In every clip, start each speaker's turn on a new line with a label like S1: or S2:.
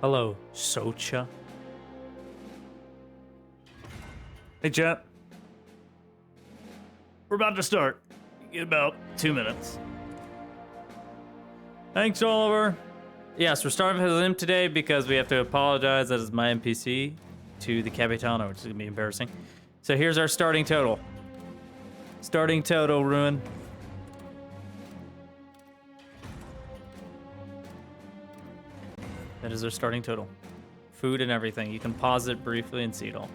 S1: Hello, Socha. Hey, chat. We're about to start. In about 2 minutes. Thanks, Oliver. Yes, we're starting with him today because we have to apologize. That is my NPC to the Capitano, which is going to be embarrassing. So here's our starting total. Starting total, Ruin. That is our starting total. Food and everything. You can pause it briefly and see it all.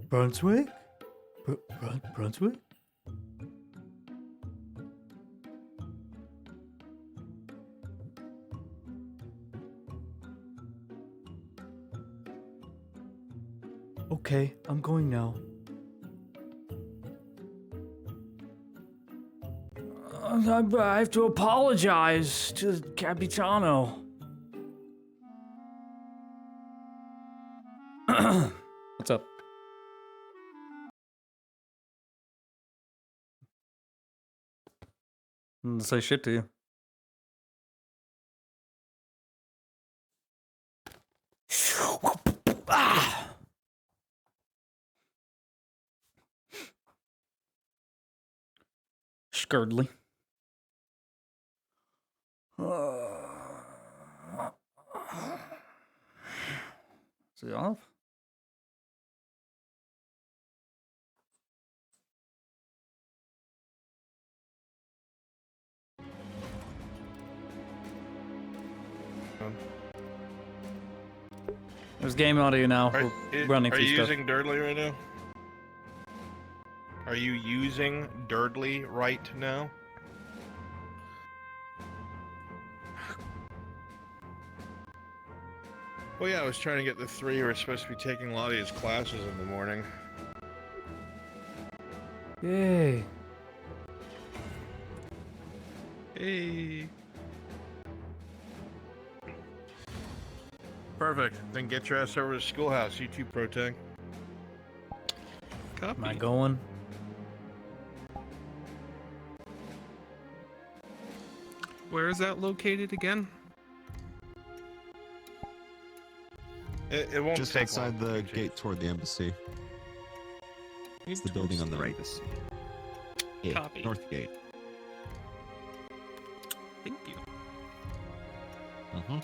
S1: Brunswick? Brunswick? Okay, I'm going now. I have to apologize to Capitano. What's up? I'm gonna say shit to you. Skurdly. Is it off? There's game audio now. We're running through stuff.
S2: Are you using Durdley right now? Are you using Durdley right now? Well, yeah, I was trying to get the three who are supposed to be taking Lottie's classes in the morning.
S1: Yay.
S2: Hey. Perfect. Then get your ass over to the schoolhouse, you two pro-tang. Copy.
S1: Am I going?
S3: Where is that located again?
S2: It won't
S4: just
S2: take
S4: outside
S2: long,
S4: the
S2: actually.
S4: gate toward the embassy. It's the building on the right. Yeah,
S3: Copy.
S4: north gate.
S3: Thank you.
S4: Mm-hmm.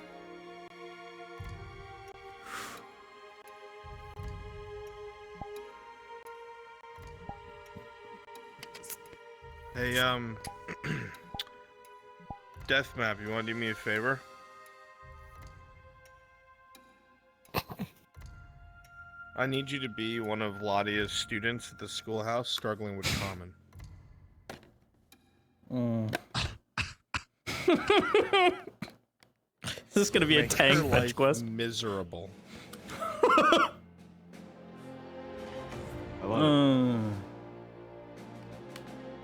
S2: Hey, Deathmap, you want to do me a favor? I need you to be one of Latia's students at the schoolhouse struggling with common.
S1: Is this gonna be a
S2: Make her
S1: tank fetch
S2: life
S1: quest?
S2: miserable.
S4: I love it.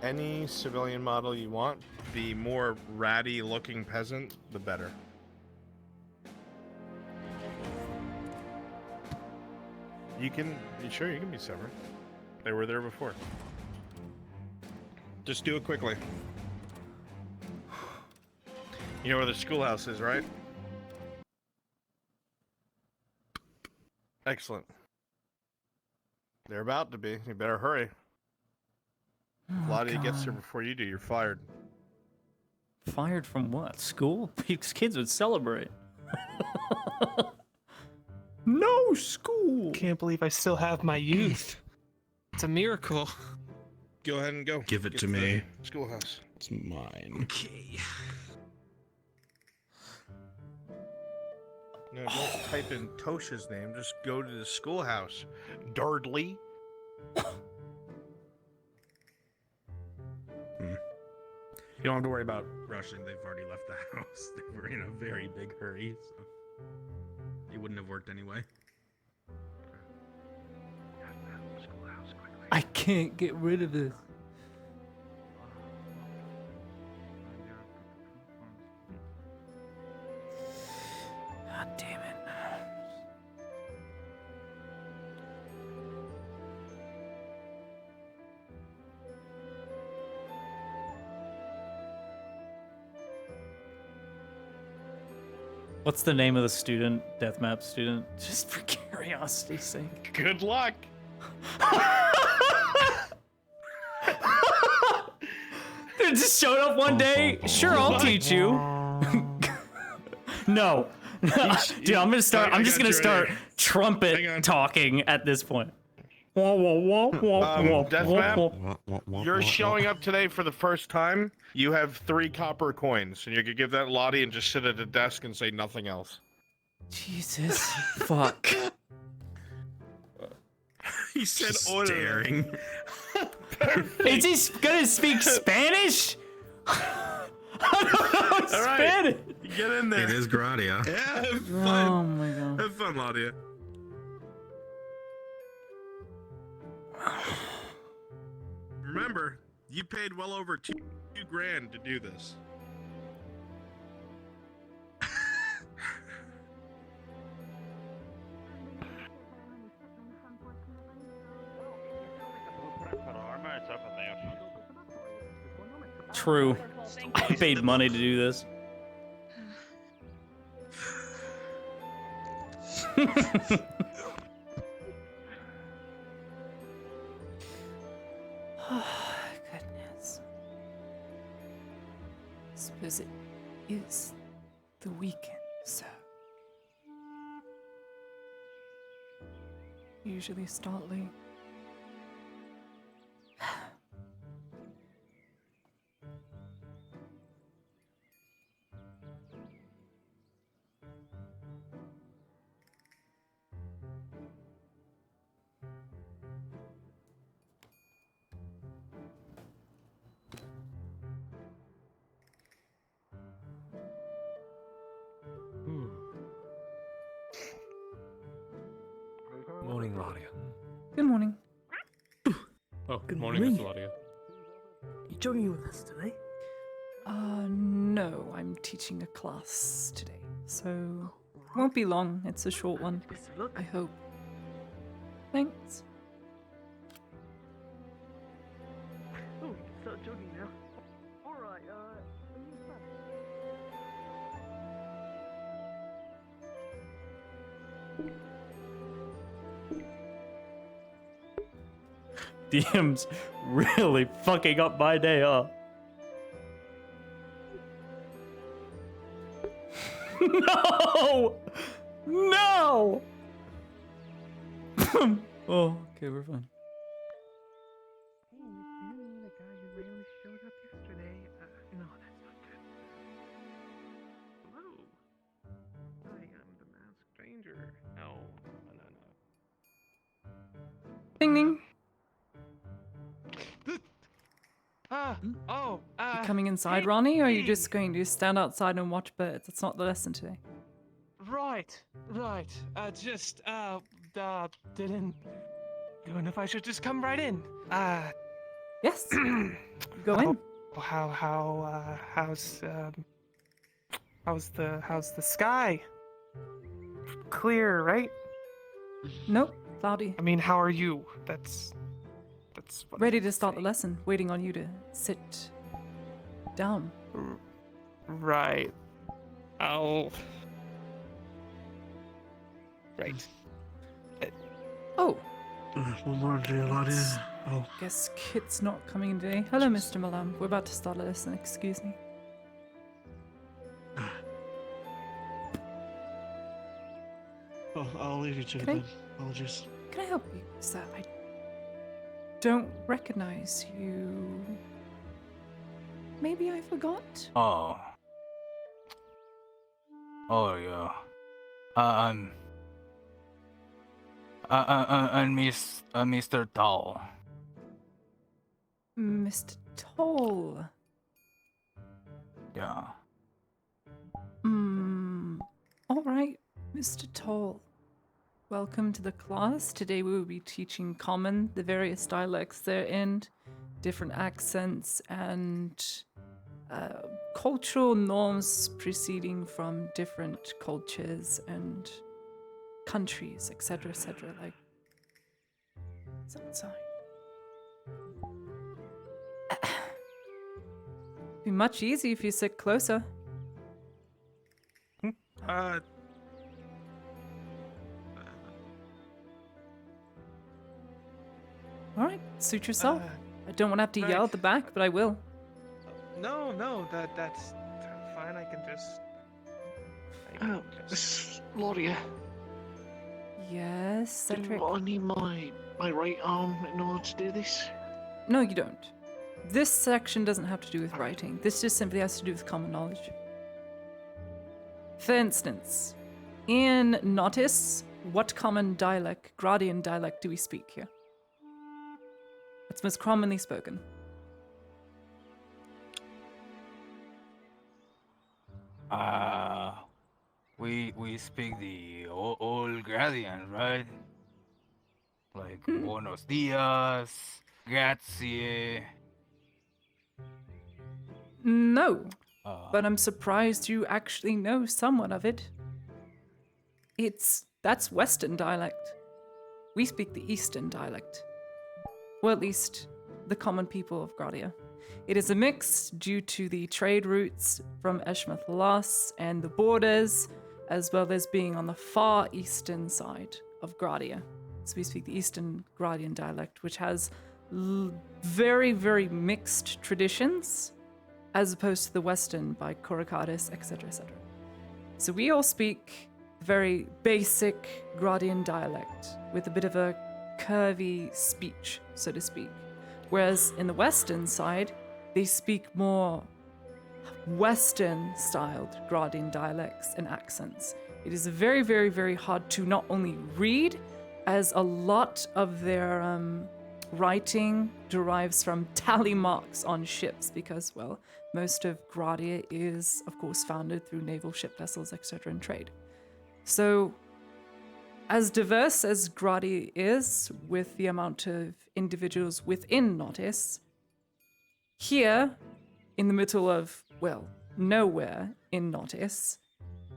S2: Any civilian model you want, the more ratty looking peasant, the better. You can be separate. They were there before. Just do it quickly. You know where the schoolhouse is, right? Excellent. They're about to be. You better hurry. If Lottie gets there before you do, you're fired.
S1: Fired from what? School? These kids would celebrate. No school.
S3: Can't believe I still have my youth. It's a miracle.
S2: Go ahead and go.
S5: Give it
S2: Get
S5: to
S2: the
S5: me.
S2: Schoolhouse.
S5: It's mine.
S3: Okay.
S2: No, don't type in Tosha's name. Just go to the schoolhouse. Dardley.
S5: You don't have to worry about rushing. They've already left the house. They were in a very big hurry, so it wouldn't have worked anyway.
S1: I can't get rid of this. What's the name of the student, death map student? Just for curiosity's sake.
S2: Good luck.
S1: They just showed up one day. Sure, I'll teach you. No. Dude, I'm just gonna start trumpet talking at this point.
S2: Deathmap, you're showing up today for the first time. You have 3 copper coins, and you could give that Lottie and just sit at a desk and say nothing else.
S1: Jesus, fuck.
S5: He said ordering.
S1: Is he gonna speak Spanish? I don't know Spanish.
S5: Get in there. It is Gradia. Yeah, have fun.
S1: Oh my god.
S5: Have fun, Ladia. Remember, you paid well over two grand to do this.
S1: True. I paid money to do this. Oh, goodness. I suppose it is the weekend, so. Usually start late.
S6: Morning, Ladia.
S1: Good morning.
S6: Oh, good morning, Miss Ladia.
S7: You joining with us today?
S1: No, I'm teaching a class today, so won't be long. It's a short one,
S7: Best of luck.
S1: I hope. Thanks.
S7: Oh, you can start jogging now. Alright,
S1: DM's really fucking up my day, huh? No! No! Oh, okay, we're fine.
S7: Hey, you mean the guy who randomly showed up yesterday? No, that's not good. Hello. I am the masked stranger. No.
S1: Ding ding.
S3: You
S1: Coming inside, Ronnie, or are you just going to stand outside and watch birds? That's not the lesson today.
S3: Right. Didn't. Don't know if I should just come right in.
S1: Yes. Go in.
S3: How's the sky? Clear, right?
S1: Nope, cloudy.
S3: I mean, how are you? That's what
S1: Ready
S3: I'm
S1: to start the
S3: saying.
S1: lesson, waiting on you to sit down.
S3: Right. I'll. Right.
S1: Oh,
S7: One more day, Ladia. Oh,
S1: guess Kit's not coming in today. Hello, Mr. Malam. We're about to start a lesson, excuse me.
S7: I'll leave you to it
S1: Can I-
S7: then. Apologies.
S1: Can I help you, sir? I don't recognize you. Maybe I forgot?
S6: Oh. Oh, yeah. I'm Mr. Tall.
S1: Mr. Toll.
S6: Yeah.
S1: All right, Mr. Toll. Welcome to the class. Today we will be teaching Common, the various dialects they're in, different accents, and cultural norms proceeding from different cultures and countries, etc., etc. Like, it's outside. Be much easier if you sit closer.
S8: All right, suit yourself. I don't want to have to
S3: right.
S8: yell at the back, but I will.
S3: No, that's fine. I can just.
S9: Miss Gloria,
S8: Yes, Cedric.
S9: do I need my right arm in order to do this?
S8: No, you don't. This section doesn't have to do with writing. This just simply has to do with common knowledge. For instance, in Nautis, what common dialect, Gradian dialect, do we speak here? It's most commonly spoken.
S6: We speak the old Gradian, right? Like buenos dias, grazie.
S8: No, but I'm surprised you actually know somewhat of it. That's Western dialect. We speak the Eastern dialect. Well, at least the common people of Gradia. It is a mix due to the trade routes from Eshmeth Loss and the borders, as well as being on the far eastern side of Gradia. So we speak the Eastern Gradian dialect, which has very, very mixed traditions, as opposed to the Western by Coracadis, etc., etc. So we all speak very basic Gradian dialect with a bit of a curvy speech, so to speak. Whereas in the Western side, they speak more Western-styled Gradian dialects and accents. It is very, very, very hard to not only read, as a lot of their writing derives from tally marks on ships, because, well, most of Gradia is, of course, founded through naval ship vessels, etc., and trade. So, as diverse as Gradia is, with the amount of individuals within Nautis, here, in the middle of, well, nowhere in Nautis,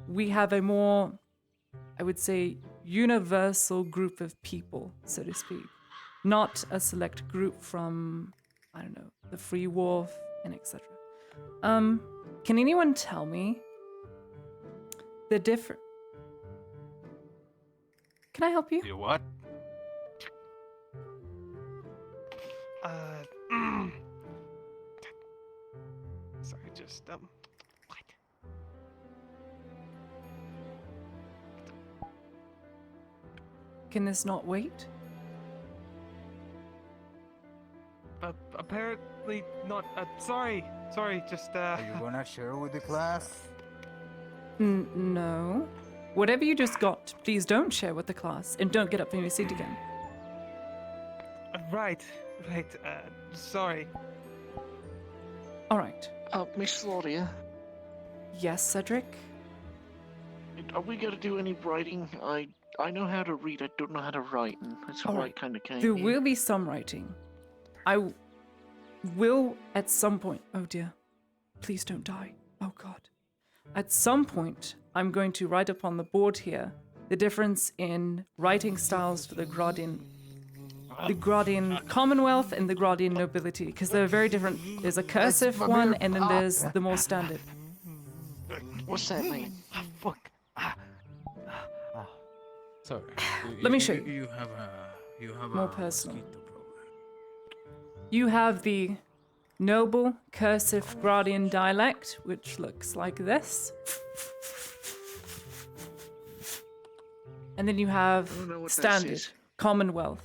S8: we have a more, I would say, universal group of people, so to speak. Not a select group from, I don't know, the Free Wharf and etc. Can anyone tell me the difference? Can I help you?
S6: You what?
S3: Sorry, just what?
S8: Can this not wait?
S3: Apparently not. Sorry, just
S6: Are you gonna share with the class?
S8: No. Whatever you just got, please don't share with the class, and don't get up from your seat again.
S3: Right. Sorry.
S8: All right.
S9: Miss Gloria,
S8: Yes, Cedric?
S9: are we gonna do any writing? I know how to read, I don't know how to write, and that's
S8: All
S9: why I
S8: right.
S9: kind of came
S8: There
S9: here.
S8: will be some writing. I will at some point. Oh dear. Please don't die. Oh god. At some point, I'm going to write up on the board here the difference in writing styles for the Gradian Commonwealth and the Gradian nobility, because they're very different. There's a cursive one, and then there's the more standard.
S9: What's that mean?
S6: Fuck.
S5: Sorry.
S8: Let me show you.
S6: You have
S8: More
S6: a
S8: personal.
S6: mosquito problem.
S8: You have the noble cursive Gradian dialect, which looks like this. And then you have
S9: I don't know what that
S8: standard
S9: says.
S8: Commonwealth.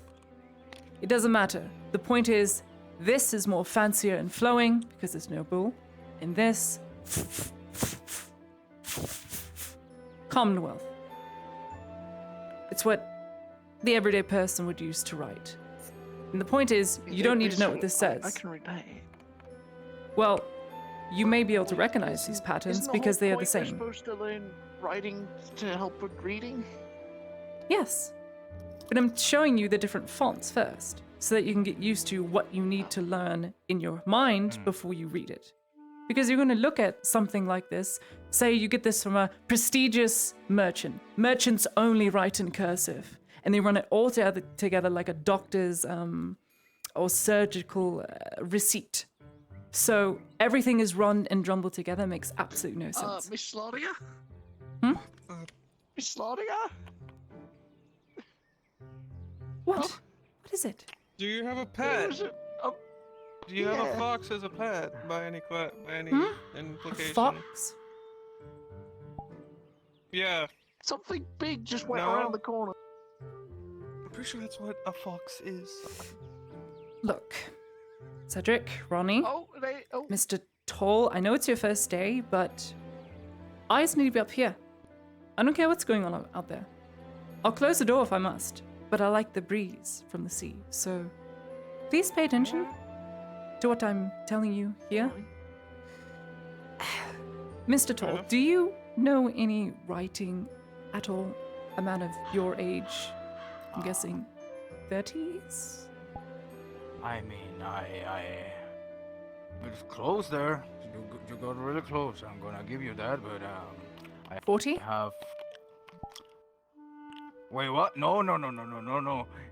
S8: It doesn't matter. The point is, this is more fancier and flowing because it's no bull. And this, Commonwealth. It's what the everyday person would use to write. And the point is, you don't need to know what this
S9: I
S8: says.
S9: can read that.
S8: Well, you may be able to recognize these patterns
S9: Isn't
S8: because
S9: the
S8: they are
S9: whole
S8: the
S9: point
S8: same.
S9: We're supposed to learn writing to help with reading?
S8: Yes. But I'm showing you the different fonts first, so that you can get used to what you need to learn in your mind before you read it. Because you're going to look at something like this, say you get this from a prestigious merchant. Merchants only write in cursive, and they run it all together like a doctor's or surgical receipt. So everything is run and jumbled together, makes absolutely no sense.
S9: Miss Gloria? Miss Laudia?
S8: What?
S9: Oh.
S8: What is it?
S3: Do you have a
S9: Where is
S3: pet?
S9: it? Oh,
S3: Do you have a
S9: yeah.
S3: fox as a pet by any
S8: A
S3: implication?
S8: fox?
S3: Yeah,
S9: Something big just went
S3: No.
S9: around the corner.
S3: I'm pretty sure that's what a fox is.
S8: Look, Cedric, Ronnie,
S9: Oh,
S8: Mr. Toll, I know it's your first day, but eyes need to be up here. I don't care what's going on out there. I'll close the door if I must, but I like the breeze from the sea, so please pay attention to what I'm telling you here. Mr. Toll, do you know any writing at all? A man of your age, I'm guessing 30s?
S6: I mean, it's close there. You got really close. I'm gonna give you that, but I
S8: 40?
S6: have. Wait, what? No.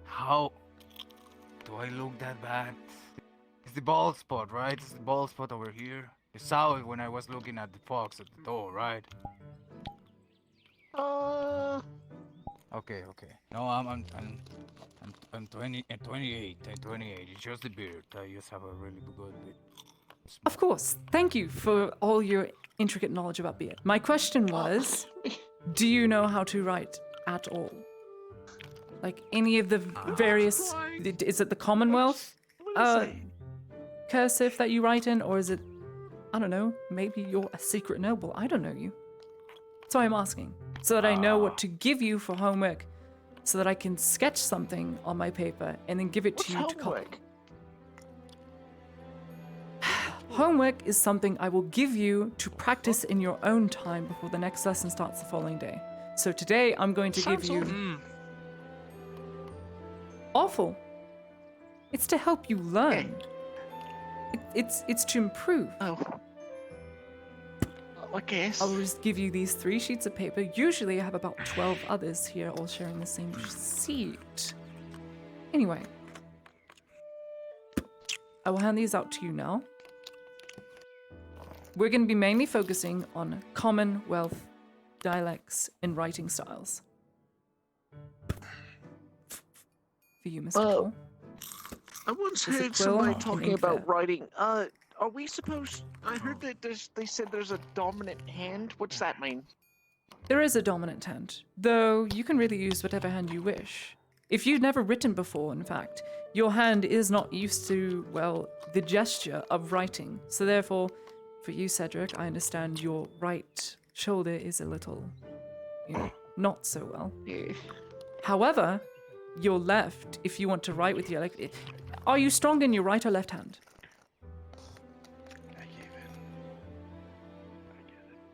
S6: How do I look that bad? It's the bald spot, right? It's the bald spot over here. You saw it when I was looking at the fox at the door, right? Okay. No, I'm 28. I'm 28. It's just the beard. I just have a really good beard.
S8: Of course. Thank you for all your intricate knowledge about beard. My question was, do you know how to write at all? Like any of the various... Is it the Commonwealth cursive that you write in, or is it... I don't know, maybe you're a secret noble. I don't know you. That's why I'm asking. So that I know what to give you for homework. So that I can sketch something on my paper and then give it to you to copy. Homework is something I will give you to practice in your own time before the next lesson starts the following day. So today I'm going to give you... Awful. It's to help you learn. It's to improve.
S9: Oh. I guess.
S8: I'll just give you these 3 sheets of paper. Usually I have about 12 others here all sharing the same sheet. Anyway. I will hand these out to you now. We're going to be mainly focusing on Commonwealth dialects and writing styles. For you, Mr. Cole.
S9: I once
S8: Is it
S9: heard
S8: quill
S9: somebody
S8: and
S9: talking
S8: ink
S9: about
S8: there?
S9: writing. Are we supposed? I heard that they said there's a dominant hand. What's that mean?
S8: There is a dominant hand, though you can really use whatever hand you wish. If you've never written before, in fact, your hand is not used to, well, the gesture of writing. So therefore, for you, Cedric, I understand your right shoulder is a little, not so well.
S9: Yeah.
S8: However, your left, if you want to write with your like, are you strong in your right or left hand?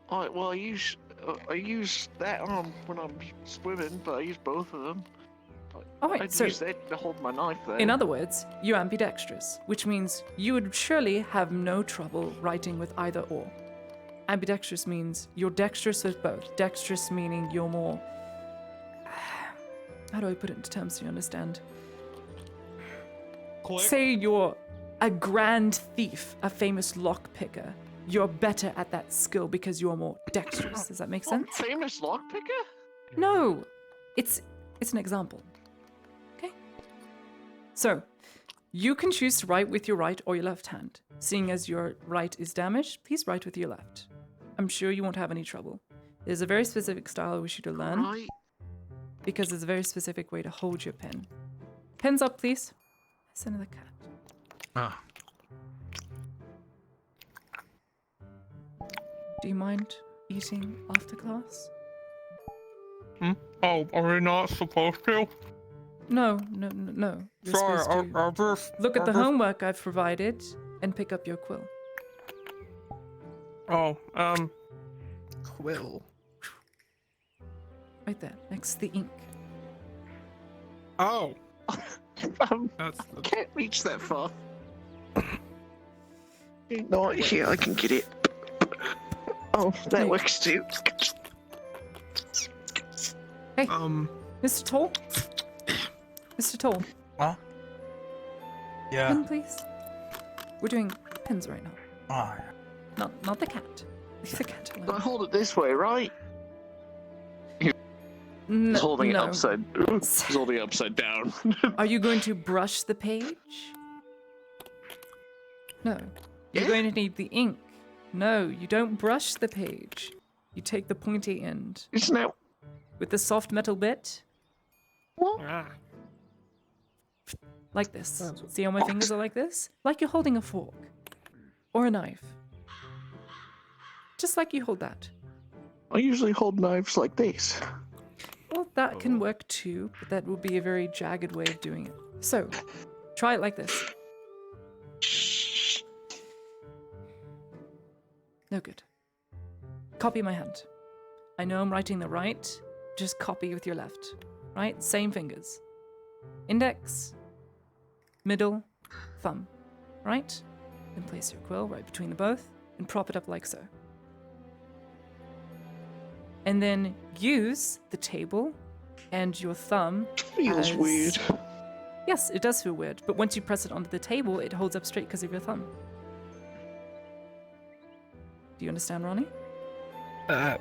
S9: Well, I use that arm when I'm swimming, but I use both of them.
S8: Alright,
S9: I'd
S8: so
S9: use that to hold my knife there.
S8: in other words, you're ambidextrous, which means you would surely have no trouble writing with either or. Ambidextrous means you're dexterous with both. Dexterous meaning you're more... How do I put it into terms so you understand?
S3: Quick.
S8: Say you're a grand thief, a famous lock picker. You're better at that skill because you're more dexterous. Does that make sense?
S9: Famous lockpicker?
S8: No, it's an example. Okay. So, you can choose to write with your right or your left hand. Seeing as your right is damaged, please write with your left. I'm sure you won't have any trouble. There's a very specific style I wish you to learn.
S9: Right.
S8: Because there's a very specific way to hold your pen. Pens up, please. That's another cat.
S5: Ah.
S8: Do you mind eating after class?
S3: Oh, are we not supposed to?
S8: No. You're supposed to
S3: I'll just...
S8: look at the homework I've provided and pick up your quill.
S3: Oh,
S2: Quill.
S8: Right there, next to the ink.
S3: oh.
S9: I can't reach that far. No, here, I can get it. Oh, that works too.
S8: Hey, Mr. Toll? Mr. Toll,
S6: Huh? Yeah.
S8: pen, please. We're doing pens right now.
S6: Ah,
S8: Not the cat. The cat.
S9: I hold it this way, right? He's holding
S8: no.
S9: it upside. He's holding it upside down.
S8: Are you going to brush the page? No. You're going to need the ink. No, you don't brush the page. You take the pointy end.
S9: Isn't that
S8: With the soft metal bit,
S3: Ah.
S8: like this. See how my fingers are like this? Like you're holding a fork. Or a knife. Just like you hold that.
S9: I usually hold knives like this.
S8: Well, that can work too, but that would be a very jagged way of doing it. So, try it like this. No good. Copy my hand. I know I'm writing the right, just copy with your left. Right? Same fingers. Index, middle, thumb. Right? Then place your quill right between the both and prop it up like so. And then use the table and your thumb.
S9: Feels
S8: as...
S9: weird.
S8: Yes, it does feel weird, but once you press it onto the table, it holds up straight because of your thumb. Do you understand, Ronnie?
S3: Yeah.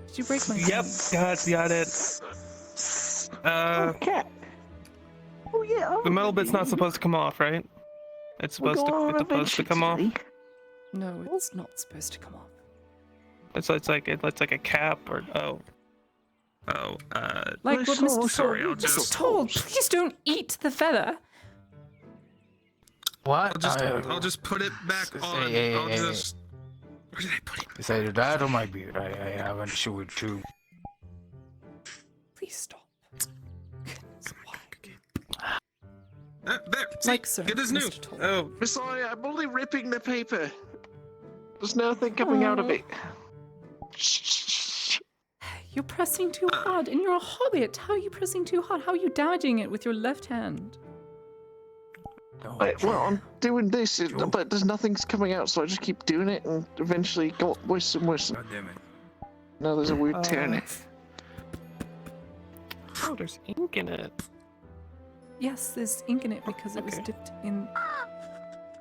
S8: Did you break my
S3: Yep,
S8: hand?
S3: got it.
S9: Cat. Oh yeah.
S3: The metal bit's not supposed to come off, right? It's supposed to come off.
S8: No, it's not supposed to come off.
S3: It's like a cap or
S8: Like what Mr.
S5: sorry,
S8: Toll.
S5: I'll just-
S8: Mr. Toll, please don't eat the feather.
S6: What?
S5: I'll just put it back on.
S6: Hey,
S5: I'll
S6: hey,
S5: just. Where did I put it?
S6: Is that that or my beard? I haven't chewed too.
S8: Please stop. Goodness, why?
S5: There. See,
S8: Like so,
S5: it is new.
S8: Mr. Toll.
S5: Oh,
S9: Messiah, I'm only ripping the paper. There's nothing coming out of it.
S8: You're pressing too hard, and you're a hobbit. How are you pressing too hard? How are you damaging it with your left hand?
S9: Well, I'm doing this, but there's nothing's coming out, so I just keep doing it, and eventually go worse and worse.
S5: God damn it.
S9: Now there's a weird tear in it.
S3: Oh, there's ink in it.
S8: Yes, there's ink in it because it was
S3: Okay.
S8: dipped in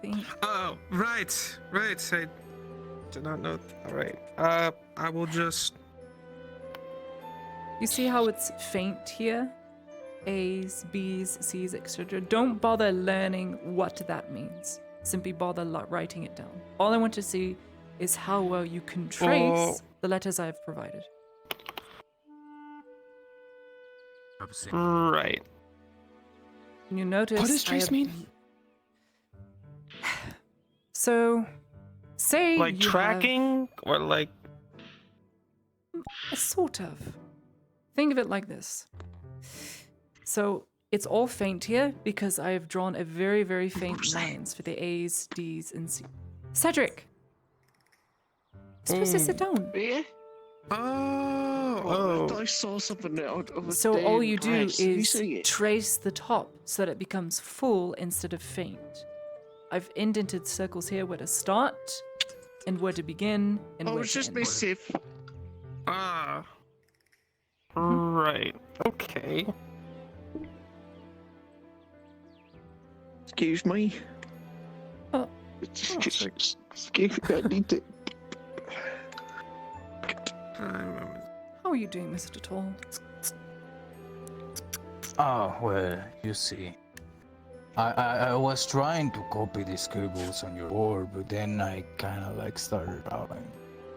S8: the ink.
S5: Oh, right. I did not know. All right. I will just.
S8: You see how it's faint here? A's, B's, C's, etc. Don't bother learning what that means. Simply bother writing it down. All I want to see is how well you can trace the letters I have provided.
S3: Right.
S8: Can you notice?
S3: What does
S8: I
S3: trace
S8: have-
S3: mean?
S8: So, say
S3: Like
S8: you
S3: tracking or like?
S8: have, sort of. Think of it like this. So it's all faint here because I have drawn a very, very faint lines for the A's, D's, and C. Cedric, you're supposed to sit down.
S9: Yeah?
S5: Oh.
S9: I saw something out of a
S8: So all you do
S9: press. You
S8: is
S9: see it?
S8: trace the top so that it becomes full instead of faint. I've indented circles here where to start and where to begin and
S9: Oh,
S8: where
S9: it's
S8: to
S9: just
S8: end.
S9: missive.
S5: Ah.
S3: Right. Okay.
S9: Excuse me.
S8: Oh.
S9: Excuse me, I need to.
S8: How are you doing, Mr. Tall?
S6: Oh, well, you see. I was trying to copy the scribbles on your board, but then I kind of like started drawing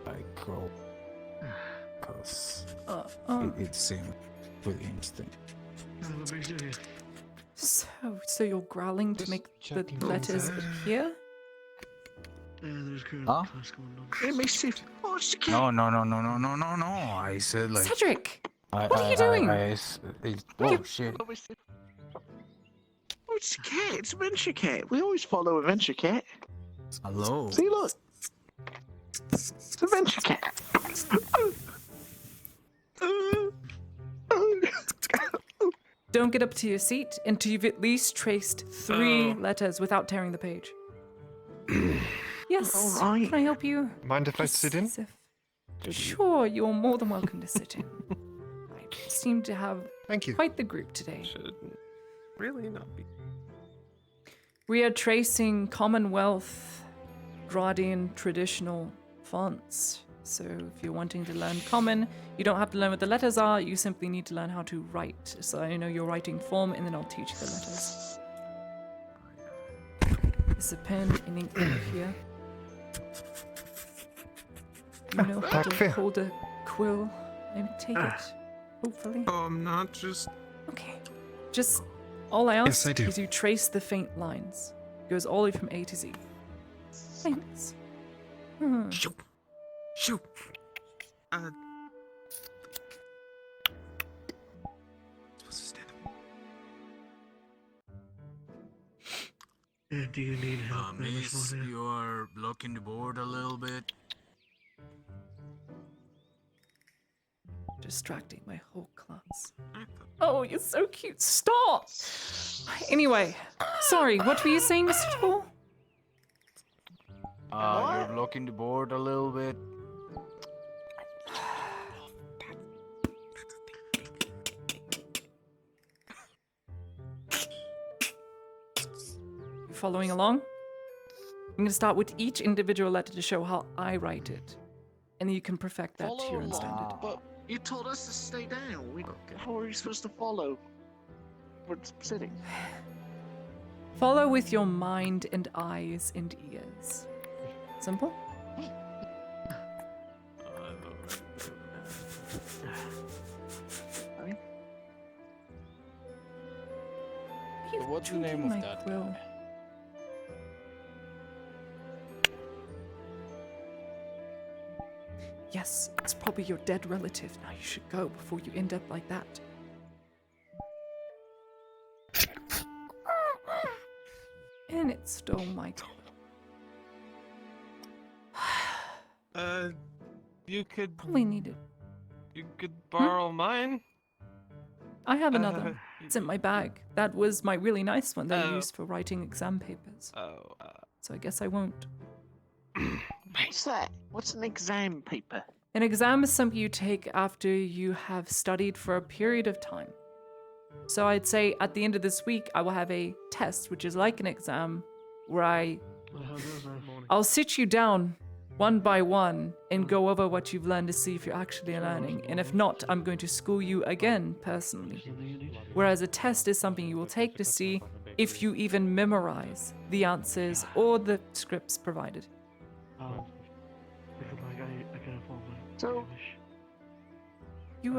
S6: like crow. Because it seemed pretty interesting.
S8: So you're growling to make the letters appear?
S6: Huh?
S9: Hey, missive. What's the
S6: No. I said like.
S8: Cedric! What are you doing?
S6: Oh shit.
S9: Oh, it's a cat. It's a venture cat. We always follow a venture cat.
S6: Hello.
S9: See, look. It's a venture cat.
S8: Don't get up to your seat until you've at least traced 3 letters without tearing the page. Yes.
S9: All right.
S8: Can I help you?
S10: Mind if I sit in?
S8: Sure, you're more than welcome to sit in. I seem to have
S10: Thank you.
S8: quite the group today.
S3: Should really not be.
S8: We are tracing Commonwealth Gradian traditional fonts So if you're wanting to learn common, you don't have to learn what the letters are, you simply need to learn how to write. So I know your writing form, and then I'll teach you the letters. There's a pen and ink here. You know how to hold a quill and take it, hopefully.
S3: Not just...
S8: Okay. Just, all I ask
S4: Yes, I do.
S8: is you trace the faint lines. It goes all the way from A to Z. Thanks.
S3: Shoot! Shoot!
S7: Do you need help?
S6: Miss, you are blocking the board a little bit.
S8: Distracting my whole class. Oh, you're so cute. Stop! Anyway, sorry, what were you saying, Mr. Tall?
S6: You're blocking the board a little bit.
S8: You following along? I'm going to start with each individual letter to show how I write it. And then you can perfect that to your own standard.
S9: But you told us to stay down. How are we supposed to follow? We're sitting.
S8: Follow with your mind and eyes and ears. Simple?
S6: What's the name of
S8: My
S6: that
S8: quill.
S6: guy?
S8: Yes, it's probably your dead relative. Now you should go before you end up like that. And it stole my quill.
S3: You could...
S8: Probably need it.
S3: You could borrow mine?
S8: I have another. It's in my bag. That was my really nice one that I used for writing exam papers. So I guess I won't.
S9: What's that? What's an exam paper?
S8: An exam is something you take after you have studied for a period of time. So I'd say at the end of this week, I will have a test, which is like an exam, where I'll sit you down one by one and go over what you've learned to see if you're actually learning. And if not, I'm going to school you again personally. Whereas a test is something you will take to see if you even memorize the answers or the scripts provided.
S9: So,
S8: You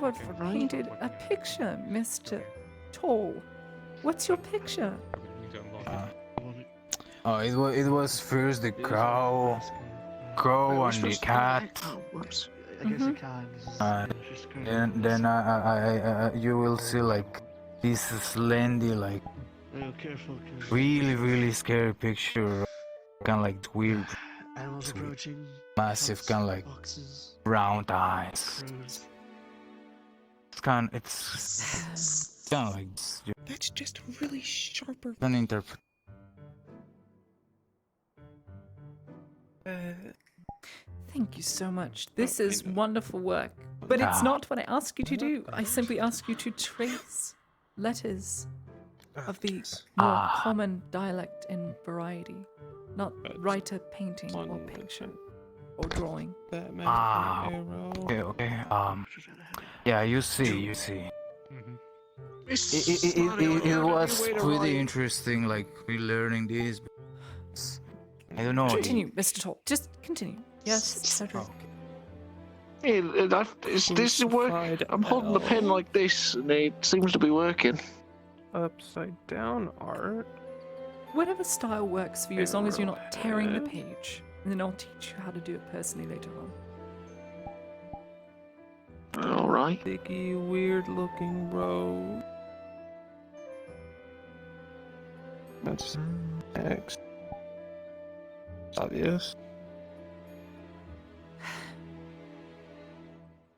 S8: have painted a picture, Mr. Tall. What's your picture?
S6: It was first the crow and the cat.
S9: Oh, whoops.
S7: I guess you can.
S6: Then you will see like this slendy, like
S7: Oh, careful.
S6: really scary picture. Kind of like weird,
S7: Animals approaching.
S6: massive, kind of like
S7: Boxes.
S6: round eyes.
S7: Roads.
S6: It's kind of like
S4: That's just a really sharper.
S6: an interpret.
S8: Thank you so much. This is wonderful work. But it's not what I ask you to do. I simply ask you to trace letters of the more common dialect and variety, not write a painting or picture or drawing.
S6: Okay. Yeah, you see. It was pretty interesting, like relearning this. I don't know.
S8: Continue, Mr. Tall. Just continue. Yes, Cedric.
S9: Yeah, is this work? I'm holding the pen like this, and it seems to be working.
S3: Upside down art?
S8: Whatever style works for you, as long as you're not tearing the page. And then I'll teach you how to do it personally later on.
S9: All right.
S3: Sticky, weird-looking road. That's X. Obvious.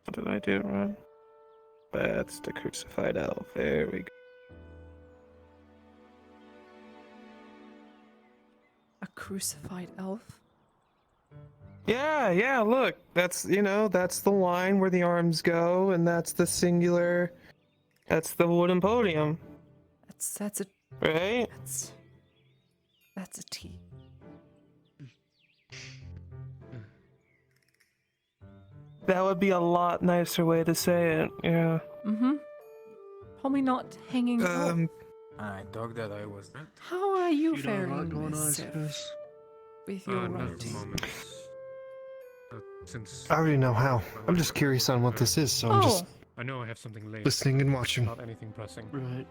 S3: What did I do wrong? That's the crucified elf. There we go.
S8: A crucified elf?
S3: Yeah, look. That's, that's the line where the arms go, and that's the singular. That's the wooden podium.
S8: That's a
S3: Right?
S8: that's a T.
S3: That would be a lot nicer way to say it. Yeah.
S8: Mm-hmm. Probably not hanging out.
S6: I thought that I was.
S8: How are you
S5: You know, a lot
S8: faring,
S5: going on, I
S8: Sif,
S5: suppose.
S8: with your
S5: Not at the
S8: writing?
S5: moment. Since
S10: I already know how. I'm just curious on what this is, so I'm just
S5: I know I have something late.
S10: listening and watching.
S5: Not anything pressing.
S7: Right.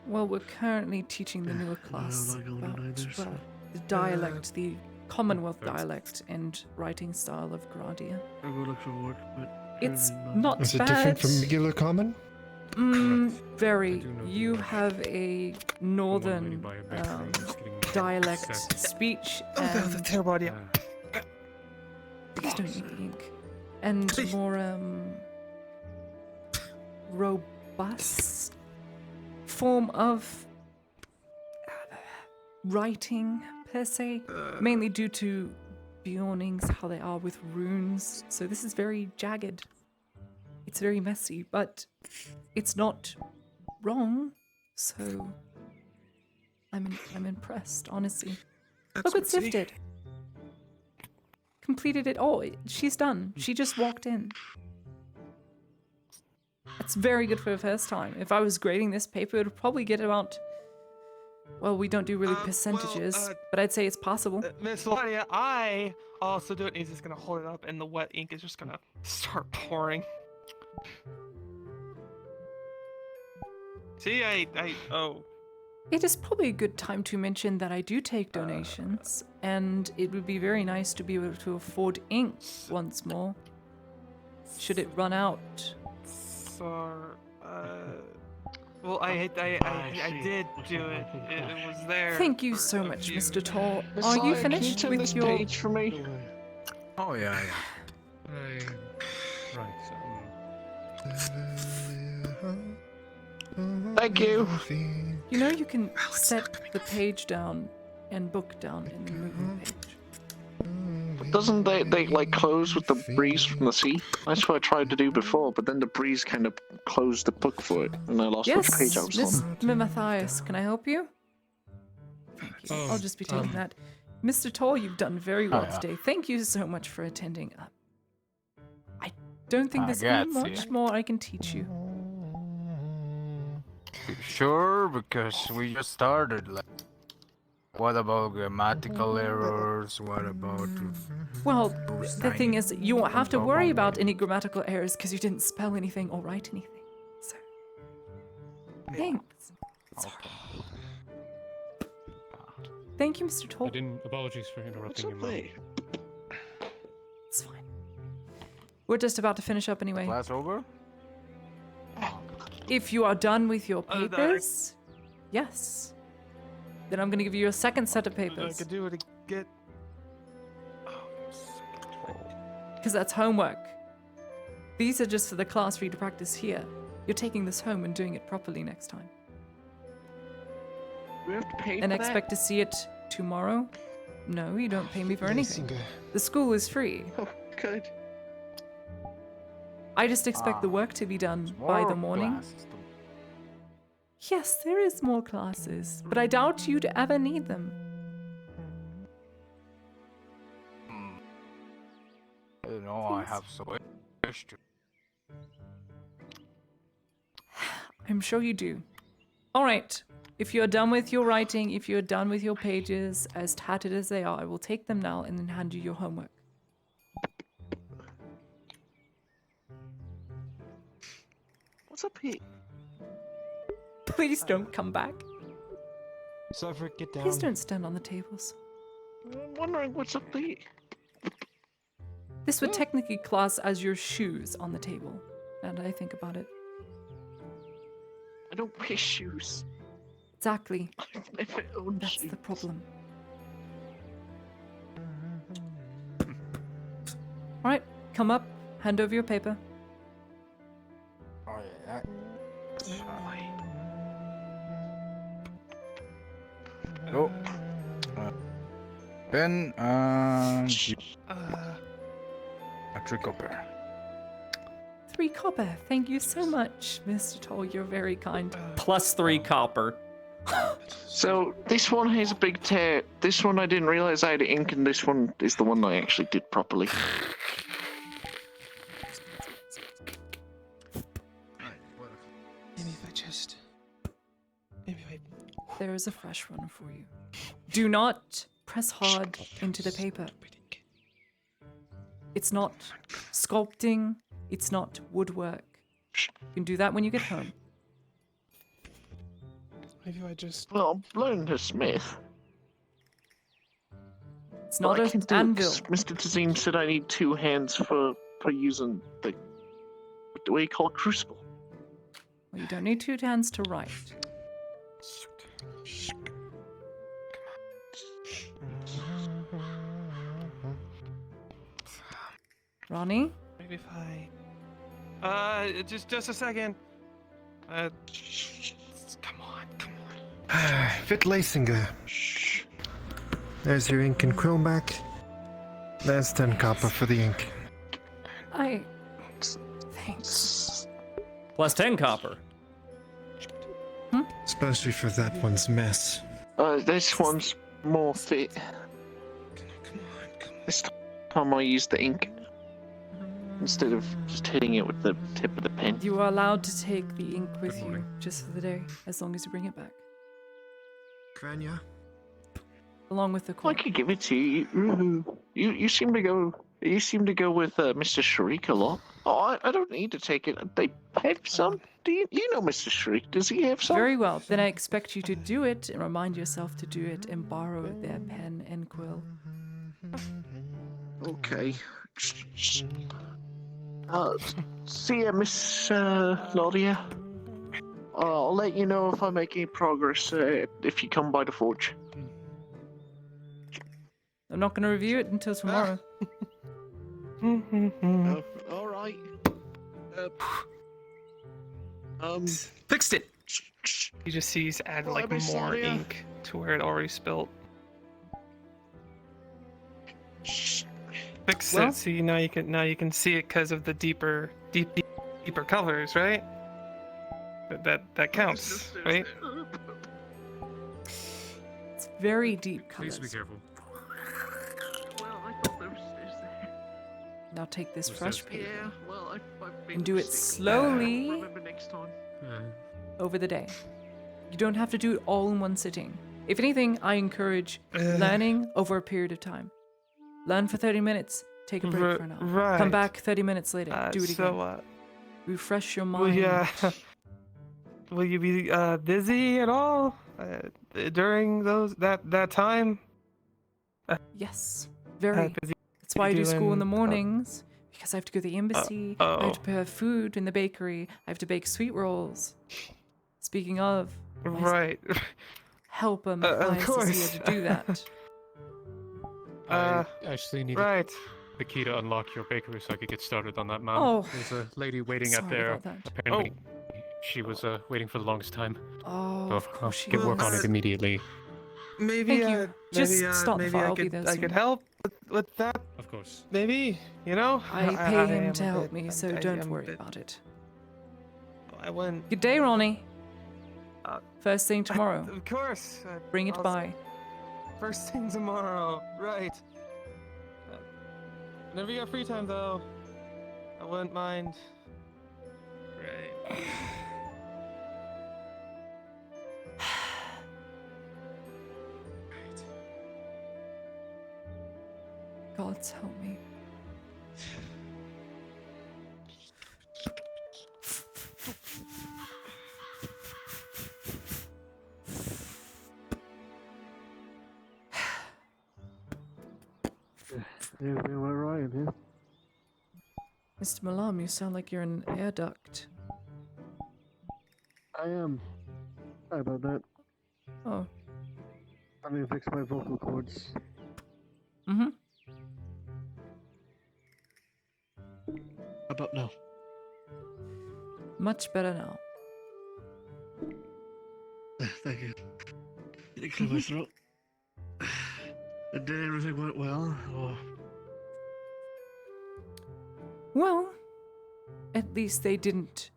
S8: Well, we're currently teaching the newer class
S7: I'm not going
S8: about
S7: in either, so-
S8: the dialect, the Commonwealth dialect and writing style of Gradia.
S7: I will look for work, but
S8: It's
S7: apparently
S8: not
S10: Is it
S8: bad.
S10: different from regular common?
S8: Very.
S5: do know
S8: You
S5: the-
S8: have a northern
S5: buy a bakery, just getting
S8: dialect
S5: obsessed.
S8: speech
S3: Oh,
S8: and
S3: the terrible idea.
S8: please don't eat the ink. And more robust form of writing per se, mainly due to Bjornings, how they are with runes. So this is very jagged. It's very messy, but it's not wrong. So I'm impressed, honestly. Look what Sif did. Completed it all. She's done. She just walked in. That's very good for the first time. If I was grading this paper, it would probably get about... Well, we don't do really percentages, but I'd say it's possible.
S3: Miss Melania, I also do it. And he's just gonna hold it up, and the wet ink is just gonna start pouring. See, oh.
S8: It is probably a good time to mention that I do take donations, and it would be very nice to be able to afford ink once more. Should it run out?
S3: So, well, I did do it. It was there.
S8: Thank you
S3: for
S8: so
S3: a
S8: much,
S3: few
S8: Mr. Tall.
S3: minutes.
S8: Are you
S9: Messiah,
S8: finished
S9: can you turn
S8: with
S9: this
S8: your...
S9: page for me?
S6: Oh yeah,
S9: Thank you.
S8: You know you can set the page down and book down and then move the page.
S9: Doesn't they like close with the breeze from the sea? That's what I tried to do before, but then the breeze kind of closed the book for it, and I lost which page I was on.
S8: Mr. Matthias, can I help you? Thank you. I'll just be taking that. Mr. Tall, you've done very well today. Thank you so much for attending. I don't think there's any much more I can teach you.
S6: sure, because we just started. Like, what about grammatical errors? What about?
S8: Well, the thing is, you won't have to worry about any grammatical errors because you didn't spell anything or write anything. So, thanks. It's okay. Thank you, Mr. Tall.
S5: Apologies for interrupting you, Mom.
S8: It's fine. We're just about to finish up anyway.
S6: Class over?
S8: If you are done with your papers, yes. Then I'm going to give you a second set of
S3: I
S8: papers.
S3: could do it again.
S8: Because that's homework. These are just for the class for you to practice here. You're taking this home and doing it properly next time.
S9: We have to pay
S8: And
S9: for
S8: expect to see it tomorrow? No, you don't pay me for anything. The school is free.
S9: that? Oh, good.
S8: I just expect the work to be done by the morning. Yes, there is more classes, but I doubt you'd ever need them.
S6: I don't know, I have so much question.
S8: I'm sure you do. All right. If you're done with your writing, if you're done with your pages, as tattered as they are, I will take them now and then hand you your homework.
S9: What's up here?
S8: Please don't come back.
S10: Suffer, get down.
S8: Please don't stand on the tables.
S9: I'm wondering what's up there.
S8: This would technically class as your shoes on the table, now that I think about it.
S9: I don't wear shoes.
S8: Exactly.
S9: I've never owned
S8: That's
S9: shoes.
S8: the problem. All right, come up, hand over your paper.
S6: Oh yeah. Oh. Then a 3 copper.
S8: 3 copper. Thank you so much, Mr. Toll. You're very kind.
S1: +3 copper.
S9: So this one has a big tear. This one I didn't realize I had ink, and this one is the one I actually did properly.
S8: There is a fresh one for you. Do not press hard into the paper. It's not sculpting. It's not woodwork. You can do that when you get home.
S3: Maybe I just.
S9: Well, I'm learning to smith.
S8: It's not
S9: I
S8: an
S9: can do it,
S8: anvil.
S9: 'cause Mr. Tazim said I need 2 hands for using the what do you call it, crucible.
S8: Well, you don't need 2 hands to write. Ronnie?
S3: Maybe if just a second. Come on.
S10: Fit Lasinger. There's your ink and quill back. There's 10 copper for the ink.
S8: Thanks.
S1: Plus 10 copper.
S10: Especially for that one's mess.
S9: This one's more fit. This time I use the ink instead of just hitting it with the tip of the pen.
S8: You are allowed to take the ink with you just for the day, as long as you bring it back.
S10: Grania?
S8: Along with the
S9: I
S8: coin.
S9: could give it to you. You seem to go. You seem to go with Mr. Sharik a lot. Oh, I don't need to take it. They have some. Do you know Mr. Sharik? Does he have some?
S8: Very well. Then I expect you to do it and remind yourself to do it and borrow their pen and quill.
S9: Okay. See ya, Miss Claudia. I'll let you know if I make any progress if you come by the forge.
S8: I'm not going to review it until tomorrow.
S9: All right.
S3: Fixed it. You just see he's added like
S9: Miss
S3: more
S9: Claudia.
S3: ink to where it already spilt. Fix
S8: Well-
S3: it. See now you can see it because of the deeper colors, right? That counts, right?
S8: It's very deep
S5: Please be
S8: colors.
S5: careful.
S9: Well, I thought there was there.
S8: Now take this
S5: What's
S8: fresh
S5: this?
S8: paper
S9: Yeah, well, I've been
S8: and do it
S9: sick.
S8: slowly
S9: Remember next time.
S8: over the day. You don't have to do it all in one sitting. If anything, I encourage learning over a period of time. Learn for 30 minutes, take a break for an hour.
S3: right.
S8: Come back 30 minutes later, do it again.
S3: So,
S8: Refresh your
S3: will
S8: mind.
S3: will you be busy at all during that time?
S8: Yes, very.
S3: Busy
S8: That's why I do school in the
S3: doing,
S8: mornings, because I have to go to the embassy. I
S3: oh.
S8: have to prepare food in the bakery. I have to bake sweet rolls. Speaking of, my
S3: Right.
S8: helper
S3: of
S8: Matthias is
S3: course.
S8: here to do that.
S10: I actually needed
S3: Right.
S10: the key to unlock your bakery so I could get started on that, Mom.
S8: Oh.
S10: There's a lady waiting
S8: Sorry
S10: out there.
S8: about that.
S10: Apparently, she was waiting for the longest time.
S8: Oh,
S10: So
S8: of
S10: I'll
S8: course she
S10: get work on
S8: is.
S10: it immediately.
S3: Maybe
S8: Thank you. Just start the
S3: maybe
S8: fire,
S3: I
S8: I'll be
S3: could
S8: there
S3: I
S8: soon.
S3: could help with that.
S10: Of course.
S3: Maybe, you know.
S8: I pay him
S3: am
S8: to
S3: a
S8: help
S3: bit-
S8: me, so
S3: I
S8: don't
S3: am a
S8: worry
S3: bit-
S8: about it.
S3: I wouldn't.
S8: Good day, Ronnie.
S3: Uh,
S8: First thing tomorrow.
S3: Of course.
S8: Bring it
S3: I'll-
S8: by.
S3: First thing tomorrow. Right. Whenever you got free time, though, I wouldn't mind. Right.
S8: God's help me.
S10: Everything went right here.
S8: Mr. Malam, you sound like you're in an air duct.
S10: I am. Sorry about that.
S8: Oh.
S10: I need to fix my vocal cords.
S8: Mm-hmm.
S10: How about now?
S8: Much better now.
S10: Thank you. Did it clear my throat? Did everything went well? Or...
S8: Well, at least they didn't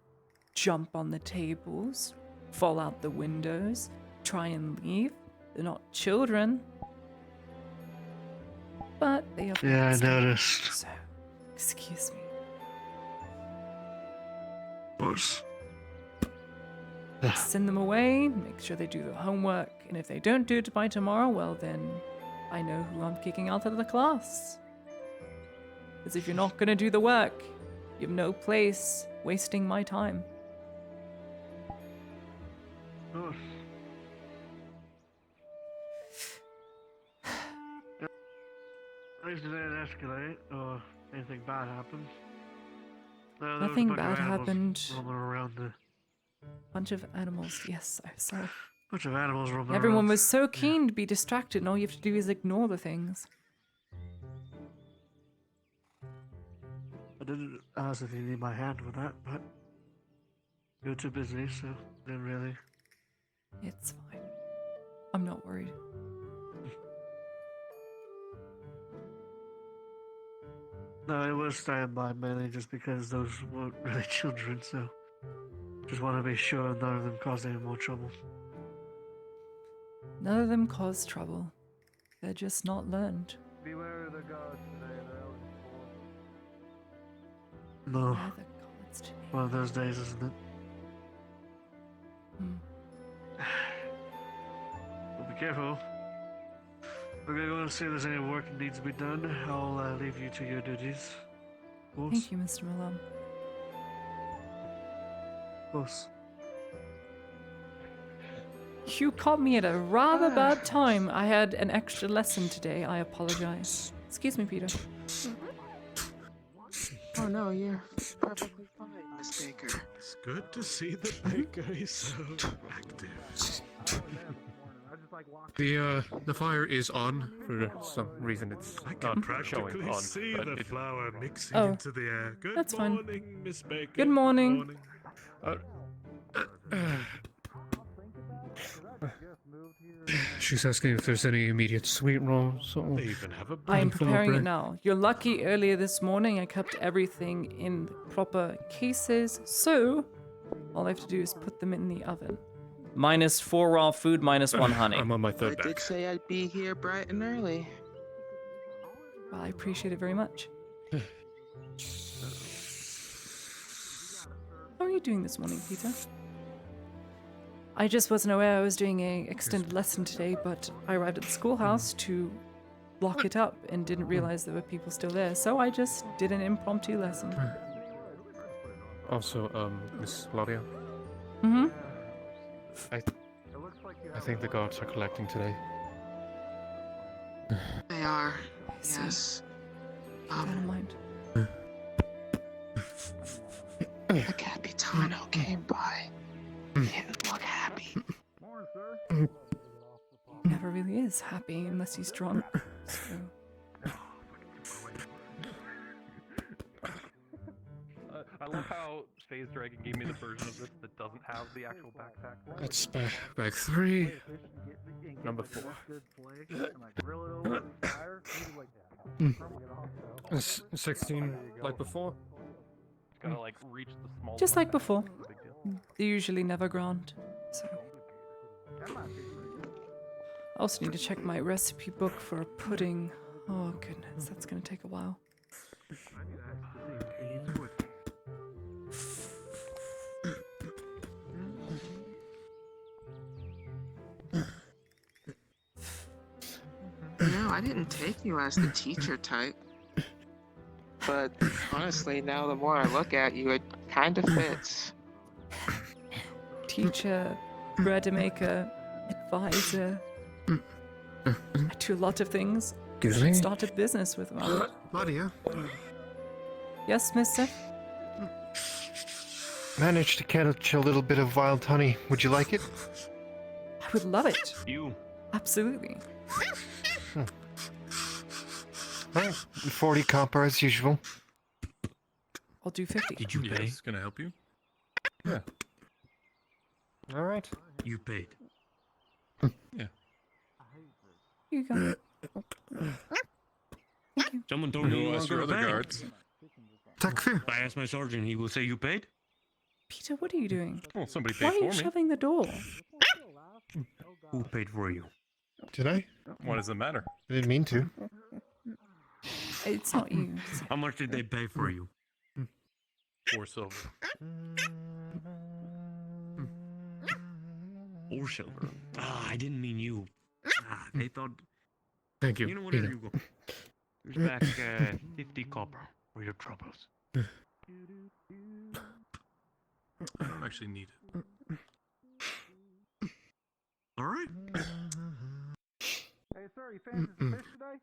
S8: jump on the tables, fall out the windows, try and leave. They're not children. But they are.
S10: Yeah, I
S8: scared,
S10: noticed.
S8: So, excuse me.
S10: Of course.
S8: Send them away, make sure they do their homework, and if they don't do it by tomorrow, well then, I know who I'm kicking out of the class. Because if you're not going to do the work, you have no place wasting my time.
S7: Oh. Did it escalate or anything bad happened? No, there was a
S8: Nothing
S7: bunch of
S8: bad
S7: animals
S8: happened.
S7: roaming around the
S8: Bunch of animals, yes, I saw.
S7: bunch of animals roaming
S8: Everyone
S7: around.
S8: was so keen to be distracted, and all you have to do is ignore the things.
S7: I didn't ask if you need my hand with that, but you're too busy, so didn't really.
S8: It's fine. I'm not worried.
S7: No, it was staying by mainly just because those weren't really children, so just want to be sure none of them caused any more trouble.
S8: None of them cause trouble. They're just not learned.
S7: Beware of the gods today, they're out in
S8: Where
S7: No,
S8: are the gods today?
S7: one of those days, isn't it?
S8: Hmm.
S7: Well, be careful. We're gonna go and see if there's any work that needs to be done. I'll leave you to your duties. Of course.
S8: Thank you, Mr. Malone.
S7: Of course.
S8: You caught me at a rather bad time. I had an extra lesson today. I apologize. Excuse me, Peter.
S9: Oh no, you're perfectly fine, Miss Baker.
S5: It's good to see the baker is so active.
S10: The fire is on for some reason. It's
S5: I can
S10: not
S5: practically
S10: showing on,
S5: see
S10: but
S5: the
S10: it,
S5: flour mixing
S8: Oh,
S5: into the air. Good
S8: that's fine.
S5: morning, Miss Baker.
S8: Good morning.
S10: she's asking if there's any immediate sweet rolls. So
S5: They even have a
S8: I am
S10: handful of
S8: preparing it
S10: bread.
S8: now. You're lucky earlier this morning I kept everything in the proper cases, so all I have to do is put them in the oven.
S1: -4 raw food, -1 honey.
S10: I'm on my
S9: I
S10: third
S9: did
S10: bag.
S9: say I'd be here bright and early.
S8: Well, I appreciate it very much. How are you doing this morning, Peter? I just wasn't aware I was doing a extended lesson today, but I arrived at the schoolhouse to lock it up and didn't realize there were people still there, so I just did an impromptu lesson.
S10: Also, Miss Claudia,
S8: Mm-hmm.
S10: I think the guards are collecting today.
S9: They are.
S8: I see.
S9: Yes.
S8: Keep that in mind.
S9: The Capitano came by. He didn't look happy.
S8: Never really is happy unless he's drunk. So.
S11: I love how Phase Dragon gave me the version of this that doesn't have the actual backpack.
S10: That's bag 3. Number 4. 16 like before.
S11: It's gotta like reach the small.
S8: Just like before. They usually never grant, so. I also need to check my recipe book for a pudding. Oh goodness, that's gonna take a while.
S9: No, I didn't take you as the teacher type. But honestly, now the more I look at you, it kind of fits.
S8: Teacher, bread maker, advisor. I do a lot of things.
S10: Excuse me?
S8: Start a business with one.
S10: Claudia,
S8: Yes, mister?
S10: managed to catch a little bit of wild honey. Would you like it?
S8: I would love it.
S11: You.
S8: Absolutely.
S10: Well, 40 copper as usual.
S8: I'll do 50.
S5: Did you pay?
S11: Yes, can I help you?
S10: Yeah. All right.
S5: You paid.
S8: Here you go. Thank you.
S5: Someone told me you
S11: ask
S5: were
S11: your
S5: going
S11: other
S5: to pay.
S11: guards.
S10: Tack för.
S5: If I ask my sergeant, he will say you paid.
S8: Peter, what are you doing?
S11: Well, somebody
S8: Why
S11: paid
S8: are you
S11: for me.
S8: shoving the door?
S5: Who paid for you?
S10: Did I?
S11: What does it matter?
S10: I didn't mean to.
S8: It's not you.
S5: How much did they pay for you?
S11: 4 silver.
S12: Or silver. Ah, I didn't mean you. Ah, they thought.
S10: Thank you.
S12: You know what?
S10: Here
S12: Here
S10: you
S12: you go. Here's back 50 copper for your troubles.
S5: I don't actually need it.
S12: All right.
S11: Hey, sir, you fancy some fish today?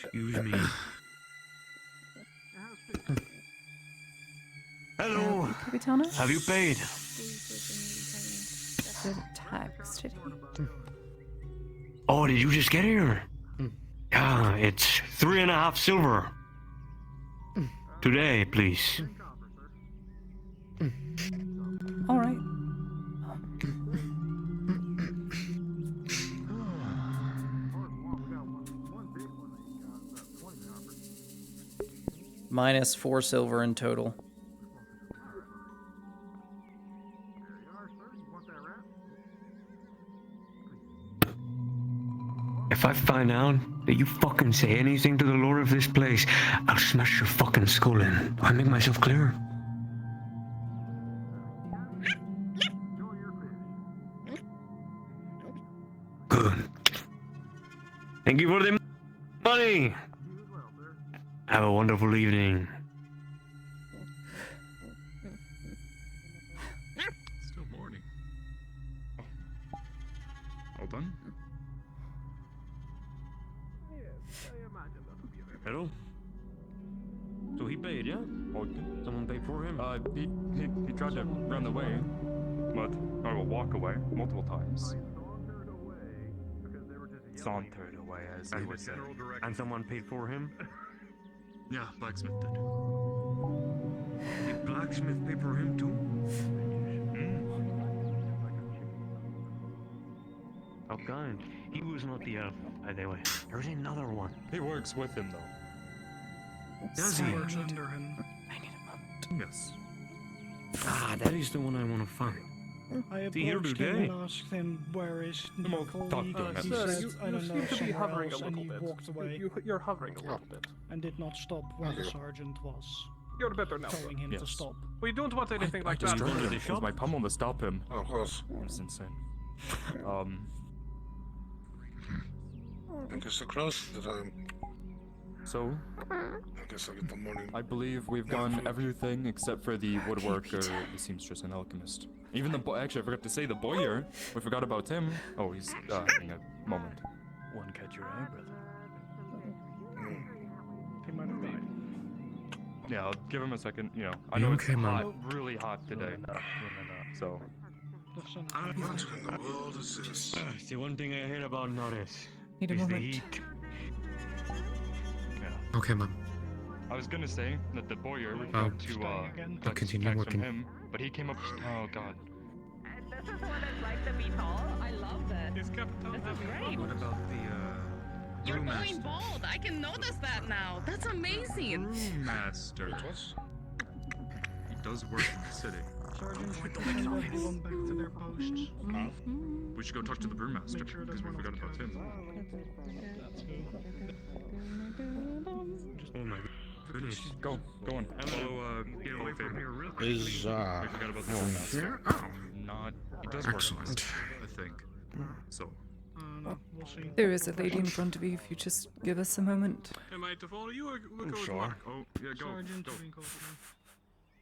S12: Excuse me. Hello.
S8: Capitano?
S12: Have you paid?
S8: The tax, did he?
S12: Oh, did you just get here? Yeah, it's 3.5 silver. Today, please.
S8: All right.
S1: Minus 4 silver in total.
S12: If I find out that you fucking say anything to the lord of this place, I'll smash your fucking skull in. Do I make myself clear? Good. Thank you for the money. Have a wonderful evening.
S5: It's still morning. All done?
S12: Hello? So he paid, yeah? Or someone paid for him?
S11: He tried to run away, but I will walk away multiple times. Sauntered away, as he would say.
S12: And someone paid for him?
S5: Yeah, blacksmith did.
S12: Did blacksmith pay for him too? How kind. He was not the elf, by the way. There's another one.
S11: He works with him, though.
S12: Does he?
S5: Works under him.
S8: I need a moment.
S5: Yes.
S12: Ah, that is the one I want to find.
S13: I
S12: here
S13: approached him
S12: today.
S13: and asked him where is
S11: Well,
S13: Nicole.
S11: talk to him.
S13: He
S11: Sir,
S13: said,
S11: you
S13: I don't know,
S11: seem to be
S13: somewhere
S11: hovering
S13: else,
S11: a
S13: and
S11: little
S13: he
S11: bit.
S13: walked away
S11: You're hovering a little bit.
S13: and did not stop when the sergeant was
S11: You're better now.
S13: telling him to stop.
S11: We don't want anything like
S12: just
S11: that.
S12: wanted to
S11: Use
S12: shop.
S11: my pummel to stop him.
S2: Oh, of course.
S11: It's insane.
S2: I guess I crossed the time.
S11: So,
S2: I guess I'll get the morning.
S11: I believe we've done everything except for the woodworker, the seamstress, and alchemist. Even the actually, I forgot to say the boyar. We forgot about him. Oh, he's having a moment. One catch your eye, brother.
S13: He might have died.
S11: Yeah, I'll give him a second. You know, I
S10: You
S11: know
S10: okay,
S11: it's
S10: man?
S11: hot, really hot today. So,
S13: Listen,
S2: What in the world is this?
S12: It's the one thing I hate about Norris.
S8: Need a
S12: Is the
S8: moment.
S12: heat.
S11: yeah.
S10: Okay, man.
S11: I was gonna say that the boyar we
S10: Oh.
S11: tried to
S13: again.
S11: collect
S10: continue
S11: facts
S10: working.
S11: from him, but he came up. Oh God.
S14: And this is what it's like to be tall. I love this.
S5: Is Captain
S14: This is great.
S5: What about the
S14: You're going
S5: brewmaster?
S14: bald. I can notice that now. That's amazing.
S5: Brewmaster. He does work in the city.
S13: Sergeant should send everyone back to their posts.
S5: We should go talk to the brewmaster
S13: Make sure
S5: because we
S13: that's
S5: forgot
S13: one
S5: about
S13: of
S5: him.
S12: Oh my goodness.
S11: Go on.
S5: Hello, get away from here real quick.
S2: Is,
S5: We forgot about the brewmaster.
S2: Oh.
S11: He does work in the
S2: Excellent.
S11: city,
S5: I think. So.
S13: No, we'll see.
S8: There is a lady in front of you if you just give us a moment.
S5: Am I to follow you or we'll go with
S2: Sure.
S5: Mark? Oh, yeah, go.
S13: Sergeant,
S5: Go.
S13: we go for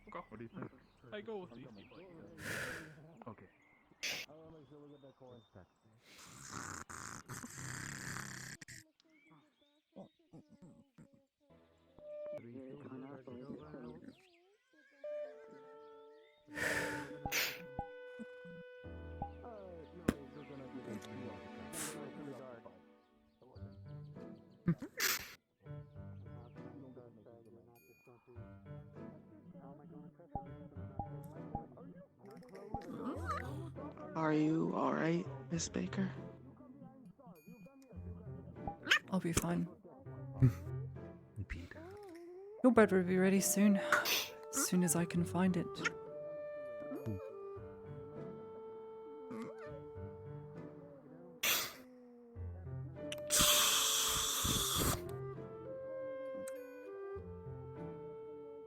S11: Okay. What do you think? I go with these people. Okay.
S9: Are you alright, Miss Baker?
S8: I'll be fine. Your bed will be ready soon. As soon as I can find it.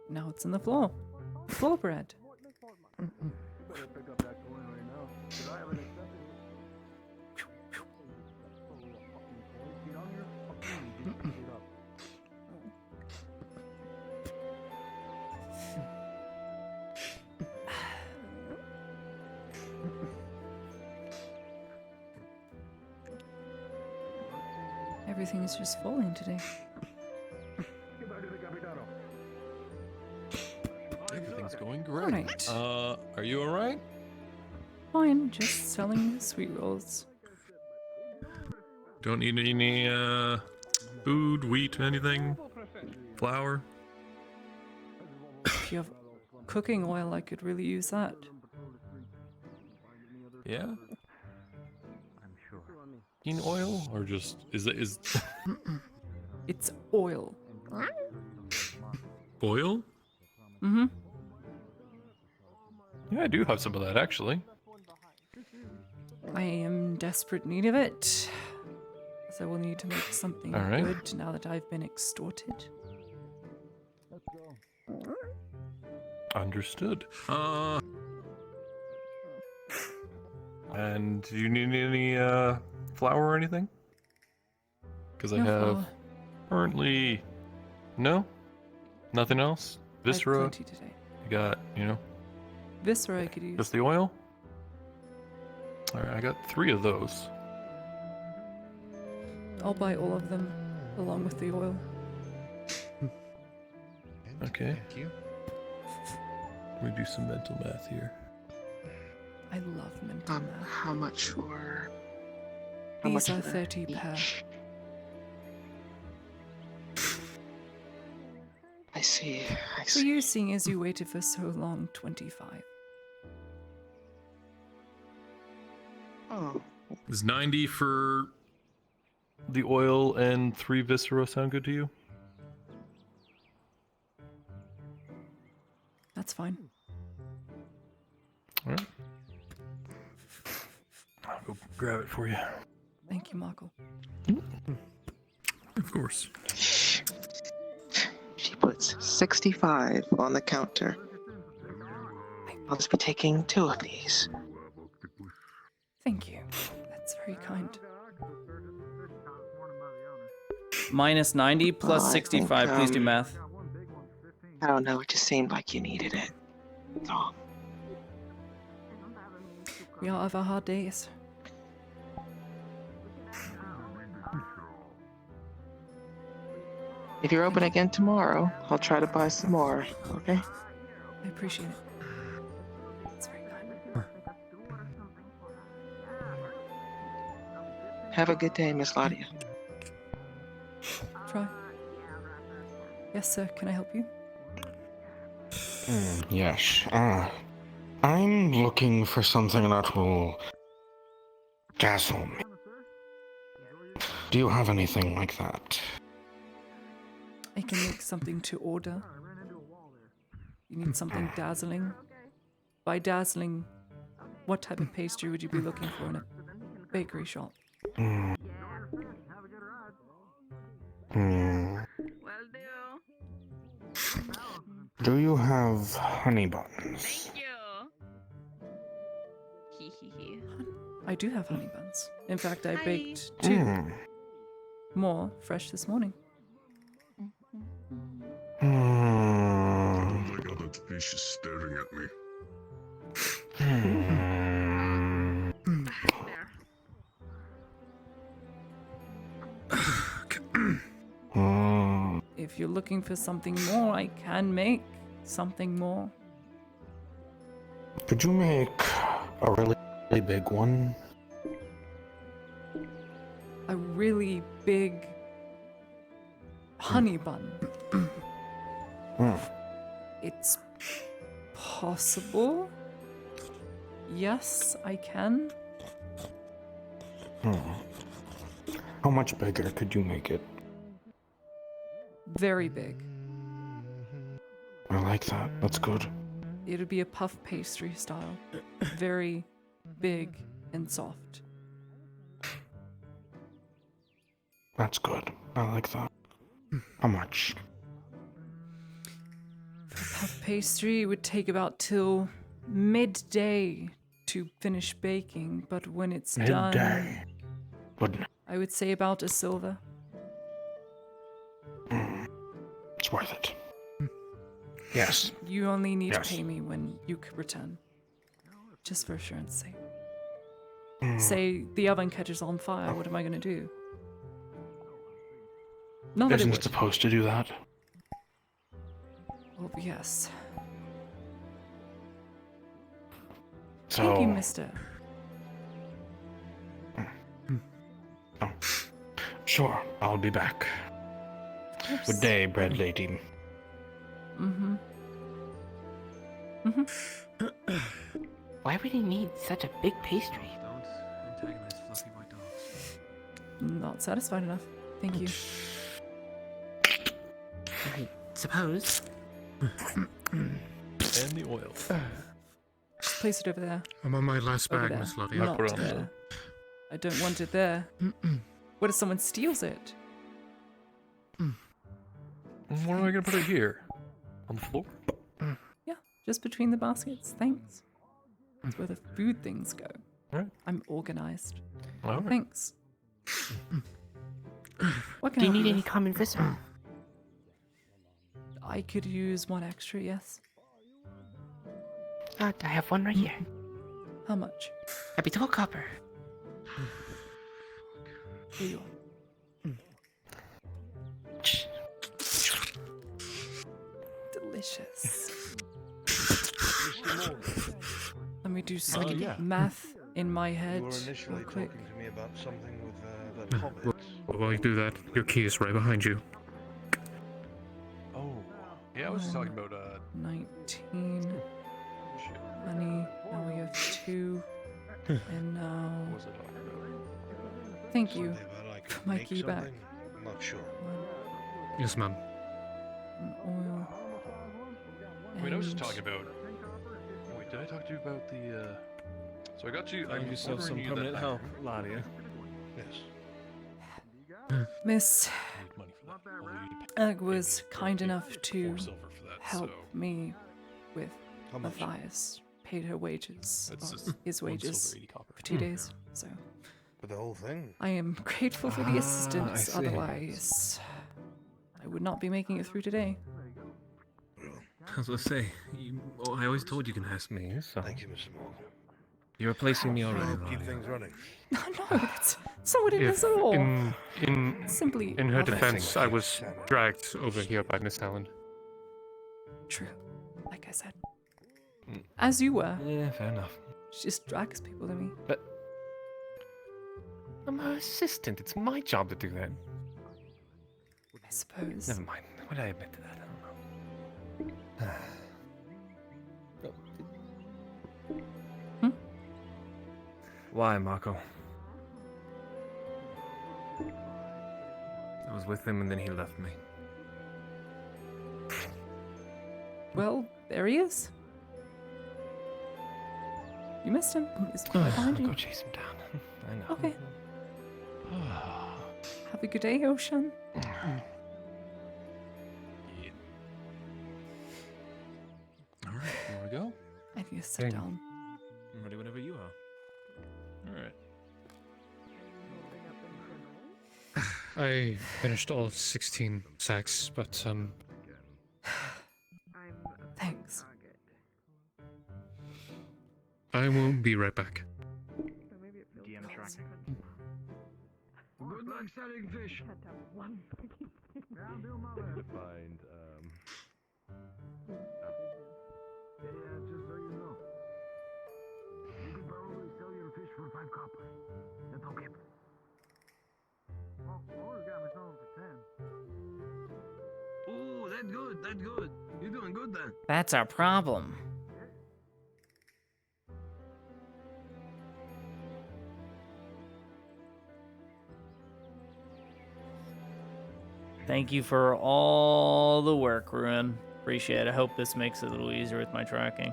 S8: Now it's in the floor. Floor bread.
S7: pick up that coin right now. 'Cause I haven't accepted it. Get on your fucking knees. Get up.
S8: Everything is just falling today.
S15: Everything's going great.
S8: Alright.
S15: Are you alright?
S8: Fine, just selling sweet rolls.
S16: Don't need any food, wheat, anything? Flour?
S8: If you have cooking oil, I could really use that.
S15: Yeah? In oil? Or just is
S8: It's oil.
S16: oil?
S8: Mm-hmm.
S15: Yeah, I do have some of that actually.
S8: I am in desperate need of it. So we'll need to make something
S15: All right.
S8: good now that I've been extorted.
S15: Understood. And do you need any flour or anything? Because I
S8: No
S15: have
S8: flour.
S15: currently no, nothing else.
S8: I have
S15: Viscera.
S8: plenty today.
S15: You got,
S8: Viscera I could use.
S15: just the oil. All right, I got 3 of those.
S8: I'll buy all of them along with the oil.
S15: Okay.
S4: Thank you.
S15: Let me do some mental math here.
S8: I love mental math.
S9: How much for? How
S8: These
S9: much
S8: are
S9: for
S8: 30 per.
S9: each? I see. I
S8: For
S9: see.
S8: you, seeing as you waited for so long, 25.
S9: Oh.
S16: Is 90 for
S15: The oil and 3 viscera sound good to you?
S8: That's fine.
S15: All right. I'll go grab it for you.
S8: Thank you, Michael.
S16: Of course.
S9: She puts 65 on the counter. I'll just be taking 2 of these.
S8: Thank you. That's very kind.
S1: Minus 90 plus
S9: I
S1: 65.
S9: think,
S1: Please do math.
S9: I don't know, it just seemed like you needed it. Oh.
S8: We all have our hard days.
S9: If you're open again tomorrow, I'll try to buy some more, okay?
S8: I appreciate it. That's very kind.
S9: Have a good day, Miss Ladia.
S8: Try. Yes, sir. Can I help you?
S17: Yes. I'm looking for something that will dazzle me. Do you have anything like that?
S8: I can make something to order. You need something dazzling? By dazzling, what type of pastry would you be looking for in a bakery shop?
S17: Hmm. Do you have honey buns?
S8: I do have honey buns. In fact, I baked 2 more fresh this morning.
S17: Hmm.
S18: Oh my god, that fish is staring at me.
S8: If you're looking for something more, I can make something more.
S17: Could you make a really big one?
S8: A really big honey bun. It's possible. Yes, I can.
S17: How much bigger could you make it?
S8: Very big.
S17: I like that. That's good.
S8: It'll be a puff pastry style. Very big and soft.
S17: That's good. I like that. How much?
S8: For puff pastry, it would take about till midday to finish baking, but when it's done,
S17: Midday.
S8: I would say about a silver.
S17: It's worth it. Yes.
S8: You only need
S17: Yes.
S8: to pay me when you could return. Just for assurance sake. Say the oven catches on fire, what am I going to do? Not that it
S17: Isn't
S8: would.
S17: it supposed to do that?
S8: Oh, yes.
S17: So,
S8: Thank you, mister.
S17: Sure, I'll be back. Good day, bread lady.
S8: Mm-hmm.
S19: Why would he need such a big pastry?
S5: Don't antagonize fluffy white dogs.
S8: Not satisfied enough. Thank you.
S19: I suppose.
S15: And the oil.
S8: Place it over there.
S16: I'm on my last
S8: Over
S16: bag,
S8: there.
S16: Miss Lottie.
S8: Not there. I don't want it there. What if someone steals it?
S15: Where am I gonna put it here? On the floor?
S8: Yeah, just between the baskets. Thanks. That's where the food things go.
S15: Right.
S8: I'm organized.
S15: All right.
S8: Thanks. What can
S19: Do you
S8: I help
S19: need any
S8: with?
S19: common viscera?
S8: I could use one extra, yes.
S19: I have one right here.
S8: How much?
S19: Happy 12 copper.
S8: Here you are. Delicious. Let me do some math in my head
S10: You were
S8: real
S10: initially
S8: quick.
S10: talking to me about something with the hobbit.
S16: While you do that, your key is right behind you.
S15: Oh. Yeah, I was just talking about
S8: 19. 20. Now we have 2. And now.
S15: What was I talking about?
S8: Thank you
S10: Something about, like,
S8: for my
S10: make
S8: key back.
S10: something? I'm not sure.
S16: Yes, ma'am.
S8: And oil.
S15: I mean, I was just
S8: And-
S15: talking about. Wait, did I talk to you about the? So I got you.
S20: Find
S15: I'm
S20: yourself
S15: ordering
S20: some
S15: you that
S20: permanent help,
S15: dagger.
S20: Ladia.
S10: Yes.
S8: Miss
S15: Money for that. Although you need to
S8: Egg was kind enough to
S15: 4 silver for that,
S8: help
S15: so-
S8: me with
S10: How much?
S8: Matthias. Paid her wages,
S15: That's
S8: or
S15: just
S8: his
S15: 1
S8: wages,
S15: silver, 80 copper.
S8: for 2 days. So
S10: For the whole thing?
S8: I am grateful for the
S10: I
S8: assistance.
S10: see.
S8: Otherwise, I would not be making it through today.
S20: I was gonna say, I always told you can ask me, so.
S10: Thank you, Mr. Morgan.
S20: You're replacing me already,
S10: I'll keep
S20: Ladia.
S10: things running.
S8: No, that's not what it
S16: If
S8: is at all.
S16: in
S8: Simply
S16: in her
S8: other.
S16: defense, I was dragged over here by Miss Allen.
S8: True. Like I said. As you were.
S20: Yeah, fair enough.
S8: She just drags people to me.
S20: But I'm her assistant. It's my job to do that.
S8: I suppose.
S20: Never mind. Why did I admit to that? I don't know. Why, Marco? I was with him and then he left me.
S8: Well, there he is. You missed him. He's behind you.
S20: Go chase him down. I know.
S8: Okay. Have a good day, Ocean.
S15: All right, here we go.
S8: I need to sit down.
S20: I'm ready whenever you are.
S15: All right.
S16: I finished all 16 sacks, but
S8: Thanks.
S16: I won't be right back.
S13: DM tracking.
S7: Good luck selling fish.
S21: Find
S7: Just so you know. You can probably sell your fish for 5 copper. That's okay.
S13: Always got me selling for 10.
S7: Oh, that's good. That's good. You're doing good then.
S1: That's our problem. Thank you for all the work, Ruin. Appreciate it. I hope this makes it a little easier with my tracking.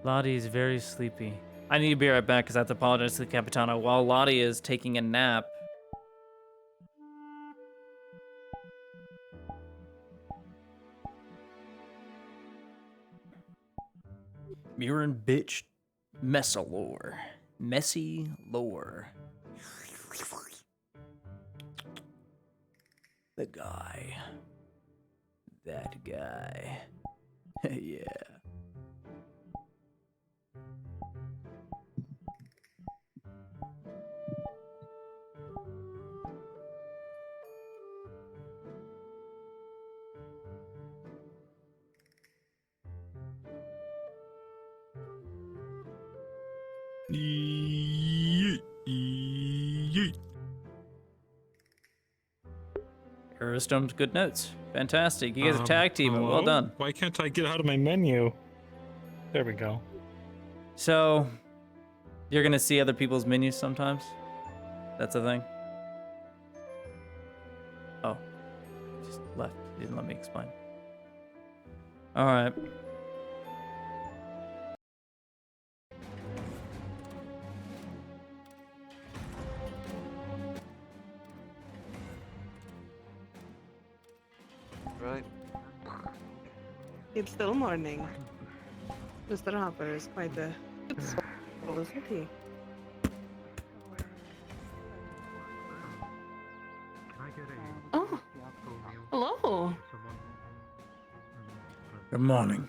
S1: Lottie is very sleepy. I need to be right back because I have to apologize to the Capitano while Lottie is taking a nap. Murin bitch. Messalore. Messy lore. The guy. That guy. Yeah.
S16: Yeet. Yeet.
S1: Aristome's good notes. Fantastic. You guys are tag teaming. Well
S5: hello?
S1: done.
S5: Why can't I get out of my menu? There we go.
S1: So, you're gonna see other people's menus sometimes? That's a thing? Oh. Just left. Didn't let me explain. Alright.
S3: Right.
S21: It's still morning. Mr. Hopper is quite a good soul, isn't he? Oh, hello.
S1: Good morning.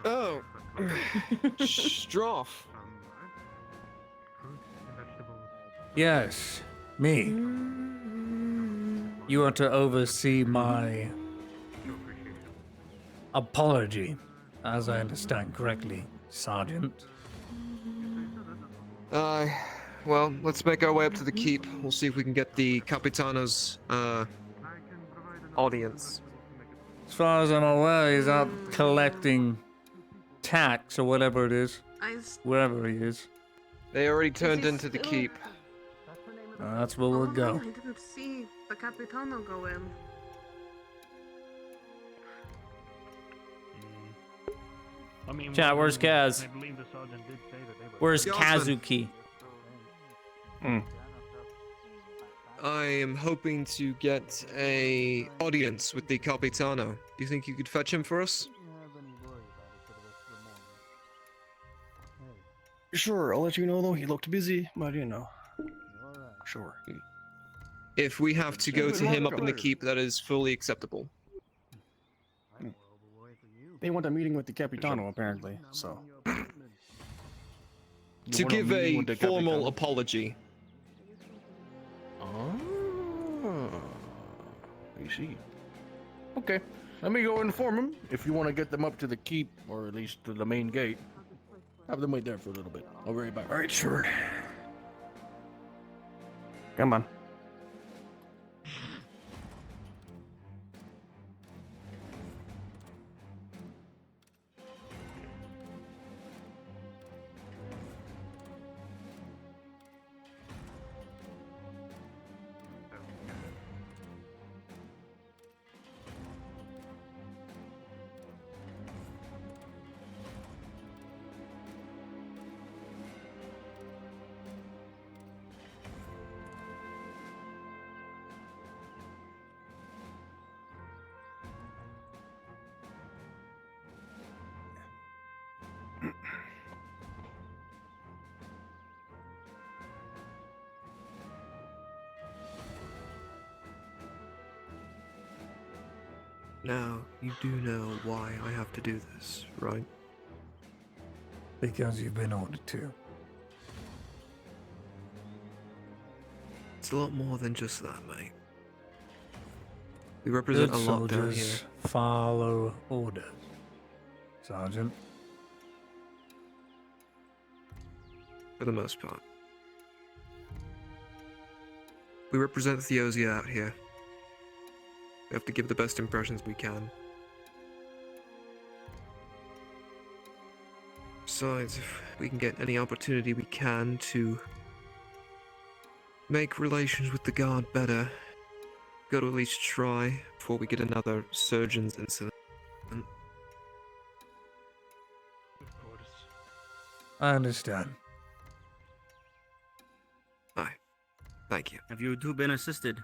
S3: Oh, Stroff.
S22: Yes, me. You are to oversee my apology, as I understand correctly, Sergeant.
S3: Well, let's make our way up to the keep. We'll see if we can get the Capitano's, audience.
S22: As far as I'm aware, he's out collecting tax or whatever it is. Wherever he is.
S3: They already turned into the keep.
S22: That's where we'll go.
S21: I didn't see the Capitano go in.
S5: I mean,
S1: Chat, where's Kaz?
S5: I believe the sergeant did say that they were.
S1: Where's
S3: Johnson.
S1: Kazuki?
S3: I am hoping to get a audience with the Capitano. Do you think you could fetch him for us?
S23: Sure, I'll let you know though. He looked busy, but you know. Sure.
S3: If we have to go to him up in the keep, that is fully acceptable.
S23: They want a meeting with the Capitano apparently, so.
S3: To give a formal apology.
S23: Oh, I see. Okay, let me go inform him. If you want to get them up to the keep, or at least to the main gate, have them wait there for a little bit. I'll be right back. All right, sure. Come on.
S3: Now, you do know why I have to do this, right?
S22: Because you've been ordered to.
S3: It's a lot more than just that, mate. We represent
S22: Good
S3: a lot down
S22: soldiers
S3: here.
S22: follow orders, Sergeant.
S3: For the most part. We represent Theosia out here. We have to give the best impressions we can. Besides, if we can get any opportunity we can to make relations with the guard better, got to at least try before we get another surgeon's incident.
S22: I understand.
S6: Hi. Thank you.
S12: Have you two been assisted?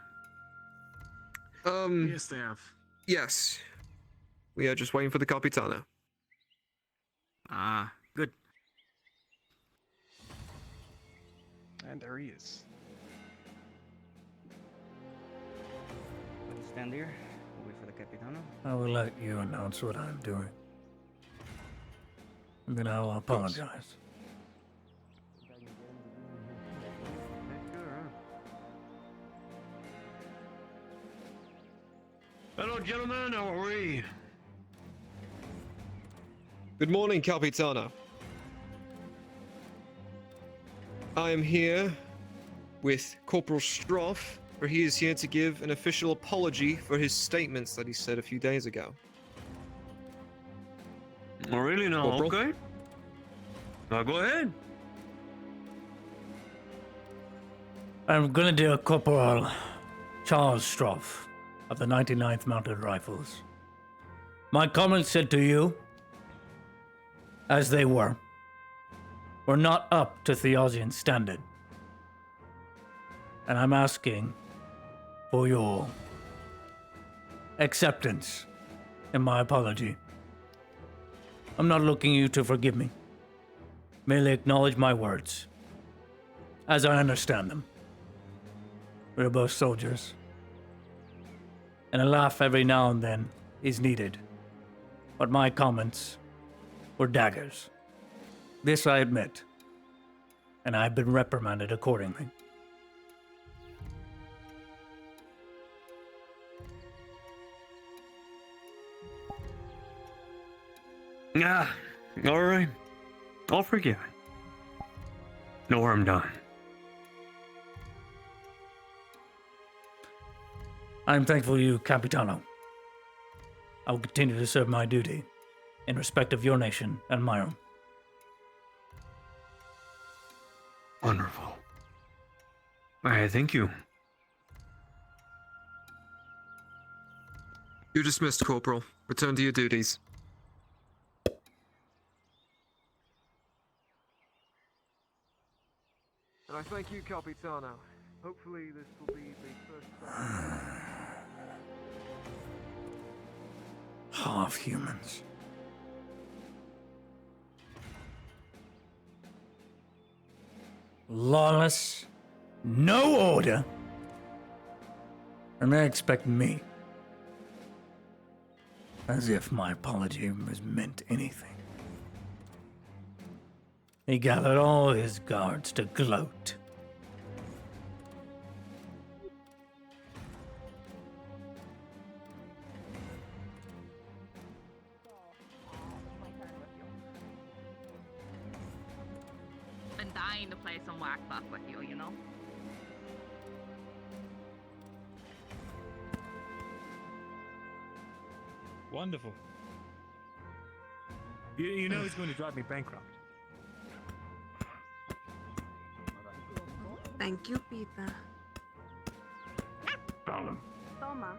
S23: Yes, they have.
S6: Yes. We are just waiting for the Capitano.
S12: Ah, good.
S14: And there he is.
S12: Will you stand there? We'll wait for the Capitano.
S22: I will let you announce what I'm doing. And then I'll apologize.
S23: Hello, gentlemen. How are we?
S6: Good morning, Capitano. I am here with Corporal Stroff, for he is here to give an official apology for his statements that he said a few days ago.
S12: Oh, really? No.
S6: Corporal?
S12: Okay. Go ahead.
S22: I'm Grenadier Corporal Charles Stroff of the 99th Mounted Rifles. My comments said to you, as they were not up to Theosian standard. And I'm asking for your acceptance in my apology. I'm not looking you to forgive me. Merely acknowledge my words, as I understand them. We're both soldiers, and a laugh every now and then is needed. But my comments were daggers. This I admit, and I've been reprimanded accordingly.
S12: Yeah, all right. I'll forgive it. No harm done.
S22: I'm thankful you, Capitano. I will continue to serve my duty in respect of your nation and my own.
S12: Wonderful. I thank you.
S6: You're dismissed, Corporal. Return to your duties. And I thank you, Capitano. Hopefully this will be the first time.
S22: Half humans. Lawless, no order, and they expect me. As if my apology was meant anything. He gathered all his guards to gloat.
S24: Been dying to play some whack buck with you, you know?
S25: Wonderful. You know he's going to drive me bankrupt.
S21: Thank you, Peter.
S23: Found him.
S21: Toma.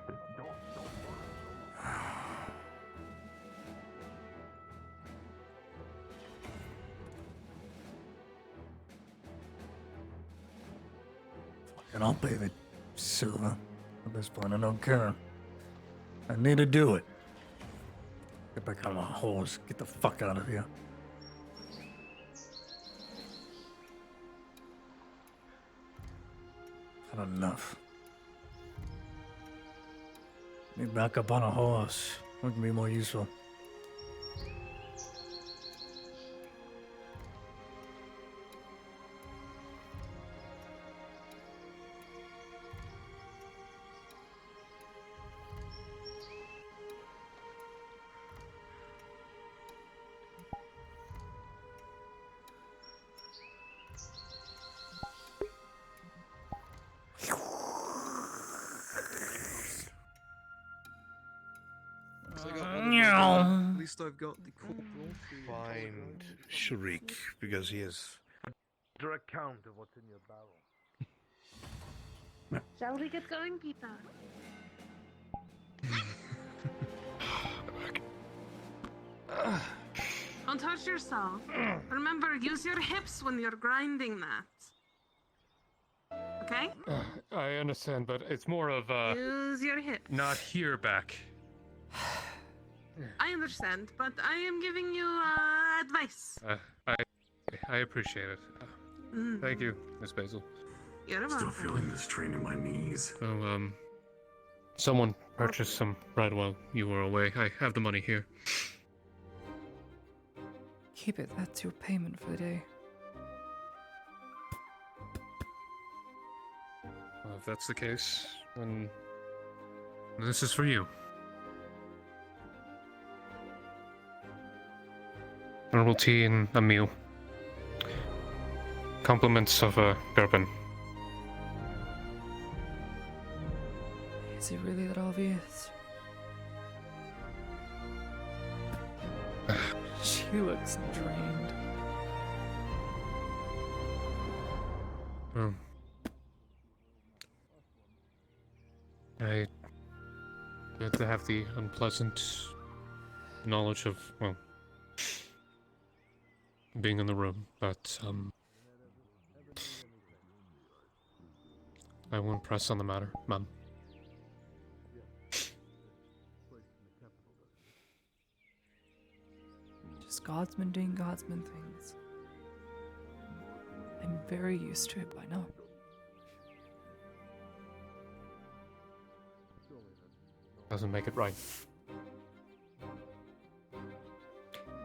S22: And I'll pay the silver. At this point, I don't care. I need to do it. Get back on my horse. Get the fuck out of here. Had enough. Get back up on a horse. What can be more useful?
S6: At least I've got the corporal.
S2: Find Sharik, because he has a direct count of what's in your barrel.
S21: Shall we get going, Peter? Don't hurt yourself. Remember, use your hips when you're grinding that. Okay?
S16: I understand, but it's more of
S21: Use your hips.
S16: not here back.
S21: I understand, but I am giving you advice.
S16: I appreciate it. Thank you, Miss Basil.
S21: You're
S16: Still
S21: welcome.
S16: feeling the strain in my knees. Oh, someone purchased some right while you were away. I have the money here.
S8: Keep it. That's your payment for the day.
S16: Well, if that's the case, then this is for you. Herbal tea and a meal. Compliments of bourbon.
S8: Is it really that obvious? She looks drained.
S16: Well, I get to have the unpleasant knowledge of, well, being in the room, but, I won't press on the matter, Mum.
S8: Just Godsman doing Godsman things. I'm very used to it by now.
S16: Doesn't make it right.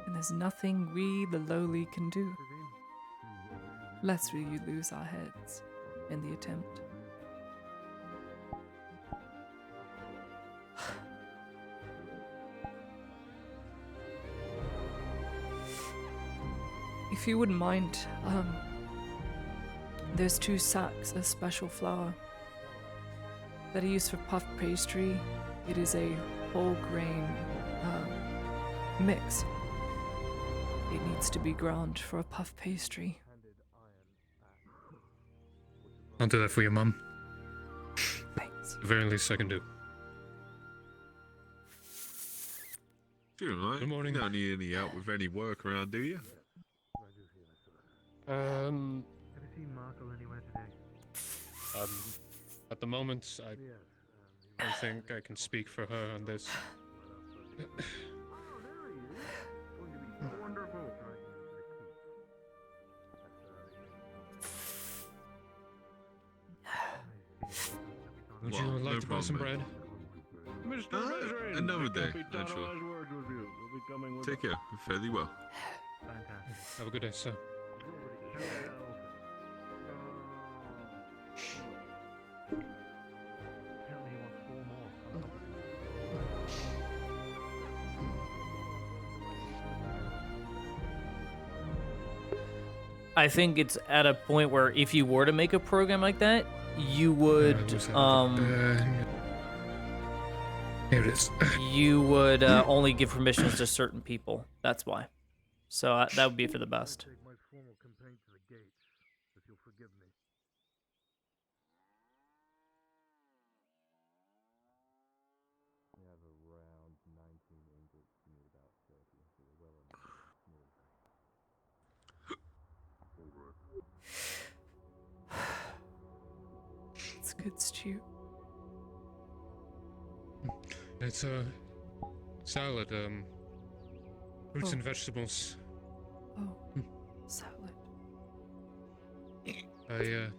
S8: And there's nothing we, the lowly, can do. Lest we lose our heads in the attempt. If you wouldn't mind, there's 2 sacks of special flour that are used for puff pastry. It is a whole grain mix. It needs to be ground for a puff pastry.
S16: I'll do that for you, Mum.
S8: Thanks.
S16: The very least I can do.
S4: Good morning. You don't need any help with any work around, do you?
S13: Have you seen Marco anywhere today?
S16: At the moment, I think I can speak for her on this. Would you like to buy some bread?
S4: Another day, actually. Take care. Fairly well.
S16: Have a good day, sir.
S1: I think it's at a point where if you were to make a program like that, you would
S16: Here it is.
S1: you would only give permissions to certain people. That's why. So that would be for the best.
S13: Take my formal complaint to the gates, if you'll forgive me.
S9: We have around 19 ingots, you need about 30, so we're well on the small
S8: It's good stew.
S16: It's a salad, fruits
S8: Oh.
S16: and vegetables.
S8: Oh, salad.
S16: I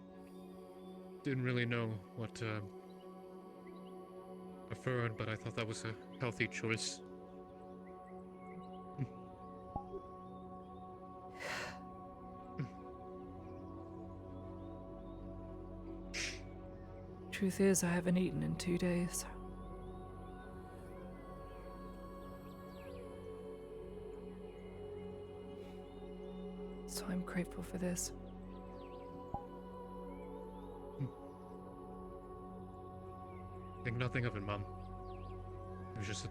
S16: didn't really know what preferred, but I thought that was a healthy choice.
S8: Truth is, I haven't eaten in 2 days. So I'm grateful for this.
S16: Think nothing of it, Mum. It was just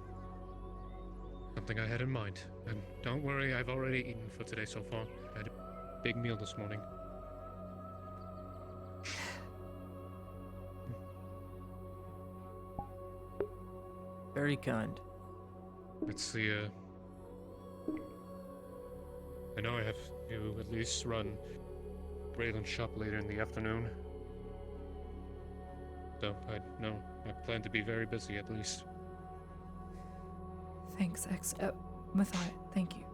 S16: something I had in mind. And don't worry, I've already eaten for today so far. I had a big meal this morning.
S1: Very kind.
S16: It's the I know I have to at least run Braylon's shop later in the afternoon. So I plan to be very busy at least.
S8: Thanks, Mathai, thank you.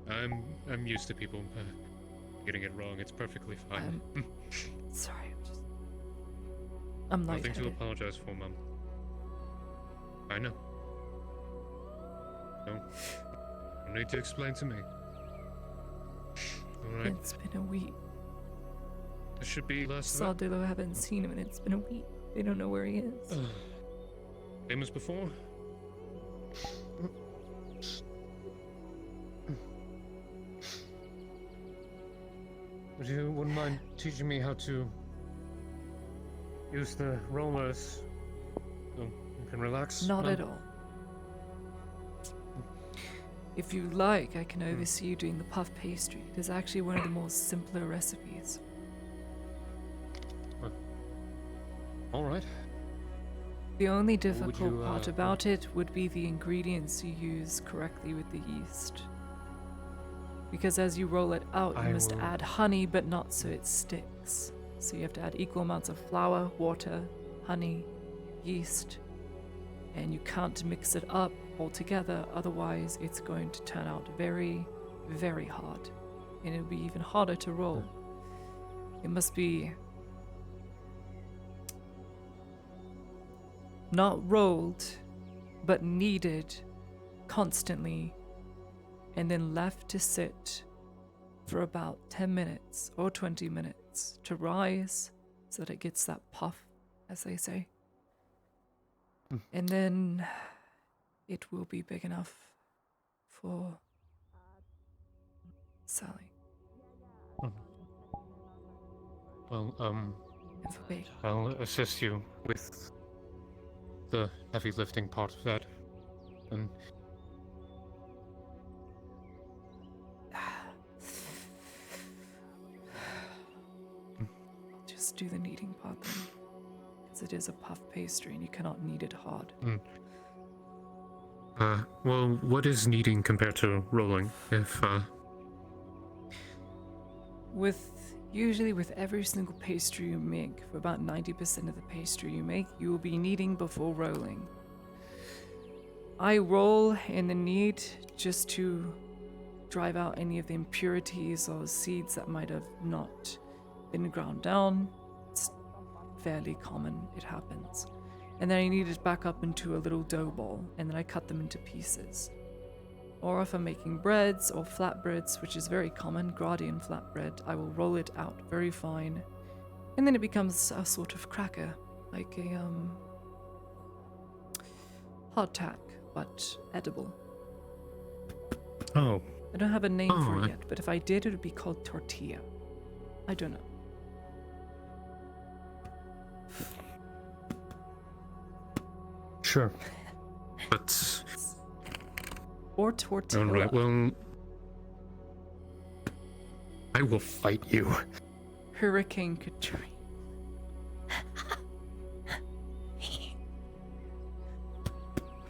S16: I'm used to people getting it wrong. It's perfectly fine.
S8: Sorry, I'm
S16: Nothing to
S8: lightheaded.
S16: apologize for, Mum. I know. No need to explain to me. Alright.
S8: It's been a week.
S16: There should be less of it.
S8: Sardillo haven't seen him and it's been a week. They don't know where he is.
S16: Same as before? Would you wouldn't mind teaching me how to use the rollers so you can relax?
S8: Not
S16: Mum?
S8: at all. If you like, I can oversee you doing the puff pastry. It is actually one of the more simpler recipes.
S16: Alright.
S8: The only
S16: What would
S8: difficult
S16: you,
S8: part about it would be the ingredients you use correctly with the yeast. Because as you roll it out, you
S16: I
S8: must
S16: will-
S8: add honey, but not so it sticks. So you have to add equal amounts of flour, water, honey, yeast, and you can't mix it up all together, otherwise it's going to turn out very, very hard. And it'll be even harder to roll. It must be not rolled, but kneaded constantly, and then left to sit for about 10 minutes or 20 minutes to rise so that it gets that puff, as they say. And then it will be big enough for Sally.
S16: Well,
S8: And for Big.
S16: I'll assist you with the heavy lifting part of that. And
S8: Just do the kneading part then. Because it is a puff pastry and you cannot knead it hard.
S16: well, what is kneading compared to rolling? If,
S8: Usually with every single pastry you make, for about 90% of the pastry you make, you will be kneading before rolling. I roll and then knead just to drive out any of the impurities or seeds that might have not been ground down. It's fairly common, it happens. And then I knead it back up into a little dough ball, and then I cut them into pieces. Or if I'm making breads or flatbreads, which is very common, Gradian flatbread, I will roll it out very fine. And then it becomes a sort of cracker, like a hardtack, but edible.
S16: Oh.
S8: I don't have a name for
S16: Oh,
S8: it yet, but if I did, it would be called tortilla. I don't know.
S16: Sure. But...
S8: Or tortilla.
S16: Alright, well... I will fight you.
S8: Hurricane Katrina.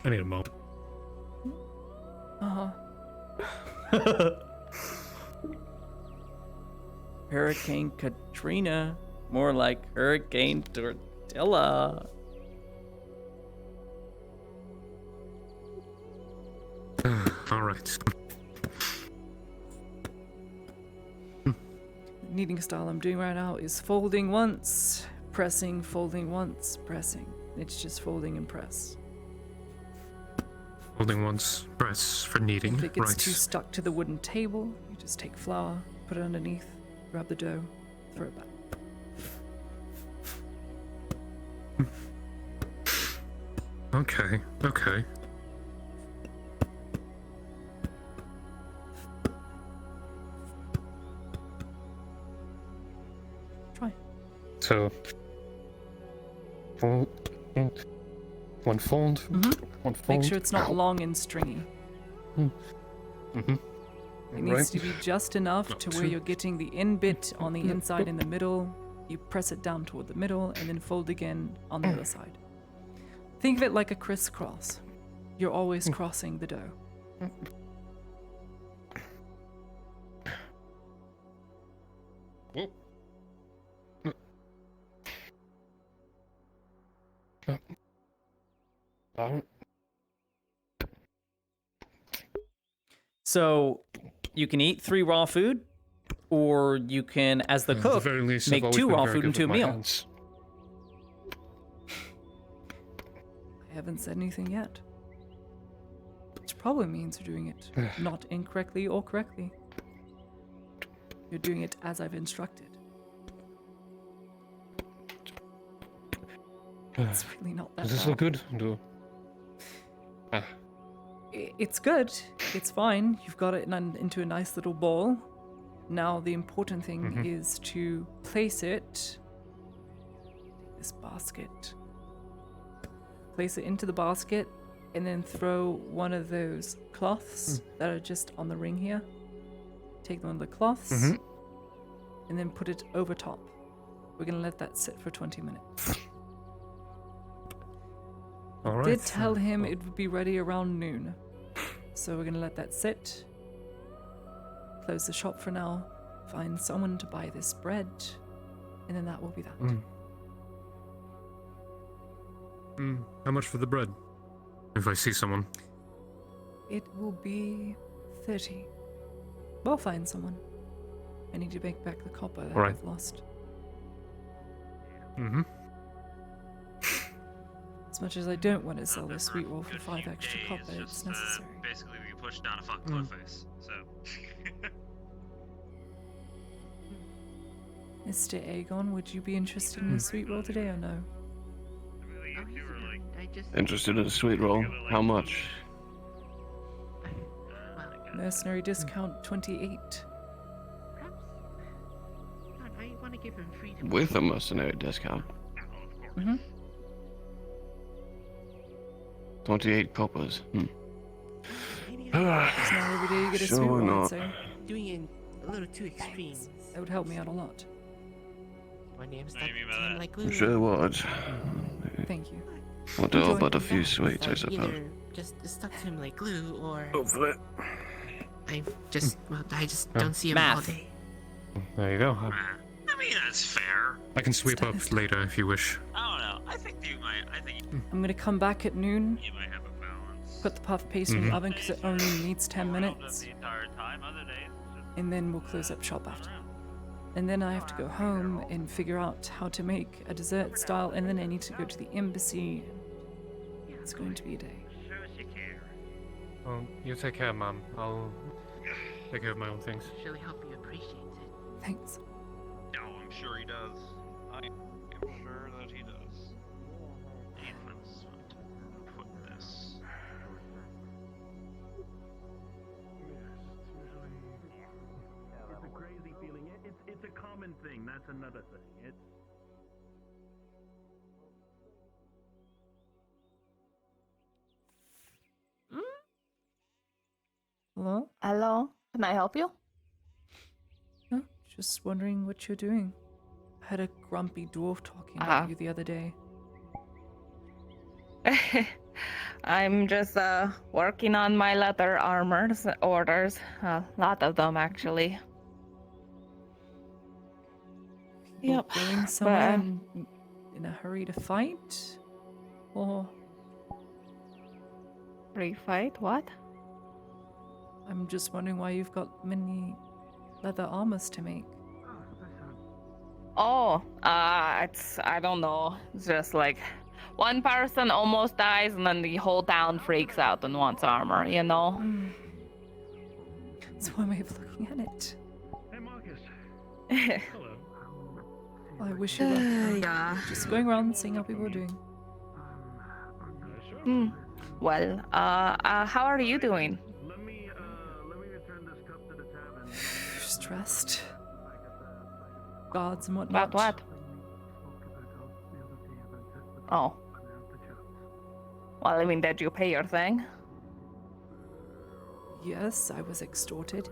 S16: I need a moment.
S1: Hurricane Katrina. More like Hurricane Tortilla.
S16: Alright.
S8: The kneading style I'm doing right now is folding once, pressing, folding once, pressing. It's just folding and press.
S16: Holding once, press for kneading,
S8: If it gets
S16: right.
S8: too stuck to the wooden table, you just take flour, put it underneath, grab the dough, throw it back.
S16: Okay, okay.
S8: Try.
S16: So, fold, one fold, one fold.
S8: Make sure it's not long and stringy.
S16: Mm-hmm.
S8: It needs to be just enough to where you're getting the in bit on the inside in the middle. You press it down toward the middle and then fold again on the other side. Think of it like a crisscross. You're always crossing the dough.
S16: Whoa.
S1: So you can eat 3 raw food, or you can, as the
S16: At the
S1: cook,
S16: very least, I've
S1: make
S16: always
S1: 2
S16: been
S1: raw
S16: very
S1: food
S16: good
S1: into a
S16: with my
S1: meal.
S16: hands.
S8: I haven't said anything yet. Which probably means you're doing it not incorrectly or correctly. You're doing it as I've instructed. It's really not that
S16: Does this
S8: bad.
S16: look good?
S8: It's good. It's fine. You've got it into a nice little bowl. Now the important thing is to place it. This basket. Place it into the basket, and then throw one of those cloths that are just on the ring here. Take one of the cloths, and then put it over top. We're gonna let that sit for 20 minutes.
S16: All right.
S8: Did tell him it would be ready around noon. So we're gonna let that sit. Close the shop for now. Find someone to buy this bread. And then that will be that.
S16: How much for the bread? If I see someone.
S8: It will be 30. We'll find someone. I need to make back the copper that
S16: Right.
S8: I've lost. As much as I don't want to sell this sweet roll for 5 extra copper, it's necessary.
S12: Basically, we push down a fuck cliff face. So.
S8: Mr. Aegon, would you be interested in a sweet roll today or no?
S10: Interested in a sweet roll? How much?
S8: Mercenary discount 28.
S21: I want to give him freedom.
S10: With a mercenary discount. 28 coppers.
S8: It's not every day you get a sweet roll, I'd say.
S21: Doing it a little too extreme.
S8: That would help me out a lot.
S21: My name's stuck to him like glue.
S10: Sure would.
S8: Thank you.
S10: What do but a few sweets, I suppose.
S21: Either just stuck to him like glue, or
S10: Hopefully.
S21: I just don't see him all day.
S16: There you go.
S12: I mean, that's fair.
S16: I can sweep up later if you wish.
S12: I don't know. I think you might.
S8: I'm gonna come back at noon.
S12: You might have a balance.
S8: Put the puff pastry in the oven because it only needs 10 minutes.
S12: The entire time. Other days.
S8: And then we'll close up shop after. And then I have to go home and figure out how to make a dessert style, and then I need to go to the embassy. It's going to be a day.
S16: Well, you take care, Mom. I'll take care of my own things.
S21: Surely hope he appreciates it.
S8: Thanks.
S12: No, I'm sure he does. I am sure that he does. Let's put this.
S25: It's a crazy feeling. It's a common thing. That's another thing. It's
S8: Hello?
S11: Hello? Can I help you?
S8: No, just wondering what you're doing. I had a grumpy dwarf talking about you the other day.
S11: I'm just working on my leather armors orders. A lot of them, actually. Yep.
S8: Going somewhere in a hurry to fight? Or...
S11: Refight? What?
S8: I'm just wondering why you've got many leather armors to make.
S11: Oh, I don't know. It's just like one person almost dies and then the whole town freaks out and wants armor, you know?
S8: That's one way of looking at it.
S25: Hey, Marcus.
S8: Hello. Well, I wish you luck.
S11: Yeah.
S8: Just going around seeing how people are doing.
S11: Well, how are you doing?
S8: Stressed. Gods and whatnot.
S11: About what? Oh. Well, I mean, did you pay your thing?
S8: Yes, I was extorted.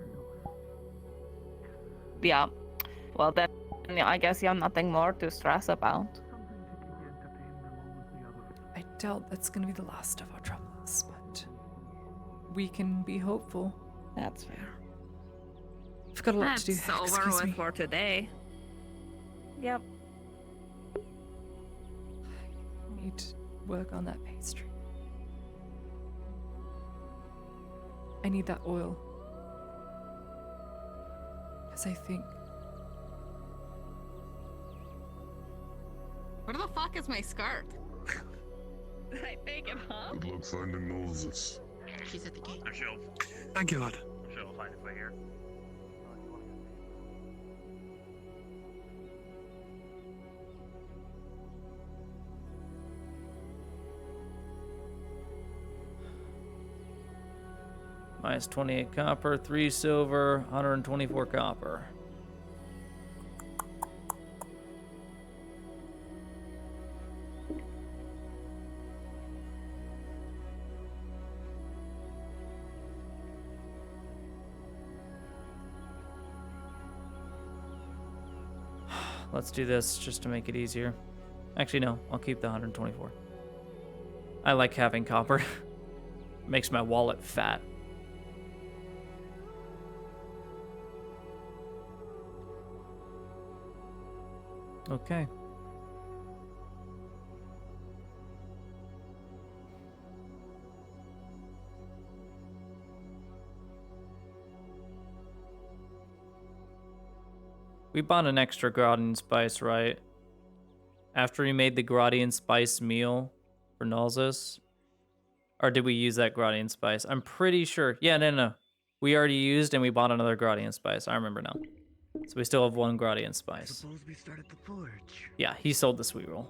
S11: Yeah. Well, then I guess you have nothing more to stress about.
S8: I doubt that's gonna be the last of our troubles, but we can be hopeful.
S11: That's fair.
S8: I've got a lot
S11: That's
S8: to do.
S11: over
S8: Excuse
S11: with
S8: me.
S11: for today. Yep.
S8: I need to work on that pastry. I need that oil. Because I think...
S24: Where the fuck is my skirt?
S11: I take it, huh?
S4: Good luck finding Moses.
S24: She's at the gate.
S12: I'm sure.
S7: Thank you, Lord.
S12: I'm sure we'll find his way here.
S1: Minus 28 copper, 3 silver, 124 copper. Let's do this just to make it easier. Actually, no, I'll keep the 124. I like having copper. Makes my wallet fat. Okay. We bought an extra Gradian spice, right? After we made the Gradian spice meal for Nalzis? Or did we use that Gradian spice? I'm pretty sure. Yeah, no. We already used and we bought another Gradian spice. I remember now. So we still have 1 Gradian spice.
S13: Suppose we start at the forge.
S1: Yeah, he sold the sweet roll.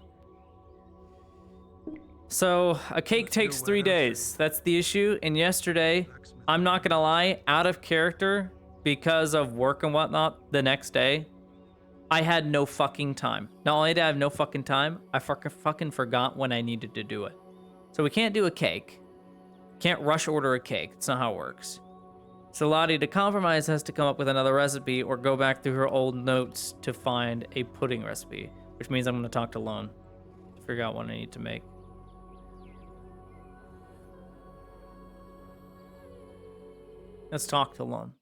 S1: So, a cake takes 3 days. That's the issue. And yesterday, I'm not gonna lie, out of character, because of work and whatnot, the next day, I had no fucking time. Not only did I have no fucking time, I fucking forgot when I needed to do it. So we can't do a cake. Can't rush order a cake. That's not how it works. So Lottie, to compromise, has to come up with another recipe or go back through her old notes to find a pudding recipe, which means I'm going to talk to Lone to figure out what I need to make. Let's talk to Lone.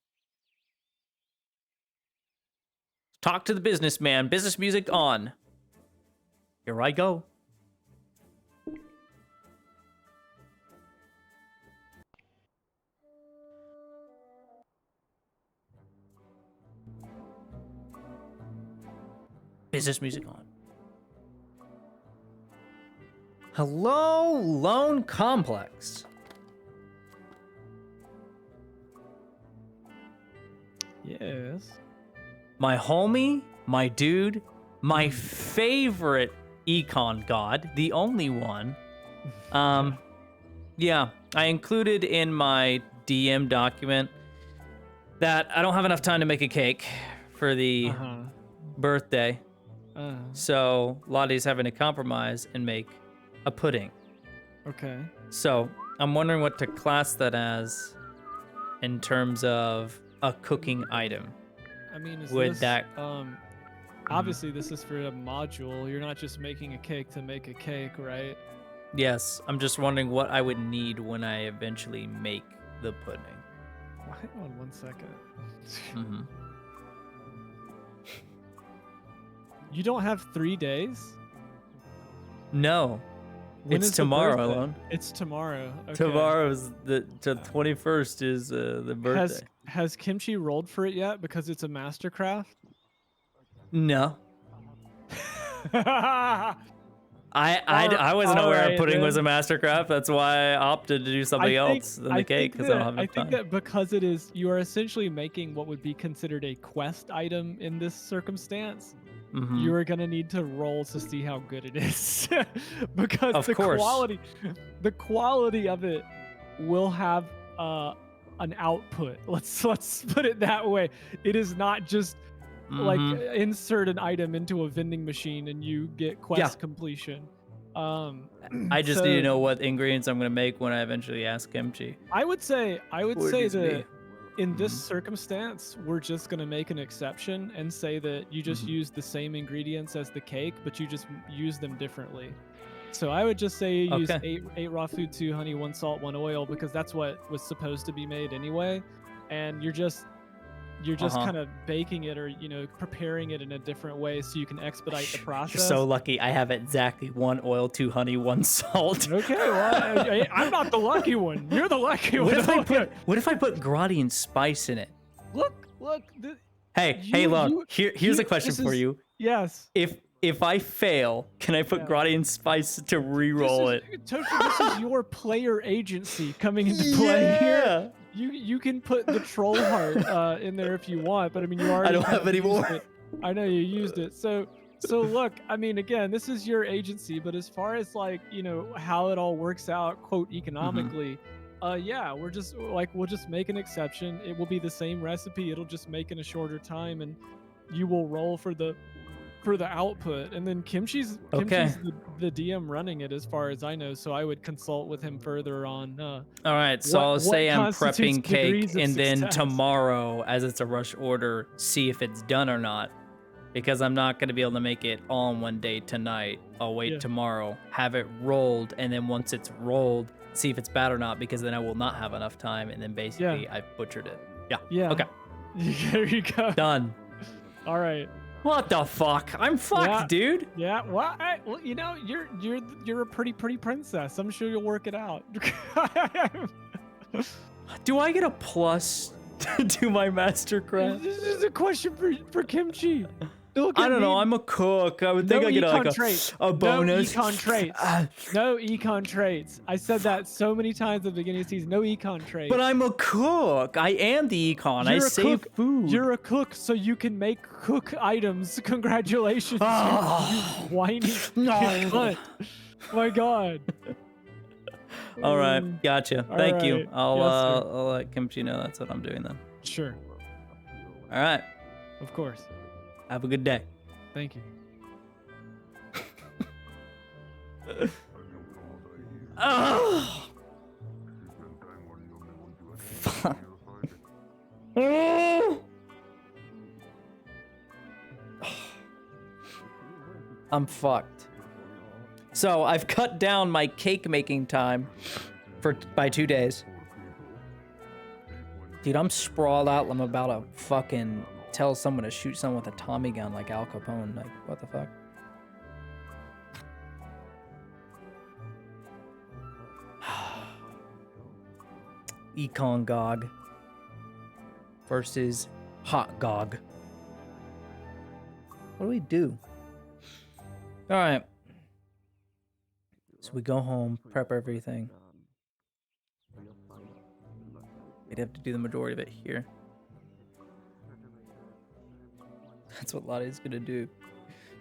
S1: Talk to the businessman. Business music on. Here I go. Business music on. Hello, Lone Complex.
S15: Yes.
S1: My homie, my dude, my favorite econ god, the only one. Yeah, I included in my DM document that I don't have enough time to make a cake for the birthday. So Lottie's having to compromise and make a pudding.
S15: Okay.
S1: So I'm wondering what to class that as in terms of a cooking item.
S15: I mean, is
S1: Would
S15: this,
S1: that
S15: obviously this is for a module. You're not just making a cake to make a cake, right?
S1: Yes, I'm just wondering what I would need when I eventually make the pudding.
S15: Well, hang on 1 second.
S1: Mm-hmm.
S15: You don't have 3 days?
S1: No,
S15: When
S1: it's
S15: is the
S1: tomorrow,
S15: birthday?
S1: Alone.
S15: It's tomorrow. Okay.
S1: Tomorrow's the 21st is the birthday.
S15: Has Kimchi rolled for it yet? Because it's a mastercraft.
S1: No. I wasn't aware of pudding was a mastercraft. That's why I opted to do something else than the cake because I don't have enough time.
S15: I think that because it is, you are essentially making what would be considered a quest item in this circumstance.
S1: Mhm.
S15: You are gonna need to roll to see how good it is, because
S1: Of
S15: the
S1: course.
S15: quality of it will have an output. Let's put it that way. It is not just like
S1: Mhm.
S15: insert an item into a vending machine and you get quest completion.
S1: I just
S15: so
S1: need to know what ingredients I'm gonna make when I eventually ask Kimchi.
S15: I would say
S1: Would
S15: that
S1: just be-
S15: in this circumstance, we're just gonna make an exception and say that you just use the same ingredients as the cake, but you just use them differently. So I would just say you use
S1: Okay.
S15: eight raw food, 2 honey, 1 salt, 1 oil, because that's what was supposed to be made anyway. And you're just kind of baking it, or preparing it in a different way so you can expedite the process.
S1: You're so lucky. I have exactly 1 oil, 2 honey, 1 salt.
S15: Okay, well, I'm not the lucky one. You're the lucky
S1: What
S15: one.
S1: what if I put Gradian spice in it?
S15: Look.
S1: Hey, look. Here's a question for you.
S15: Yes.
S1: If I fail, can I put Gradian spice to re-roll it?
S15: Toshi, this is your player agency coming into play here. You can put the troll heart in there if you want, but I mean you already.
S1: I don't have any more.
S15: I know you used it. So look, I mean, again, this is your agency, but as far as like how it all works out, quote, economically, yeah, we'll just make an exception. It will be the same recipe. It'll just make in a shorter time, and you will roll for the output. And then Kimchi's the DM running it, as far as I know. So I would consult with him further on.
S1: All right, so I'll say I'm prepping cake, and then tomorrow, as it's a rush order, see if it's done or not. Because I'm not going to be able to make it all in one day tonight. I'll wait tomorrow, have it rolled, and then once it's rolled, see if it's bad or not, because then I will not have enough time, and then basically I've butchered it. Yeah. Okay.
S15: There you go.
S1: Done.
S15: All right.
S1: What the fuck? I'm fucked, dude.
S15: Yeah. Well, you're a pretty princess. I'm sure you'll work it out.
S1: Do I get a plus to my mastercraft?
S15: This is a question for Kimchi.
S1: I don't know. I'm a cook. I would think I get a bonus.
S15: No econ traits. No econ traits. I said that so many times at the beginning of the season. No econ traits.
S1: But I'm a cook. I am the econ. I save food.
S15: You're a cook, so you can make cook items. Congratulations. You whiny cunt. My God.
S1: All right. Gotcha. Thank you. I'll
S15: Yes,
S1: I'll let Kimchi know that's what I'm doing then.
S15: Sure.
S1: All right.
S15: Of course.
S1: Have a good day.
S15: Thank you.
S1: Oh. Fuck. I'm fucked. So I've cut down my cake making time by 2 days. Dude, I'm sprawled out. I'm about to fucking tell someone to shoot someone with a Tommy gun like Al Capone. Like, what the fuck? Econ Gog versus Hot Gog. What do we do? All right. So we go home, prep everything. We'd have to do the majority of it here. That's what Lottie's gonna do.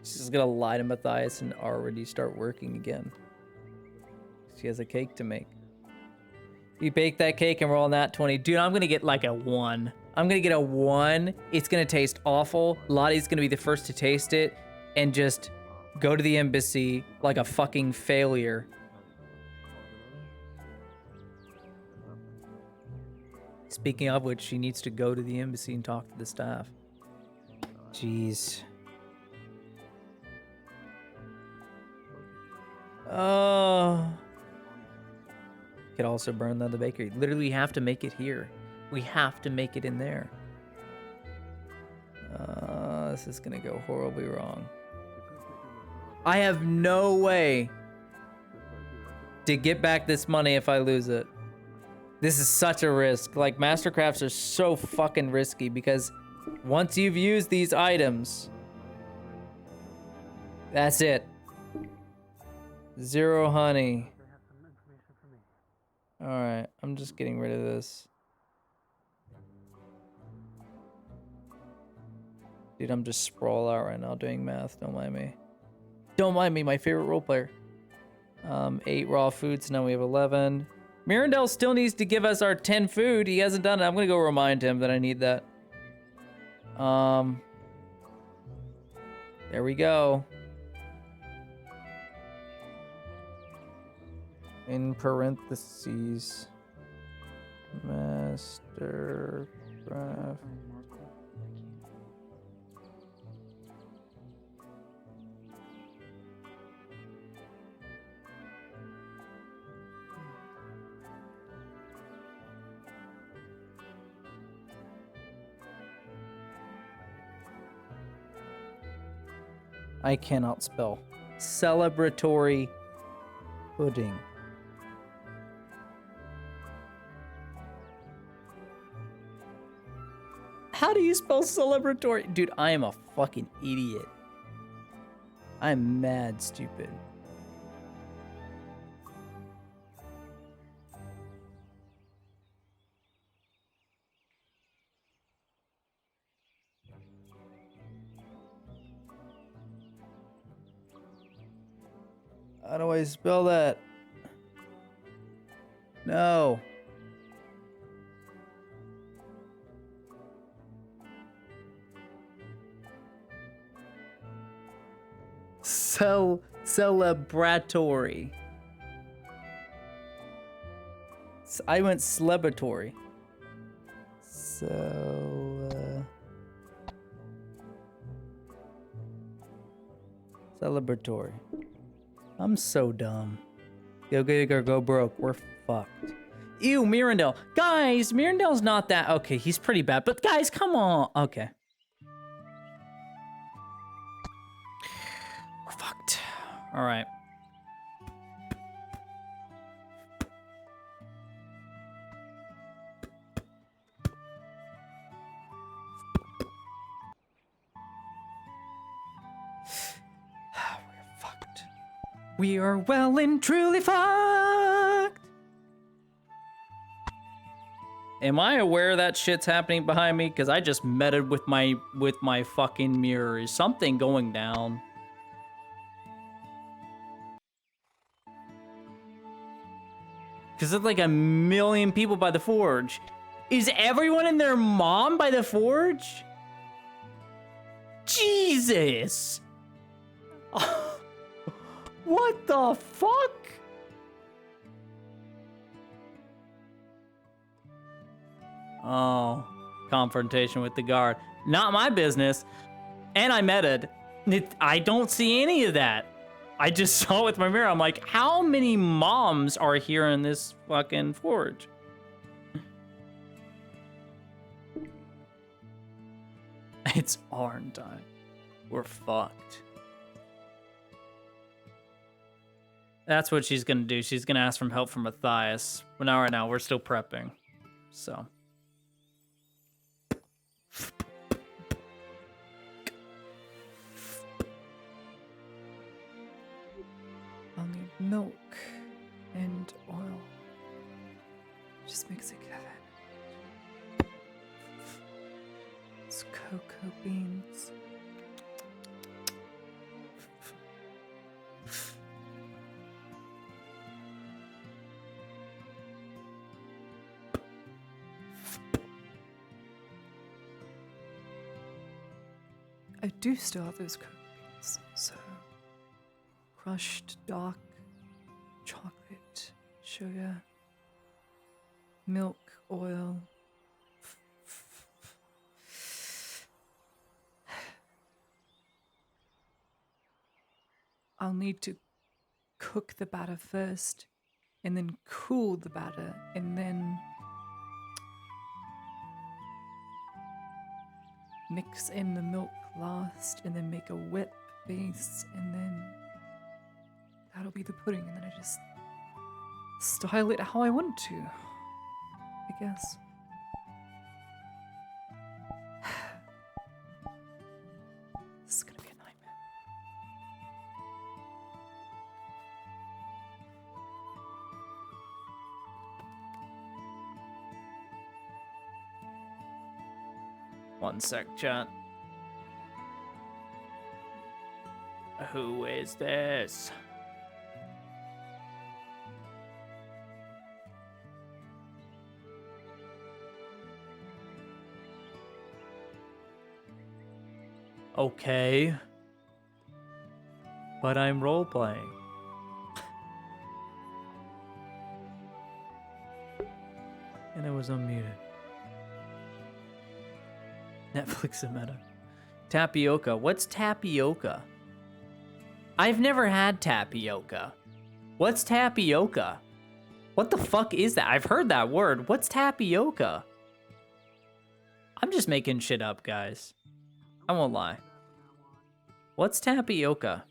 S1: She's gonna lie to Matthias and already start working again. She has a cake to make. You bake that cake and roll on that 20. Dude, I'm gonna get like a 1. I'm gonna get a 1. It's gonna taste awful. Lottie's gonna be the first to taste it and just go to the embassy like a fucking failure. Speaking of which, she needs to go to the embassy and talk to the staff. Jeez. Oh. Could also burn the bakery. Literally, we have to make it here. We have to make it in there. This is gonna go horribly wrong. I have no way to get back this money if I lose it. This is such a risk. Like, Mastercrafts are so fucking risky because once you've used these items, that's it. 0 honey. Alright, I'm just getting rid of this. Dude, I'm just sprawled out right now doing math. Don't mind me. Don't mind me, my favorite role player. 8 raw foods, now we have 11. Mirandel still needs to give us our 10 food. He hasn't done it. I'm gonna go remind him that I need that. There we go. In parentheses, Mastercraft. I cannot spell. Celebratory pudding. How do you spell celebratory? Dude, I am a fucking idiot. I'm mad stupid. How do I spell that? No. Celebratory. I went celebratory. Celebratory. I'm so dumb. Go broke. We're fucked. Ew, Mirandel. Guys, Mirandel's not that. Okay, he's pretty bad. But guys, come on. Okay. We're fucked. All right. We're fucked. We are well and truly fucked. Am I aware that shit's happening behind me? Because I just meted with my fucking mirror. Is something going down? Because there's like 1 million people by the forge. Is everyone and their mom by the forge? Jesus! What the fuck? Oh, confrontation with the guard. Not my business. And I meted. I don't see any of that. I just saw it with my mirror. I'm like, how many moms are here in this fucking forge? It's Arn time. We're fucked. That's what she's gonna do. She's gonna ask for help from Matthias. But not right now. We're still prepping. So.
S8: I'll need milk and oil. Just mix it together. It's cocoa beans. I do still have those cocoa beans, so crushed dark chocolate, sugar, milk, oil. I'll need to cook the batter first, and then cool the batter, and then mix in the milk last, and then make a wet base, and then that'll be the pudding, and then I just style it how I want to, I guess. This is gonna be a nightmare.
S1: One sec, chat. Who is this? Okay. But I'm role-playing. And it was unmuted. Netflix and Meta. Tapioca. What's tapioca? I've never had tapioca. What's tapioca? What the fuck is that? I've heard that word. What's tapioca? I'm just making shit up, guys. I won't lie. What's tapioca?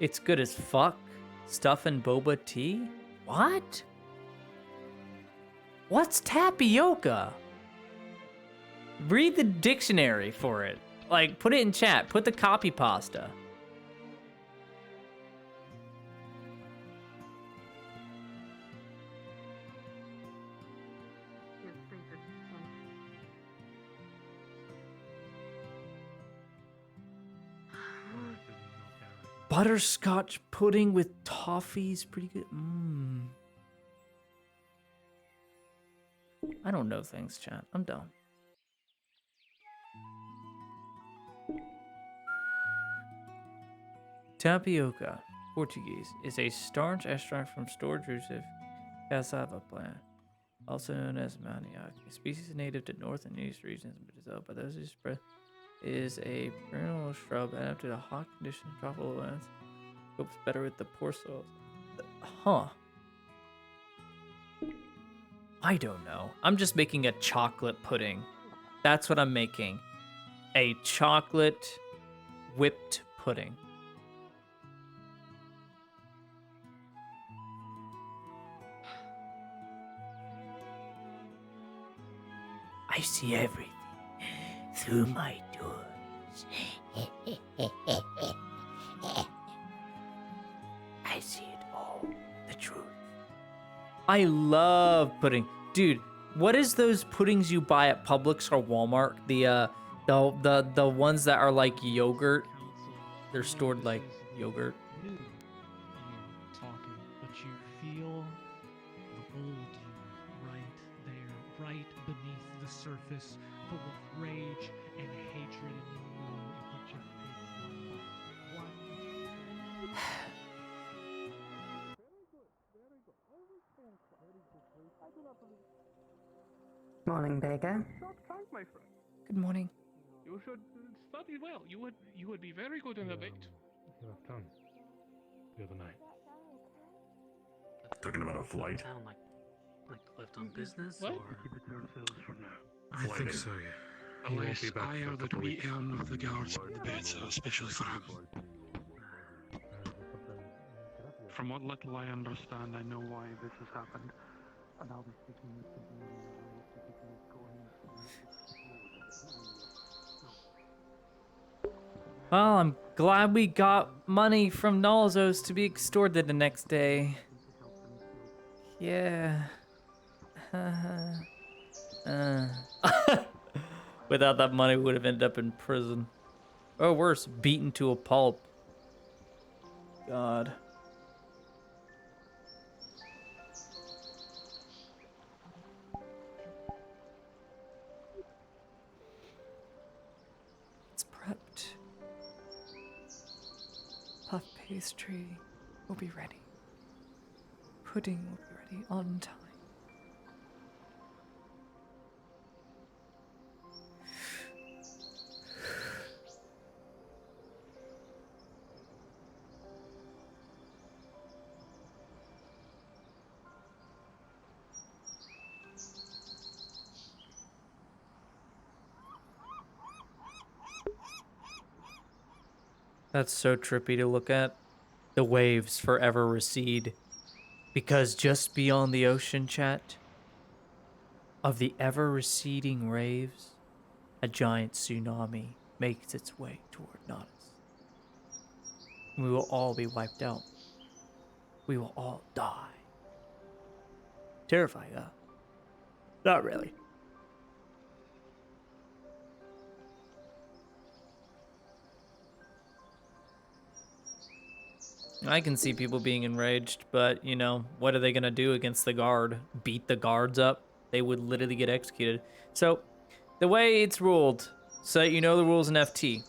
S1: It's good as fuck. Stuff and boba tea? What? What's tapioca? Read the dictionary for it. Like, put it in chat. Put the copy pasta. Butterscotch pudding with toffees, pretty good. I don't know things, chat. I'm dumb. Tapioca, Portuguese, is a starch extract from stored roots of cassava plant, also known as manioc. A species native to north and east regions of Brazil, but those who spread is a perennial shrub adapted to hot conditions, tropical lands. Copes better with the poor soils. Huh. I don't know. I'm just making a chocolate pudding. That's what I'm making. A chocolate whipped pudding. I see everything through my doors. I see it all, the truth. I love pudding. Dude, what is those puddings you buy at Publix or Walmart? The ones that are like yogurt. They're stored like yogurt.
S5: You talking, but you feel the old you right there, right beneath the surface, full of rage and hatred, and you know it would just take one.
S17: Morning, Baker.
S8: Good morning.
S16: You should study well. You would be very good in the debate.
S4: You left town the other night.
S18: Talking about a flight.
S7: Sound like left on business
S16: What?
S7: or
S4: Keep it to ourselves for now.
S7: I think so, yeah.
S4: He won't
S7: Unless
S4: be back
S7: I
S4: for a
S7: are the
S4: couple weeks.
S7: PM of the guards in the bed, so especially for him.
S4: From what little I understand, I know why this has happened. And I'll be speaking with the board to get things going.
S1: Well, I'm glad we got money from Nalzos to be extorted the next day. Yeah. Without that money, we would have ended up in prison. Or worse, beaten to a pulp. God.
S8: It's prepped. Puff pastry will be ready. Pudding will be ready on time.
S1: That's so trippy to look at. The waves forever recede. Because just beyond the ocean, chat, of the ever receding waves, a giant tsunami makes its way toward Nautis. We will all be wiped out. We will all die. Terrifying, huh? Not really. I can see people being enraged, but, you know, what are they going to do against the guard? Beat the guards up? They would literally get executed. So, the way it's ruled, so that you know the rules in FT,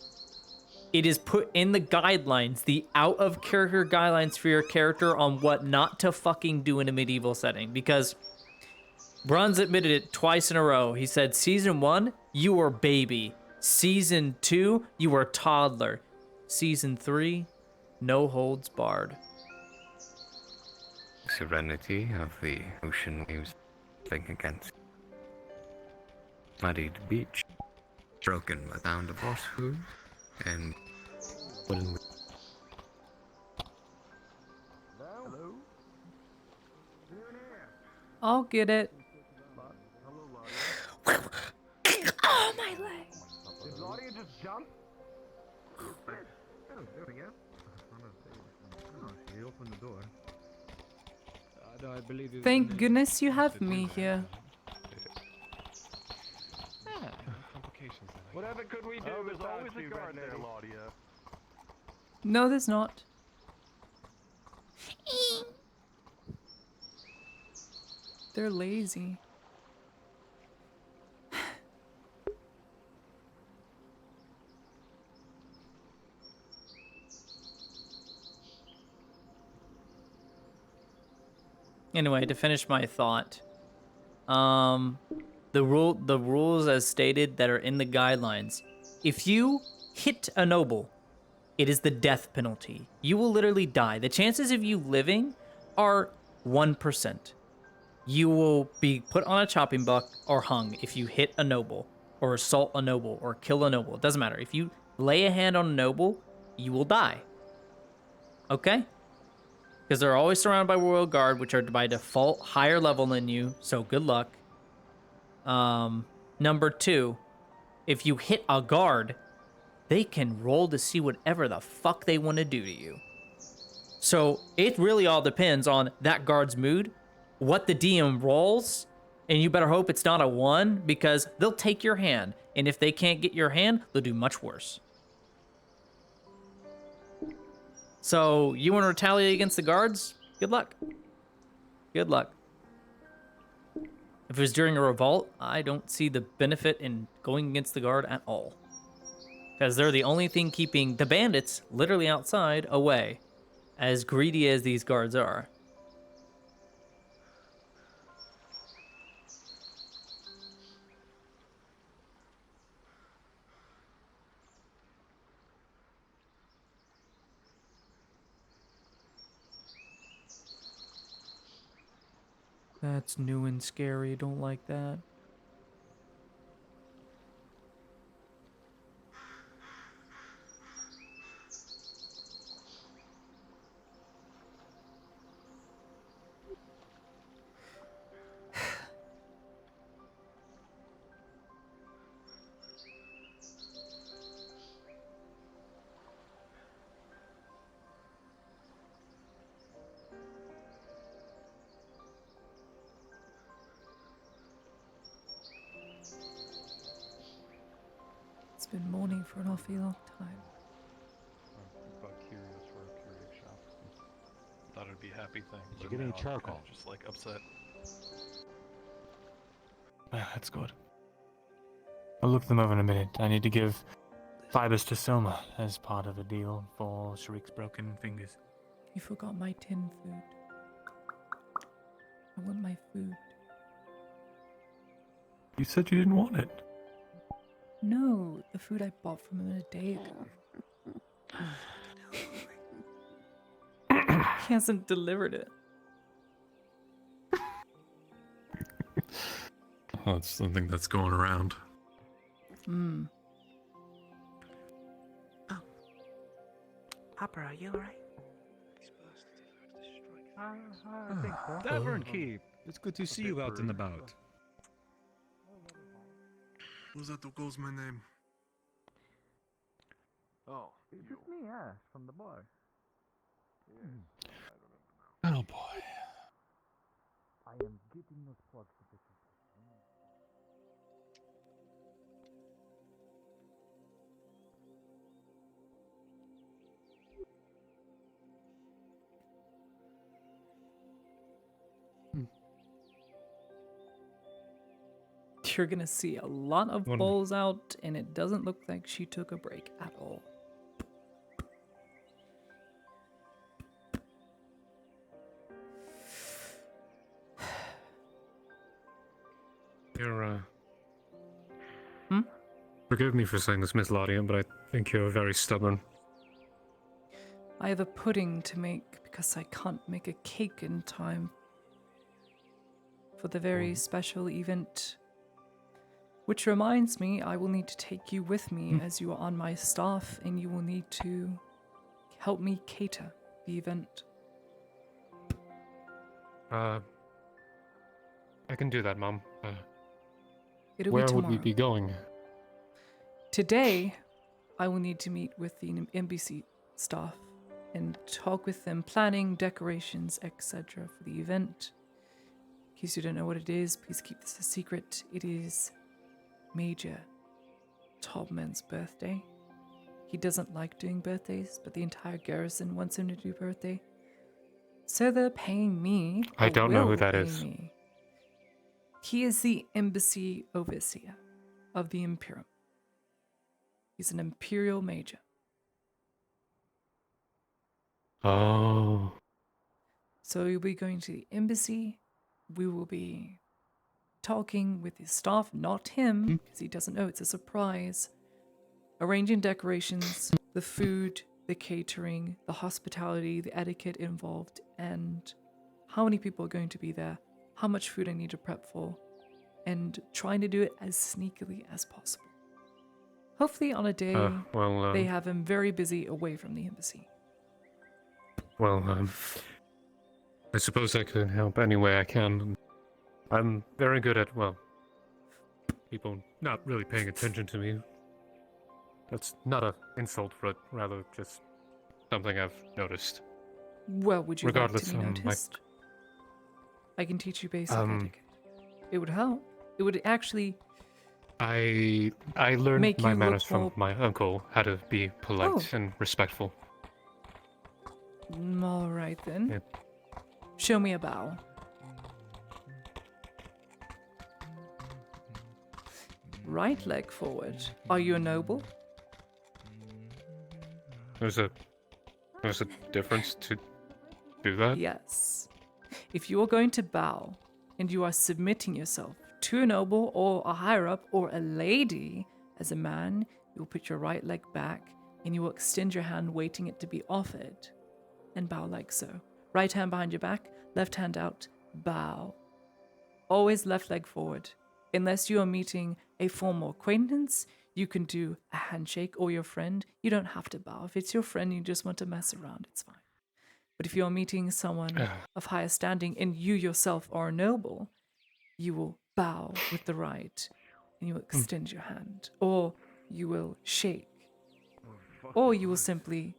S1: it is put in the guidelines, the out-of-character guidelines for your character on what not to fucking do in a medieval setting. Because Bruns admitted it twice in a row. He said, Season 1, you were baby. Season 2, you were toddler. Season 3... no holds barred.
S10: Serenity of the ocean waves thing against.
S3: muddied beach, broken by pound of food, and wooden.
S9: Hello?
S8: I'll get it.
S21: Oh, my leg!
S9: Did Laudia just jump? Oh, there we go. Oh, she opened the door.
S3: I believe it was
S8: Thank goodness you have me here.
S3: Complications.
S9: Whatever could we do?
S12: Oh, there's
S9: without
S12: always a
S9: you,
S12: guard
S9: Red
S12: there,
S9: Lady?
S12: Laudia.
S8: No, there's not. They're lazy.
S1: Anyway, to finish my thought, the rules as stated that are in the guidelines. If you hit a noble, it is the death penalty. You will literally die. The chances of you living are 1%. You will be put on a chopping block or hung if you hit a noble, or assault a noble, or kill a noble. It doesn't matter. If you lay a hand on a noble, you will die. Okay? Because they're always surrounded by Royal Guard, which are by default higher level than you, so good luck. Number 2, if you hit a guard, they can roll to see whatever the fuck they want to do to you. So it really all depends on that guard's mood, what the DM rolls, and you better hope it's not a 1, because they'll take your hand, and if they can't get your hand, they'll do much worse. So, you want to retaliate against the guards? Good luck. Good luck. If it was during a revolt, I don't see the benefit in going against the guard at all. Because they're the only thing keeping the bandits, literally outside, away. As greedy as these guards are. That's new and scary. Don't like that.
S8: It's been morning for an awfully long time.
S12: Got curious for a curio shop. Thought it'd be a happy thing.
S9: Did you
S12: but
S9: get any
S12: now I'm
S9: charcoal?
S12: kinda just like upset.
S14: That's good. I'll look them over in a minute. I need to give fibers to Soma as part of a deal for Sharik's broken fingers.
S8: You forgot my tin food. I want my food.
S14: You said you didn't want it.
S8: No, the food I bought from him a day ago. He hasn't delivered it.
S16: Well, it's something that's going around.
S8: Hmm.
S21: Hopper, are you alright?
S9: I think so.
S3: Tavern Keep. It's good to see you out and about.
S18: Was that the girl's my name?
S9: Oh, it's just me, Ash, from the bar.
S14: Oh boy.
S9: I am getting those plugs for this.
S8: You're gonna see a lot of
S16: One-
S8: bowls out, and it doesn't look like she took a break at all.
S16: You're,
S8: Hmm?
S16: Forgive me for saying this, Miss Laudia, but I think you're very stubborn.
S8: I have a pudding to make because I can't make a cake in time for the very special event Which reminds me, I will need to take you with me as you are on my staff, and you will need to help me cater the event.
S16: I can do that, Mom.
S8: It'll
S16: Where
S8: be
S16: would we
S8: tomorrow.
S16: be going?
S8: Today, I will need to meet with the NBC staff and talk with them, planning, decorations, etc. for the event. In case you don't know what it is, please keep this a secret. It is Major Topman's birthday. He doesn't like doing birthdays, but the entire garrison wants him to do birthday. So they're paying me.
S16: I
S8: or
S16: don't know who
S8: will
S16: that
S8: pay
S16: is.
S8: me. He is the embassy overseer of the Imperium. He's an Imperial Major.
S16: Oh.
S8: So you'll be going to the embassy. We will be talking with his staff, not him, because he doesn't know it's a surprise. Arranging decorations, the food, the catering, the hospitality, the etiquette involved, and how many people are going to be there, how much food I need to prep for, and trying to do it as sneakily as possible. Hopefully on a day they have him very busy away from the embassy.
S16: Well, I suppose I could help any way I can. I'm very good at, well, people not really paying attention to me. That's not an insult, but rather just something I've noticed.
S8: Well, would you
S16: Regardless,
S8: like to be noticed? I can teach you basic etiquette. It would help. It would actually...
S16: I learned
S8: make
S16: my
S8: you
S16: manners
S8: look
S16: from
S8: more-
S16: my uncle, how to be polite
S8: Oh.
S16: and respectful.
S8: All right then.
S16: Yeah.
S8: Show me a bow. Right leg forward. Are you a noble?
S16: There's a difference to do that?
S8: Yes. If you are going to bow and you are submitting yourself to a noble or a higher up or a lady, as a man, you will put your right leg back and you will extend your hand waiting it to be offered and bow like so. Right hand behind your back, left hand out, bow. Always left leg forward. Unless you are meeting a formal acquaintance, you can do a handshake, or your friend. You don't have to bow. If it's your friend you just want to mess around, it's fine. But if you're meeting someone of higher standing and you yourself are a noble, you will bow with the right and you will extend your hand, or you will shake, or you will simply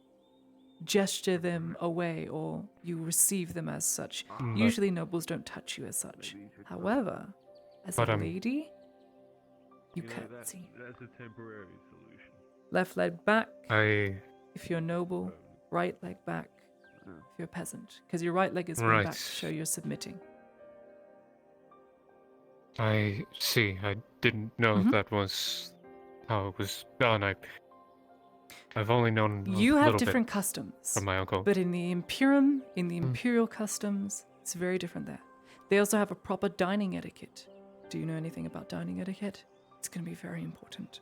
S8: gesture them away, or you receive them as such. Usually nobles don't touch you as such. However, as a lady, you curtsy.
S25: That's a temporary solution.
S8: Left leg back if you're noble, right leg back if you're a peasant. Because your right leg is going back to show you're submitting.
S16: I see. I didn't know that was how it was done. I've only known
S8: You
S16: a
S8: have
S16: little
S8: different
S16: bit
S8: customs
S16: from my uncle.
S8: but in the Imperium, in the Imperial customs, it's very different there. They also have a proper dining etiquette. Do you know anything about dining etiquette? It's going to be very important.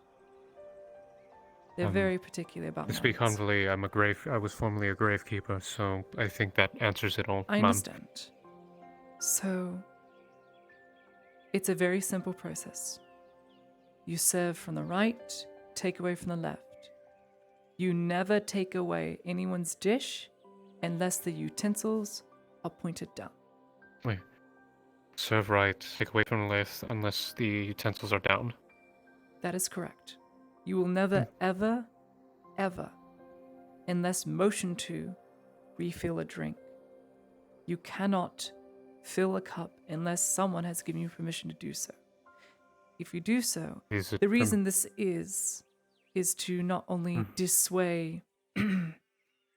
S8: They're very particular about
S16: To speak
S8: manners.
S16: humbly, I was formerly a gravekeeper, so I think that answers it all.
S8: I
S16: Mom.
S8: understand. So, it's a very simple process. You serve from the right, take away from the left. You never take away anyone's dish unless the utensils are pointed down.
S16: Wait. Serve right, take away from the left, unless the utensils are down.
S8: That is correct. You will never, ever, unless motioned to, refill a drink. You cannot fill a cup unless someone has given you permission to do so. If you do so, the reason this is to not only dissuade,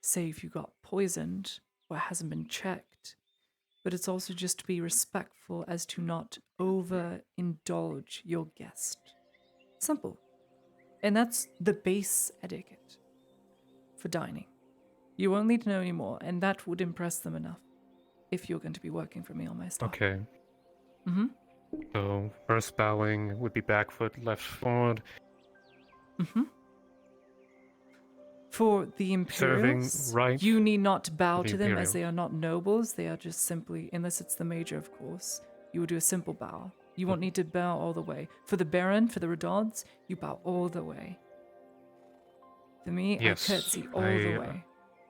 S8: say if you got poisoned or hasn't been checked, but it's also just to be respectful as to not overindulge your guest. Simple. And that's the base etiquette for dining. You won't need to know any more, and that would impress them enough if you're going to be working for me on my staff.
S16: Okay.
S8: Mm-hmm.
S16: So, first bowing would be back foot, left forward.
S8: Mm-hmm. For the Imperials,
S16: Serving right.
S8: you need not bow
S16: the
S8: to them as
S16: Imperials.
S8: they are not nobles. They are just simply, unless it's the major, of course, you will do a simple bow. You won't need to bow all the way. For the Baron, for the Redauds, you bow all the way. For me,
S16: Yes,
S8: I curtsy all the way.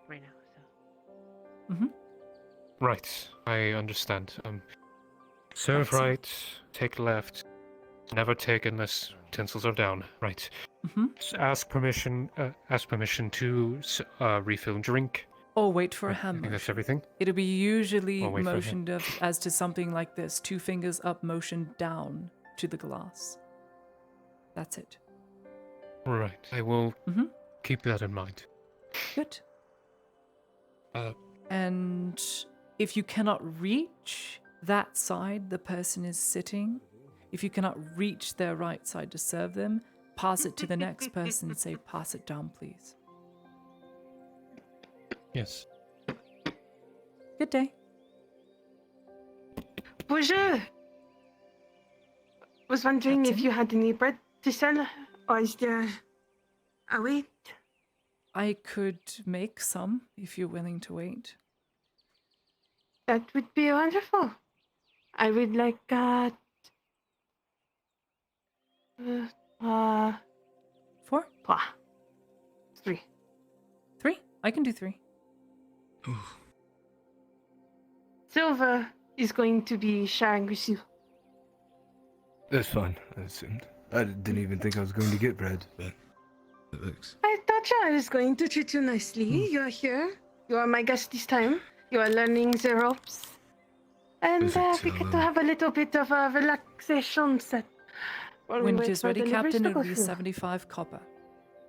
S21: Right now, so.
S16: Right, I understand. Serve
S8: That's it.
S16: right, take left, never take unless utensils are down. Right. Ask permission to refill drink.
S8: Or wait for a
S16: I
S8: hand
S16: think that's
S8: motion.
S16: everything.
S8: It'll be usually
S16: Or wait for a hand-
S8: motioned as to something like this. 2 fingers up, motion down to the glass. That's it.
S16: Right. I will keep that in mind.
S8: Good.
S16: Uh,
S8: And if you cannot reach that side the person is sitting, if you cannot reach their right side to serve them, pass it to the next person and say, pass it down, please.
S16: yes.
S8: Good day.
S21: Bonjour. Was wondering if
S8: Captain?
S21: you had any bread to sell, or is there a wait?
S8: I could make some if you're willing to wait.
S21: That would be wonderful. I would like
S8: 4?
S21: 3.
S8: 3? I can do 3.
S21: Silver is going to be sharing with you.
S6: That's fine, I assumed. I didn't even think I was going to get bread, but it looks.
S21: I thought I was going to treat you nicely. You are here. You are my guest this time. You are learning the ropes. And we get to have a little bit of a relaxation set. while we
S8: When it
S21: wait
S8: is
S21: for
S8: ready,
S21: deliveries
S8: Captain,
S21: to
S8: it
S21: go
S8: will be
S21: through.
S8: 75 copper.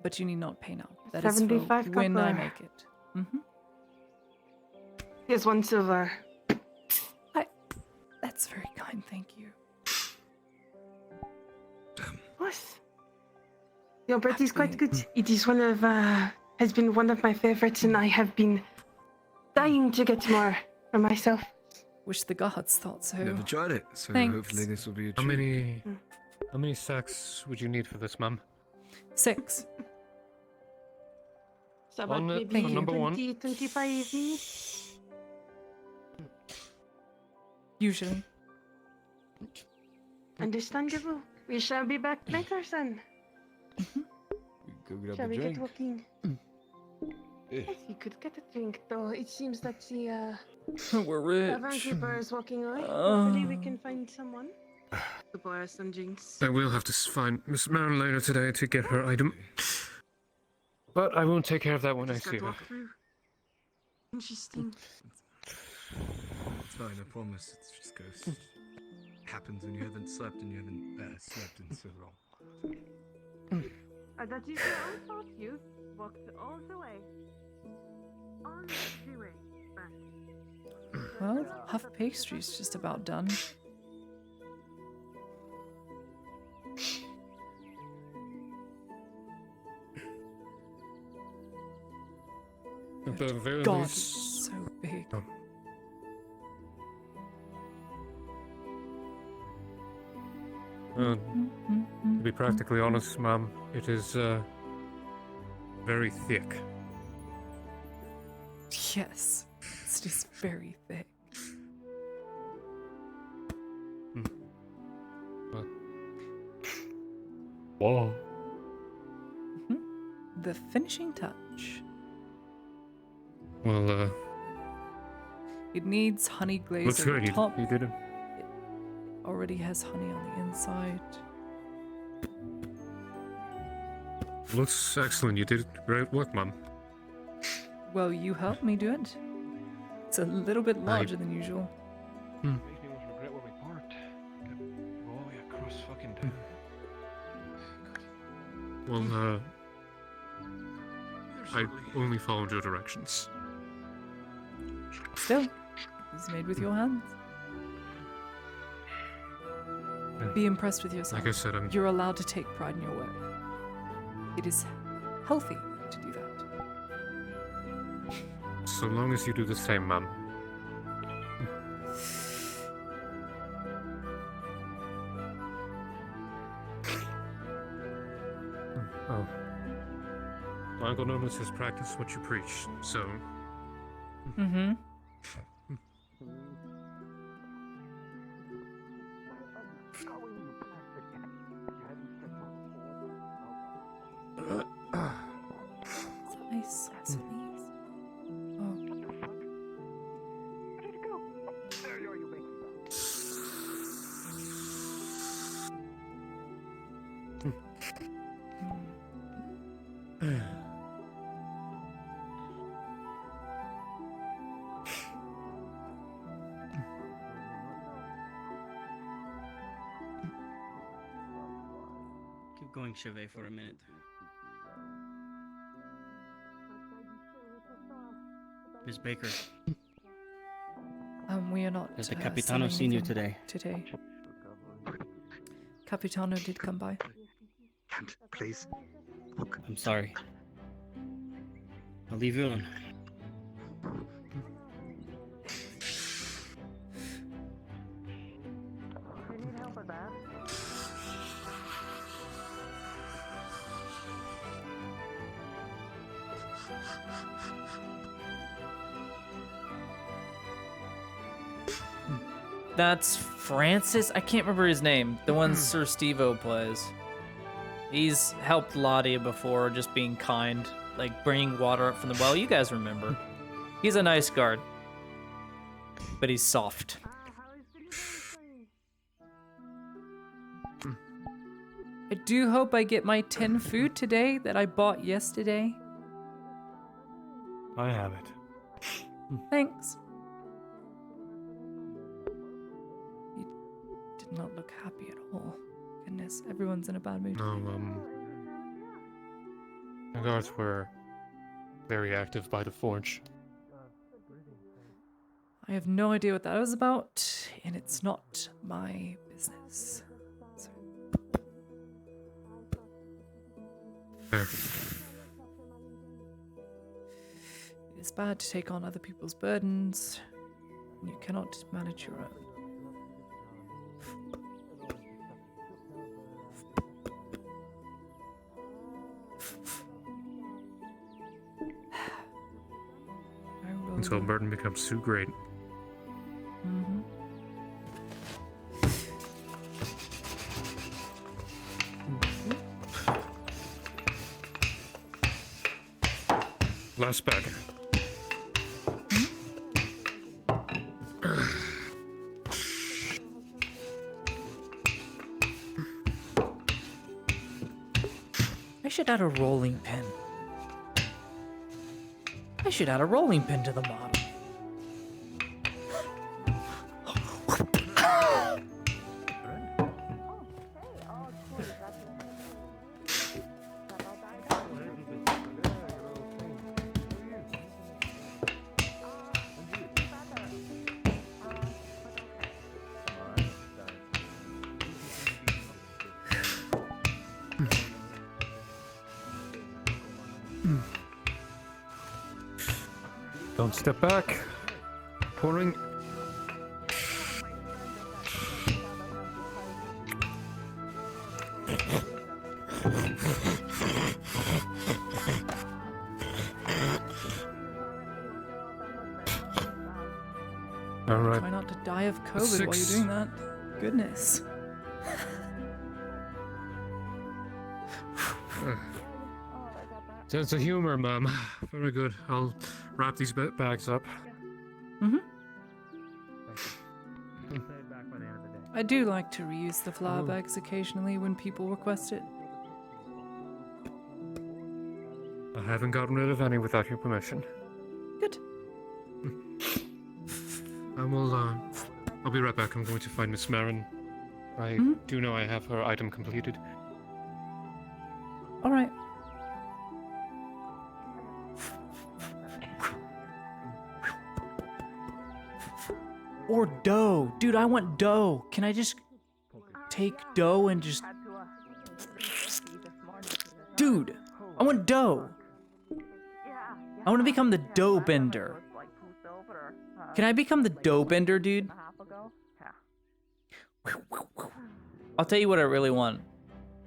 S8: But you need not pay now. That is
S21: 75
S8: for when I
S21: copper.
S8: make it.
S21: Here's 1 silver.
S8: That's very kind, thank you.
S21: What? Your bread is quite good. It is one of has been one of my favorites, and I have been dying to get more for myself.
S8: Wish the gods thought so.
S6: Never tried it, so
S8: Thanks.
S6: hopefully this will be a
S16: How
S6: treat.
S16: many sacks would you need for this, ma'am?
S8: 6.
S21: So about
S16: On the-
S21: maybe
S16: on number
S21: 20, 25 minutes.
S8: Usually.
S21: Understandable. We shall be back later, son.
S6: Go grab
S21: Shall
S6: a
S21: we
S6: drink.
S21: get walking?
S6: Yeah.
S21: Yes, you could get a drink, though. It seems that the
S8: We're
S21: tavern
S8: rich.
S21: keeper is walking away. Hopefully we can find someone to buy us some drinks.
S16: I will have to find Miss Marin later today to get her item. But I won't take care of that when I
S21: Just
S16: see
S21: got
S16: her.
S21: walk through. Interesting.
S6: It's fine, I promise. It just goes. Happens when you haven't slept and you haven't slept in so long.
S21: That is your own fault. You walked all the way. All the way back.
S8: Well, half pastry's just about done.
S16: At the very
S8: God,
S16: least.
S8: it's so big.
S16: To be practically honest, ma'am, it is very thick.
S8: Yes, it's just very thick.
S16: But... Whoa.
S8: The finishing touch.
S16: Well,
S8: It needs honey glaze
S16: looks
S8: over
S16: good.
S8: the top.
S16: You did it.
S8: Already has honey on the inside.
S16: Looks excellent. You did great work, ma'am.
S8: Well, you helped me do it. It's a little bit larger than usual.
S12: Makes me almost regret where we parked. Go all the way across fucking town.
S16: Well, I only followed your directions.
S8: Still, it's made with your hands. Be impressed with yourself.
S16: Like I said,
S8: You're allowed to take pride in your work. It is healthy to do that.
S16: So long as you do the same, ma'am. Oh. My Uncle Nomus says practice what you preach, so...
S2: going chevet for a minute. Miss Baker,
S8: We are not.
S2: has the
S8: selling
S2: Capitano seen you
S8: anything
S2: today?
S8: Today. Capitano did come by.
S9: Kent, please.
S2: I'm sorry. I'll leave you alone.
S1: That's Francis? I can't remember his name. The one Sir Steve-O plays. He's helped Lottie before, just being kind. Like, bringing water up from the well. You guys remember. He's a nice guard. But he's soft.
S8: I do hope I get my 10 food today that I bought yesterday.
S14: I have it.
S8: Thanks. You did not look happy at all. Goodness, everyone's in a bad mood.
S16: No, the guards were very active by the forge.
S8: I have no idea what that was about, and it's not my business. So.
S16: Fair.
S8: It is bad to take on other people's burdens, and you cannot manage your own.
S16: Until a burden becomes too great.
S8: Mm-hmm.
S16: Last bag.
S1: I should add a rolling pin. I should add a rolling pin to the model.
S16: Don't step back. Pouring. All right.
S8: Try not to die of COVID while you're doing that. Goodness.
S16: Sense of humor, Mom. Very good. I'll wrap these bags up.
S8: Mm-hmm. I do like to reuse the flour bags occasionally when people request it.
S16: I haven't gotten rid of any without your permission.
S8: Good.
S16: I'll be right back. I'm going to find Miss Marin. I do know I have her item completed.
S8: All right.
S1: Or dough. Dude, I want dough. Can I just take dough and just... Dude, I want dough. I want to become the dough bender. Can I become the dough bender, dude? I'll tell you what I really want.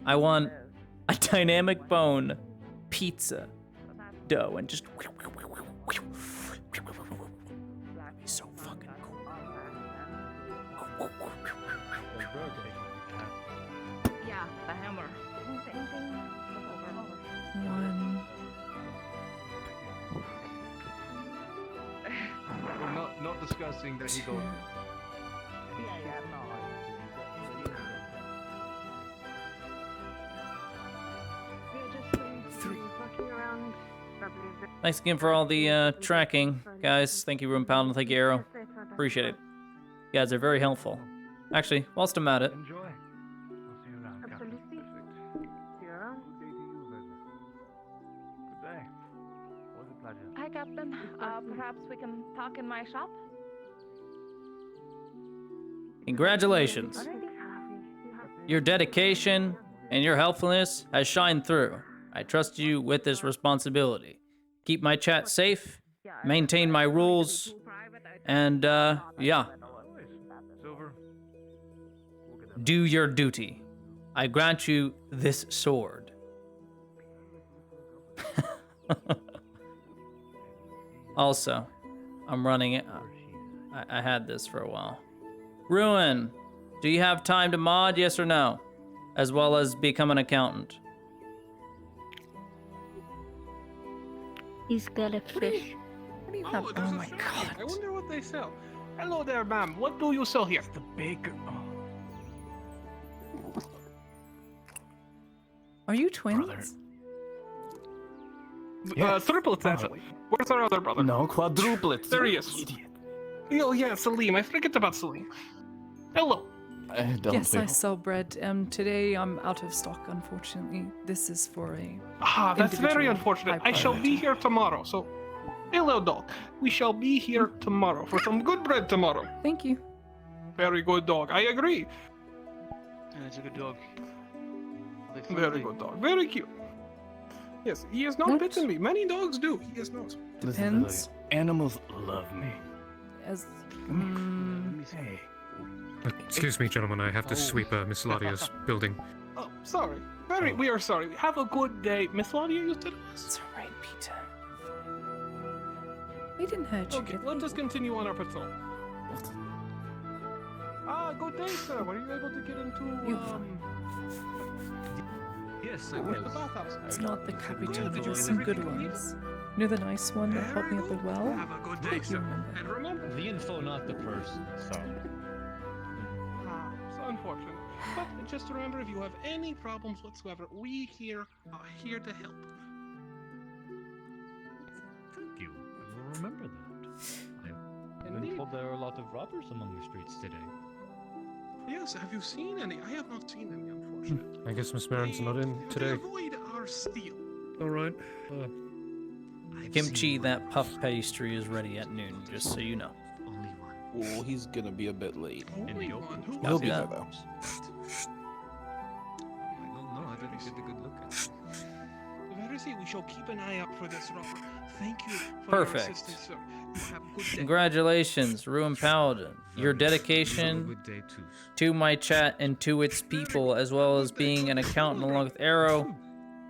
S1: I want a dynamic bone pizza dough and just... That'd be so fucking cool.
S11: Yeah, the hammer.
S8: One.
S9: We're not discussing that he got.
S1: Thanks again for all the tracking, guys. Thank you, Room Pound. Thank you, Arrow. Appreciate it. You guys are very helpful. Actually, whilst I'm at it,
S11: perhaps we can talk in my shop?
S1: Congratulations. Your dedication and your helpfulness has shined through. I trust you with this responsibility. Keep my chat safe, maintain my rules, and, yeah. Do your duty. I grant you this sword. Also, I'm running it. I had this for a while. Ruin, do you have time to mod, yes or no? As well as become an accountant.
S19: He's got a fish.
S8: What do you
S5: have? Oh my god. I wonder what they sell. Hello there, ma'am. What do you sell here? The baker. Oh.
S8: Are you twins?
S5: Triplets, actually. Where's our other brother?
S14: No, quadruplets.
S5: There he is. Idiot. Oh, yeah, Salim. I forget about Salim. Hello.
S8: Yes, I sell bread. Today I'm out of stock, unfortunately. This is for a.
S5: Ah, that's very
S8: individual
S5: unfortunate.
S8: high
S5: I shall
S8: priority.
S5: be here tomorrow, so. Hello, dog. We shall be here tomorrow for some good bread tomorrow.
S8: Thank you.
S5: Very good dog. I agree.
S2: That's a good dog.
S5: Very good dog. Very cute. Yes, he has not bitten me. Many dogs do. He has not.
S8: Depends.
S14: Animals love me.
S8: As.
S14: Hey.
S16: Excuse me, gentlemen. I have to sweep Miss Ladia's building.
S5: Oh, sorry. We are sorry. Have a good day. Miss Ladia used to us.
S8: It's alright, Peter. We didn't hurt you.
S5: Okay, let us continue on our patrol. Good day, sir. Were you able to get into,
S9: Yes, I
S5: the
S9: was.
S5: bathhouse?
S8: It's not the Capitol.
S5: Did you
S8: There's
S5: get
S8: some good
S5: everything you
S8: ones. You know the nice one that helped me at the well?
S9: Have a good day,
S8: I hope you
S9: sir.
S8: remember.
S5: And remember,
S9: The info, not the person. So.
S5: so unfortunate. But just remember, if you have any problems whatsoever, we here are here to help.
S9: Thank you. I will remember that. I've been
S5: Indeed.
S9: told there are a lot of robbers among the streets today.
S5: Yes, have you seen any? I have not seen any, unfortunately.
S16: I guess Miss Maron's not in
S5: They
S16: today.
S5: avoid our steel.
S16: All right.
S1: Kimchi, that puff pastry is ready at noon, just so you know.
S9: Only one.
S20: Well, he's gonna be a bit late.
S5: Only one. Who
S20: He'll
S5: was
S20: be
S5: it?
S20: there though.
S9: I don't know. I didn't get a good look at it.
S5: Very see, we shall keep an eye out for this robber. Thank you for
S1: Perfect.
S5: your assistance, sir. You have a good day.
S1: Congratulations, Ruin Paladin. Your dedication
S9: Good day too.
S1: to my chat and to its people, as well as being an accountant along with Arrow,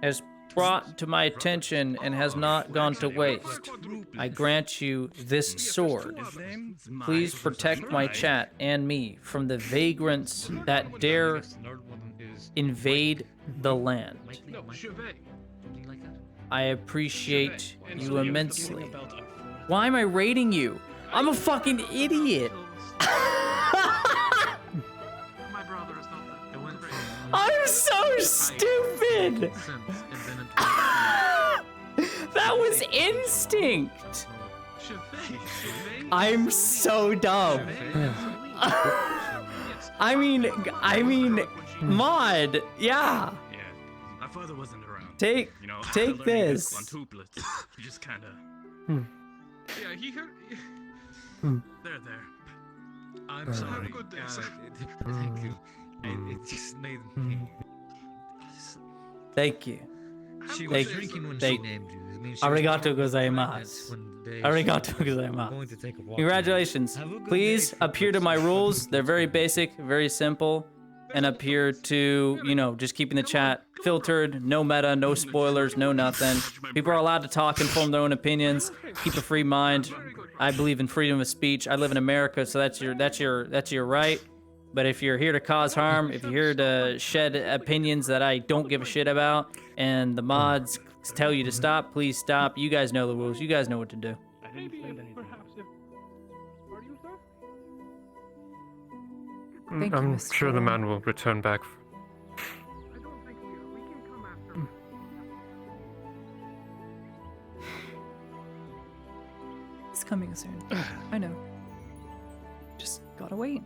S1: has brought to my attention and has not gone to waste. I grant you this sword. Please protect my chat and me from the vagrants that dare invade the land.
S5: No, Chevet.
S1: I appreciate you immensely. Why am I rating you? I'm a fucking idiot.
S5: My brother is not the
S1: I'm so stupid. That was instinct. I'm so dumb. I mean, mod, yeah.
S9: My father wasn't around.
S1: Take this.
S9: Quintuplets. You just kind of.
S5: Yeah, he heard.
S9: There. I'm sorry.
S5: Good day, sir.
S9: Thank you. It just made me.
S1: Thank you.
S9: She
S1: Thank-
S9: was drinking when
S1: thank-
S9: she named you. I mean, she was
S1: Arigato
S9: talking about
S1: gozaimasu.
S9: when the day
S1: Arigato
S9: she was
S1: gozaimasu.
S9: going to take a walk.
S1: Congratulations.
S9: Have a good
S1: Please
S9: day,
S1: adhere to my rules. They're very basic, very simple, and adhere to, just keeping the chat filtered, no meta, no spoilers, no nothing. People are allowed to talk and form their own opinions. Keep a free mind. I believe in freedom of speech. I live in America, so that's your right. But if you're here to cause harm, if you're here to shed opinions that I don't give a shit about, and the mods tell you to stop, please stop. You guys know the rules. You guys know what to do.
S5: Maybe perhaps if. Are you, sir?
S8: Thank you,
S16: I'm
S8: Mr.
S16: sure the
S8: Rowan.
S16: man will return back.
S5: I don't think we are. We can come after.
S8: It's coming soon. I know. Just gotta wait.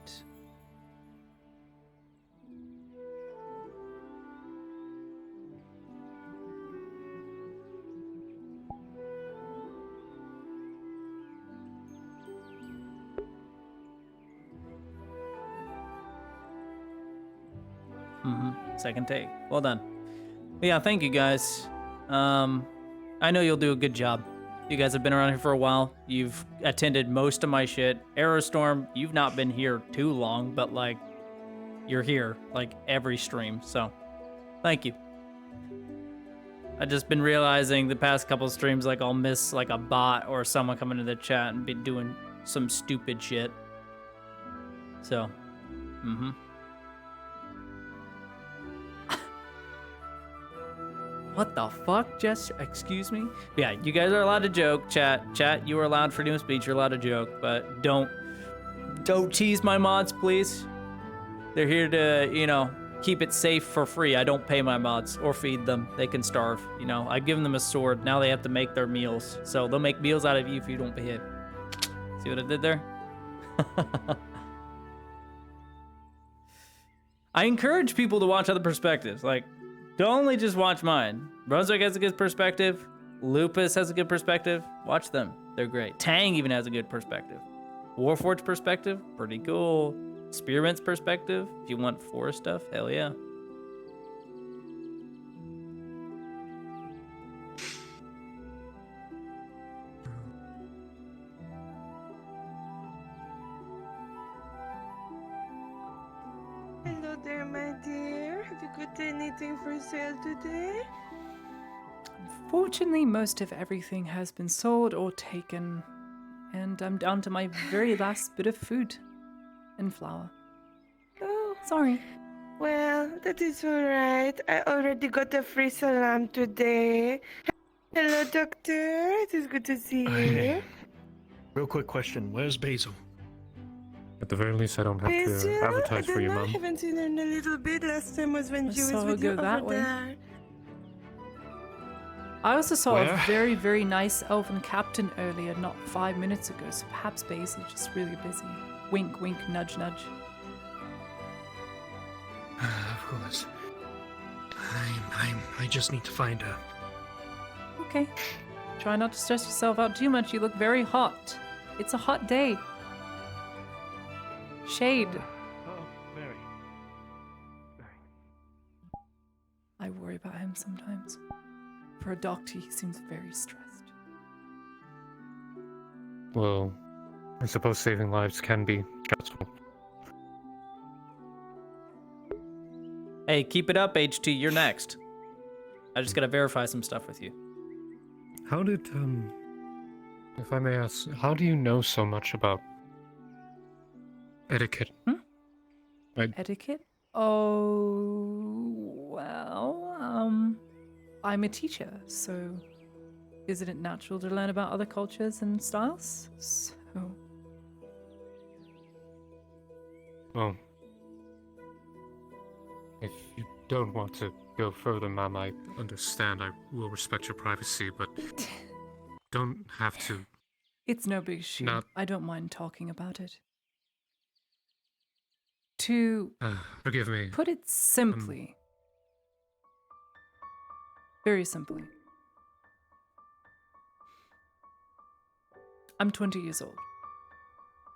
S1: Second take. Well done. But yeah, thank you guys. I know you'll do a good job. You guys have been around here for a while. You've attended most of my shit. Aerostorm, you've not been here too long, but like, you're here like every stream. So, thank you. I've just been realizing the past couple streams, like I'll miss like a bot or someone coming into the chat and be doing some stupid shit. So, What the fuck, Jess? Excuse me? Yeah, you guys are allowed to joke, chat. Chat, you are allowed freedom of speech. You're allowed to joke, but don't tease my mods, please. They're here to, you know, keep it safe for free. I don't pay my mods or feed them. They can starve. You know, I've given them a sword. Now they have to make their meals. So they'll make meals out of you if you don't behave. See what I did there? I encourage people to watch other perspectives. Like, don't only just watch mine. Brunswick has a good perspective. Lupus has a good perspective. Watch them. They're great. Tang even has a good perspective. Warforged perspective, pretty cool. Spearmint's perspective, if you want forest stuff, hell yeah.
S21: Hello there, my dear. Have you got anything for sale today?
S8: Fortunately, most of everything has been sold or taken, and I'm down to my very last bit of food and flour.
S21: Oh,
S8: sorry.
S21: Well, that is alright. I already got a free salam today. Hello, doctor. It is good to see you.
S13: Real quick question: where's Basil?
S16: At the very least, I don't have
S21: Basil,
S16: to advertise
S21: I
S16: for your
S21: don't know. I
S16: mum.
S21: haven't seen her in a little bit. Last time was when she was
S8: saw her
S21: with you
S8: go that
S21: over
S8: way.
S21: there.
S8: I also saw
S13: Where?
S8: a very, very nice elven captain earlier, not 5 minutes ago, so perhaps Basil's just really busy. Wink, wink, nudge, nudge.
S13: Of course. I just need to find her.
S8: Okay. Try not to stress yourself out too much. You look very hot. It's a hot day. Shade.
S4: Oh, very.
S8: I worry about him sometimes. For a doctor, he seems very stressed.
S16: Well, I suppose saving lives can be stressful.
S1: Hey, keep it up, H2. You're next. I just gotta verify some stuff with you.
S16: How did, if I may ask, how do you know so much about etiquette?
S8: Etiquette? Oh, well, I'm a teacher, so isn't it natural to learn about other cultures and styles? So,
S16: Well, if you don't want to go further, ma'am, I understand. I will respect your privacy, but don't have to.
S8: it's no big shoe.
S16: Not-
S8: I don't mind talking about it. To
S16: Forgive me.
S8: put it simply, very simply, I'm 20 years old.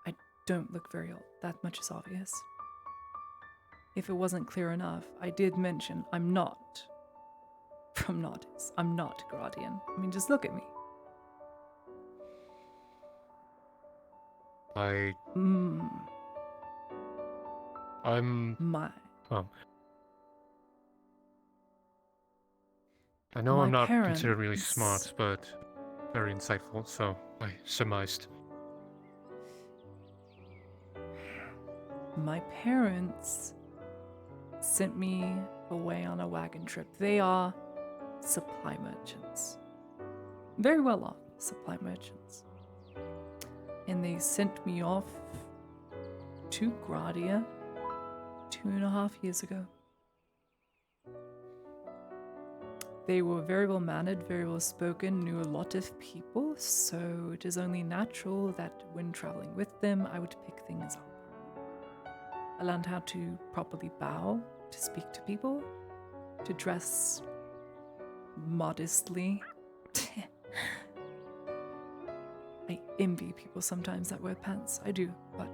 S8: I don't look very old. That much is obvious. If it wasn't clear enough, I did mention I'm not from Nodis. I'm not Gradian. I mean, just look at me.
S16: I'm...
S8: My.
S16: Oh. I know
S8: My
S16: I'm not considered really
S8: parents-
S16: smart, but very insightful, so I surmised.
S8: My parents sent me away on a wagon trip. They are supply merchants. Very well off supply merchants. And they sent me off to Gradia 2.5 years ago. They were very well mannered, very well spoken, knew a lot of people, so it is only natural that when traveling with them, I would pick things up. I learned how to properly bow, to speak to people, to dress modestly. I envy people sometimes that wear pants. I do, but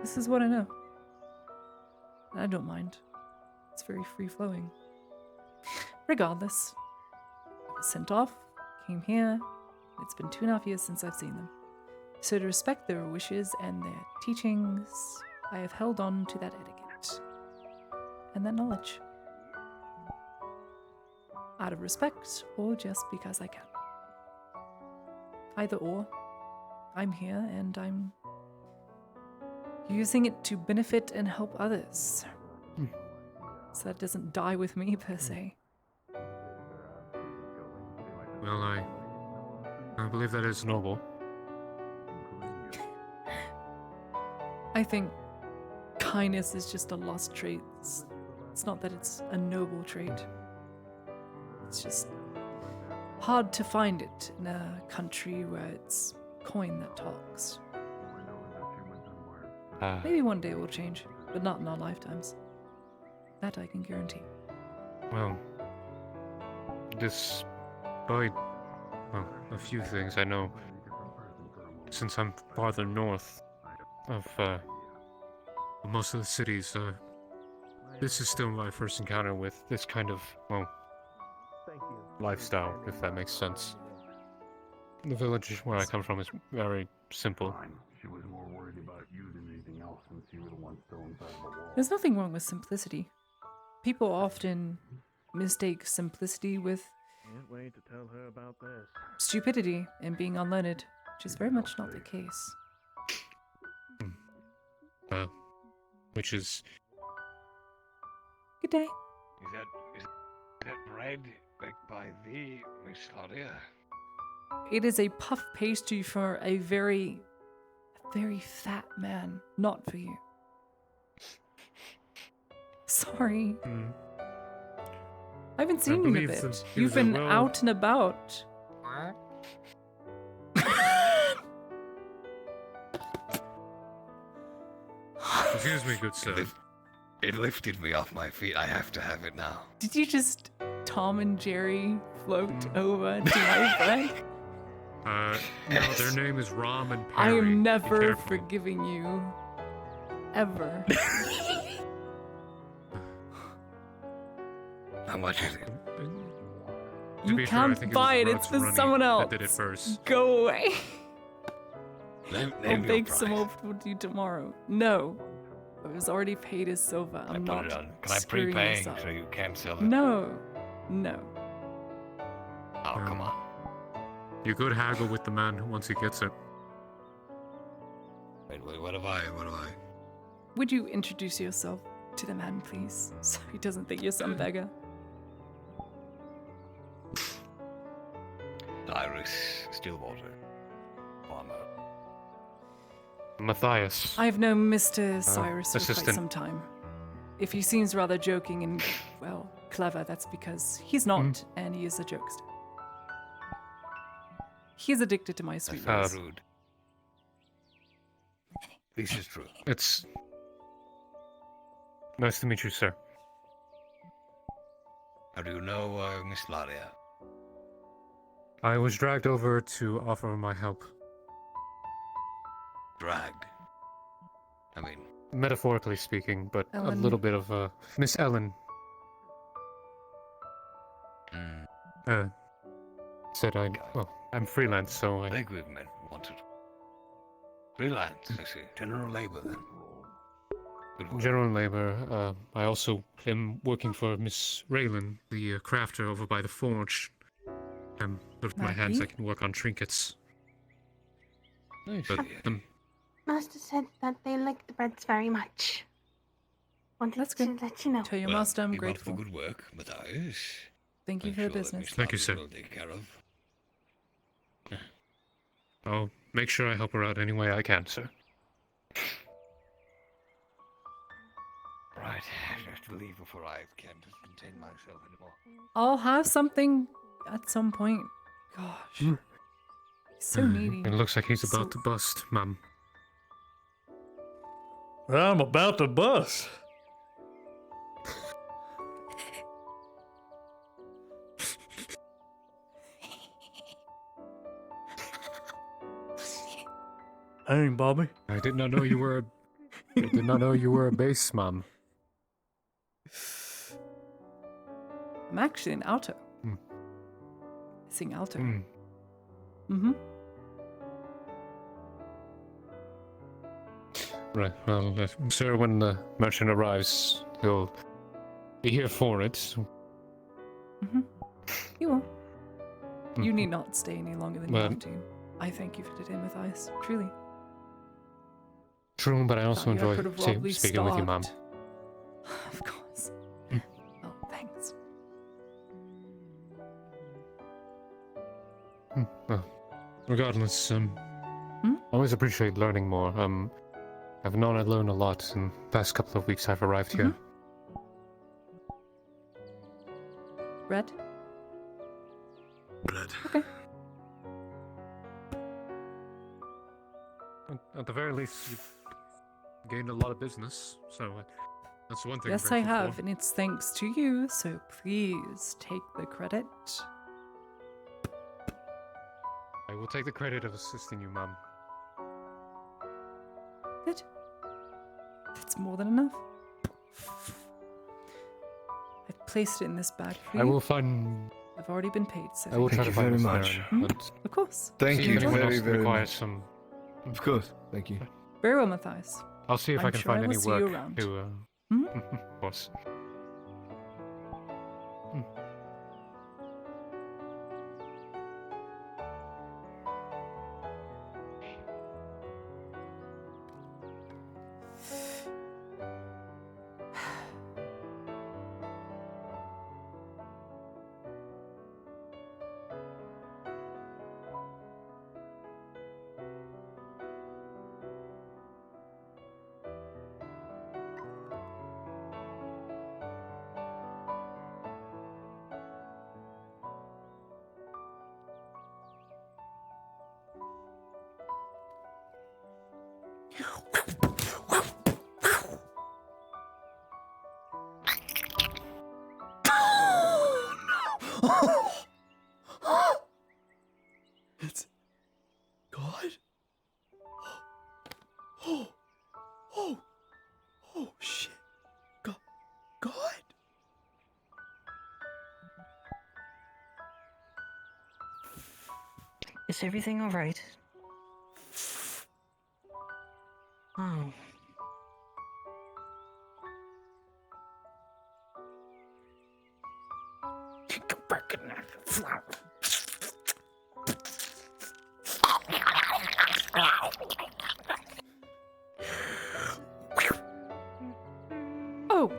S8: this is what I know. And I don't mind. It's very free flowing. Regardless, I was sent off, came here. It's been 2.5 years since I've seen them. So to respect their wishes and their teachings, I have held on to that etiquette and that knowledge. Out of respect, or just because I can. Either or, I'm here and I'm using it to benefit and help others. So that doesn't die with me, per se.
S16: Well, I believe that is noble.
S8: I think kindness is just a lost trait. It's not that it's a noble trait. It's just hard to find it in a country where it's coin that talks. Maybe one day it will change, but not in our lifetimes. That I can guarantee.
S16: Well, despite, well, a few things I know, since I'm farther north of most of the cities, this is still my first encounter with this kind of, well, lifestyle, if that makes sense. The village where I come from is very simple.
S4: She was more worried about you than anything else since you were the one still inside the wall.
S8: There's nothing wrong with simplicity. People often mistake simplicity with
S4: Can't wait to tell her about this.
S8: stupidity and being unlearned, which is very much not the case.
S16: Which is...
S8: Good day.
S15: Is that bread baked by thee, Miss Claudia?
S8: It is a puff pastry for a very fat man, not for you. Sorry. I haven't seen you in a bit. You've been out and about.
S16: Excuse me, good sir.
S3: It lifted me off my feet. I have to have it now.
S8: Did you just Tom and Jerry float over to my friend?
S16: No, their name is Rom and Perry.
S8: I am
S16: Be
S8: never
S16: careful.
S8: forgiving you. Ever.
S3: How much is it?
S8: You
S16: be fair, I
S8: can't
S16: think
S8: buy it,
S16: was
S8: it's
S16: Rod's
S8: for
S16: running
S8: someone else.
S16: that did it first.
S8: Go away.
S3: Name
S8: I'll
S3: your
S8: bake
S3: price.
S8: some over with you tomorrow. No. It was already paid as silver. I'm
S3: Put
S8: not
S3: it on. Can I
S8: screwing
S3: prepay
S8: this up.
S3: so you can't sell it?
S8: No. No.
S3: Oh, come on.
S16: You could haggle with the man once he gets it.
S3: Wait, what have I?
S8: Would you introduce yourself to the man, please? So he doesn't think you're some beggar.
S3: Iris Stillwater. Farmer.
S16: Matthias.
S8: I've known Mr. Cyrus for quite
S16: assistant.
S8: some time. If he seems rather joking and, well, clever, that's because he's not, and he is a jokester. He's addicted to my sweet ways.
S3: Rude. This is true.
S16: It's nice to meet you, sir.
S3: How do you know Miss Laria?
S16: I was dragged over to offer my help.
S3: Dragged? I mean...
S16: Metaphorically speaking, but
S8: Ellen.
S16: a little bit of, Miss Ellen. Said well, I'm freelance, so
S3: I think we've met once or twice. Freelance, I see. General labor, then. Good work.
S16: general labor. I also am working for Miss Raylan, the crafter over by the forge. With my hands, I can work on trinkets. But,
S21: Master said that they like the breads very much. Wanted to let you know.
S8: Tell your master I'm
S3: keep up
S8: grateful.
S3: the good work, Matthias.
S8: Thank you
S3: I'm
S8: for the
S3: sure that
S8: business.
S3: Miss
S16: Thank you,
S3: Laria
S16: sir.
S3: will take care of.
S16: I'll make sure I help her out any way I can, sir.
S3: Right, I have to leave before I can't contain myself anymore.
S8: I'll have something at some point. Gosh. He's so needy.
S16: It looks like he's about to bust, Mum.
S1: I'm about to bust. Hey, Bobby.
S16: I did not know you were. I did not know you were a bass mom.
S8: I'm actually an alto.
S6: Hmm.
S8: I sing alto.
S6: Hmm.
S8: Mm-hmm.
S16: Right. Well, I'm sure when the merchant arrives, he'll be here for it.
S8: Mm-hmm. You will. You need not stay any longer than you
S16: Well-
S8: have to. I thank you for today, Matthias. Truly.
S16: True, but I also
S8: Thought you I
S16: enjoy
S8: could have probably
S16: speaking with you, Mom.
S8: starved. Of course. Oh, thanks.
S16: Well, regardless, always appreciate learning more. I've known I'd learned a lot in the past couple of weeks I've arrived here.
S8: Bread?
S6: Bread.
S8: Okay.
S16: At the very least, you've gained a lot of business, so that's one thing.
S8: Yes,
S16: I'm
S8: I
S16: grateful
S8: have, and it's thanks to you, so please take the credit.
S16: I will take the credit of assisting you, Mom.
S8: Good. That's more than enough. I've placed it in this bag for you.
S16: I will find.
S8: I've already been paid, so
S16: I will try
S6: Thank
S16: to
S6: you
S16: find
S6: very
S16: Miss
S6: much.
S16: Marin,
S8: Hmm?
S16: but
S8: Of course.
S6: Thank
S16: see
S6: you
S16: if anyone
S6: very,
S16: else
S6: very
S16: requires
S6: much.
S16: some.
S6: Of course. Thank you.
S8: Very well, Matthias.
S16: I'll see if I
S8: I'm
S16: can
S8: sure I
S16: find
S8: will
S16: any
S8: see you
S16: work
S8: around.
S16: to.
S8: Hmm?
S16: Of course.
S17: It's God? Oh, oh, oh, shit. God?
S21: Is everything all right? Oh.
S17: Go back in there. Flower.
S8: Oh,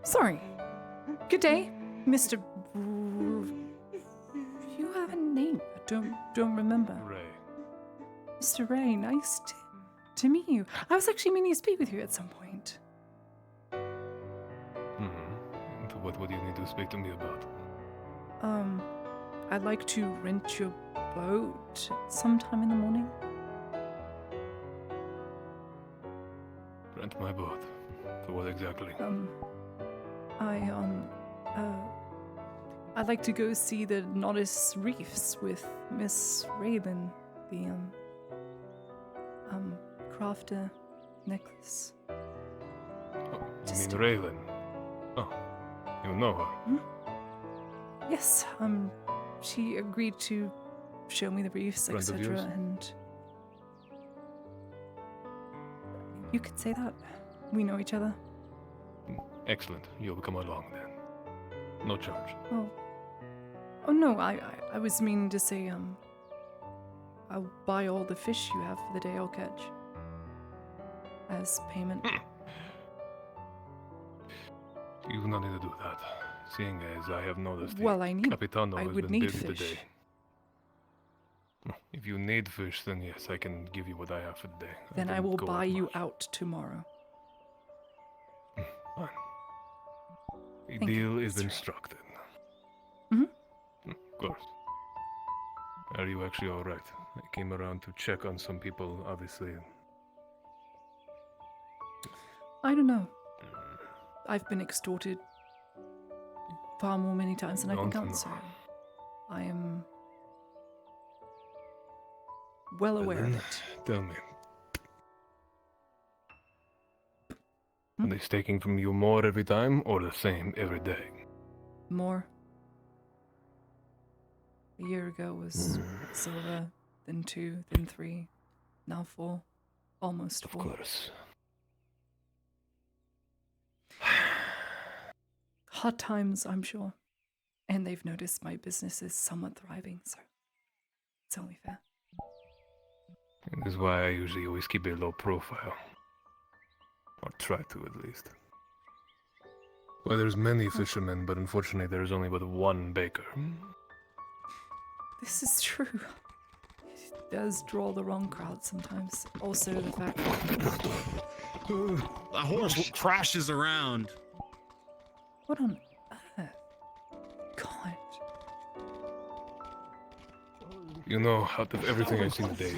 S8: sorry. Good day, Mr. You have a name. I don't remember.
S6: Ray.
S8: Mr. Ray, nice to meet you. I was actually meaning to speak with you at some point.
S6: Mm-hmm. What do you need to speak to me about?
S8: I'd like to rent your boat sometime in the morning.
S6: Rent my boat. For what exactly?
S8: I'd like to go see the Nodus Reefs with Miss Raylan, the, crafter necklace.
S6: Oh, you mean Raylan? Oh, you know her?
S8: Yes, she agreed to show me the reefs,
S6: Friend of
S8: etc.
S6: yours?
S8: And you could say that. We know each other.
S6: Excellent. You'll come along then. No charge.
S8: Oh no, I was meaning to say, I'll buy all the fish you have for the day I'll catch. As payment.
S6: You do not need to do that. Seeing as I have noticed the
S8: Well,
S6: Capitano
S8: I
S6: has
S8: would
S6: been
S8: need
S6: busy
S8: fish.
S6: today. If you need fish, then yes, I can give you what I have for the day.
S8: Then I
S6: don't
S8: will
S6: go
S8: buy
S6: out
S8: you
S6: much.
S8: out tomorrow.
S6: Fine. A
S8: Thank you,
S6: deal has
S8: Mr.
S6: been
S8: Ray.
S6: struck then.
S8: Mm-hmm.
S6: Of course. Are you actually alright? I came around to check on some people, obviously.
S8: I don't know. I've been extorted far more many times than I can
S6: Don't
S8: count, so
S6: know.
S8: I am well aware of
S6: Then,
S8: it.
S6: Tell me. Are they taking from you more every time, or the same every day?
S8: More. A year ago was silver, then 2, then 3, now 4, almost 4.
S3: Of course.
S8: Hard times, I'm sure. And they've noticed my business is somewhat thriving, so it's only fair.
S3: This is why I usually always keep a low profile. Or try to, at least. Well, there's many fishermen, but unfortunately there's only but one baker.
S8: This is true. It does draw the wrong crowd sometimes. Also, the fact
S7: The horse crashes around.
S8: What on earth? God.
S3: You know, out of everything I've seen today,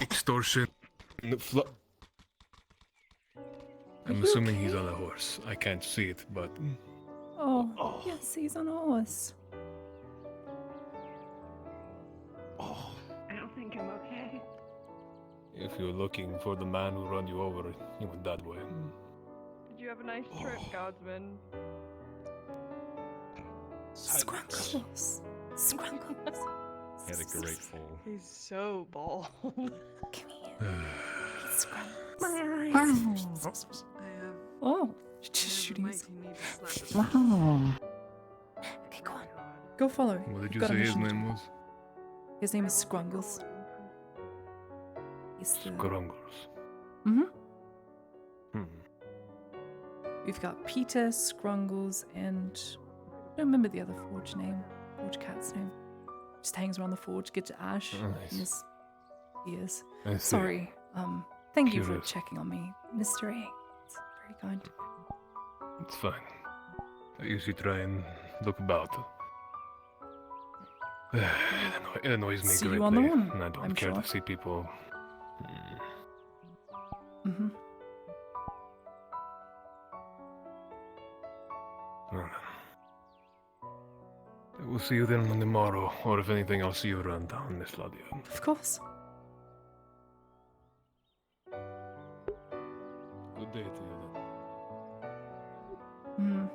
S3: extortion, I'm assuming he's on a horse. I can't see it, but...
S8: Oh, yes, he's on a horse.
S21: I don't think I'm okay.
S3: If you're looking for the man who ran you over, he went that way.
S19: Did you have a nice trip, Guardsman?
S8: Scrunkles. Scrunkles.
S7: Had a great fall.
S19: He's so bald.
S21: My
S19: eyes.
S8: Oh, just shooting his...
S21: Wow.
S8: Okay, go on. Go follow.
S3: What did
S8: You've
S3: you
S8: got a
S3: say his
S8: mission.
S3: name was?
S8: His name is Scrungles. He's the...
S3: Scrungles.
S8: Mm-hmm. We've got Peter, Scrungles, and... I don't remember the other forge cat's name. Just hangs around the forge, gets Ash in his ears.
S3: I see.
S8: Sorry. Thank you for
S3: Curious.
S8: checking on me, Mr. A. It's very kind.
S3: It's fine. I usually try and look about. It annoys me
S8: See
S3: greatly,
S8: you on the one,
S3: and I don't
S8: I'm
S3: care
S8: sure.
S3: to see people...
S8: Mm-hmm.
S3: Well, I will see you then on the morrow, or if anything, I'll see you around town, Miss Ladia.
S8: Of course.
S3: Good day to you
S8: Hmm.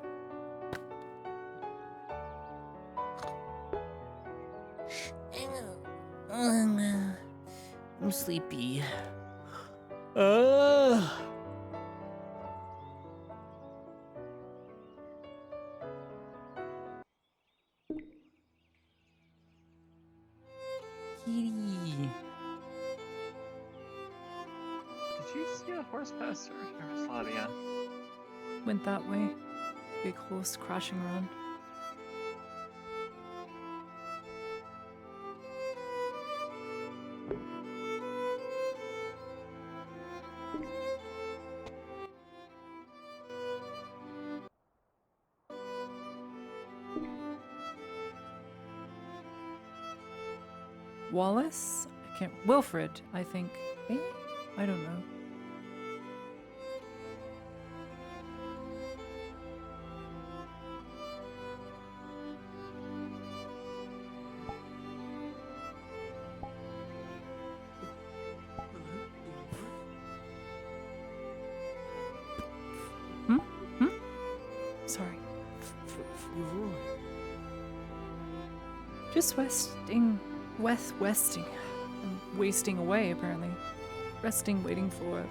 S17: I'm sleepy. Kitty.
S12: Did you see a horse pass through here, Miss Ladia?
S8: Went that way. Big horse crashing around. Wallace? I can't. Wilfred, I think. Maybe? I don't know. Sorry. Just westing. I'm wasting away, apparently. Resting, waiting for a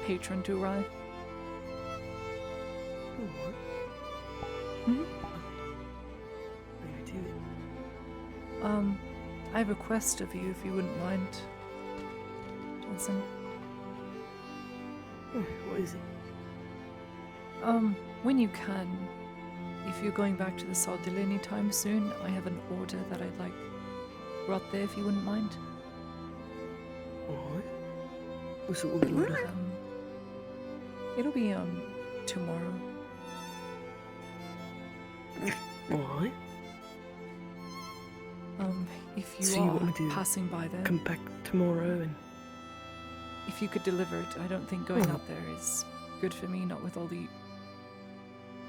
S8: patron to arrive. Hmm? I have a quest of you, if you wouldn't mind. Johnson.
S21: What is it?
S8: When you can, if you're going back to the Sardil anytime soon, I have an order that I'd like brought there, if you wouldn't mind.
S21: What? What's the order?
S8: It'll be, tomorrow.
S21: Why?
S8: If you
S21: So you
S8: are
S21: want me to
S8: passing by there,
S21: come back tomorrow and...
S8: if you could deliver it, I don't think going up there is good for me, not with all the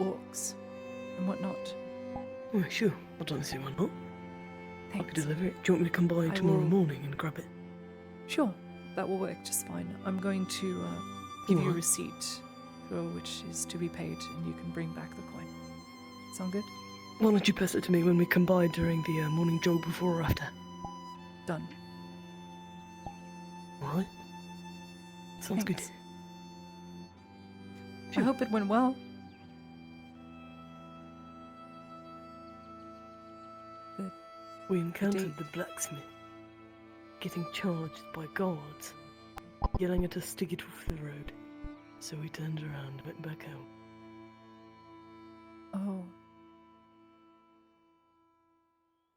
S8: orcs and whatnot.
S21: Oh, sure. I don't see why not. I
S8: Thanks.
S21: could deliver it. Do you want me to come by tomorrow morning and grab it?
S8: Sure, that will work just fine. I'm going to give you a
S21: Alright.
S8: receipt for which is to be paid, and you can bring back the coin. Sound good?
S10: Why don't you pass it to me when we come by during the morning jog before or after?
S8: Done.
S10: Alright. Sounds good.
S8: Thanks. I hope it went well.
S10: We encountered the blacksmith, getting charged by guards, yelling at us to get off the road. So we turned around and went back home.
S8: Oh.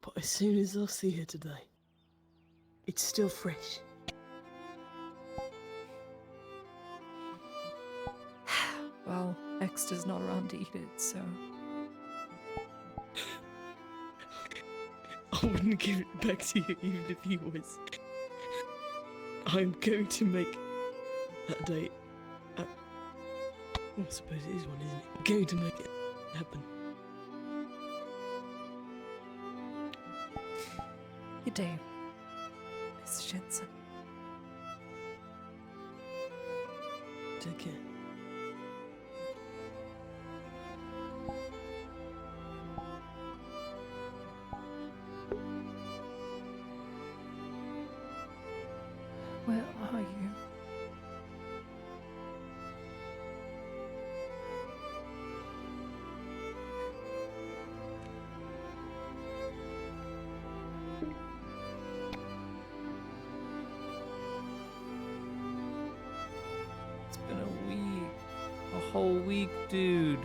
S10: But as soon as I see her today, it's still fresh.
S8: Well, Exeter's not around to eat it, so...
S10: I wouldn't give it back to you even if he was. I'm going to make that day... I suppose it is one, isn't it? I'm going to make it happen.
S8: You do, Mr. Jensen.
S10: Take care.
S8: Where are you?
S1: It's been a week. A whole week, dude.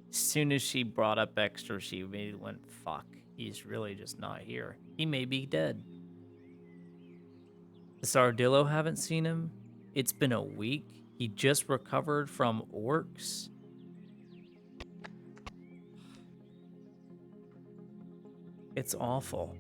S1: As soon as she brought up Extra, she immediately went, fuck, he's really just not here. He may be dead. The Sardillo haven't seen him. It's been a week. He just recovered from orcs. It's awful.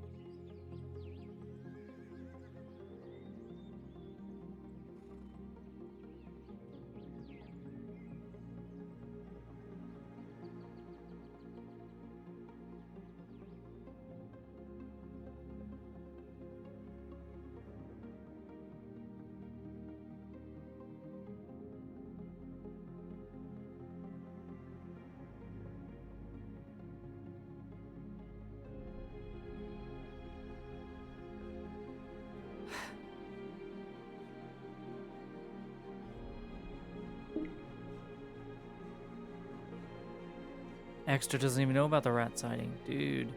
S1: Extra doesn't even know about the rat sighting, dude.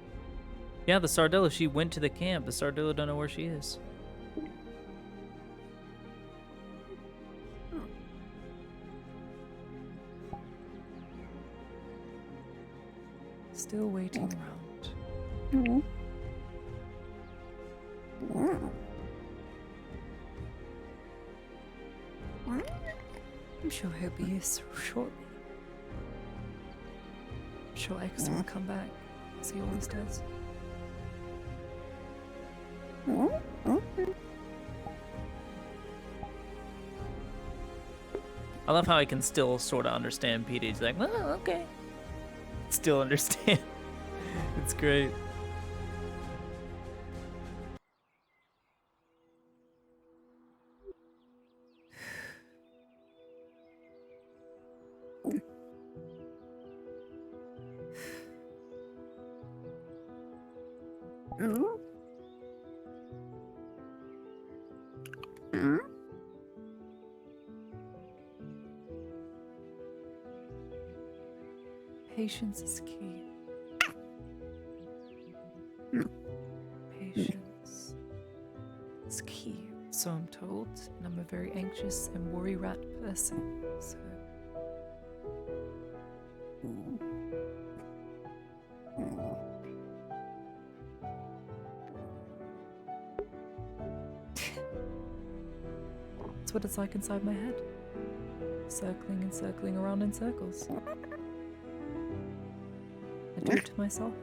S1: Yeah, the Sardillo, she went to the camp. The Sardillo don't know where she is.
S8: Still waiting around. I'm sure he'll be here shortly. I'm sure Exeter will come back, as he always does.
S1: I love how I can still sort of understand Petey. He's like, oh, okay. Still understand. It's great.
S8: Patience is key. Patience is key, so I'm told, and I'm a very anxious and worry rat person, so... That's what it's like inside my head. Circling and circling around in circles. I do it to myself.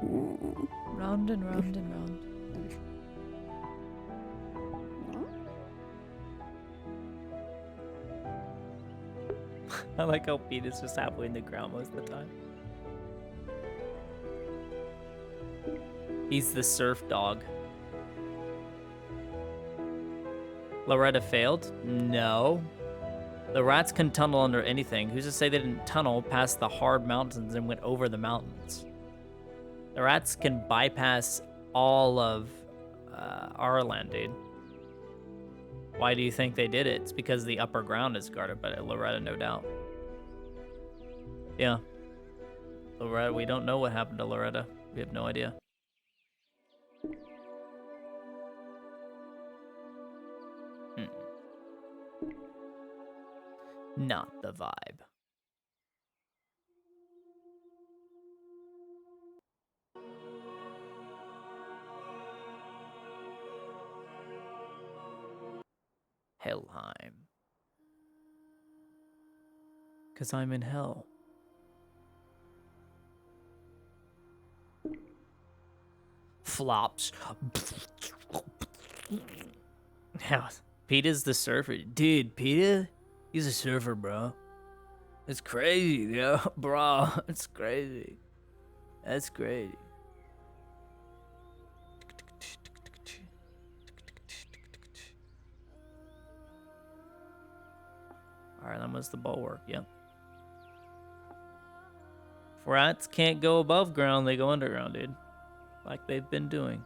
S8: Round and round and round.
S1: I like how Pete is just halfway in the ground most of the time. He's the surf dog. Loretta failed? No. The rats can tunnel under anything. Who's to say they didn't tunnel past the hard mountains and went over the mountains? The rats can bypass all of our land, dude. Why do you think they did it? It's because the upper ground is guarded by Loretta, no doubt. Yeah. Loretta, we don't know what happened to Loretta. We have no idea. Not the vibe. Helheim. 'Cause I'm in hell. Flops. Yeah, Peter's the surfer. Dude, Peter, he's a surfer, bro. It's crazy, yo. Bro, it's crazy. That's crazy. Alright, that was the bulwark, yep. If rats can't go above ground, they go underground, dude. Like they've been doing.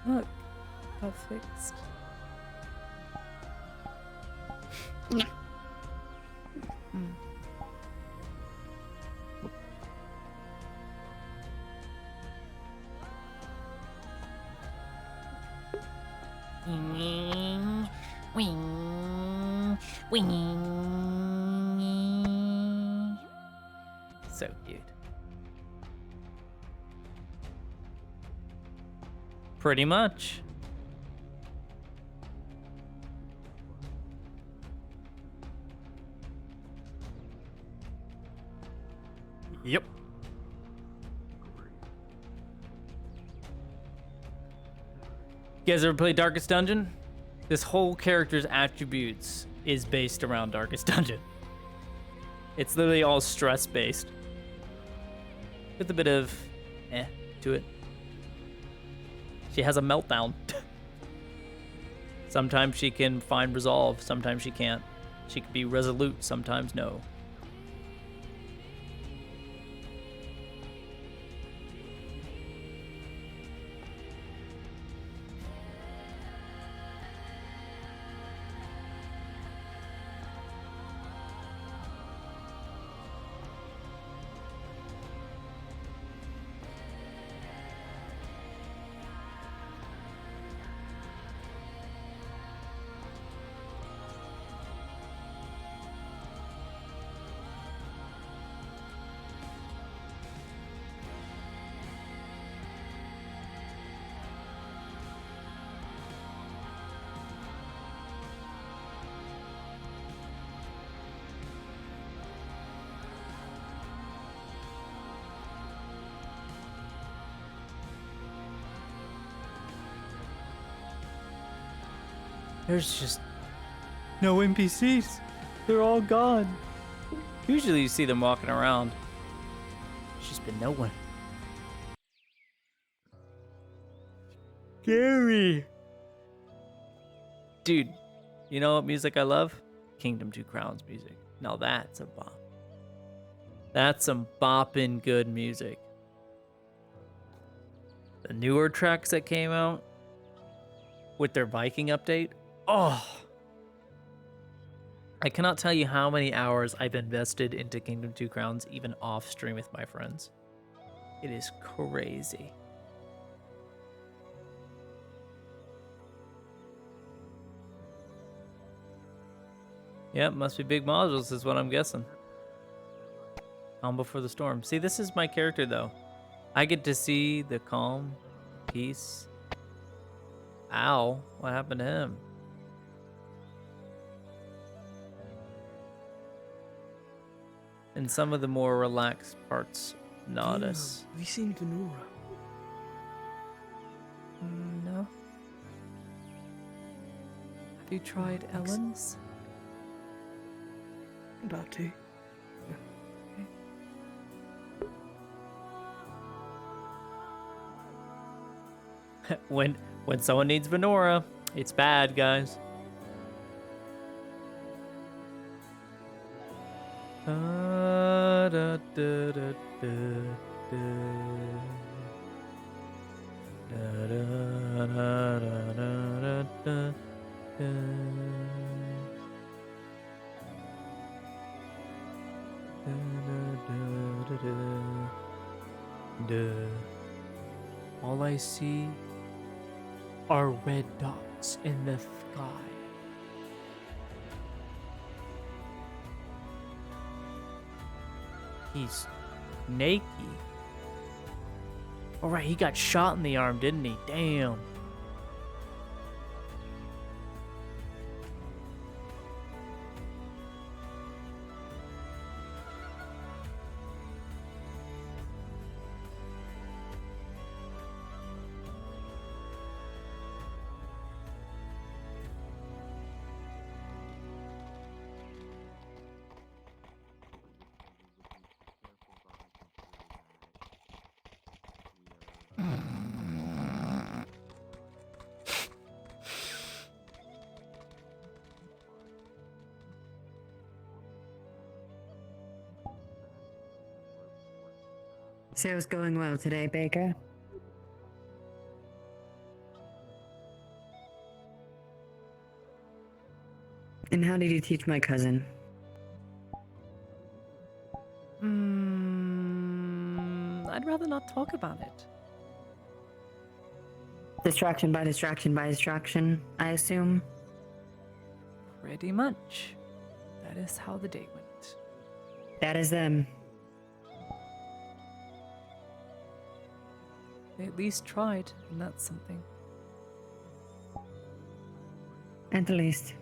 S1: Look, got fixed.
S17: Wing, wing, wing.
S1: So cute. Pretty much. Yep. You guys ever play Darkest Dungeon? This whole character's attributes is based around Darkest Dungeon. It's literally all stress based. With a bit of to it. She has a meltdown. Sometimes she can find resolve, sometimes she can't. She can be resolute, sometimes no. There's just no NPCs. They're all gone. Usually you see them walking around. There's just been no one. Gary! Dude, you know what music I love? Kingdom Two Crowns music. Now that's a bop. That's some boppin' good music. The newer tracks that came out with their Viking update. Oh, I cannot tell you how many hours I've invested into Kingdom Two Crowns, even off stream with my friends. It is crazy. Yep, must be big modules is what I'm guessing. Calm before the storm. See, this is my character though. I get to see the calm, peace. Ow, what happened to him? And some of the more relaxed parts, not us.
S10: Have you seen Venora?
S8: No. Have you tried Ellen's?
S10: About to.
S1: when someone needs Venora, it's bad, guys. Da, da, da, da, da, da, da, da, da, da, da. All I see are red dots in the sky. He's naked. Alright, he got shot in the arm, didn't he? Damn.
S18: Show's going well today, Baker. And how did you teach my cousin?
S8: I'd rather not talk about it.
S18: Distraction by distraction by distraction, I assume?
S8: Pretty much. That is how the day went.
S18: That is them.
S8: They at least tried, and that's something.
S18: At the least.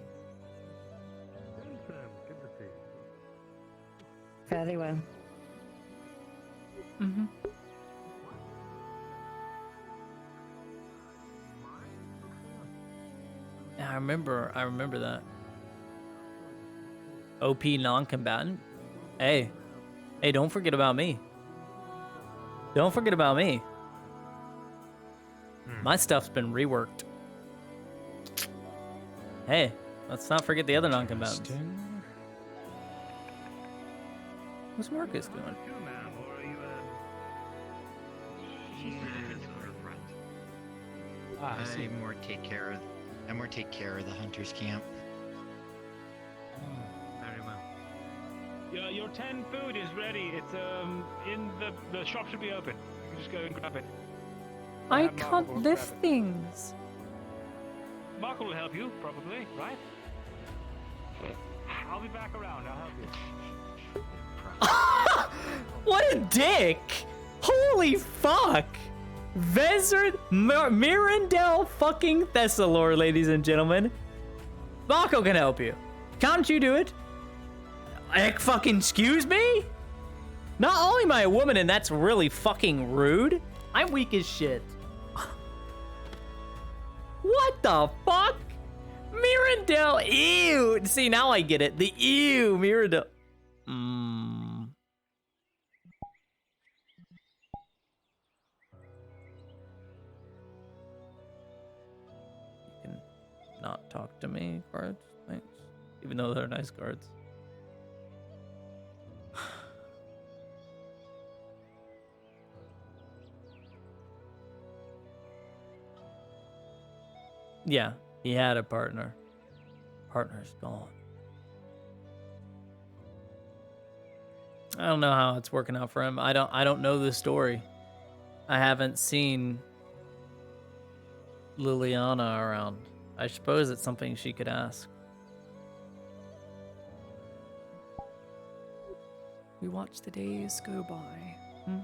S18: Fairly well.
S8: Mm-hmm.
S1: I remember that. OP non-combatant. Hey, don't forget about me. Don't forget about me. My stuff's been reworked. Hey, let's not forget the other non-combatants. What's Marcus doing?
S22: I more take care of the hunters camp.
S15: Very well. Your 10 food is ready. It's in the shop should be open. You can just go and grab it.
S8: I can't lift things.
S15: Marco will help you, probably, right? I'll be back around. I'll help you.
S1: What a dick! Holy fuck! Vezard Mirandel fucking Thessalor, ladies and gentlemen. Mako can help you. Can't you do it? Fucking excuse me? Not only am I a woman and that's really fucking rude, I'm weak as shit. What the fuck? Mirandel, ew. See, now I get it. The ew, Mirandel. You can not talk to me, guards. Thanks. Even though they're nice guards. Yeah, he had a partner. Partner's gone. I don't know how it's working out for him. I don't know the story. I haven't seen Liliana around. I suppose it's something she could ask.
S8: We watch the days go by. Hmm?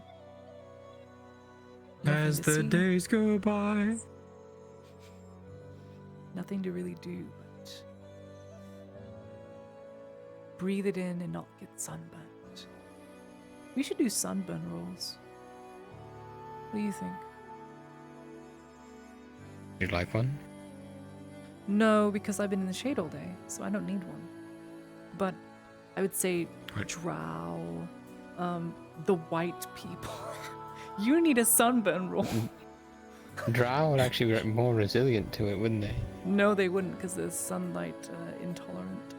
S14: As
S8: Nothing to
S14: the
S8: see,
S14: days go by.
S8: nothing to really do but breathe it in and not get sunburned. We should do sunburn rolls. What do you think?
S6: You'd like one?
S8: No, because I've been in the shade all day, so I don't need one. But I would say drow, the white people. You need a sunburn roll.
S2: Drow would actually be more resilient to it, wouldn't they?
S8: No, they wouldn't, because they're sunlight intolerant,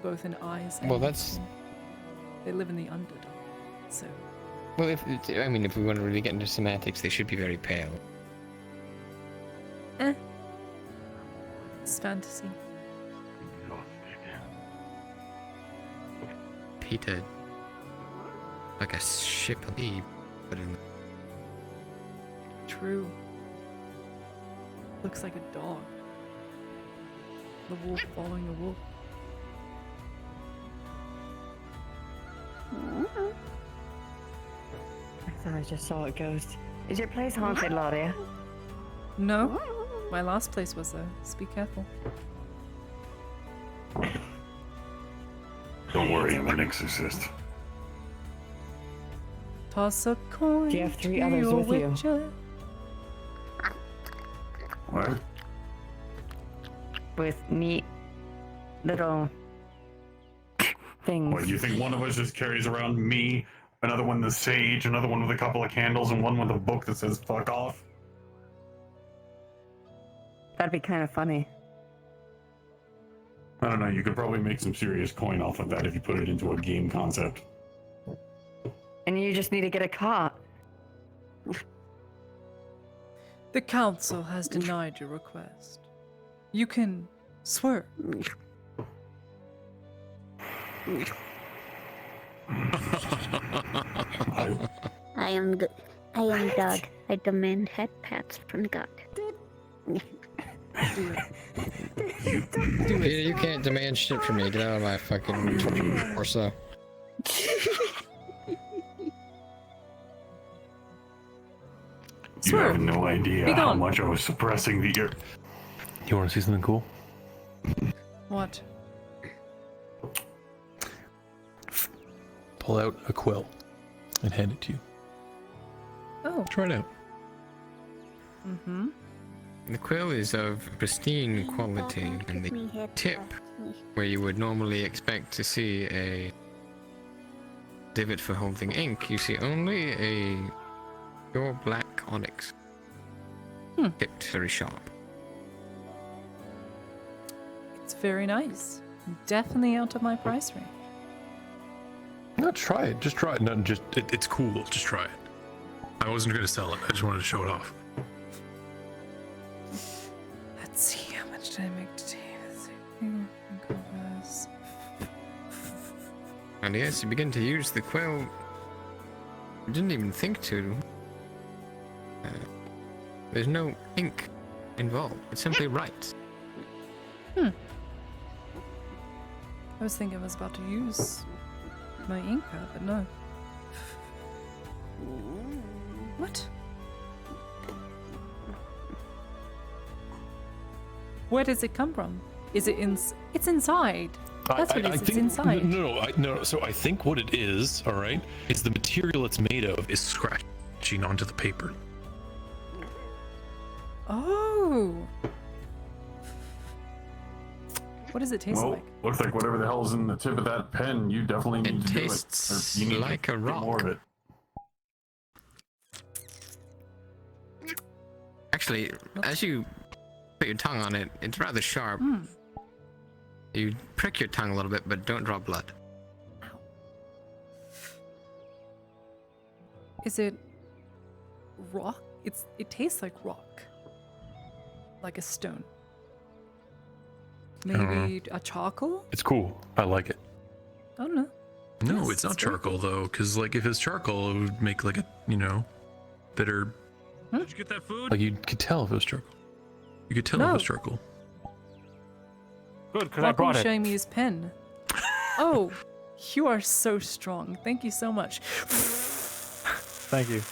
S8: both in eyes and
S2: Well, that's...
S8: skin. They live in the Underdark, so...
S2: Well, if we want to really get into semantics, they should be very pale.
S8: It's fantasy.
S6: Peter, like a ship of Eve, but in...
S8: True. Looks like a dog. The wolf following the wolf.
S18: I thought I just saw a ghost. Is your place haunted, Laudia?
S8: No. My last place was though. Just be careful.
S11: Don't worry, I'm an exorcist.
S8: Toss a coin.
S18: Do you have 3
S8: to
S18: others
S8: your
S18: with you?
S8: witcher.
S11: What?
S18: With neat little things.
S11: What, you think one of us just carries around me, another one the sage, another one with a couple of candles, and one with a book that says fuck off?
S18: That'd be kind of funny.
S11: I don't know, you could probably make some serious coin off of that if you put it into a game concept.
S18: And you just need to get a cart.
S8: The council has denied your request. You can swear.
S23: I am Doug. I demand head pats from God.
S2: Peter, you can't demand shit from me. Get out of my fucking or so.
S11: You have no idea how much I was suppressing the ear.
S3: You want to see something cool?
S8: What?
S3: Pull out a quill and hand it to you.
S8: Oh.
S3: Try it out.
S8: Mm-hmm.
S2: The quill is of pristine quality, and the tip, where you would normally expect to see a divot for holding ink, you see only a pure black onyx. Tipped very sharp.
S8: It's very nice. Definitely out of my price range.
S3: No, try it. Just try it. No, just it's cool. Just try it. I wasn't going to sell it. I just wanted to show it off.
S8: Let's see, how much did I make today?
S2: And yes, you begin to use the quill. You didn't even think to. There's no ink involved. It simply writes.
S8: I was thinking I was about to use my ink pad, but no. What? Where does it come from? Is it It's inside. That's what it is. It's inside.
S3: No. So I think what it is, all right, is the material it's made of is scratching onto the paper.
S8: Oh. What does it taste like?
S11: Looks like whatever the hell's in the tip of that pen, you definitely need to do it.
S2: Tastes
S11: You need
S2: like
S11: to
S2: a
S11: get
S2: rock.
S11: more of it.
S2: Actually, as you put your tongue on it, it's rather sharp. You prick your tongue a little bit, but don't draw blood.
S8: Is it rock? It tastes like rock. Like a stone. Maybe a charcoal?
S3: It's cool. I like it.
S8: I don't know.
S3: No,
S8: Yes,
S3: it's not
S8: it's very
S3: charcoal though, because like if it's charcoal, it would make like a bitter.
S15: Did you get that food?
S3: Like you could tell if it was charcoal. You could tell if it was charcoal.
S14: Good, because I
S8: Rocco
S14: brought
S8: was
S14: it.
S8: showing me his pen. Oh, You are so strong. Thank you so much.
S14: Thank you.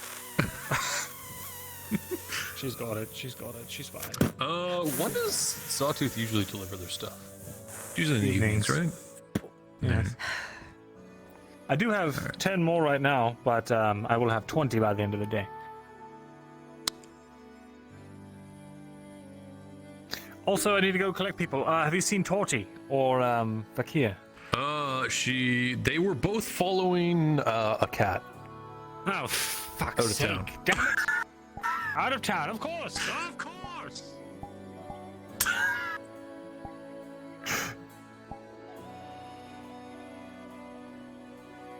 S13: She's got it. She's got it. She's fine.
S3: When does Sawtooth usually deliver their stuff? Usually in the
S14: Evenings.
S3: evenings, right?
S14: Yes. I do have 10 more right now, but I will have 20 by the end of the day. Also, I need to go collect people. Have you seen Torty or Fakir?
S3: They were both following a cat.
S13: Oh, fuck's
S3: Out of
S13: sake.
S3: town.
S13: Damn it. Out of town, of course. Of course.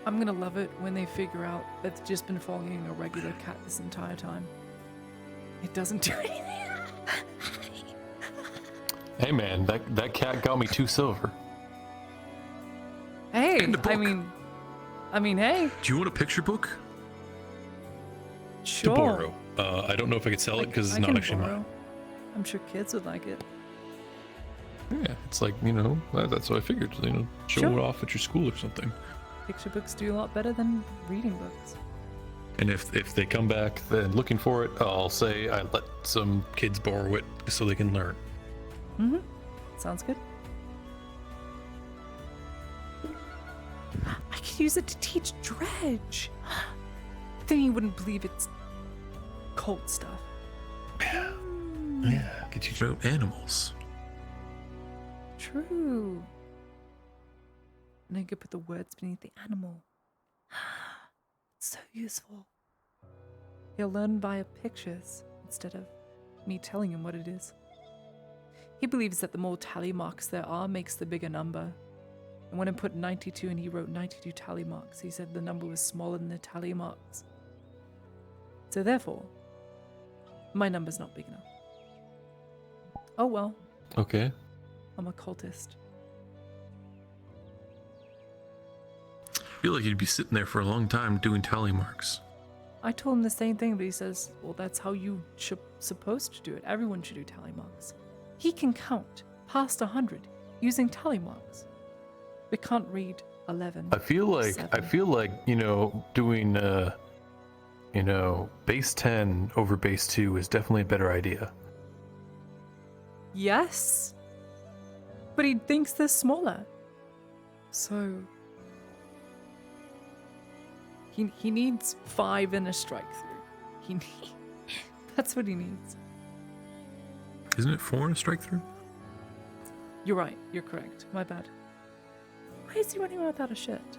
S8: I'm gonna love it when they figure out that they've just been following a regular cat this entire time. It doesn't do anything.
S3: Hey man, that cat got me 2 silver.
S8: Hey,
S3: And a book.
S8: I mean, hey,
S3: Do you want a picture book?
S8: sure.
S3: To borrow. I don't know if I could sell it because it's
S8: I
S3: not
S8: can
S3: actually
S8: borrow.
S3: mine.
S8: I'm sure kids would like it.
S3: Yeah, it's like, that's what I figured. Show
S8: Sure.
S3: it off at your school or something.
S8: Picture books do a lot better than reading books.
S3: And if they come back then looking for it, I'll say I let some kids borrow it so they can learn.
S8: Mm-hmm. Sounds good. I could use it to teach Dredge. Then he wouldn't believe it's cult stuff.
S3: Yeah, could teach about animals.
S8: True. And I could put the words beneath the animal. It's so useful. He'll learn via pictures instead of me telling him what it is. He believes that the more tally marks there are makes the bigger number. And when I put 92 and he wrote 92 tally marks, he said the number was smaller than the tally marks. So therefore, my number's not big enough. Oh well,
S3: Okay.
S8: I'm a cultist.
S3: I feel like you'd be sitting there for a long time doing tally marks.
S8: I told him the same thing, but he says, well, that's how you supposed to do it. Everyone should do tally marks. He can count past 100 using tally marks, but can't read 11.
S3: I feel like
S8: 7.
S3: doing base 10 over base 2 is definitely a better idea.
S8: Yes, but he thinks they're smaller. So he needs 5 and a strike through. That's what he needs.
S3: Isn't it 4 and a strike through?
S8: You're right. You're correct. My bad. Why is he running around without a shirt?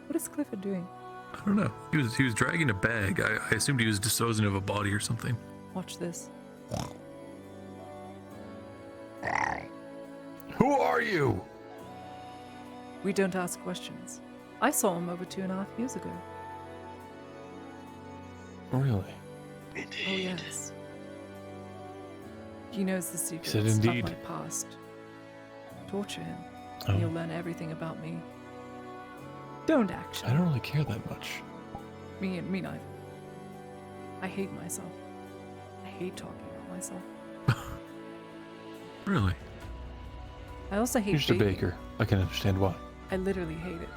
S8: What is Clifford doing?
S3: I don't know. He was dragging a bag. I assumed he was disposing of a body or something.
S8: Watch this.
S3: Who are you?
S8: We don't ask questions. I saw him over 2.5 years ago.
S3: Really?
S8: Oh yes. He knows the secrets
S3: said
S8: of
S3: indeed.
S8: my past. Torture him.
S3: Oh.
S8: He'll learn everything about me. Don't actually.
S3: I don't really care that much.
S8: Me neither. I hate myself. I hate talking about myself.
S3: Really?
S8: I also hate
S3: You're just a
S8: baking.
S3: baker. I can understand why.
S8: I literally hate it.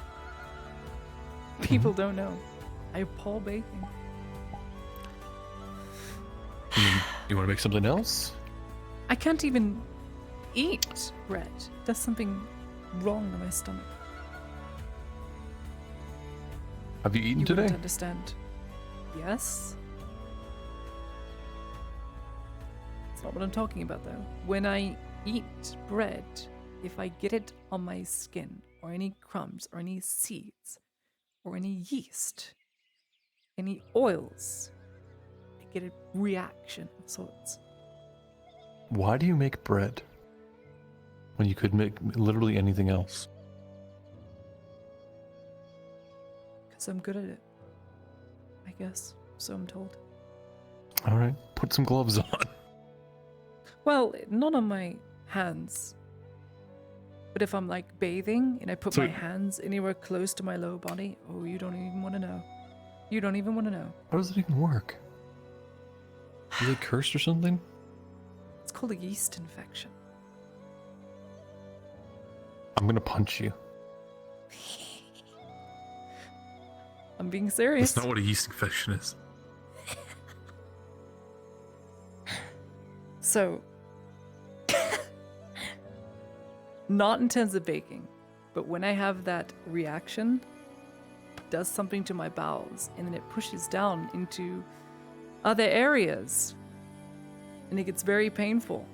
S8: People don't know. I appall baking.
S3: You want to make something else?
S8: I can't even eat bread. There's something wrong in my stomach.
S3: Have you eaten
S8: You
S3: today?
S8: wouldn't understand. Yes? That's not what I'm talking about, though. When I eat bread, if I get it on my skin, or any crumbs, or any seeds, or any yeast, any oils, I get a reaction of sorts.
S3: Why do you make bread when you could make literally anything else?
S8: Because I'm good at it. I guess. So I'm told.
S3: All right, put some gloves on.
S8: Well, not on my hands. But if I'm like bathing and I put my hands anywhere close to my lower body, oh, you don't even want to know. You don't even want to know.
S3: How does it even work? Is it cursed or something?
S8: It's called a yeast infection.
S3: I'm gonna punch you.
S8: I'm being serious.
S3: That's not what a yeast infection is.
S8: So, not in terms of baking, but when I have that reaction, it does something to my bowels, and then it pushes down into other areas, and it gets very painful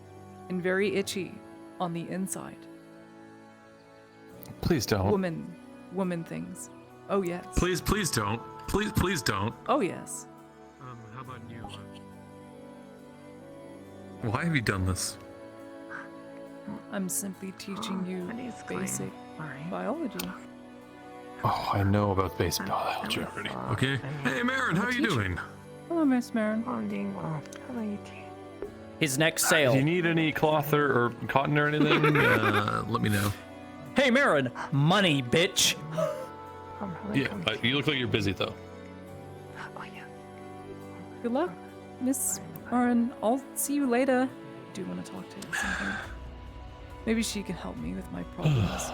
S8: and very itchy on the inside.
S3: Please don't.
S8: Woman things. Oh yes.
S3: Please don't. Please don't.
S8: Oh yes.
S16: How about you?
S3: Why have you done this?
S8: I'm simply teaching you basic biology.
S3: Oh, I know about basic biology already. Okay. Hey, Marin, how are you doing?
S8: Hello, Miss Marin.
S21: I'm doing well. How are you doing?
S1: His next sale.
S3: Do you need any cloth or cotton or anything? Let me know.
S1: Hey, Marin, money, bitch.
S3: Yeah, you look like you're busy though.
S8: Good luck, Miss Marin. I'll see you later. I do want to talk to you at some point. Maybe she can help me with my problems.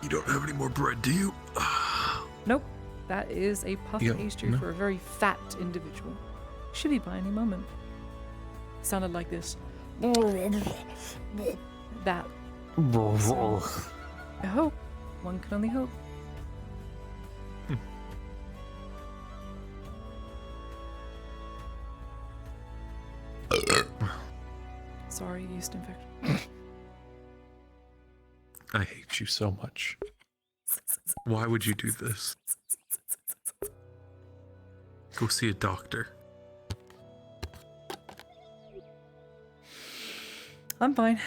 S3: You don't have any more bread, do you?
S8: Nope. That is a puff
S3: Yep,
S8: pastry
S3: no.
S8: for a very fat individual. Should be by any moment. Sounded like this. That. So, I hope. One can only hope. Sorry, yeast infection.
S3: I hate you so much. Why would you do this? Go see a doctor.
S8: I'm fine.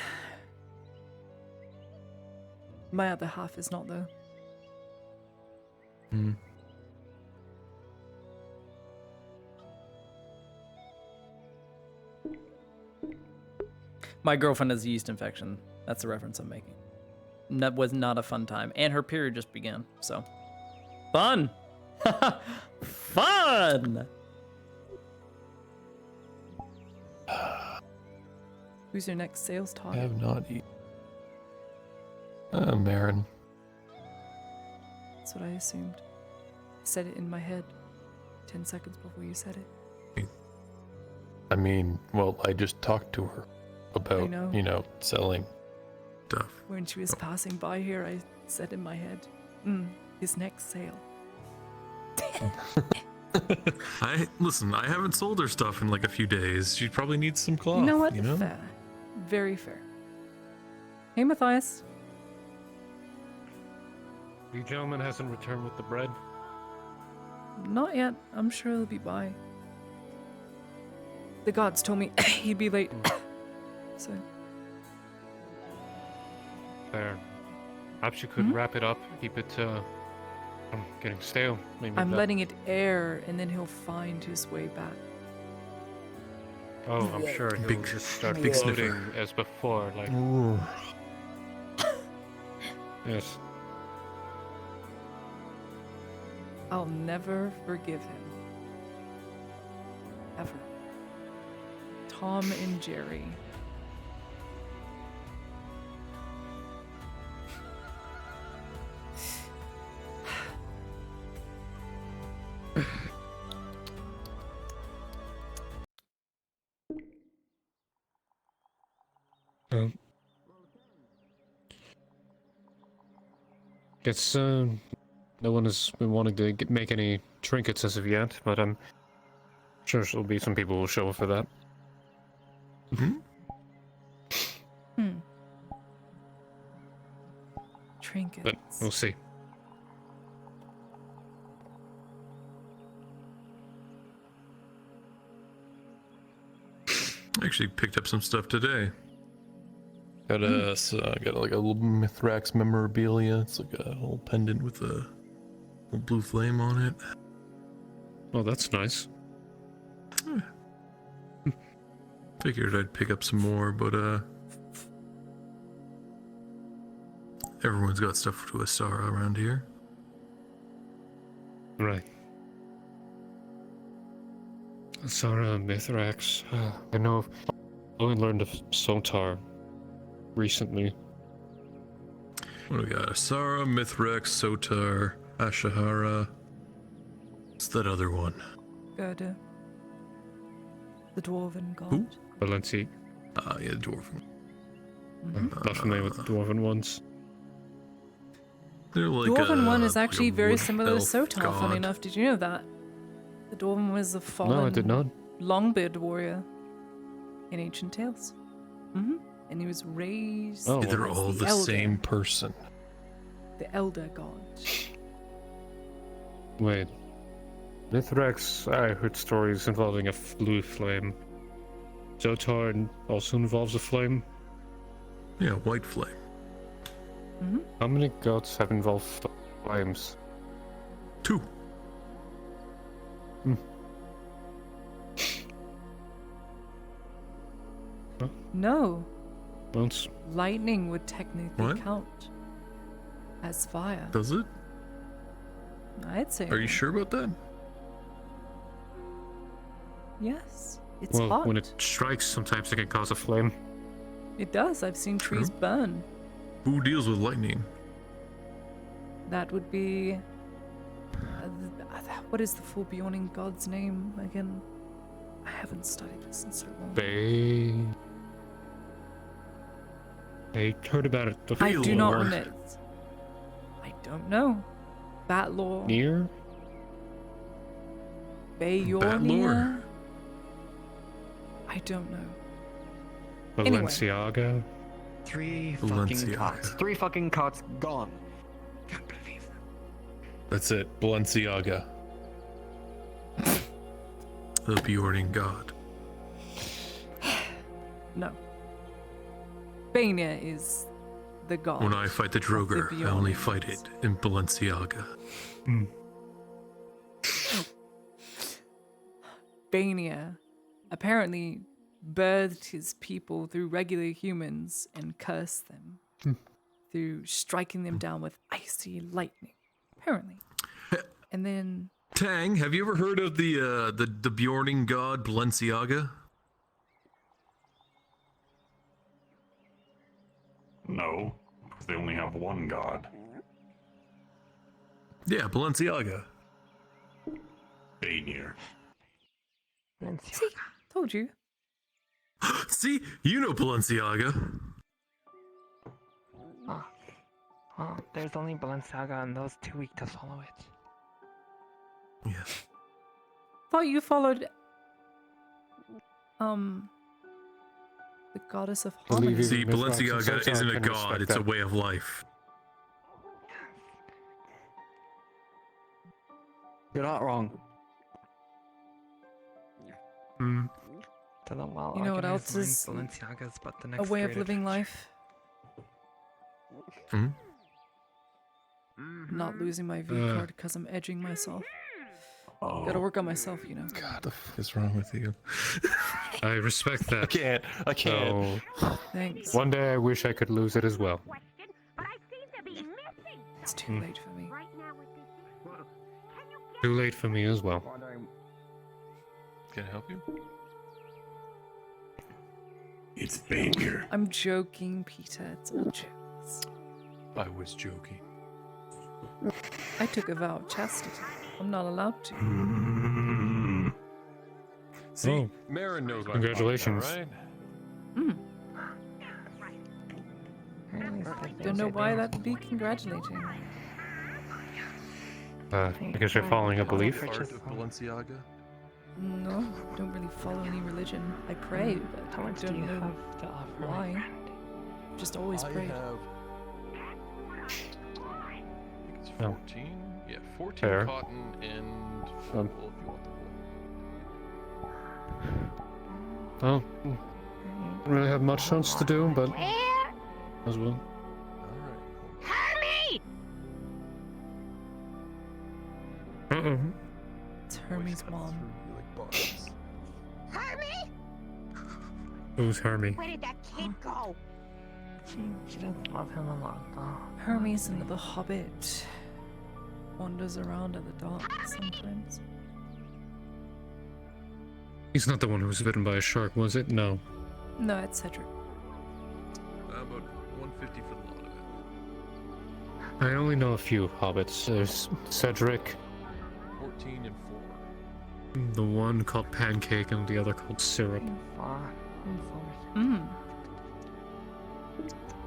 S8: My other half is not, though.
S3: Hmm.
S1: My girlfriend has a yeast infection. That's the reference I'm making. That was not a fun time. And her period just began, so. Fun! Fun!
S8: Who's your next sales
S3: I
S8: target?
S3: have not eaten. Marin.
S8: That's what I assumed. I said it in my head 10 seconds before you said it.
S3: I mean, well, I just talked to her about,
S8: know.
S3: Selling stuff.
S8: When she was passing by here, I said in my head, his next sale.
S3: Listen, I haven't sold her stuff in like a few days. She probably needs some cloth.
S8: You know what?
S3: You know?
S8: Fair. Very fair. Hey, Matthias.
S16: The gentleman hasn't returned with the bread.
S8: Not yet. I'm sure he'll be by. The gods told me he'd be late. So.
S16: Fair. Perhaps you could wrap it up, keep it from getting stale. Maybe
S8: I'm
S16: that-
S8: letting it air, and then he'll find his way back.
S16: Oh, I'm sure he'll just start
S3: big
S16: floating
S3: sniffer.
S16: as before, like. Yes.
S8: I'll never forgive him. Ever. Tom and Jerry.
S16: Guess no one has been wanting to make any trinkets as of yet, but I'm sure there'll be some people who will show up for that.
S8: Trinkets.
S16: But we'll see.
S3: I actually picked up some stuff today. Got a got like a little Mithrax memorabilia. It's like a little pendant with a little blue flame on it.
S16: Oh, that's nice.
S3: Figured I'd pick up some more, but everyone's got stuff to Asara around here.
S16: Right. Asara, Mithrax. I know. I've only learned of Sotar recently.
S3: What do we got? Asara, Mithrax, Sotar.
S5: Ashahara. What's that other one?
S8: Gerda. The dwarven god.
S5: Who?
S16: Valenci.
S5: Yeah, dwarven.
S16: Not familiar with the dwarven ones.
S5: They're like
S8: Dwarven one is
S5: like
S8: actually
S5: a
S8: very
S5: wood
S8: similar to
S5: elf
S8: Sotar, funny
S5: god.
S8: enough. Did you know that? The Dwarven was a fallen
S16: No, I did not.
S8: Longbeard warrior in ancient tales. And he was raised
S5: Oh,
S8: as
S5: they're all the
S8: elder,
S5: same person.
S8: the elder god.
S16: Wait. Mithrax, I heard stories involving a blue flame. Zotar also involves a flame.
S5: Yeah, white flame.
S16: How many gods have involved flames?
S5: 2.
S8: No.
S16: Once.
S8: Lightning would technically
S5: What?
S8: count as fire.
S5: Does it?
S8: I'd say.
S5: Are you sure about that?
S8: Yes. It's
S16: Well,
S8: hot.
S16: when it strikes, sometimes it can cause a flame.
S8: It does. I've seen trees burn.
S5: Who deals with lightning?
S8: That would be. What is the full Bjorning god's name again? I haven't studied this in so long.
S16: I heard about it.
S8: I do not remit. I don't know. Batlore.
S16: Near?
S8: Bayornia? I don't know.
S16: Balenciaga?
S9: Three fucking cots. 3 fucking cots gone. Can't believe them.
S5: That's it. Balenciaga. The Bjorning god.
S8: No. Bania is the god.
S5: When I fight the
S8: of
S5: Droger, I only
S8: Bjornings.
S5: fight it in Balenciaga.
S8: Bania apparently birthed his people through regular humans and cursed them through striking them down with icy lightning. Apparently. And then
S5: Tang, have you ever heard of the Bjorning god Balenciaga?
S11: No, because they only have one god.
S5: Yeah, Balenciaga.
S11: Bainir.
S8: see, told you.
S5: See, you know Balenciaga.
S9: Oh, there's only Balenciaga and those too weak to follow it.
S5: Yes.
S8: Thought you followed the goddess of harmony.
S5: See, Balenciaga isn't a god, it's a way of life.
S9: You're not wrong.
S5: Hmm.
S8: You know what else is
S9: Balenciaga's but the
S8: a
S9: next
S8: way of
S9: creative
S8: living life?
S5: Hmm?
S8: Not losing my V card because I'm edging myself.
S5: Oh.
S8: Gotta work on myself, you know.
S5: God, the fuck is wrong with you?
S16: I respect that.
S5: I can't.
S16: So,
S8: Thanks.
S16: one day I wish I could lose it as well.
S8: It's too late for me.
S16: Too late for me as well.
S5: Can I help you?
S11: It's Bainir.
S8: I'm joking, Peter. It's all jokes.
S5: I was joking.
S8: I took a vow of chastity. I'm not allowed to.
S5: See,
S16: Oh.
S5: Marin knows what
S16: Congratulations.
S5: I'm talking about, right?
S8: Don't know why that'd be congratulating.
S16: Because you're following a belief.
S5: Part of Balenciaga?
S8: No, don't really follow any religion. I pray, but
S9: How much
S8: I
S9: do
S8: don't
S9: you
S8: know
S9: have to offer?
S8: why. Just always
S5: I
S8: prayed.
S5: have... I think it's
S16: Oh.
S5: 14? Yeah, 14
S16: Fair.
S5: cotton and wool if you want the wool.
S16: Well, don't really have much else to do, but as well.
S17: Hermie!
S8: It's Hermes' mom.
S17: Hermie?
S16: Who's Hermie?
S17: Where did that kid go?
S9: She doesn't love him a lot, though.
S8: Hermes and the Hobbit wanders around at the dark sometimes.
S16: He's not the one who was bitten by a shark, was it? No.
S8: No, it's Cedric.
S5: About 150 for the lot of it.
S2: I only know a few hobbits. There's Cedric,
S5: 14 and 4.
S2: the one called Pancake, and the other called Syrup.
S8: Mm.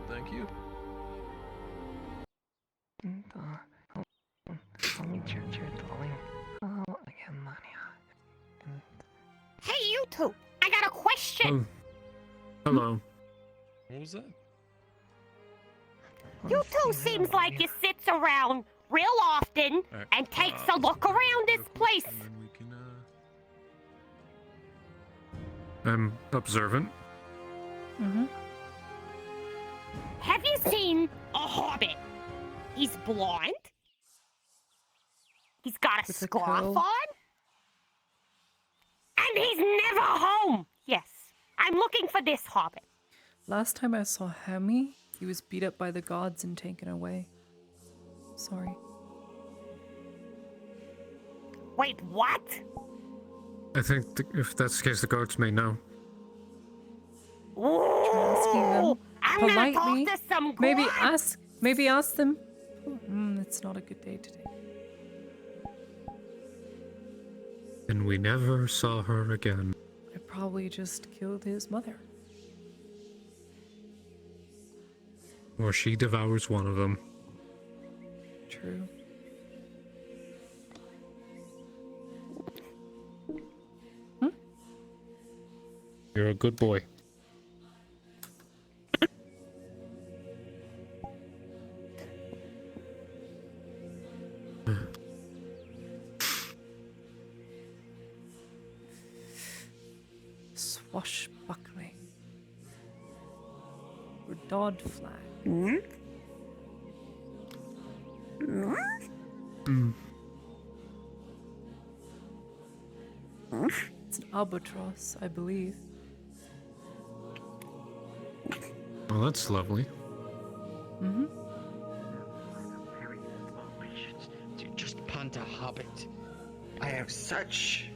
S5: Thank you.
S17: Hey, you two! I got a question!
S2: Hello.
S5: What was that?
S17: You two seems like you sits around real often and takes a look around this place.
S2: I'm observant.
S8: Mm-hmm.
S17: Have you seen a hobbit? He's blonde. He's got a
S8: With a
S17: scarf
S8: curl.
S17: on. And he's never home. Yes, I'm looking for this hobbit.
S8: Last time I saw Hemi, he was beat up by the gods and taken away. Sorry.
S17: Wait, what?
S2: I think if that's the case, the guards may know.
S8: Asking them
S17: I'm gonna
S8: politely.
S17: talk to some
S8: Maybe
S17: guards.
S8: ask them. It's not a good day today.
S2: And we never saw her again.
S8: I probably just killed his mother.
S2: Or she devours one of them.
S8: True.
S2: You're a good boy.
S8: Swashbuckling. Or Dodd flag. It's an albatross, I believe.
S2: Well, that's lovely.
S8: Mm-hmm.
S22: To just punt a hobbit. I have such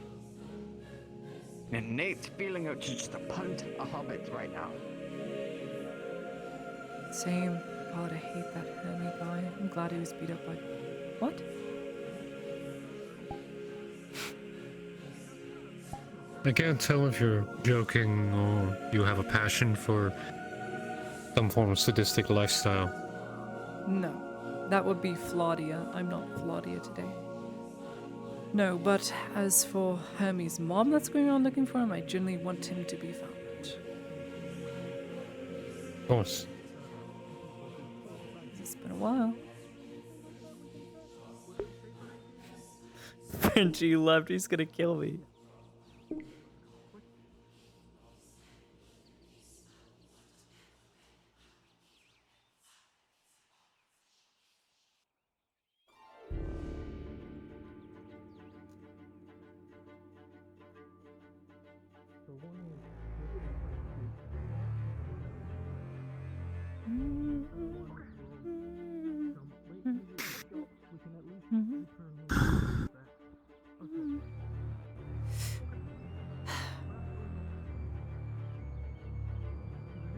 S22: an innate feeling of just to punt a hobbit right now.
S8: Same. God, I hate that Hermie guy. I'm glad he was beat up by... What?
S2: I can't tell if you're joking or you have a passion for some form of sadistic lifestyle.
S8: No. That would be Flaudia. I'm not Flaudia today. No, but as for Hermie's mom that's going on looking for him, I genuinely want him to be found.
S2: Of course.
S8: It's been a while.
S1: Frenchie left, he's gonna kill me.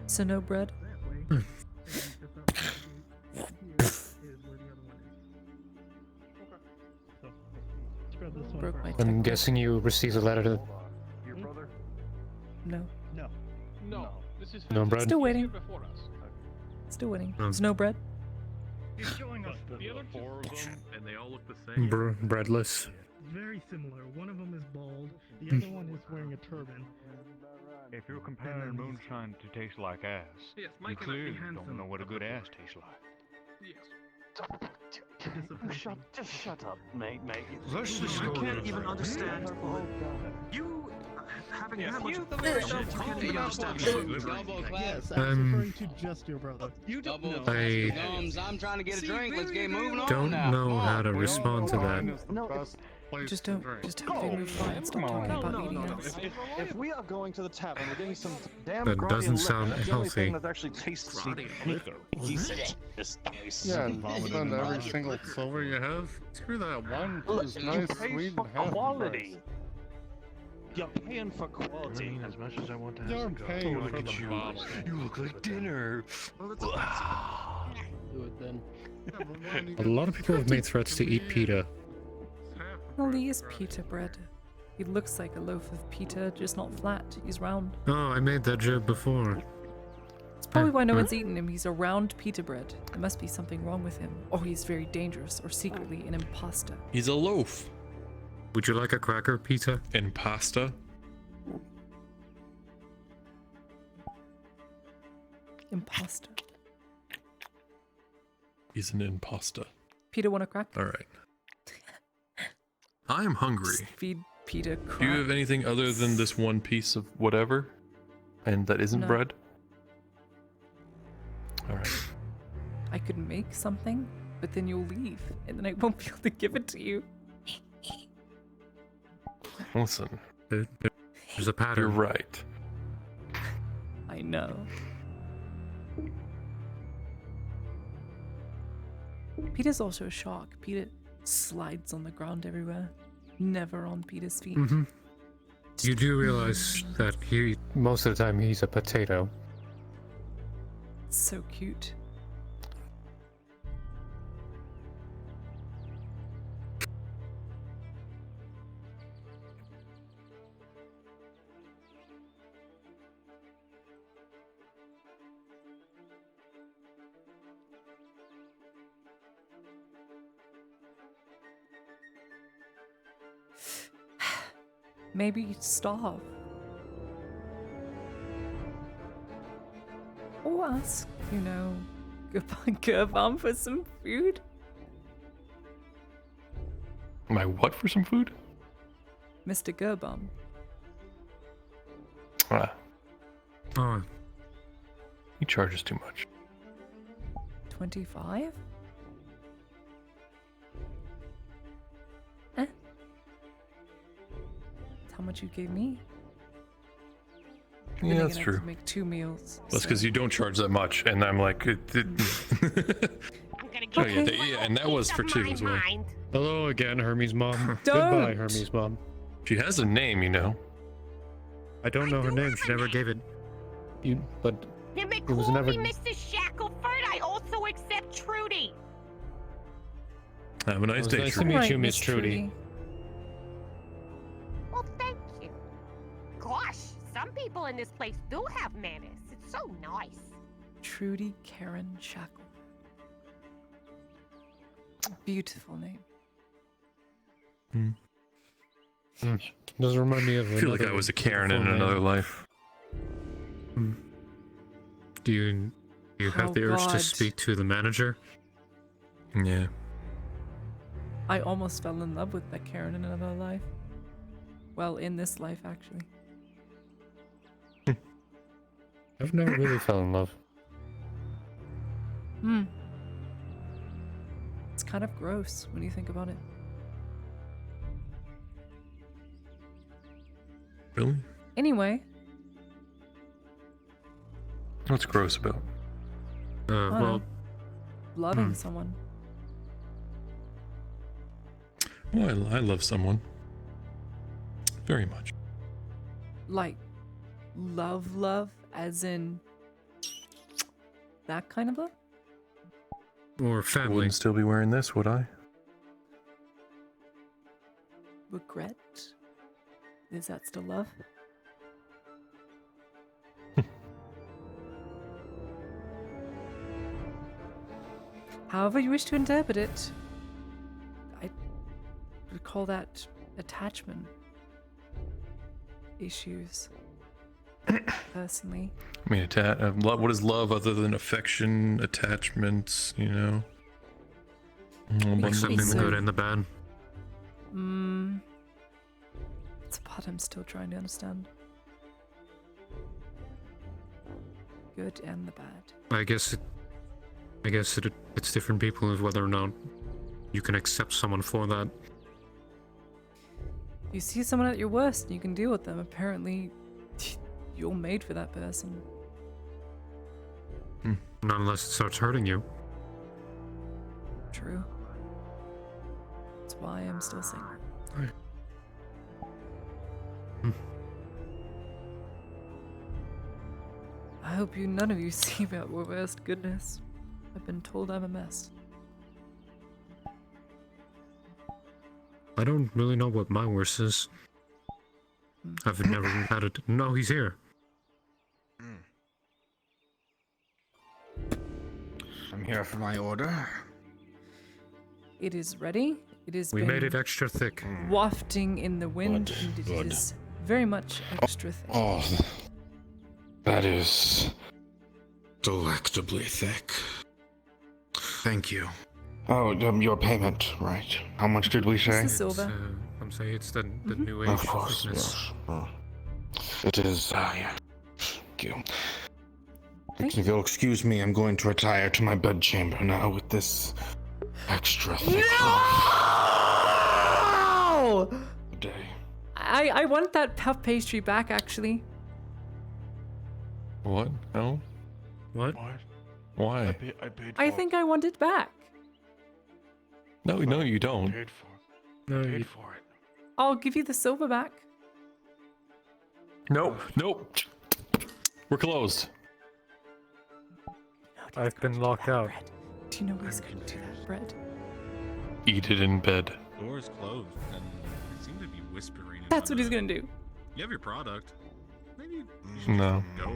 S8: So no bread? Broke my
S2: I'm guessing you received a letter to...
S12: Your brother?
S8: No.
S12: No.
S15: No. This is
S2: No bread?
S8: Still waiting.
S15: before us.
S8: Still waiting.
S2: Um,
S8: There's no bread?
S12: He's showing us
S15: The other
S5: four of them, and they all look the same.
S2: breadless.
S4: Very similar. One of them is bald. The other one is wearing a turban.
S11: If you're comparing moonshine to taste like ass,
S4: Yes,
S11: you
S4: Mike and I
S11: clearly
S4: be handsome.
S11: don't know what a good ass tastes like.
S4: Yes.
S13: Just shut up, mate.
S5: Let's just
S4: You
S5: go
S4: can't
S5: to
S4: even
S5: the-
S4: understand. You having that much bullshit, you can't even understand. Yes,
S2: I was referring
S4: to just your brother. You don't know.
S2: I
S4: I'm trying to get a drink. Let's get moving on.
S2: don't know how to respond to that.
S4: No,
S8: Just don't. Just hope they move by and stop talking about eating us.
S13: If we are going to the tavern, we're getting some damn
S2: That
S13: groggy
S2: doesn't
S13: liquor.
S2: sound
S13: That's the only thing
S2: healthy.
S13: that actually tastes
S2: Groggy
S13: liquor.
S7: Yeah, and spend every single silver you have. Screw that. Wine is nice, sweet, and half the
S13: quality.
S7: price.
S13: You're paying for quality.
S11: As much as I want to
S7: You're
S11: have
S7: paying
S11: look
S7: for
S11: at
S7: the
S11: you.
S7: bottle.
S11: You look like dinner.
S7: Do it then.
S16: A lot of people have made threats to eat pita.
S8: Well, he is pita bread. He looks like a loaf of pita, just not flat. He's round.
S16: Oh, I made that joke before.
S8: It's probably why no one's eaten him. He's a round pita bread. There must be something wrong with him. Or he's very dangerous, or secretly an imposter.
S5: He's a loaf.
S16: Would you like a cracker, pizza?
S5: And pasta?
S8: Imposter.
S5: He's an imposter.
S8: Peter, want a crack?
S5: All right. I am hungry.
S8: Just feed Peter crack.
S5: Do you have anything other than this one piece of whatever? And that isn't
S8: No.
S5: bread? Alright.
S8: I could make something, but then you'll leave, and then I won't be able to give it to you.
S5: Listen.
S16: There's a pattern.
S5: You're right.
S8: I know. Peter's also a shark. Peter slides on the ground everywhere. Never on Peter's feet.
S16: Mm-hmm. You do realize that most of the time he's a potato.
S8: So cute. Maybe starve. Or ask, Gerbam for some food.
S5: My what for some food?
S8: Mr. Gerbam.
S5: Ah.
S16: Oh.
S5: He charges too much.
S8: 25? That's how much you gave me.
S5: Yeah, that's
S8: I
S5: true.
S8: could make 2 meals.
S5: That's because you don't charge that much, and I'm like,
S17: I'm gonna
S8: Okay.
S5: yeah, and that was for 2 as well.
S16: Hello again, Hermes' mom.
S8: Don't.
S16: Goodbye, Hermes' mom.
S5: She has a name, you know.
S16: I don't know her name. She never gave it. But
S17: You may
S16: it was
S17: call
S16: never.
S17: me Mr. Shackleford. I also accept Trudy.
S5: Have a nice day,
S16: Nice to
S5: Trudy.
S16: meet you, Miss Trudy.
S17: Well, thank you. Gosh, some people in this place do have manners. It's so nice.
S8: Trudy Karen Shackle. Beautiful name.
S16: Does remind me of.
S5: I feel like I was a Karen in another life.
S16: Do you have
S8: Oh,
S16: the urge to
S8: God.
S16: speak to the manager?
S5: Yeah.
S8: I almost fell in love with that Karen in another life. Well, in this life, actually.
S16: I've never really fell in love.
S8: It's kind of gross when you think about it.
S5: Really?
S8: Anyway,
S5: What's gross about?
S16: Well,
S8: loving someone.
S5: Well, I love someone. Very much.
S8: Like, love, as in that kind of love?
S16: or
S5: I
S16: family.
S5: wouldn't still be wearing this, would I?
S8: Regret? Is that still love? However you wish to interpret it, I would call that attachment issues, personally.
S5: I mean, what is love other than affection, attachments, you know?
S16: Accepting the good and the bad.
S8: It's a part I'm still trying to understand. Good and the bad.
S16: I guess it's different people of whether or not you can accept someone for that.
S8: You see someone at your worst and you can deal with them. Apparently, you're made for that person.
S16: Not unless it starts hurting you.
S8: True. That's why I'm still single. I hope none of you see me at your worst. Goodness. I've been told I'm a mess.
S16: I don't really know what my worst is. I've never had it. No, he's here.
S6: I'm here for my order.
S8: It is ready. It is.
S16: We made it extra thick.
S8: Wafting in the wind, and it is very much extra thick.
S5: Oh, that is delectably thick. Thank you. Oh, your payment, right? How much did we say?
S8: It's the silver.
S16: I'm saying it's the new age
S5: Of course,
S16: thickness.
S5: yes. It is, yeah. Thank you. If you'll excuse me, I'm going to retire to my bedchamber now with this extra thick
S8: No!
S5: day.
S8: I want that puff pastry back, actually.
S3: What? No?
S16: What?
S3: Why?
S11: I paid for
S8: I think I want it back.
S3: No, you don't.
S11: Paid for it.
S16: No,
S11: Paid for it.
S8: I'll give you the silver back.
S3: Nope. We're closed.
S14: I've been locked out.
S8: Do you know what he's gonna do that bread?
S3: Eat it in bed.
S6: Door's closed, and you seem to be whispering.
S8: That's what he's gonna do.
S6: You have your product. Maybe you
S3: No.
S6: should go.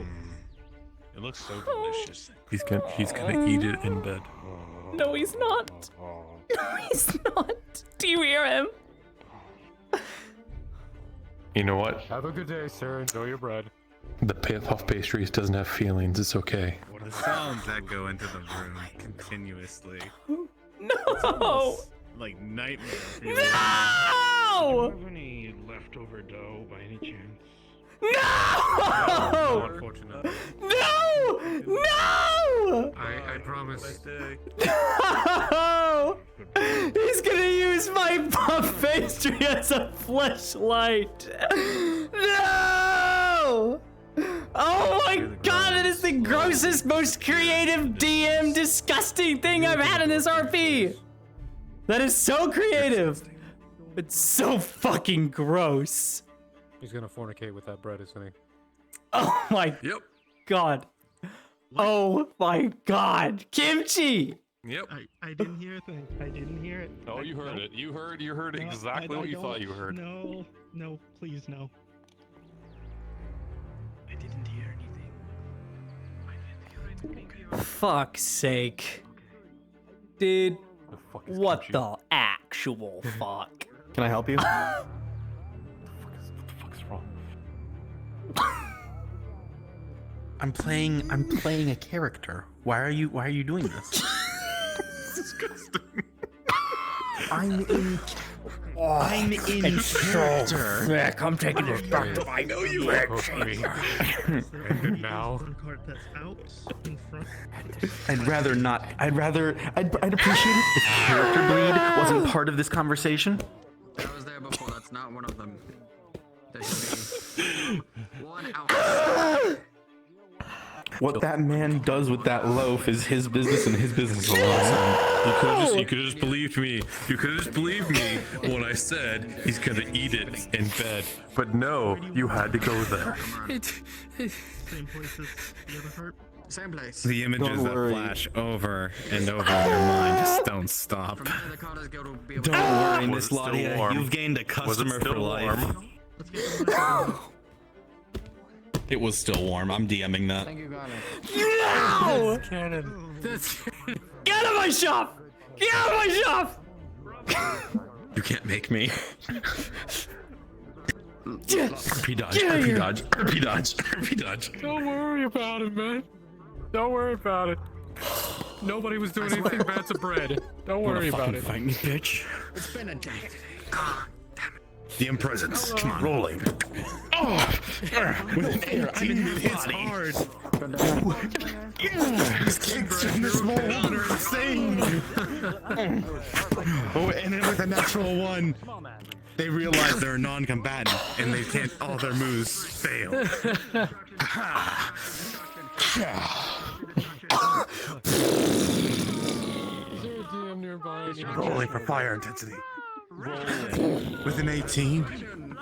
S11: It looks so delicious.
S3: He's gonna eat it in bed.
S8: No, he's not. No, he's not. Do you hear him?
S3: You know what?
S14: Have a good day, sir. Enjoy your bread.
S3: The puff pastries doesn't have feelings. It's okay.
S6: The sounds that go into the room continuously.
S8: No!
S6: Like nightmare.
S8: No!
S11: Do you have any leftover dough by any chance?
S8: No!
S6: Unfortunately.
S8: No! No!
S16: I promise.
S8: No! He's gonna use my puff pastry as a fleshlight. No! Oh my god, it is the grossest, most creative DM disgusting thing I've had in this RP! That is so creative! It's so fucking gross.
S14: He's gonna fornicate with that bread, isn't he?
S8: Oh my god. Oh my god. Kimchi!
S3: Yep.
S4: I didn't hear a thing. I didn't hear it.
S3: Oh, you heard it. You heard
S4: No,
S3: exactly what you
S4: don't.
S3: thought you heard.
S4: No, please, no. I didn't hear anything.
S1: Fuck's sake. Dude, what the actual fuck?
S10: Can I help you?
S3: What the fuck's wrong?
S10: I'm playing a character. Why are you doing this?
S3: Disgusting.
S10: I'm in character.
S1: Sick. I'm taking this back to my
S3: know you
S14: now.
S10: I'd rather not. I'd appreciate it if character bleed wasn't part of this conversation.
S22: I was there before. That's not one of them. There should be one out.
S10: What that man does with that loaf is his business and his business alone.
S3: You could have just believed me. You could have just believed me when I said he's gonna eat it in bed. But no, you had to go there.
S4: Same place as the other heart.
S22: Same place.
S6: The images
S10: Don't
S6: that
S10: worry.
S6: flash over and over in your mind just don't stop. Don't worry, Miss
S3: Was it still
S6: Ladia.
S3: warm?
S6: You've gained a
S3: Was it
S6: customer
S3: still
S6: for life.
S3: warm?
S10: It was still warm. I'm DMing that.
S22: Thank you, Garner.
S8: No!
S14: Cannon.
S8: Get out of my shop! Get out of my shop!
S10: You can't make me. RP dodge.
S8: Get out of
S10: RP
S8: here.
S10: dodge. RP dodge. RP dodge.
S14: Don't worry about it, man. Don't worry about it. Nobody was doing anything bad to bread. Don't worry about it.
S10: Fight me, bitch.
S22: It's been a day.
S10: DM presence. Come on, rolling. Oh, with an 18
S6: It's
S10: body.
S6: hard.
S10: These kicks from this small water are insane.
S6: Oh, and then with a natural one, they realize they're a non-combatant and they can't. All their moves fail.
S14: Is there a DM nearby?
S6: Rolling for fire intensity. With an 18,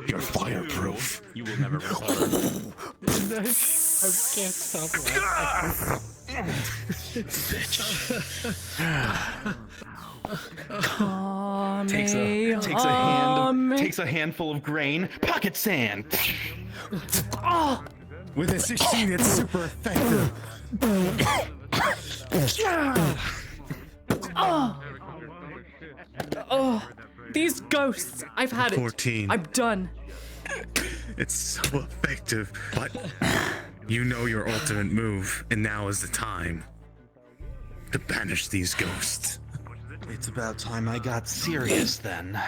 S6: you're fireproof.
S10: You will never recover.
S14: I can't stop laughing.
S10: Takes a takes a handful of grain, pocket sand.
S8: Oh!
S6: With a 16, it's super effective.
S8: Oh! Oh! These ghosts! I've had it.
S6: 14.
S8: I'm done.
S6: It's so effective, but you know your ultimate move, and now is the time to banish these ghosts.
S10: It's about time I got serious then.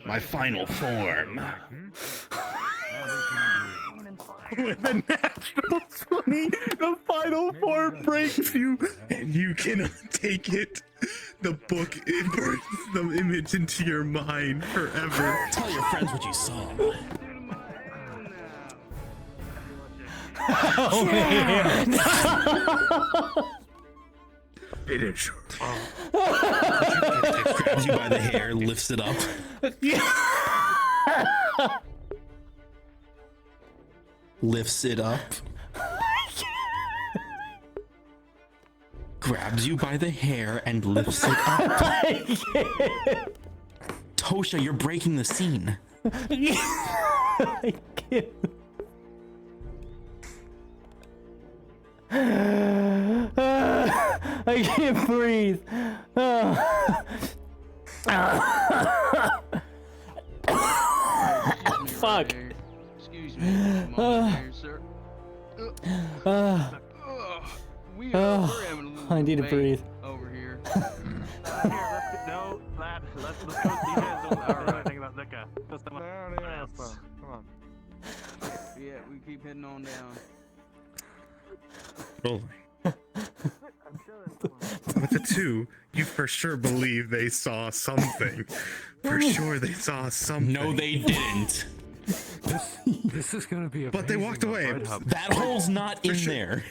S10: My final form.
S6: With a natural 20, the final form breaks you, and you cannot take it. The book immerses the image into your mind forever.
S10: Tell your friends what you saw.
S6: Oh, man.
S10: Finish. Grabs you by the hair, lifts it up. Lifts it up. Grabs you by the hair and lifts it up. Tosha, you're breaking the scene.
S1: I can't. I can't breathe. Fuck.
S4: Excuse me, sir. We're having a little
S1: I need to
S4: debate
S1: breathe.
S4: over here.
S15: No, lad, let's go see anything about liquor.
S4: Come on. Yeah, we keep heading on down.
S6: Rolling. With the 2, you for sure believe they saw something. For sure they saw something.
S10: No, they didn't.
S6: This is gonna be But they walked away.
S10: That hole's not in there.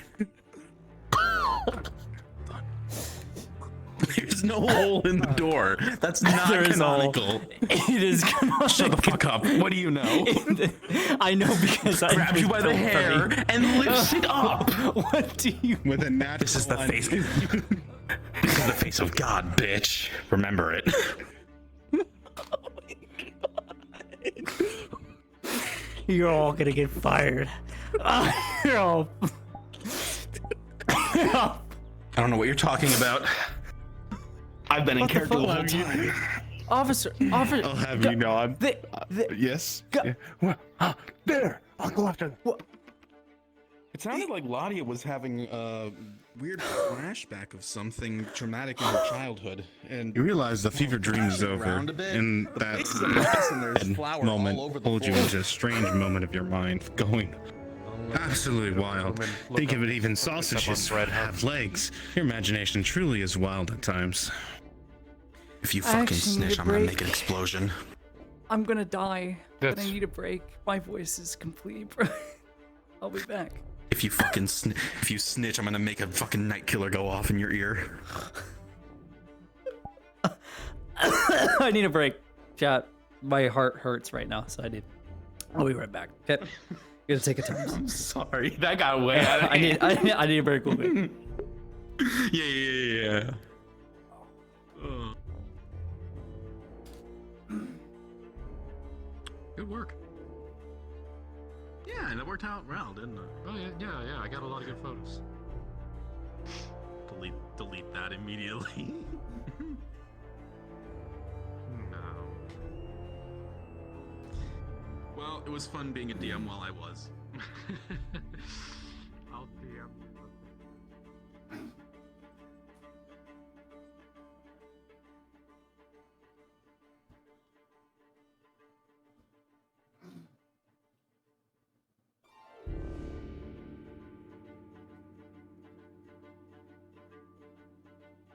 S10: There's no hole in the door. That's not
S1: There is a hole.
S10: canonical.
S1: It is canonical.
S10: Shut the fuck up. What do you know?
S1: I know because I
S10: Grabs you by the hair and lifts it up.
S1: What do you?
S6: With a natural.
S10: This is the face. This is the face of God, bitch. Remember it.
S1: You're all gonna get fired. You're all.
S10: I don't know what you're talking about. I've been in character the whole time.
S1: Officer.
S6: I'll have you know I'm.
S10: Yes.
S6: Yeah.
S10: There. I'll go after them. It sounded like Ladia was having a weird flashback of something traumatic in her childhood, and
S6: You realize the fever dream is over,
S10: around a bit.
S6: and
S10: The
S6: that
S10: place is a mess and there's flour
S6: moment
S10: all over the
S6: holds you
S10: floor.
S6: into a strange moment of your mind, going absolutely wild. Think of it, even sausages have legs. Your imagination truly is wild at times.
S10: If you
S8: I
S10: fucking
S8: actually need
S10: snitch,
S8: a
S10: I'm gonna
S8: break.
S10: make an explosion.
S8: I'm gonna die, but I
S6: That's-
S8: need a break. My voice is completely broken. I'll be back.
S10: If you fucking if you snitch, I'm gonna make a fucking night killer go off in your ear.
S1: I need a break. Chat. My heart hurts right now, so I need. I'll be right back. Okay. Gonna take a time.
S10: I'm sorry, that got way out of
S1: I
S10: hand.
S1: I need a break real quick.
S10: Yeah.
S6: Good work.
S10: Yeah, and it worked out well, didn't it?
S6: Oh yeah. I got a lot of good photos.
S10: Delete that immediately.
S6: No.
S10: Well, it was fun being a DM while I was.
S6: I'll DM.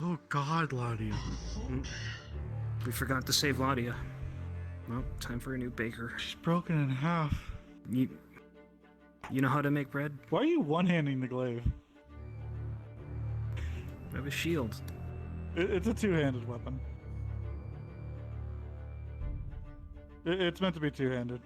S18: Oh God, Ladia. We forgot to save Ladia. Well, time for a new baker.
S14: She's broken in half.
S18: You know how to make bread?
S14: Why are you one-handing the glaive?
S18: I have a shield.
S14: It's a two-handed weapon. It's meant to be two-handed.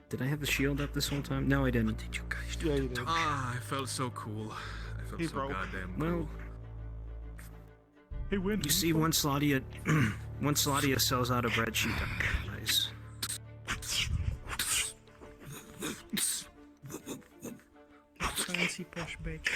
S18: Did I have the shield up this whole time? No, I didn't. Did you guys do
S14: Yeah, you did.
S10: I felt so cool. I felt
S14: He
S10: so
S14: broke.
S10: goddamn cool.
S18: Well,
S7: Hey, Win.
S18: You see, once Ladia, once Ladia sells out of bread, she dies.
S6: Fancy push bake.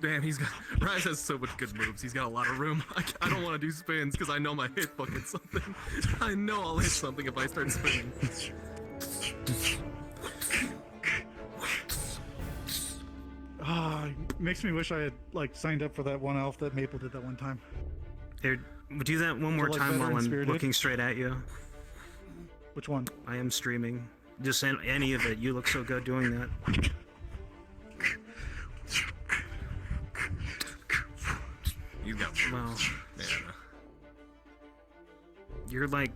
S19: Damn, he's got. Rise has so much good moves. He's got a lot of room. I don't want to do spins because I know my hit fucking something. I know I'll hit something if I start spinning.
S7: Makes me wish I had like signed up for that one elf that Maple did that one time.
S18: Here, do that one more
S7: like
S18: time while I'm
S7: Veteran-Spirited?
S18: looking straight at you.
S7: Which one?
S18: I am streaming. Just any of it. You look so good doing that.
S19: You got
S18: Wow.
S19: Yeah.
S18: You're like,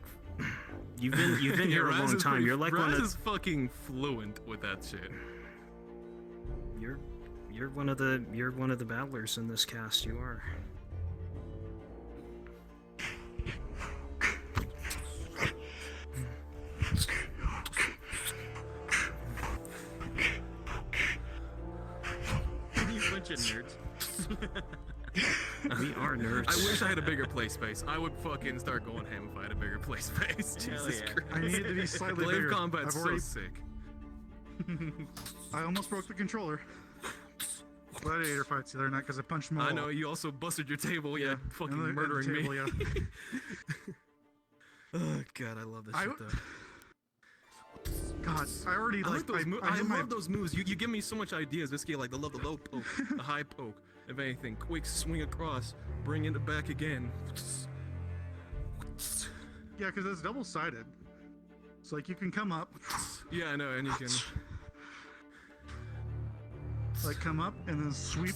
S18: you've been here a
S19: Raz
S18: long
S19: is
S18: time.
S19: pretty-
S18: You're like
S19: Raz
S18: one of
S19: is fucking fluent with that shit.
S18: you're one of the battlers in this cast. You are.
S19: You bunch of nerds.
S18: We are nerds.
S19: I wish I had a bigger play space. I would fucking start going ham if I had a bigger play space. Jesus
S7: yeah.
S19: Christ.
S7: I need it to be slightly
S19: Glaive
S7: bigger.
S19: combat's
S7: I've already-
S19: so sick.
S7: I almost broke the controller. Gladiator fights the other night because I punched him all
S19: I know,
S7: up.
S19: you also busted your table, yeah, fucking
S7: and the
S19: murdering
S7: table,
S19: me.
S7: yeah.
S19: Oh god, I love this
S7: I-
S19: shit though.
S7: God, I already
S19: I like those moves. I
S7: have my-
S19: love those moves. You give me so much ideas. This game, like, I love the low poke, the high poke. If anything, quick swing across, bring it back again.
S7: Yeah, because it's double-sided. It's like you can come up,
S19: Yeah, I know, and you can.
S7: like come up and then sweep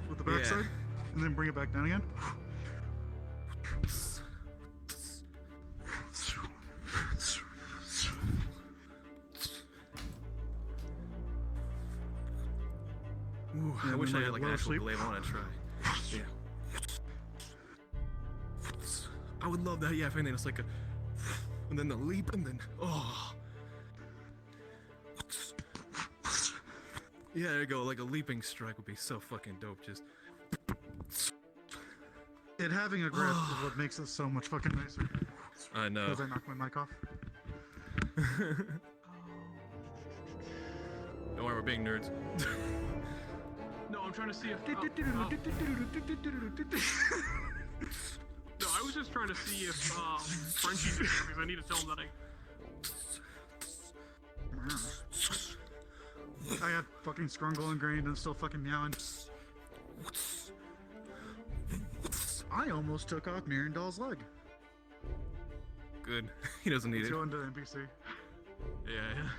S7: with the backside, and then bring it back down again.
S19: Ooh, I
S7: Yeah,
S19: wish
S7: then
S19: I had
S7: like
S19: like
S7: a
S19: an
S7: low
S19: actual
S7: sweep.
S19: glaive. I want to try. Yeah. I would love that. Yeah, if anything, it's like a, and then the leap, and then oh. Yeah, there you go. Like a leaping strike would be so fucking dope. Just.
S7: It having a grip is what makes it so much fucking nicer.
S19: I know.
S7: Because I knocked my mic off.
S19: Don't worry, we're being nerds.
S20: No, I'm trying to see if. No, I was just trying to see if Frenchie's in here because I need to tell him that
S7: I had fucking Scrungle ingrained and still fucking meowing. I almost took off Mirandal's leg.
S19: Good. He doesn't need
S7: Let's
S19: it.
S7: go into the NPC.
S19: Yeah.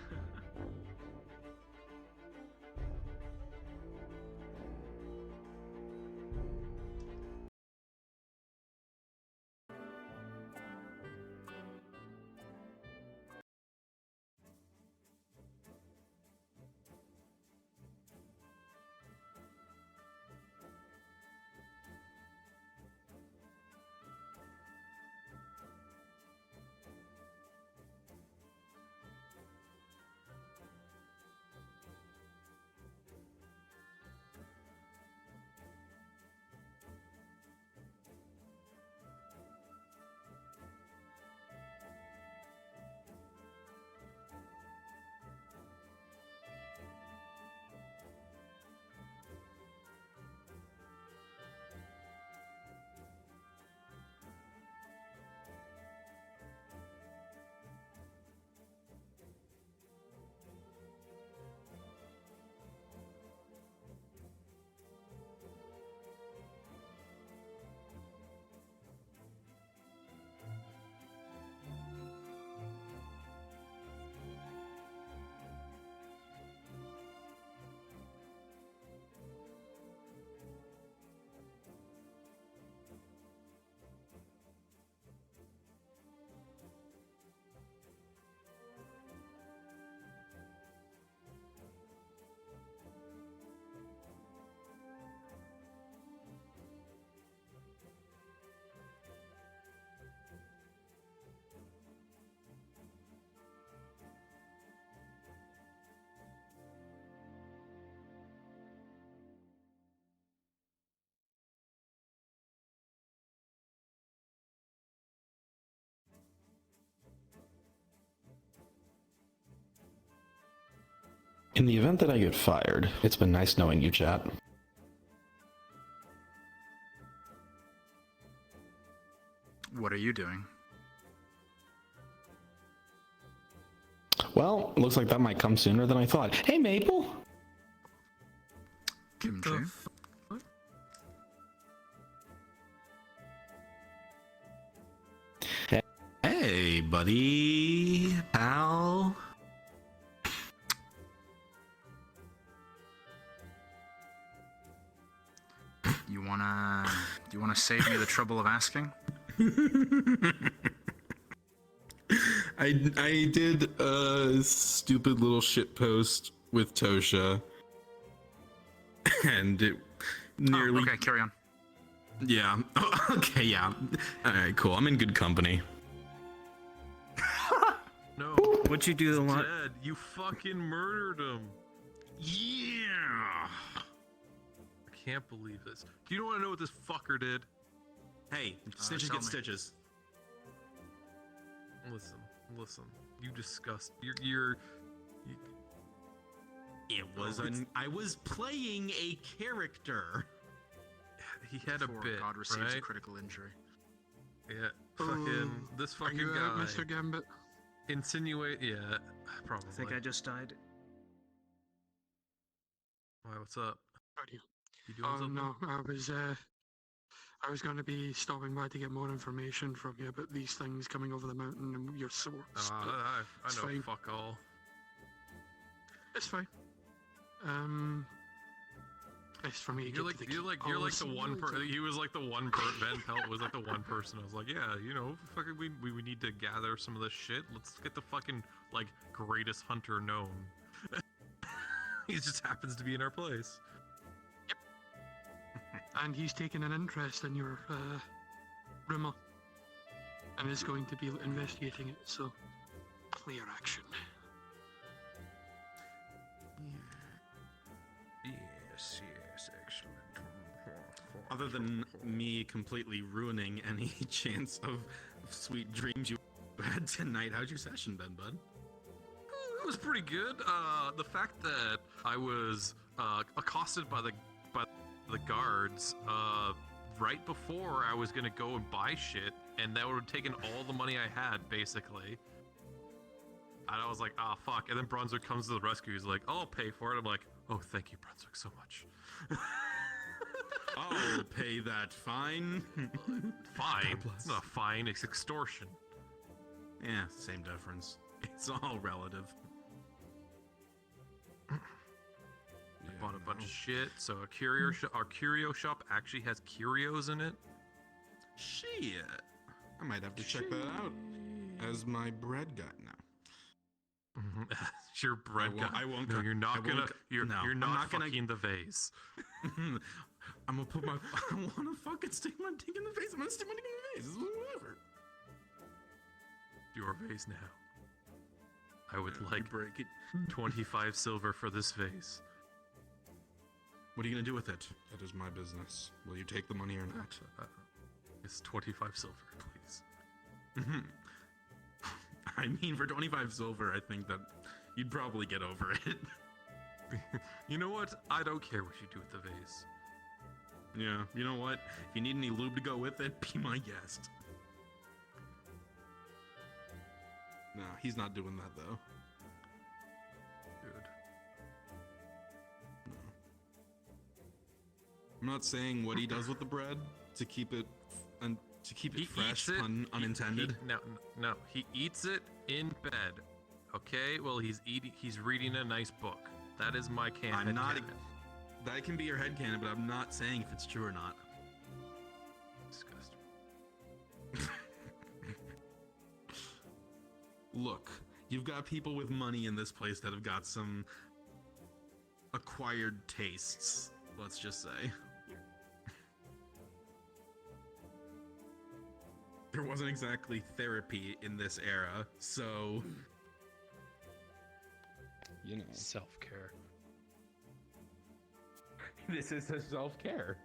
S5: In the event that I get fired, it's been nice knowing you, chat.
S9: What are you doing?
S5: Well, looks like that might come sooner than I thought. Hey, Maple!
S9: Kimchi?
S5: Hey, buddy, pal.
S9: Do you wanna save me the trouble of asking?
S2: I did a stupid little shit post with Tosha, and it nearly.
S9: Okay, carry on.
S2: Yeah. Okay. Yeah. All right. Cool. I'm in good company.
S18: No. What'd you do the lot?
S20: Dead. You fucking murdered him.
S2: Yeah.
S20: I can't believe this. Do you want to know what this fucker did?
S2: Hey, stitches
S20: tell
S2: get
S20: me.
S2: stitches.
S20: Listen. You disgust.
S2: It was I was playing a character.
S20: He had a
S9: Before
S20: bit,
S9: God receives
S20: right?
S9: a critical injury.
S20: Yeah, this fucking
S7: Are you
S20: guy.
S7: Mr. Gambit?
S20: Insinuate, yeah, probably.
S18: I think I just died.
S20: Why? What's up?
S7: Are you?
S20: You doing
S7: Oh
S20: something?
S7: no, I was going to be stopping by to get more information from you about these things coming over the mountain and your source.
S20: I
S7: it's
S20: know.
S7: fine.
S20: Fuck all.
S7: It's fine. It's for me to
S20: You're
S7: get
S20: like
S7: to
S20: you're like the one person. He was like the one person. Ben Pelt was like the one person. I was like, yeah, you know, fucking, we need to gather some of this shit. Let's get the fucking like greatest hunter known. He just happens to be in our place.
S7: And he's taken an interest in your rumor and is going to be investigating it, so clear action.
S20: Yes, excellent.
S2: Other than me completely ruining any chance of sweet dreams you had tonight, how'd your session been, bud?
S20: It was pretty good. The fact that I was accosted by the guards right before I was gonna go and buy shit, and that would have taken all the money I had, basically. And I was like, ah, fuck. And then Brunswick comes to the rescue. He's like, I'll pay for it. I'm like, oh, thank you, Brunswick, so much.
S2: I'll pay that fine.
S20: Fine? It's not a fine, it's extortion.
S2: Yeah, same difference. It's all relative.
S20: I bought a bunch of shit. So our curio shop actually has curios in it.
S2: Shit. I might have to check that out as my bread guy now.
S20: Your bread guy.
S2: I won't.
S20: No, you're not gonna. You're
S2: I'm
S20: not
S2: gonna
S20: fucking the vase.
S2: I'm gonna put my. I wanna fucking stick my dick in the vase. I'm gonna stick my dick in the vase. Whatever.
S20: Your vase now. I would like break it. 25 silver for this vase.
S2: What are you gonna do with it? That is my business. Will you take the money or not?
S20: It's 25 silver, please.
S2: I mean, for 25 silver, I think that you'd probably get over it.
S20: You know what? I don't care what you do with the vase.
S2: Yeah, you know what? If you need any lube to go with it, be my guest. No, he's not doing that though.
S20: Good.
S2: No. I'm not saying what he does with the bread to keep it and to keep it fresh, pun unintended.
S20: No, he eats it in bed. Okay, well he's reading a nice book. That is my canon.
S2: I'm not. That can be your headcanon, but I'm not saying if it's true or not.
S20: Disgusting.
S2: Look, you've got people with money in this place that have got some acquired tastes, let's just say. There wasn't exactly therapy in this era, so... You know.
S20: Self-care.
S2: This is a self-care.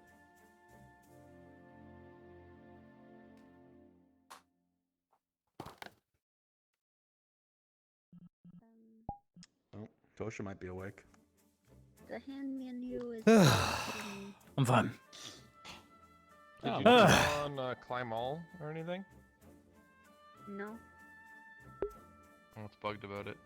S2: Oh,
S10: Tosha might be awake.
S12: The hand menu is.
S1: I'm fine.
S21: Did you turn on Climb All or anything?
S12: No.
S21: What's bugged about it?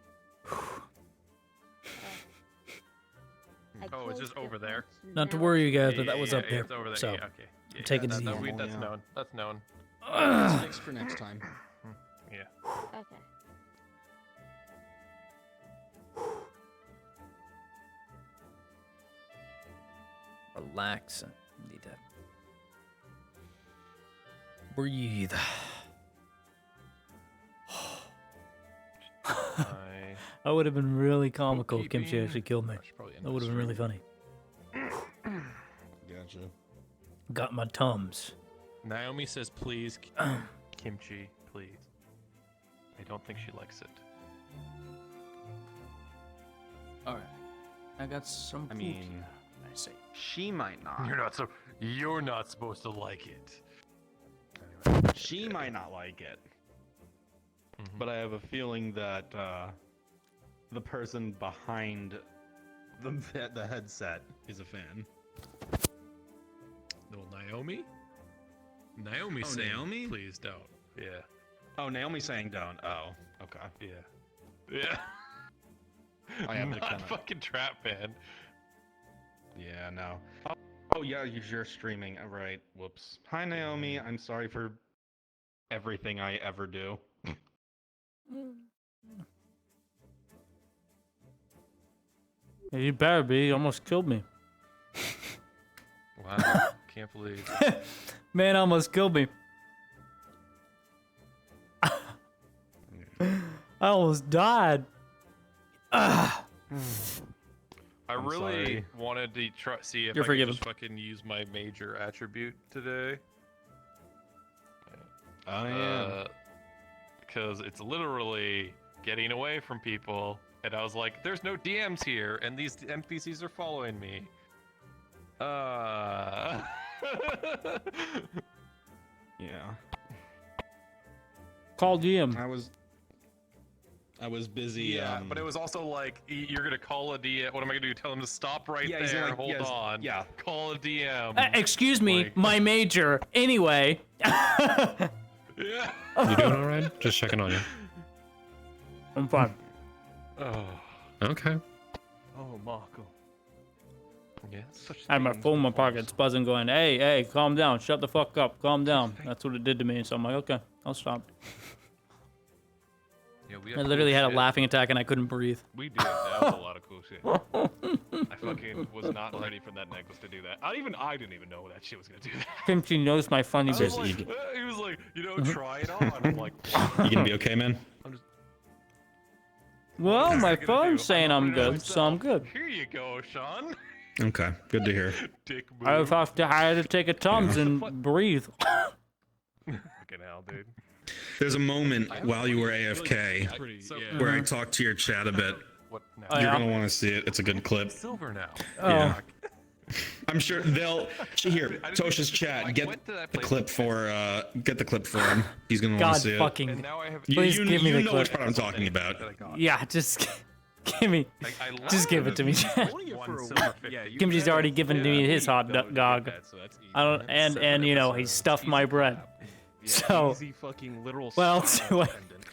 S20: Oh, it's just over there.
S1: Not to worry, you guys, but that was
S20: Yeah,
S1: up there.
S20: It's over there.
S1: So
S20: Yeah, okay. Yeah,
S1: take it easy.
S21: That's known. That's known.
S10: Fix for next time.
S21: Yeah.
S12: Okay.
S1: Relax. Need to breathe. That would have been really comical if Kimchi actually killed me. That would have been really funny.
S10: Gotcha.
S1: Got my tums.
S21: Naomi says, please, Kimchi, please. I don't think she likes it.
S1: Alright. I got some
S10: I mean,
S1: I see.
S10: she might not.
S21: You're not supposed to like it.
S10: She might not like it. But I have a feeling that the person behind the headset is a fan.
S20: No, Naomi? Naomi's saying,
S10: Naomi?
S20: please don't.
S21: Yeah.
S10: Oh, Naomi's saying don't. Oh, okay.
S21: Yeah. Yeah.
S10: I am
S21: not fucking Trap Man.
S10: Yeah, no. Oh yeah, you're streaming. Right. Whoops. Hi, Naomi. I'm sorry for everything I ever do.
S1: Yeah, you better be. You almost killed me.
S21: Wow. Can't believe.
S1: Man almost killed me. I almost died.
S21: I
S10: I'm
S21: really
S10: sorry.
S21: wanted to see if
S1: You're
S21: I
S1: forgiven.
S21: could just fucking use my major attribute today.
S10: Oh yeah.
S21: Because it's literally getting away from people, and I was like, "There's no DMs here, and these NPCs are following me."
S10: Yeah.
S1: Call DM.
S10: I was busy.
S21: Yeah, but it was also like, you're gonna call a DM. What am I gonna do? Tell him to stop right
S10: Yeah, he's
S21: there.
S10: like,
S21: Hold
S10: yes,
S21: on.
S10: yeah.
S21: Call a DM.
S1: Excuse me,
S21: Like-
S1: my major. Anyway.
S21: Yeah.
S16: You doing all right? Just checking on you.
S1: I'm fine.
S21: Oh.
S16: Okay.
S21: Oh, Marco. Yeah. Such
S1: I had my
S21: things.
S1: phone in my pocket, it's buzzing, going, hey, calm down, shut the fuck up, calm down. That's what it did to me, so I'm like, okay, I'll stop.
S21: Yeah, we
S1: I
S21: had
S1: literally
S21: cool
S1: had a
S21: shit.
S1: laughing attack and I couldn't breathe.
S21: We did. That was a lot of cool shit. I fucking was not ready for that necklace to do that. I didn't even know that shit was gonna do that.
S1: Kimchi knows my funny
S21: I was
S1: business.
S21: like, he was like, try it on. I'm like,
S10: You gonna be okay, man?
S1: Well, my
S21: I gonna
S1: phone's
S21: do?
S1: saying I'm
S21: putting it on
S1: good, so I'm good.
S21: Here you go, Sean.
S10: Okay, good to hear.
S21: Dick
S1: I
S21: move.
S1: had to take a Tums and breathe.
S21: Fucking hell, dude.
S10: There's a moment while you were AFK where I talked to your chat a bit.
S21: What now?
S1: Oh,
S10: You're
S1: yeah?
S10: gonna want to see it. It's a good clip.
S21: Silver now.
S10: Yeah. I'm sure they'll here. Tosha's chat. Get
S21: went to that
S10: the
S21: place-
S10: clip for him. He's gonna want
S1: God
S10: to see it.
S1: fucking.
S21: And now I have.
S1: Please give me the
S10: know
S1: clip.
S10: which part I'm talking about.
S1: Yeah, just give me. Just give it to me. Kimchi's already given me his hot dog. I don't, and you know he stuffed my bread. So,
S21: Easy fucking literal.
S1: what else do I?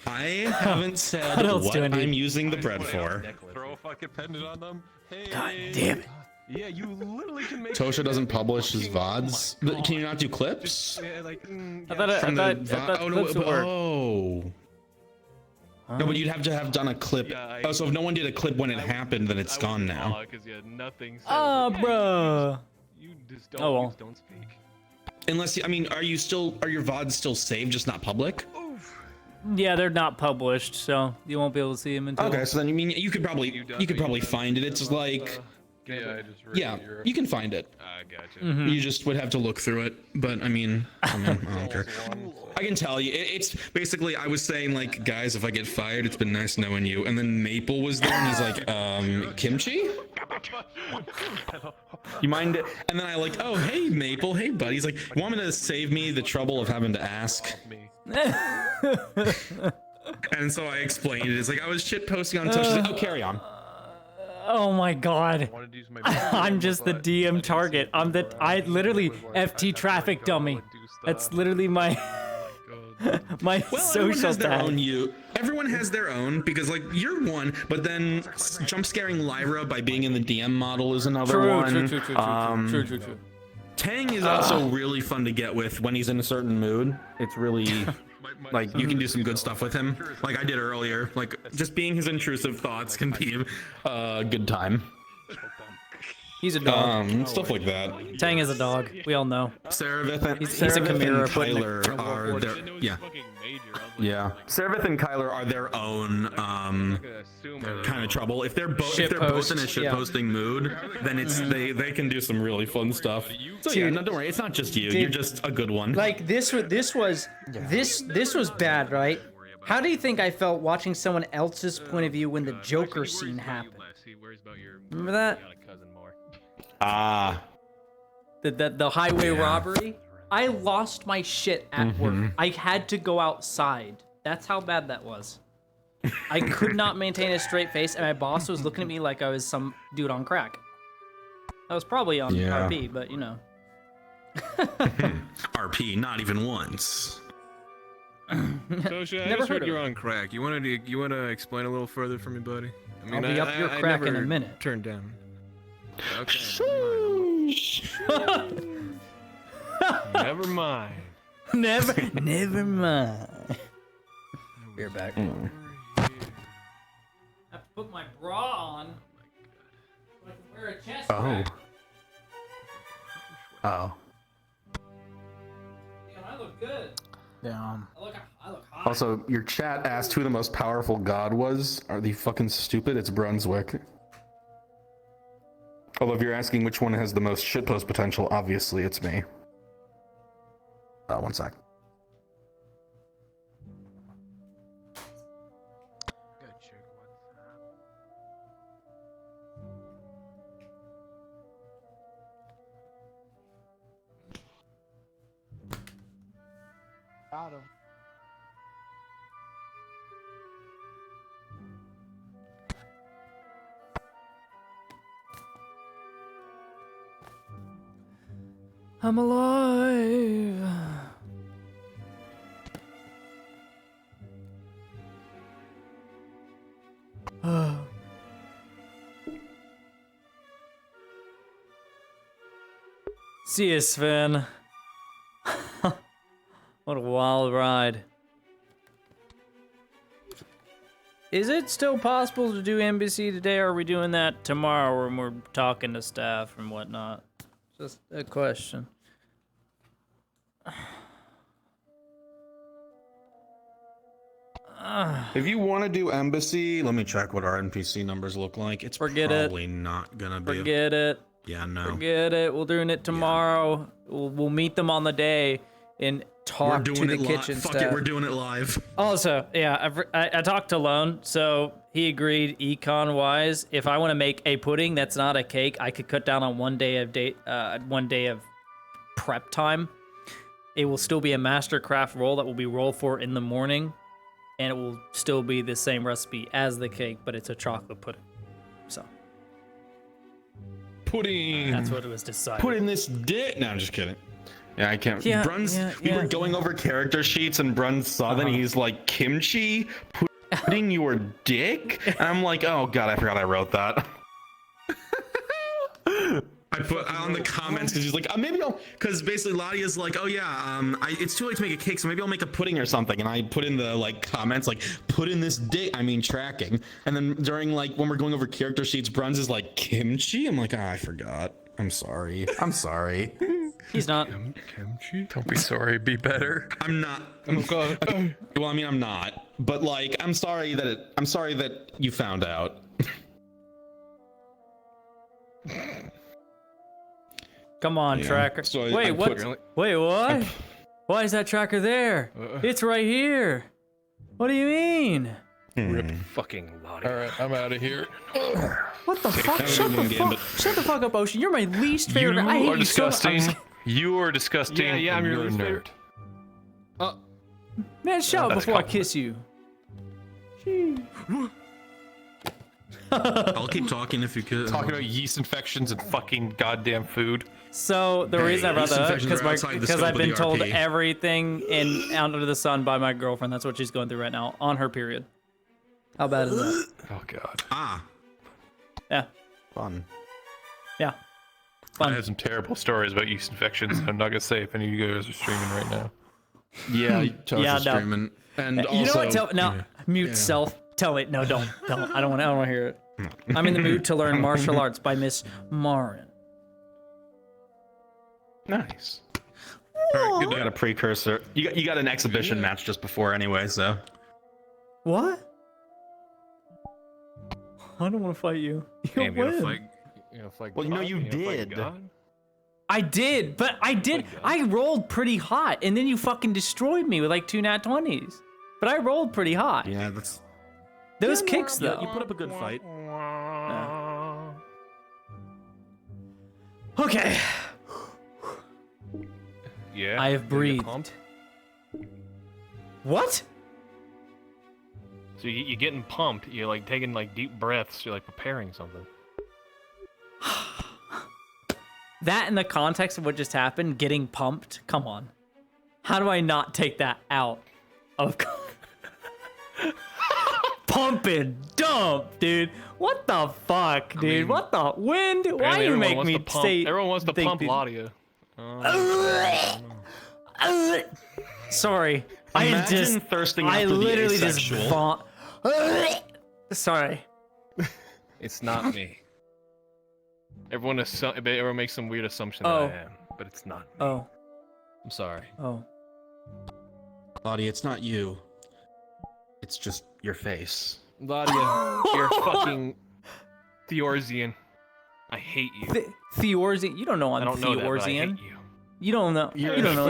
S10: I haven't said
S1: What else
S10: what
S1: do I need?
S10: I'm using the bread for.
S21: Throw a fucking pendant on them. Hey.
S1: God damn it.
S21: Yeah, you literally can make.
S10: Tosha doesn't publish his VODs. But can you not do clips?
S21: Yeah, like,
S1: I thought I
S10: From the
S1: thought
S10: oh, no,
S1: clips would work.
S10: oh. No, but you'd have to have done a clip. Oh, so if no one did a clip when it happened, then it's gone now.
S21: Because you had nothing.
S1: Oh, bruh.
S21: You just don't.
S1: Oh, well.
S21: You just don't speak.
S10: Unless, I mean, are your VODs still saved, just not public?
S1: Yeah, they're not published, so you won't be able to see them until.
S10: Okay, so then you could probably find it. It's like,
S21: Yeah, I just read
S10: yeah,
S21: your-
S10: you can find it.
S21: I gotcha.
S1: Mhm.
S10: You just would have to look through it. But I mean, I don't care. I can tell you, it's basically I was saying like, guys, if I get fired, it's been nice knowing you. And then Maple was there, and he's like, Kimchi? You mind it? And then I like, oh, hey, Maple, hey, buddy. He's like, you want me to save me the trouble of having to ask? And so I explained it. It's like I was shit posting on Twitch. Like, oh, carry on.
S1: Oh my god. I'm just the DM target. I literally FT traffic dummy. That's literally my my
S6: Everyone
S1: social
S6: has their
S1: tag.
S6: own everyone has their own, because like you're one, but then jump scaring Lyra by being in the DM model is another one.
S1: True.
S6: Tang is also really fun to get with when he's in a certain mood. It's really like you can do some good stuff with him, like I did earlier. Like just being his intrusive thoughts can be a good time.
S1: He's a dog.
S6: Stuff like that.
S1: Tang is a dog. We all know.
S6: Saravith and
S1: He's a Chimera.
S6: Kyler are their Saravith and Kyler are their own kind of trouble. If they're both in a shitposting mood, then it's they can do some really fun stuff. So yeah, no, don't worry, it's not just you. You're just a good one.
S13: Like this was bad, right? How do you think I felt watching someone else's point of view when the Joker scene happened? Remember that? The highway robbery. I lost my shit at work. I had to go outside. That's how bad that was. I could not maintain a straight face, and my boss was looking at me like I was some dude on crack. I was probably on RP, but you know.
S6: RP, not even once.
S19: Tosha, I just heard you're on crack. You want to explain a little further for me, buddy? I mean,
S13: I'll be up your crack in a minute.
S19: Turned down. Okay.
S3: Never mind.
S13: Never mind. We're back.
S1: I have to put my bra on. So I can wear a chest rack.
S6: Oh.
S1: Damn, I look good.
S14: Damn.
S1: I look hot.
S6: Also, your chat asked who the most powerful god was. Are they fucking stupid? It's Brunswick. Although if you're asking which one has the most shitpost potential, obviously it's me. One sec.
S17: Got him.
S8: I'm alive.
S1: See you, Sven. What a wild ride. Is it still possible to do NBC today, or are we doing that tomorrow when we're talking to staff and whatnot? Just a question.
S6: If you want to do embassy, let me check what our NPC numbers look like. It's probably not gonna be.
S1: Forget it.
S6: Yeah, no.
S1: Forget it. We're doing it tomorrow. We'll meet them on the day and talk to the kitchen staff.
S6: Fuck it, we're doing it live.
S1: Also, yeah, I talked to Lone, so he agreed econ-wise. If I want to make a pudding that's not a cake, I could cut down on one day of prep time. It will still be a mastercraft roll that will be rolled for in the morning, and it will still be the same recipe as the cake, but it's a chocolate pudding. So.
S6: Pudding.
S1: That's what it was decided.
S6: Put in this dick. No, I'm just kidding. Yeah, I can't.
S1: Yeah,
S6: we were going over character sheets, and Brun saw that, and he's like, kimchi? Putting your dick? And I'm like, oh god, I forgot I wrote that. I put on the comments because he's like, maybe I'll, because basically Ladia's like, oh yeah, it's too late to make a cake, so maybe I'll make a pudding or something. And I put in the like comments like, put in this dick, I mean tracking. And then during like when we're going over character sheets, Bruns is like, kimchi? I'm like, I forgot. I'm sorry. I'm sorry.
S1: He's not.
S3: Kimchi? Don't be sorry. Be better.
S6: I'm not. Oh god. Well, I mean, I'm not. But like, I'm sorry that you found out.
S1: Come on, tracker.
S6: So
S1: Wait, what? Wait, what? Why is that tracker there? It's right here. What do you mean?
S3: Rip fucking Lottie. Alright, I'm out of here.
S1: What the fuck? Shut the fuck up, Ocean. You're my least favorite. I hate
S3: You are
S1: you so
S3: disgusting.
S1: much.
S3: You are disgusting.
S19: Yeah, I'm your
S3: you're a
S19: least
S3: nerd.
S19: favorite.
S1: Man, shut up
S3: That's
S1: before I
S3: compliment.
S1: kiss you.
S10: I'll keep talking if you could.
S21: Talking about yeast infections and fucking goddamn food.
S1: So the reason I brought that up because I've been told everything under the sun by my girlfriend. That's what she's going through right now on her period. How bad is that?
S21: Oh god.
S1: Yeah.
S10: Fun.
S1: Yeah.
S21: I have some terrible stories about yeast infections. I'm not gonna say if any of you guys are streaming right now.
S10: Yeah,
S1: Yeah, no.
S10: streaming. And
S1: You know
S10: also,
S1: what? Mute self. Tell me. No, don't. I don't want to hear it. I'm in the mood to learn martial arts by Miss Marin.
S10: Nice. All right, you got a precursor. You got an exhibition match just before anyway, so.
S1: What? I don't want to fight you. You'll win.
S10: Well, you know you did.
S1: I did, but I rolled pretty hot, and then you fucking destroyed me with like 2 nat 20s. But I rolled pretty hot.
S10: Yeah, that's.
S1: Those kicks, though.
S10: You put up a good fight.
S1: Okay.
S21: Yeah.
S1: I have breathed. What?
S21: So you're getting pumped. You're like taking like deep breaths. You're like preparing something.
S1: That in the context of what just happened, getting pumped. Come on. How do I not take that out of pumping dump, dude? What the fuck, dude?
S21: mean,
S1: what the wind? Why you make me say?
S21: Everyone wants to pump Ladia.
S1: Sorry,
S10: Imagine thirsting
S1: I
S10: after the
S1: literally just
S10: asexual.
S1: Sorry.
S21: It's not me. Everyone makes some weird assumption that I am, but it's not me.
S1: Oh.
S21: I'm sorry.
S1: Oh.
S10: Claudia, it's not you. It's just your face.
S21: Ladia, you're fucking Theorzian. I hate you.
S1: Theorzian? You don't know I'm
S21: I don't know that, but I
S1: Theorzian.
S21: hate you.
S1: You don't know.
S10: You're
S1: you don't know.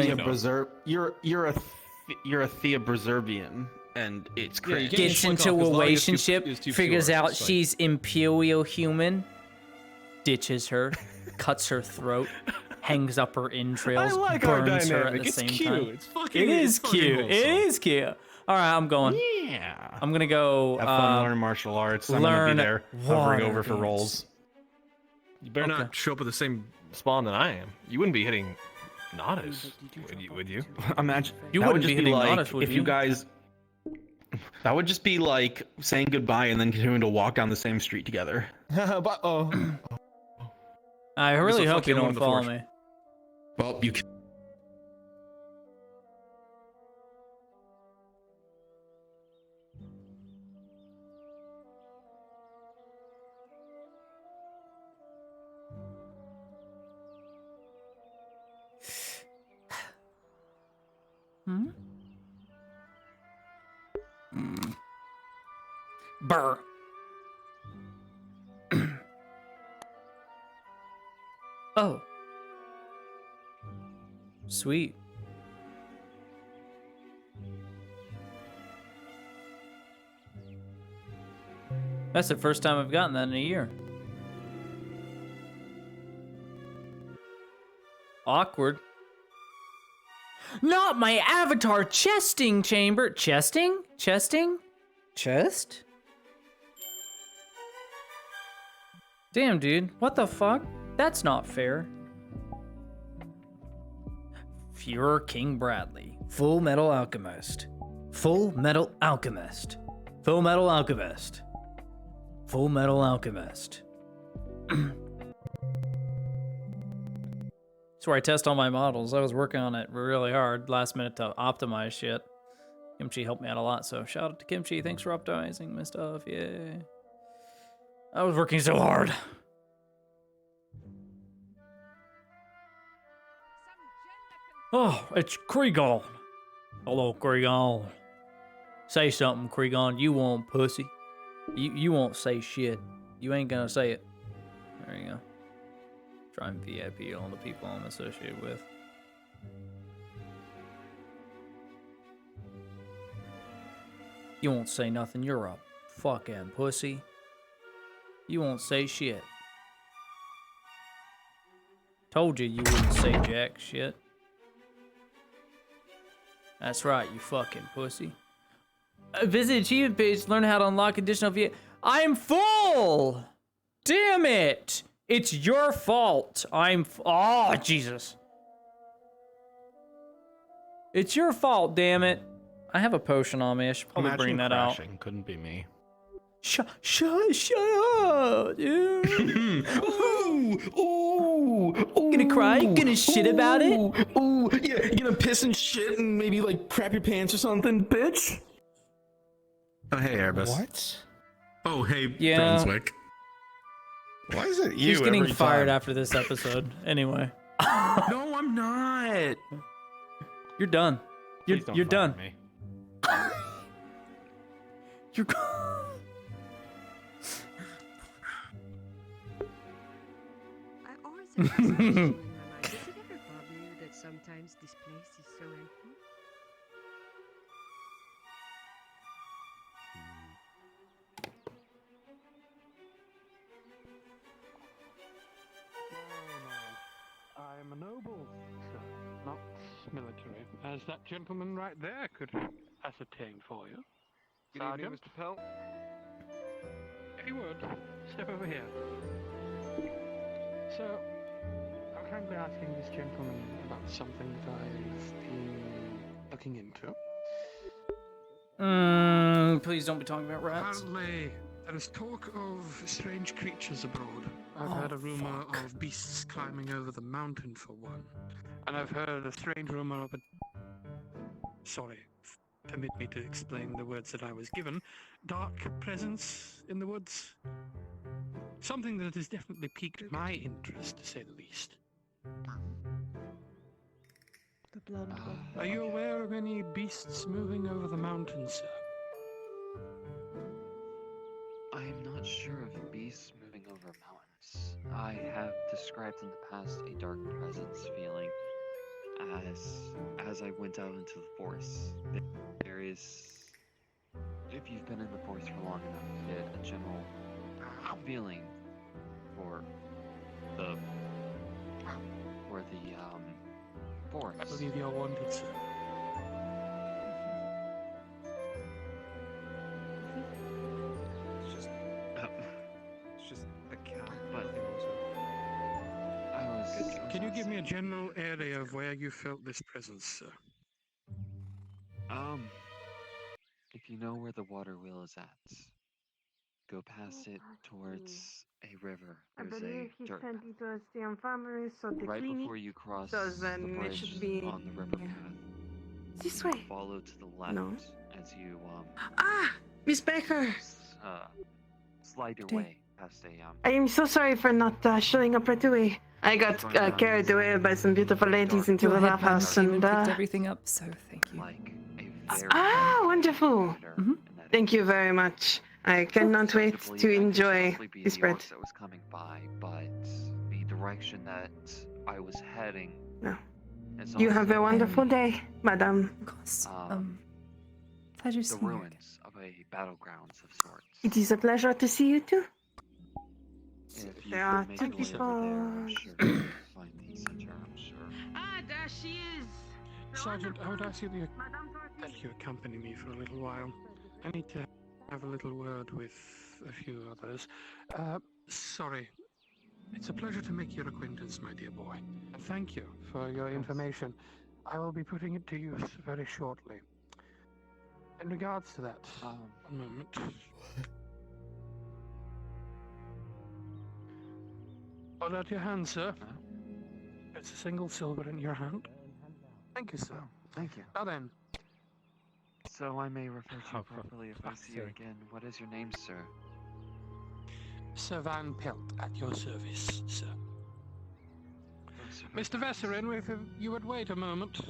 S10: You're a Thea Berserbian, and it's crazy.
S1: Gets into a relationship, figures out she's imperial human, ditches her, cuts her throat, hangs up her entrails, burns her at the same time. It is cute. It is cute. All right, I'm going.
S10: Yeah.
S1: I'm gonna go.
S10: Have fun, learn martial arts. I'm gonna be there, hovering over for rolls.
S19: You better not show up with the same spawn that I am.
S21: You wouldn't be hitting Nodus, would you?
S10: Imagine
S1: you
S10: that
S1: wouldn't
S10: would just
S1: be
S10: be
S1: hitting
S10: like
S1: Nodus, would
S10: if you guys. That would just be like saying goodbye and then continuing to walk down the same street together.
S6: But
S1: I really hope you don't follow me.
S10: Well, you can.
S1: Burr. Oh. Sweet. That's the first time I've gotten that in a year. Awkward. Not my avatar chesting chamber. Chesting? Chesting? Chest? Damn, dude. What the fuck? That's not fair. Fuhrer King Bradley. Full Metal Alchemist. Full Metal Alchemist. Full Metal Alchemist. Full Metal Alchemist. That's where I test all my models. I was working on it really hard last minute to optimize shit. Kimchi helped me out a lot, so shout out to Kimchi. Thanks for optimizing my stuff. Yay. I was working so hard. Oh, it's Krigon. Hello, Krigon. Say something, Krigon. You won't, pussy. You won't say shit. You ain't gonna say it. There you go. Try and VIP all the people I'm associated with. You won't say nothing. You're a fucking pussy. You won't say shit. Told you wouldn't say jack shit. That's right, you fucking pussy. Visit achievement page to learn how to unlock additional I'm full! Damn it! It's your fault. Oh, Jesus. It's your fault, damn it. I have a potion on me. I should probably bring that out.
S10: Couldn't be me.
S1: Shut up, dude.
S6: Ooh,
S1: Gonna cry? Gonna shit about it?
S6: Ooh, yeah, you gonna piss and shit and maybe like crap your pants or something, bitch?
S19: Oh, hey, Airbus.
S6: What?
S19: Oh, hey,
S1: Yeah.
S19: Brunswick.
S5: Why is it you
S1: He's getting
S5: every
S1: fired
S5: time?
S1: after this episode. Anyway.
S6: No, I'm not.
S1: You're done. You're
S10: Please don't fire
S1: done.
S10: me.
S1: You're
S11: I always have this question in my mind. Does it ever bother you that sometimes this place is so empty?
S7: I'm a noble, sir, not military, as that gentleman right there could ascertain for you.
S22: Good evening, Mr. Pell.
S7: If you would, step over here. So, I'm kindly asking this gentleman about something that I've been looking into.
S1: Please don't be talking about rats.
S7: Apparently, there is talk of strange creatures abroad. I've heard a rumor of beasts climbing over the mountain for one. And I've heard a strange rumor of a... Sorry, permit me to explain the words that I was given. Dark presence in the woods. Something that has definitely piqued my interest, to say the least.
S11: The blonde one.
S7: Are you aware of any beasts moving over the mountain, sir?
S22: I am not sure of beasts moving over mountains. I have described in the past a dark presence feeling as I went out into the forest. There is, if you've been in the forest for long enough, you get a general feeling for the forest.
S7: I believe you're wanted, sir.
S22: It's just a cat, but
S7: Can you give me a general area of where you felt this presence, sir?
S22: If you know where the water wheel is at, go past it towards a river.
S11: I
S22: There's
S11: believe
S22: a
S11: he
S22: dirt
S11: sent it to us the infirmary, so the
S22: right
S11: clinic.
S22: before you cross
S11: So
S22: the
S11: then it
S22: bridge
S11: should be
S22: on the river path.
S11: this way.
S22: Follow to the left
S11: No.
S22: as you
S11: Ah, Miss Baker.
S22: slide your way past a
S11: I am so sorry for not showing up right away. I got carried away by some beautiful ladies into the bathhouse and
S8: picked everything up, so thank you.
S11: Wonderful. Thank you very much. I cannot wait to enjoy this bread.
S22: that was coming by, but the direction that I was heading.
S11: No.
S22: is
S11: You have a
S22: also,
S11: wonderful day, madam.
S8: Pleasure
S22: the
S8: seeing you.
S22: ruins of a battlegrounds of sorts.
S11: It is a pleasure to see you too.
S22: If you
S11: There are
S22: could
S11: two
S22: make your way over there, I'm
S11: people.
S22: sure you'll find the center, I'm sure.
S11: Ah, there she is.
S7: Sergeant, I would ask you that you accompany me for a little while. I need to have a little word with a few others. Sorry. It's a pleasure to make your acquaintance, my dear boy. And thank you for your information. I will be putting it to use very shortly. In regards to that, one moment. Hold out your hand, sir. It's a single silver in your hand. Thank you, sir.
S22: Thank you.
S7: Now then.
S22: So I may refer to you properly if I see you again. What is your name, sir?
S7: Sir Van Pelt, at your service, sir. Mr. Vesserin, if you would wait a moment.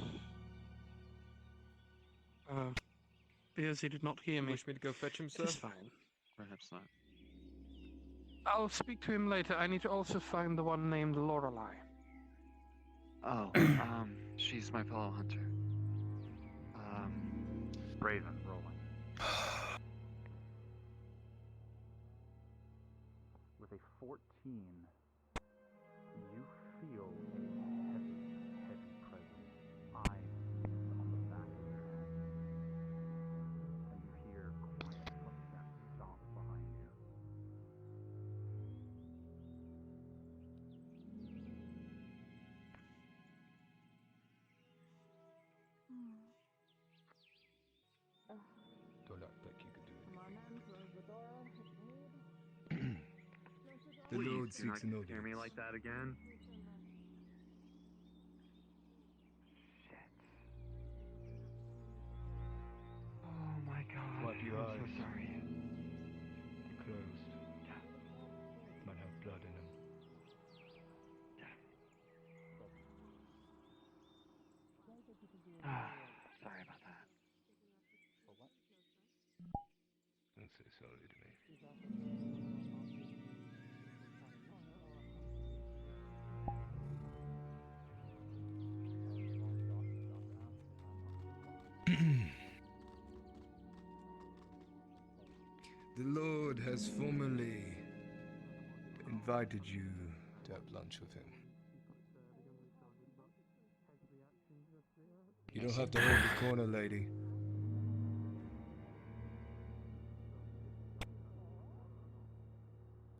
S7: Because he did not hear me.
S22: Wish me to go fetch him, sir?
S7: It's fine.
S22: Perhaps not.
S7: I'll speak to him later. I need to also find the one named Lorelei.
S22: Oh, she's my fellow hunter. Raven, rolling.
S23: With a 14, you feel a heavy presence eyes on the back of your head. And you hear quiet footsteps stomp behind you.
S4: The
S7: Please
S4: Lord
S7: do not
S4: seeks an
S7: scare me
S4: audience.
S7: like that again. Oh my god.
S4: Wipe your
S7: I'm
S4: eyes.
S7: so sorry.
S4: They're closed. Might have blood in them.
S7: Sorry about that.
S4: Don't say sorry to me. The Lord has formally invited you to have lunch with him. You don't have to hold the corner, lady.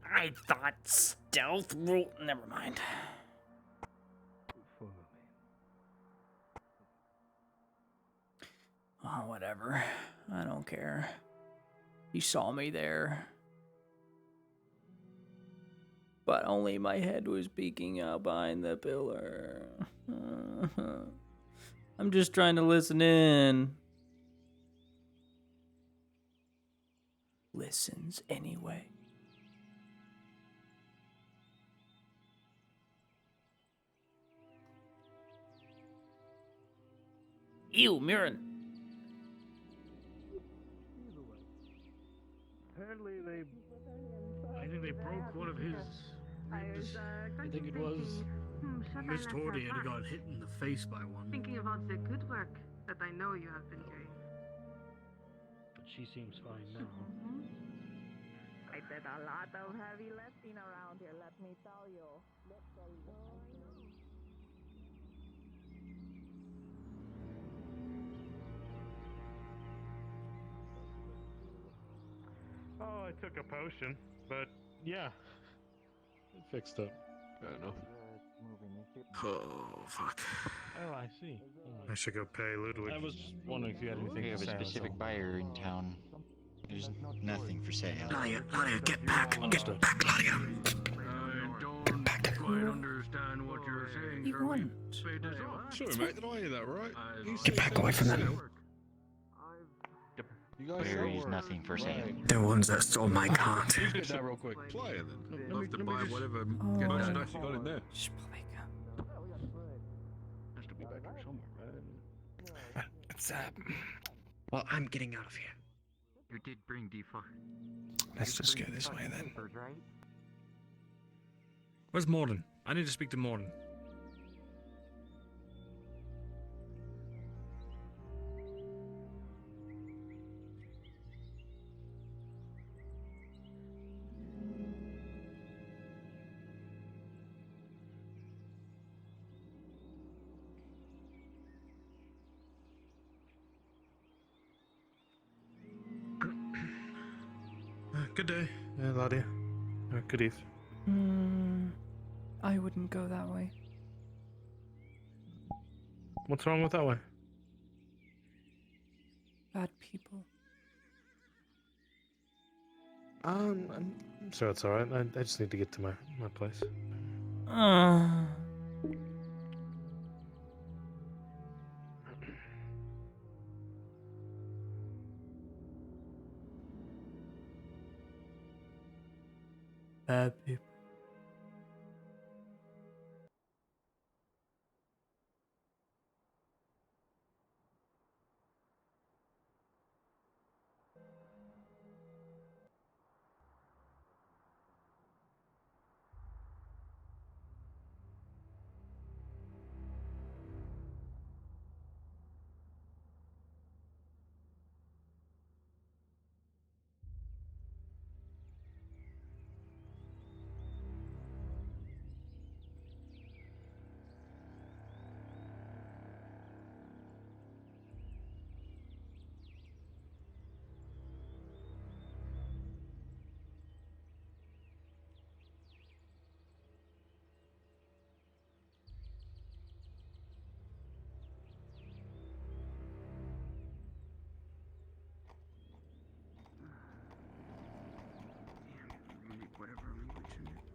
S13: I thought stealth rule. Never mind.
S4: Follow
S1: Oh, whatever. I don't care. He saw me there. But only my head was peeking out behind the pillar. I'm just trying to listen in. Listens anyway. Ew, Mirren.
S18: Apparently I think they broke one of his ribs. I think it was Miss Tordy had got hit in the face by one.
S11: Thinking about the good work that I know you have been doing.
S18: But she seems fine now.
S9: I did a lot of heavy lifting around here, let me tell you.
S3: Oh, I took a potion, but yeah, it fixed up. Fair enough.
S18: Oh, fuck.
S3: Oh, I see.
S18: I should go pay Ludwig.
S3: I was just wondering if you had anything
S15: We
S3: to
S15: have a
S3: say.
S15: specific buyer in town. There's nothing for sale.
S18: Ladia, get back. Get back, Ladia. I don't quite understand what you're saying.
S1: He won.
S18: Fade this off.
S3: Sorry, mate, did I hear that right?
S18: Get back away from them.
S3: You guys
S15: There is nothing for sale.
S18: The ones that stole my cart.
S3: Who's got that real quick? Play it then.
S19: Love to buy whatever
S3: merchandise you got in there.
S1: Has
S3: to be back here somewhere, right?
S18: It's well, I'm getting out of here.
S22: You did bring D4.
S18: Let's just go this way then.
S22: Right?
S18: Where's Morden? I need to speak to Morden. Good day, Ladia. Good eve.
S8: I wouldn't go that way.
S18: What's wrong with that way?
S8: Bad people.
S18: I'm sure it's alright. I just need to get to my place.
S1: Bad people.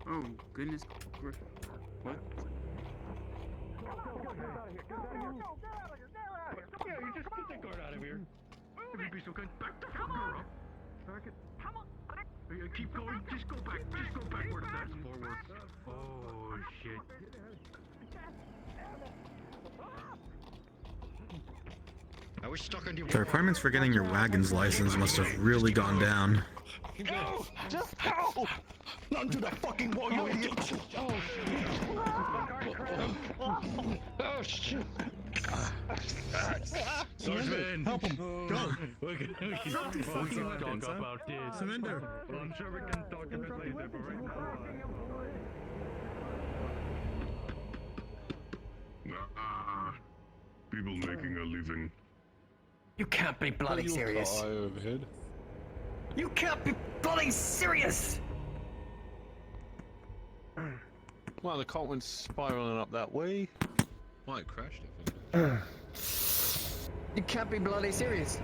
S7: Oh, goodness. What?
S18: Yeah, you just get that guard out of here. If you'd be so kind, back the fucker up. Back it. Come on. Keep going. Just go back. Just go backwards. That's forward. Oh shit.
S15: I was stuck on your.
S6: The requirements for getting your wagon's license must have really gone down.
S18: Go! Just go! Run to the fucking wall, you idiot!
S15: Oh shit!
S18: Swordsman, help him! Go! We can
S19: Drop your fucking
S18: talk
S19: weapons, huh?
S18: about this.
S19: Surrender.
S18: Well, I'm sure we can talk a bit later, but right now.
S2: People making a living.
S12: You can't be bloody serious.
S3: Overhead.
S12: You can't be bloody serious!
S3: Well, the cult went spiraling up that way. Why it crashed, I think.
S12: You can't be bloody serious.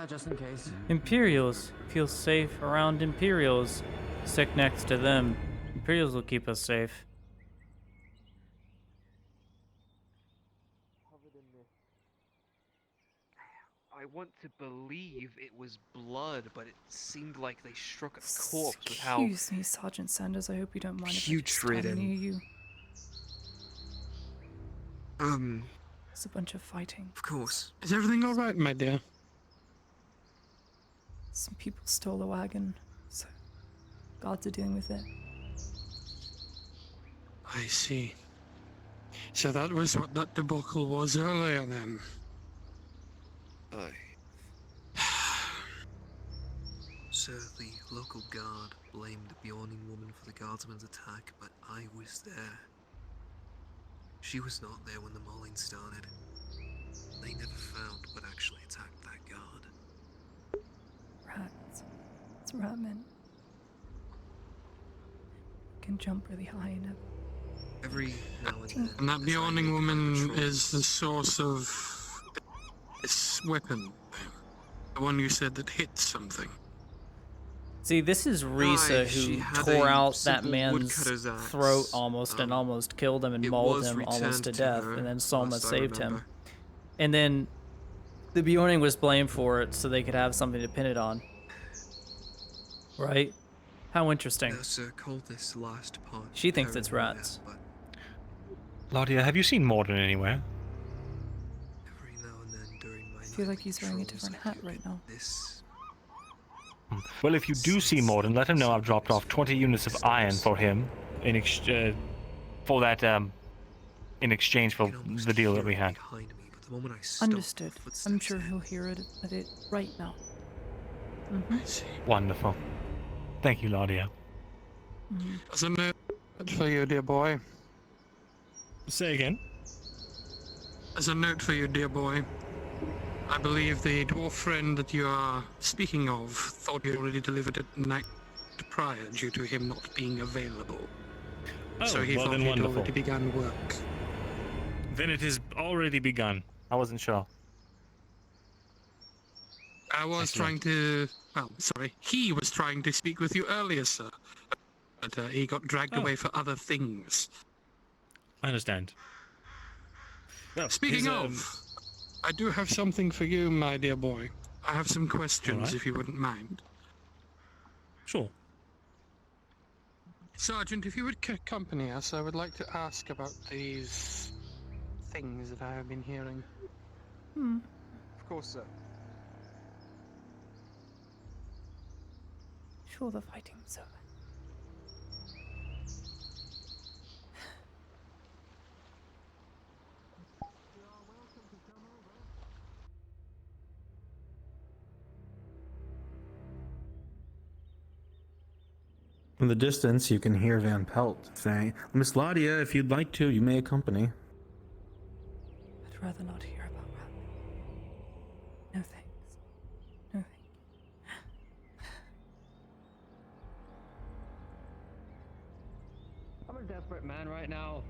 S12: Just in case.
S1: Imperials. Feel safe around Imperials. Stick next to them. Imperials will keep us safe.
S20: I want to believe it was blood, but it seemed like they struck a corpse with how
S8: Excuse me, Sergeant Sanders. I hope you don't mind if I just stand
S20: putrid
S8: near
S20: and
S8: you. There's a bunch of fighting.
S20: Of course.
S7: Is everything alright, my dear?
S8: Some people stole the wagon, so guards are dealing with it.
S7: I see. So that was what that debacle was earlier then.
S20: Sir, the local guard blamed the Bjorning woman for the guardsman's attack, but I was there. She was not there when the mauling started. They never found what actually attacked that guard.
S8: Rats. It's ratmen. Can jump really high and
S20: Every now and then.
S7: And that Bjorning woman is the source of this weapon. The one you said that hit something.
S1: See, this is Risa
S20: she
S1: who
S20: had
S1: tore
S20: a
S1: out that
S20: simple
S1: man's
S20: woodcutter's axe.
S1: throat almost and almost killed him and
S20: it
S1: mauled
S20: was
S1: him almost
S20: returned
S1: to
S20: to
S1: death,
S20: her,
S1: and then Soma
S20: last I
S1: saved him.
S20: remember.
S1: And then the Bjorning was blamed for it so they could have something to pin it on. Right? How interesting.
S20: Sir called this last part
S1: She thinks it's
S20: paranoia,
S1: rats.
S20: but
S14: Laudia, have you seen Morden anywhere?
S20: every now and then during my
S8: I feel like he's wearing a different hat right now.
S20: this
S14: Well, if you do see Morden, let him know I've dropped off 20 units of iron for him in exchange for the deal that we had.
S20: the moment I stopped,
S8: Understood. I'm sure he'll hear it of it right now.
S14: Wonderful. Thank you, Laudia.
S7: As a note for you, dear boy.
S14: Say again.
S7: As a note for you, dear boy. I believe the dwarf friend that you are speaking of thought you already delivered it night prior due to him not being available. So he thought he'd already begun work.
S14: Then it has already begun. I wasn't sure.
S7: I was trying to... Well, sorry. He was trying to speak with you earlier, sir. But he got dragged away for other things.
S14: I understand. Well,
S7: Speaking of, I do have something for you, my dear boy. I have some questions,
S14: Alright.
S7: if you wouldn't mind.
S14: Sure.
S7: Sergeant, if you would accompany us, I would like to ask about these things that I have been hearing.
S20: Of course, sir.
S8: Sure, the fighting's over.
S6: From the distance, you can hear Van Pelt saying, "Miss Laudia, if you'd like to, you may accompany."
S8: I'd rather not hear about Rat. No thanks. No thank you.
S12: I'm a desperate man right now.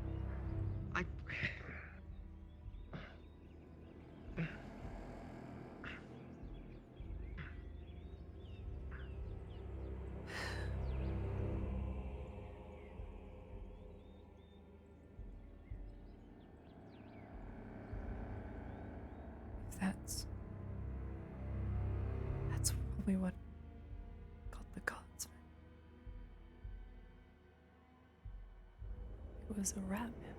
S8: That's probably what got the guardsman. It was a rat man.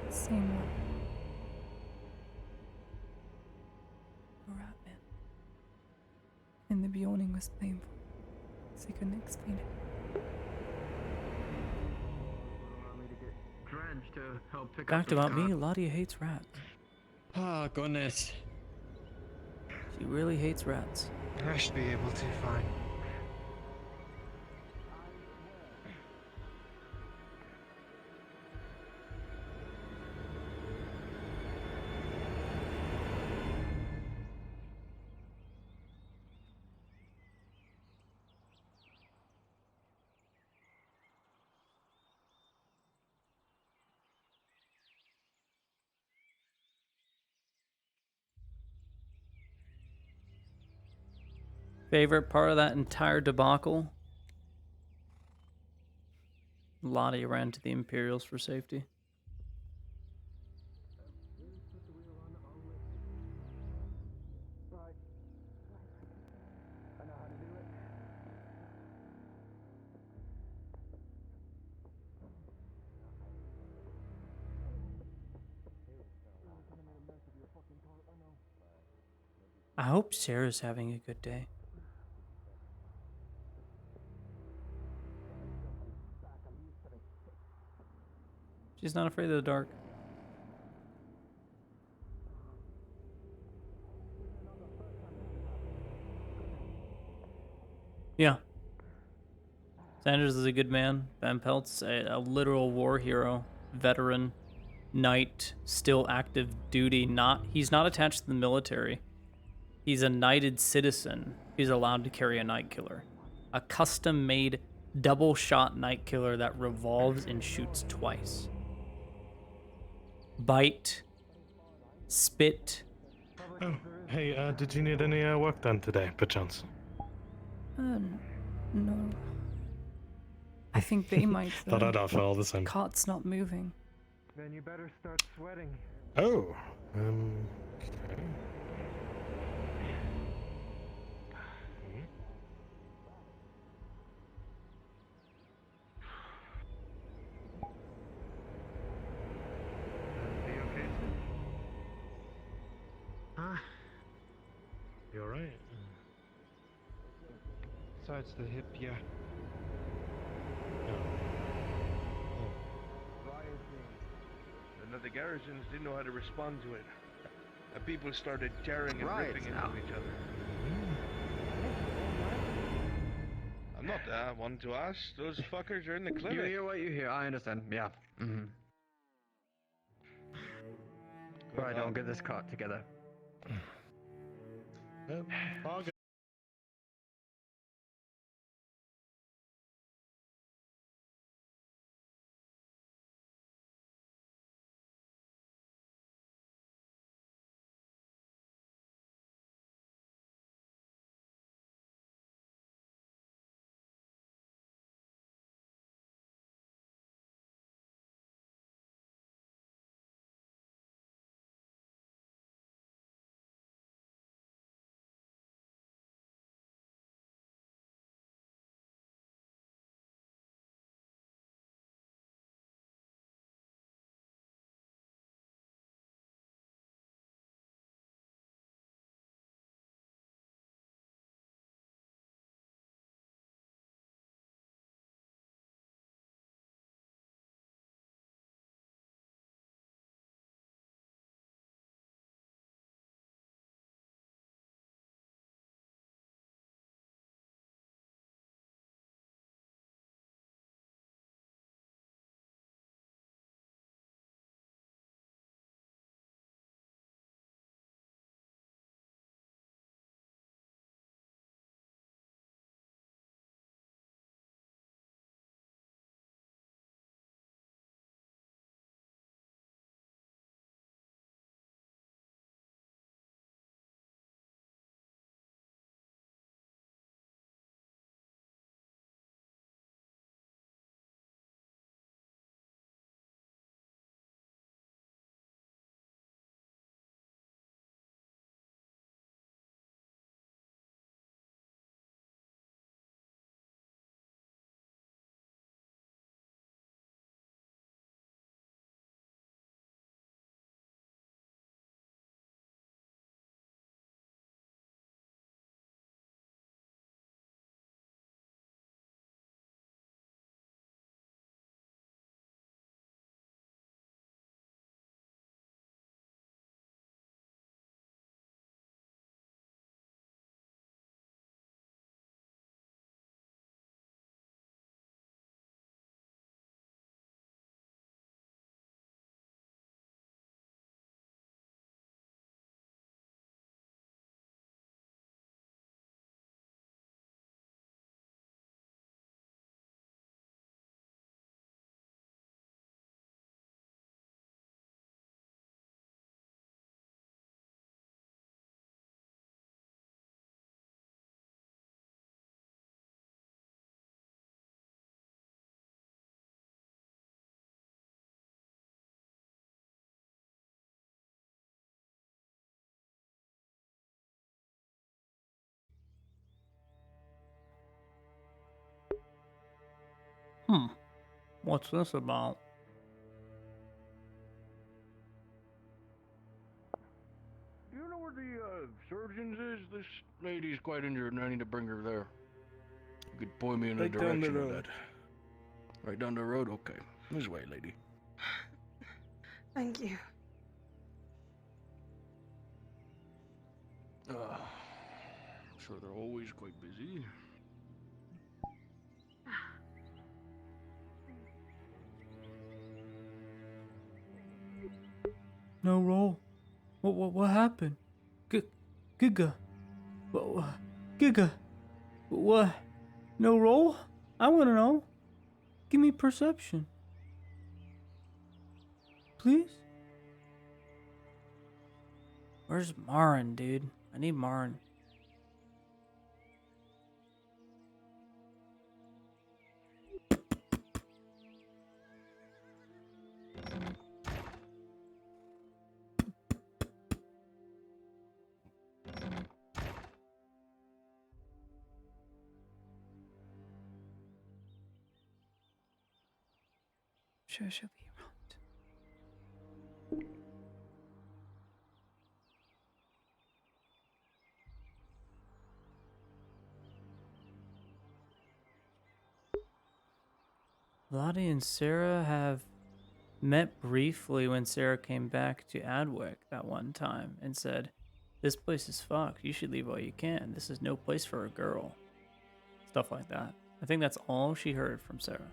S8: Same one. A rat man. And the Bjorning was painful, so he couldn't explain it.
S18: Allow me to get drenched to help pick
S1: Fact
S18: up
S1: about me, Ladia hates rats.
S16: Oh, goodness.
S1: She really hates rats.
S16: I should be able to, fine.
S1: Favorite part of that entire debacle? Lottie ran to the Imperials for safety. I hope Sarah's having a good day. She's not afraid of the dark. Yeah. Sanders is a good man. Van Pelt's a literal war hero, veteran, knight, still active duty. He's not attached to the military. He's a knighted citizen who's allowed to carry a night killer. A custom-made double-shot night killer that revolves and shoots twice. Bite, spit.
S3: Oh, hey, did you need any work done today, perchance?
S8: No. I think they might.
S3: Thought I'd offer all the same.
S8: Cart's not moving.
S18: Then you better start sweating.
S3: Oh, okay.
S18: Huh?
S3: You alright?
S16: Besides the hip, yeah.
S4: And that the garrisons didn't know how to respond to it. And people started tearing and
S18: Riots
S4: ripping
S18: now.
S4: into each other. I'm not one to ask. Those fuckers are in the
S18: You
S4: clinic.
S18: hear what you hear. I understand. Yeah. Mm-hmm. Right, I'll get this cart together.
S1: What's this about?
S18: Do you know where the surgeons is? This lady's quite injured and I need to bring her there. You could point me in the
S4: Right down the
S18: direction of
S4: road.
S18: that. Right down the road? Okay. This way, lady.
S11: Thank you.
S18: I'm sure they're always quite busy.
S1: No roll. What happened? Giga. What? Giga. What? No roll? I want to know. Give me perception. Please? Where's Marin, dude? I need Marin.
S8: Sure, she'll be around.
S1: Lottie and Sarah have met briefly when Sarah came back to Adwick that one time and said, "This place is fucked. You should leave while you can. This is no place for a girl." Stuff like that. I think that's all she heard from Sarah.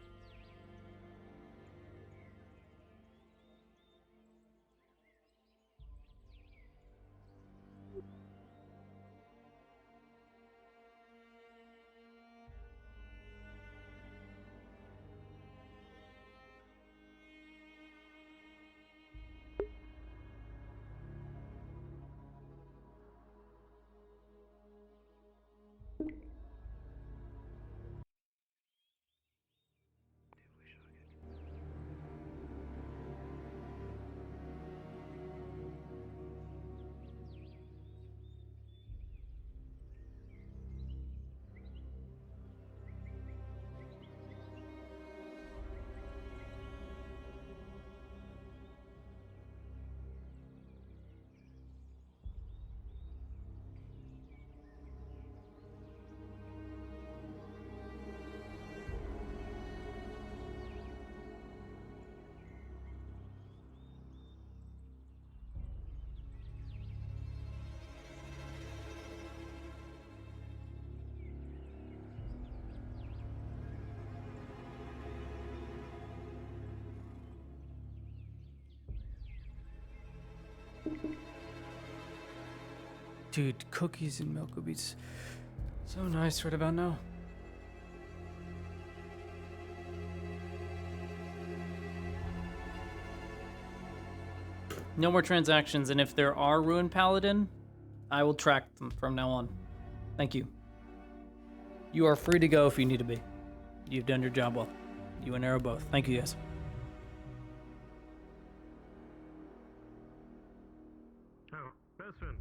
S1: Dude, cookies and milk would be so nice right about now. No more transactions, and if there are Ruined Paladin, I will track them from now on. Thank you. You are free to go if you need to be. You've done your job well. You and Arrow both. Thank you, guys.
S18: Oh, best friend.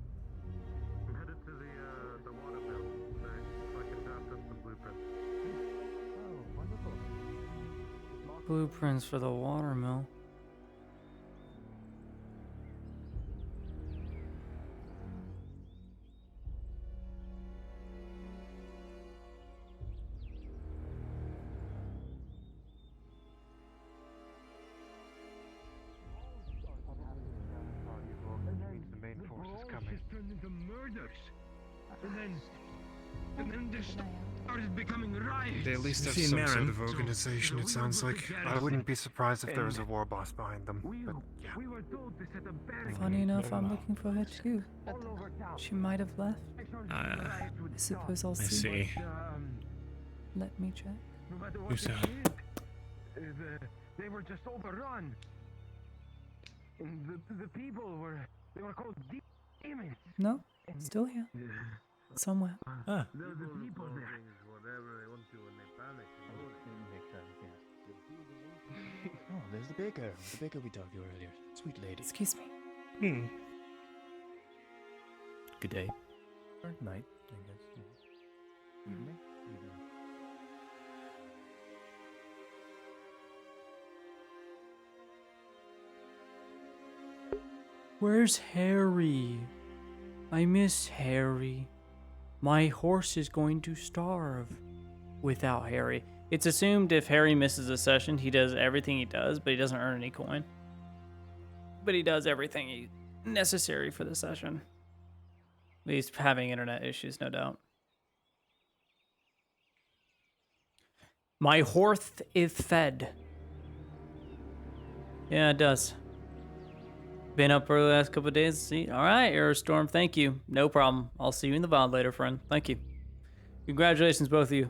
S18: I'm headed to the water mill next, so I can draft up some blueprints.
S23: Oh, wonderful.
S1: Blueprints for the watermill.
S16: The main force is coming.
S18: Just turned into murders. And then this started becoming riots.
S16: They at least have
S6: See,
S16: some
S6: Marin.
S16: sort of organization, it sounds like.
S14: I wouldn't be surprised if there was a war boss behind them. But yeah.
S18: We were told to set a barricade.
S8: Funny enough, I'm looking for her too. She might have left. I suppose I'll
S6: I
S8: see.
S6: see.
S8: Let me check.
S18: No matter what
S6: Who's
S18: they
S6: that?
S18: did, they were just overrun. And the people they were called demons.
S8: No, still here. Somewhere.
S6: Huh.
S18: The people there.
S23: Whatever they want to when they panic. Makes sense, yes.
S15: Oh, there's the baker. The baker we talked to earlier. Sweet lady.
S8: Excuse me.
S1: Good day.
S14: Or night, I guess.
S23: Evening?
S1: Where's Harry? I miss Harry. My horse is going to starve without Harry. It's assumed if Harry misses a session, he does everything he does, but he doesn't earn any coin. But he does everything necessary for the session. He's having internet issues, no doubt. My horse is fed. Yeah, it does. Been up for the last couple of days. See, all right, Aerostorm, thank you. No problem. I'll see you in the VOD later, friend. Thank you. Congratulations, both of you.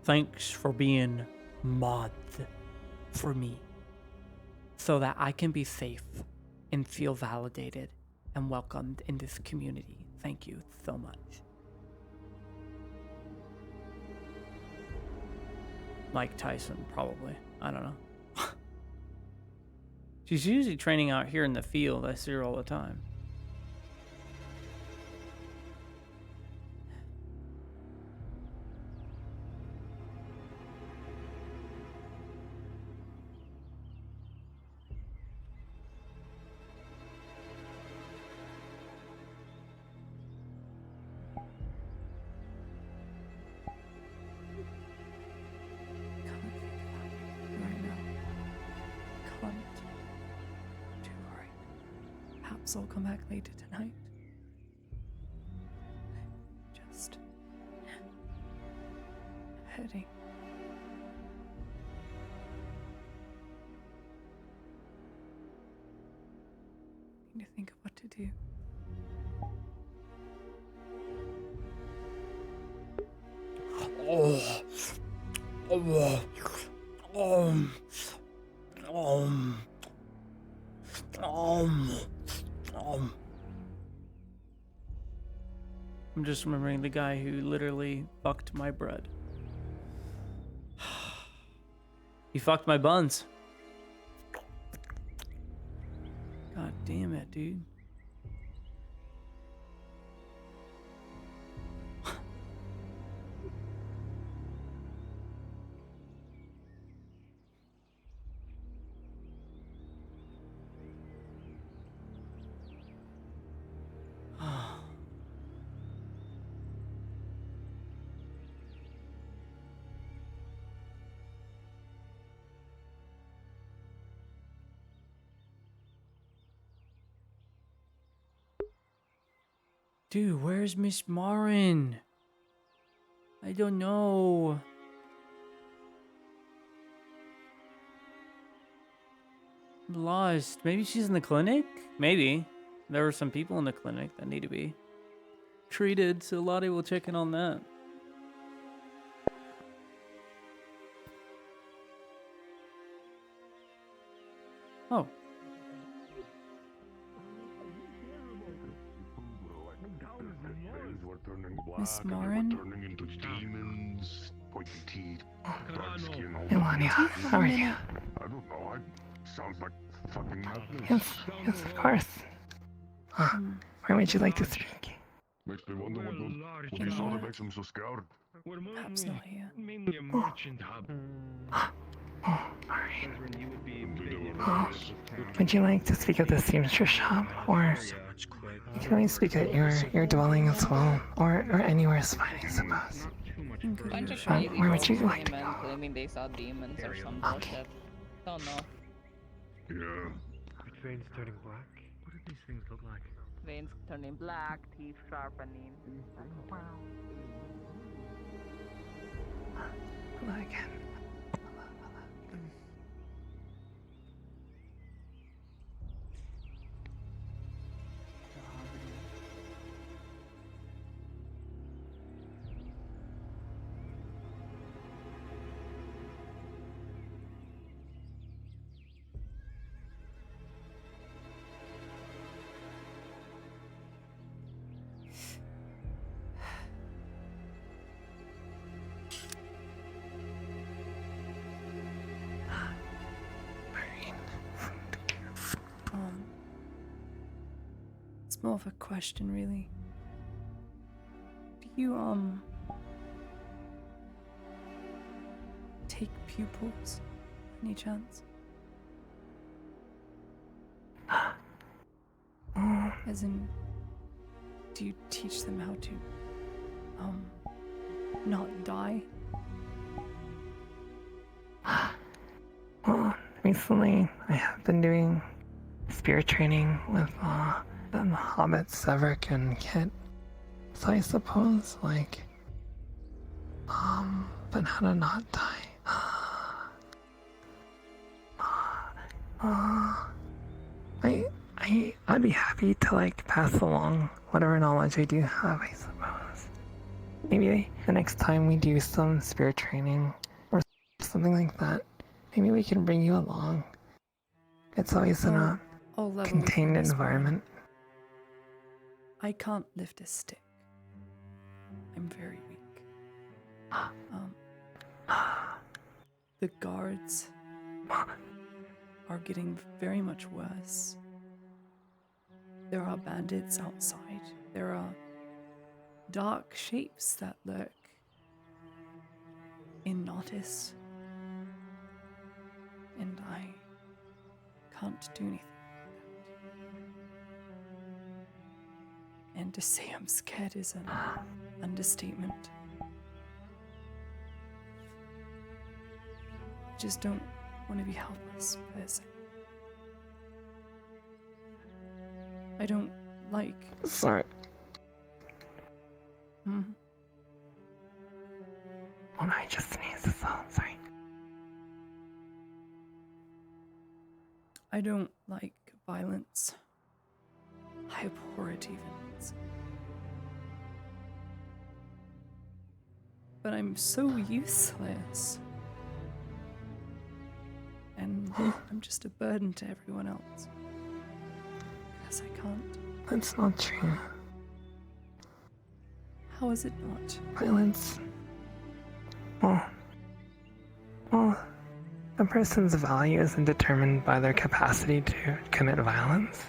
S1: Thanks for being mods for me, so that I can be safe and feel validated and welcomed in this community. Thank you so much. Mike Tyson, probably. I don't know. She's usually training out here in the field. I see her all the time. Perhaps I'll come back later tonight. Just heading. Need to think of what to do. I'm just remembering the guy who literally fucked my bread. He fucked my buns. God damn it, dude. Dude, where's Miss Marin? I don't know. I'm lost. Maybe she's in the clinic? Maybe. There were some people in the clinic that need to be treated, so Lottie will check in on that. Oh. Miss Marin?
S2: Turning into demons, pointy teeth, dark skin, all
S5: Melania, how are you?
S2: I don't know. Sounds like fucking madness.
S5: Yes, of course. Where would you like to speak?
S2: Makes me wonder what he saw that makes him so scared.
S7: We're
S8: Perhaps not here.
S7: mainly a merchant hub.
S5: Alright. Would you like to speak at the seamstress shop, or you can always speak at your dwelling as well, or anywhere is fine, I suppose.
S9: Bunch of crazy
S5: Where would you
S9: people
S5: like to
S9: came in
S5: go?
S9: claiming they saw demons or some bullshit. Don't know.
S2: Yeah.
S16: Veins turning black. What do these things look like?
S9: Veins turning black, teeth sharpening.
S5: Hello again.
S8: It's more of a question, really. Do you, take pupils, any chance? As in, do you teach them how to, not die?
S5: Well, recently I have been doing spirit training with the hobbits Severick and Kit. So I suppose, like, but how to not die. I'd be happy to like pass along whatever knowledge I do have, I suppose. Maybe the next time we do some spirit training or something like that, maybe we can bring you along. It's always in a
S8: I'll level with
S5: contained
S8: you this
S5: environment.
S8: I can't lift a stick. I'm very weak. The guards are getting very much worse. There are bandits outside. There are dark shapes that lurk in Nautis. And I can't do anything. And to say I'm scared is an understatement. I just don't want to be helpless, Fez. I don't like...
S5: Sorry.
S8: Hmm?
S5: Oh no, I just sneezed, so sorry.
S8: I don't like violence. I abhor it even. But I'm so useless. And I'm just a burden to everyone else. Because I can't.
S5: That's not true.
S8: How is it not?
S5: Violence. Well, a person's value isn't determined by their capacity to commit violence.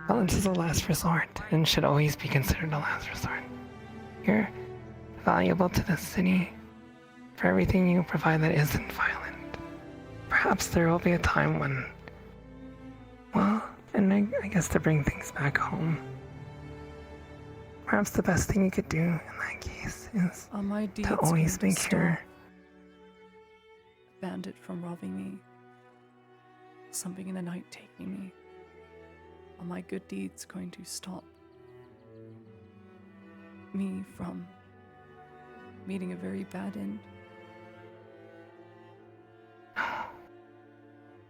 S5: Violence is a last resort and should always be considered a last resort. You're valuable to the city for everything you provide that isn't violent. Perhaps there will be a time when, well, and I guess to bring things back home, perhaps the best thing you could do in that case is
S8: my deeds
S5: to always
S8: going
S5: make
S8: to
S5: sure
S8: stop a bandit from robbing me. Something in the night taking me. Are my good deeds going to stop me from meeting a very bad end?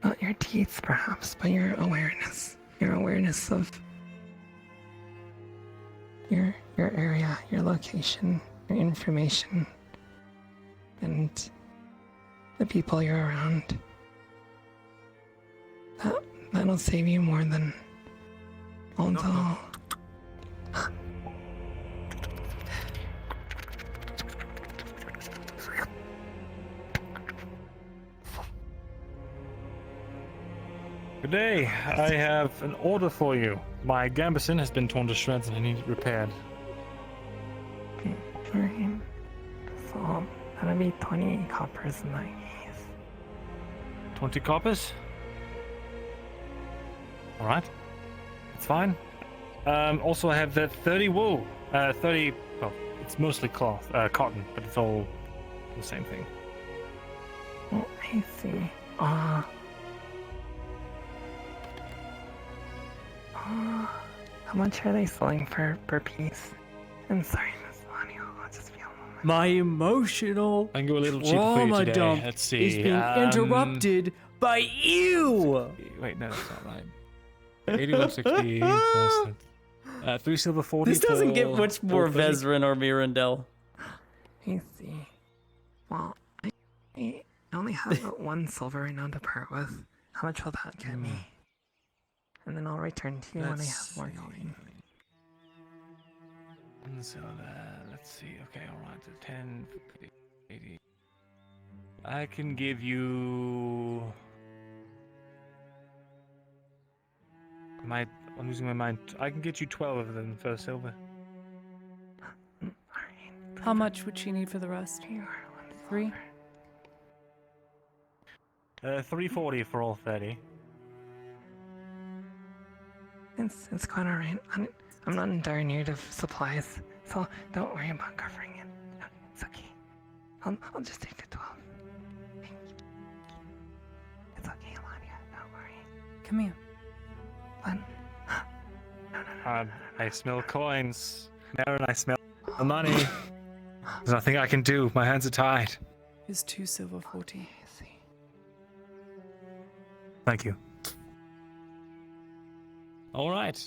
S5: not your deeds perhaps, but your awareness of your area, your location, your information, and the people you're around. That'll save you more than all the...
S14: Good day. I have an order for you. My gambeson has been torn to shreds and I need it repaired.
S5: Alright. So, that'll be 20 coppers in that case.
S14: 20 coppers? Alright. It's fine. Also I have that 30 wool. 30, well, it's mostly cloth, cotton, but it's all the same thing.
S5: Oh, I see. How much are they selling per piece? I'm sorry, Miss Lonnie, I'll just be a moment.
S13: My emotional
S14: I can go a little cheaper for you
S13: trauma
S14: today.
S13: dump
S14: Let's see.
S13: is being interrupted by you.
S14: Wait, no, that's not right. 8160 plus 3 silver 40.
S13: This doesn't get
S14: for
S13: much more
S14: 430.
S13: Vezrin or Mirandel.
S5: I see. Well, I only have about 1 silver right now to part with. How much will that get me? And then I'll return to you when I have more coin.
S14: So let's see. Okay, alright. So 10, 50, 80. I can give you... I'm losing my mind. I can get you 12 of them for silver.
S8: How much would she need for the rest? 3?
S14: 340 for all 30.
S5: It's quite alright. I'm not in dire need of supplies, so don't worry about covering it. It's okay. I'll just take the 12. It's okay, Eladia. Don't worry.
S8: Come here.
S5: But
S14: I smell coins. Marin, I smell money. There's nothing I can do. My hands are tied.
S8: Here's 2 silver 40.
S14: Thank you. All right.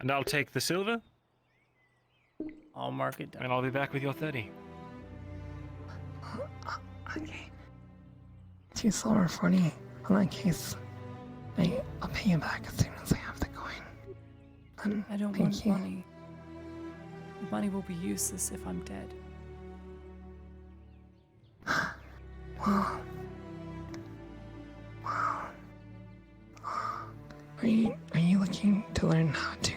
S14: And I'll take the silver.
S1: I'll mark it down.
S14: And I'll be back with your 30.
S5: Okay. 2 silver 40. In that case, I'll pay you back as soon as I have the coin.
S8: I don't want money. The money will be useless if I'm dead.
S5: Wow. Are you looking to learn how to?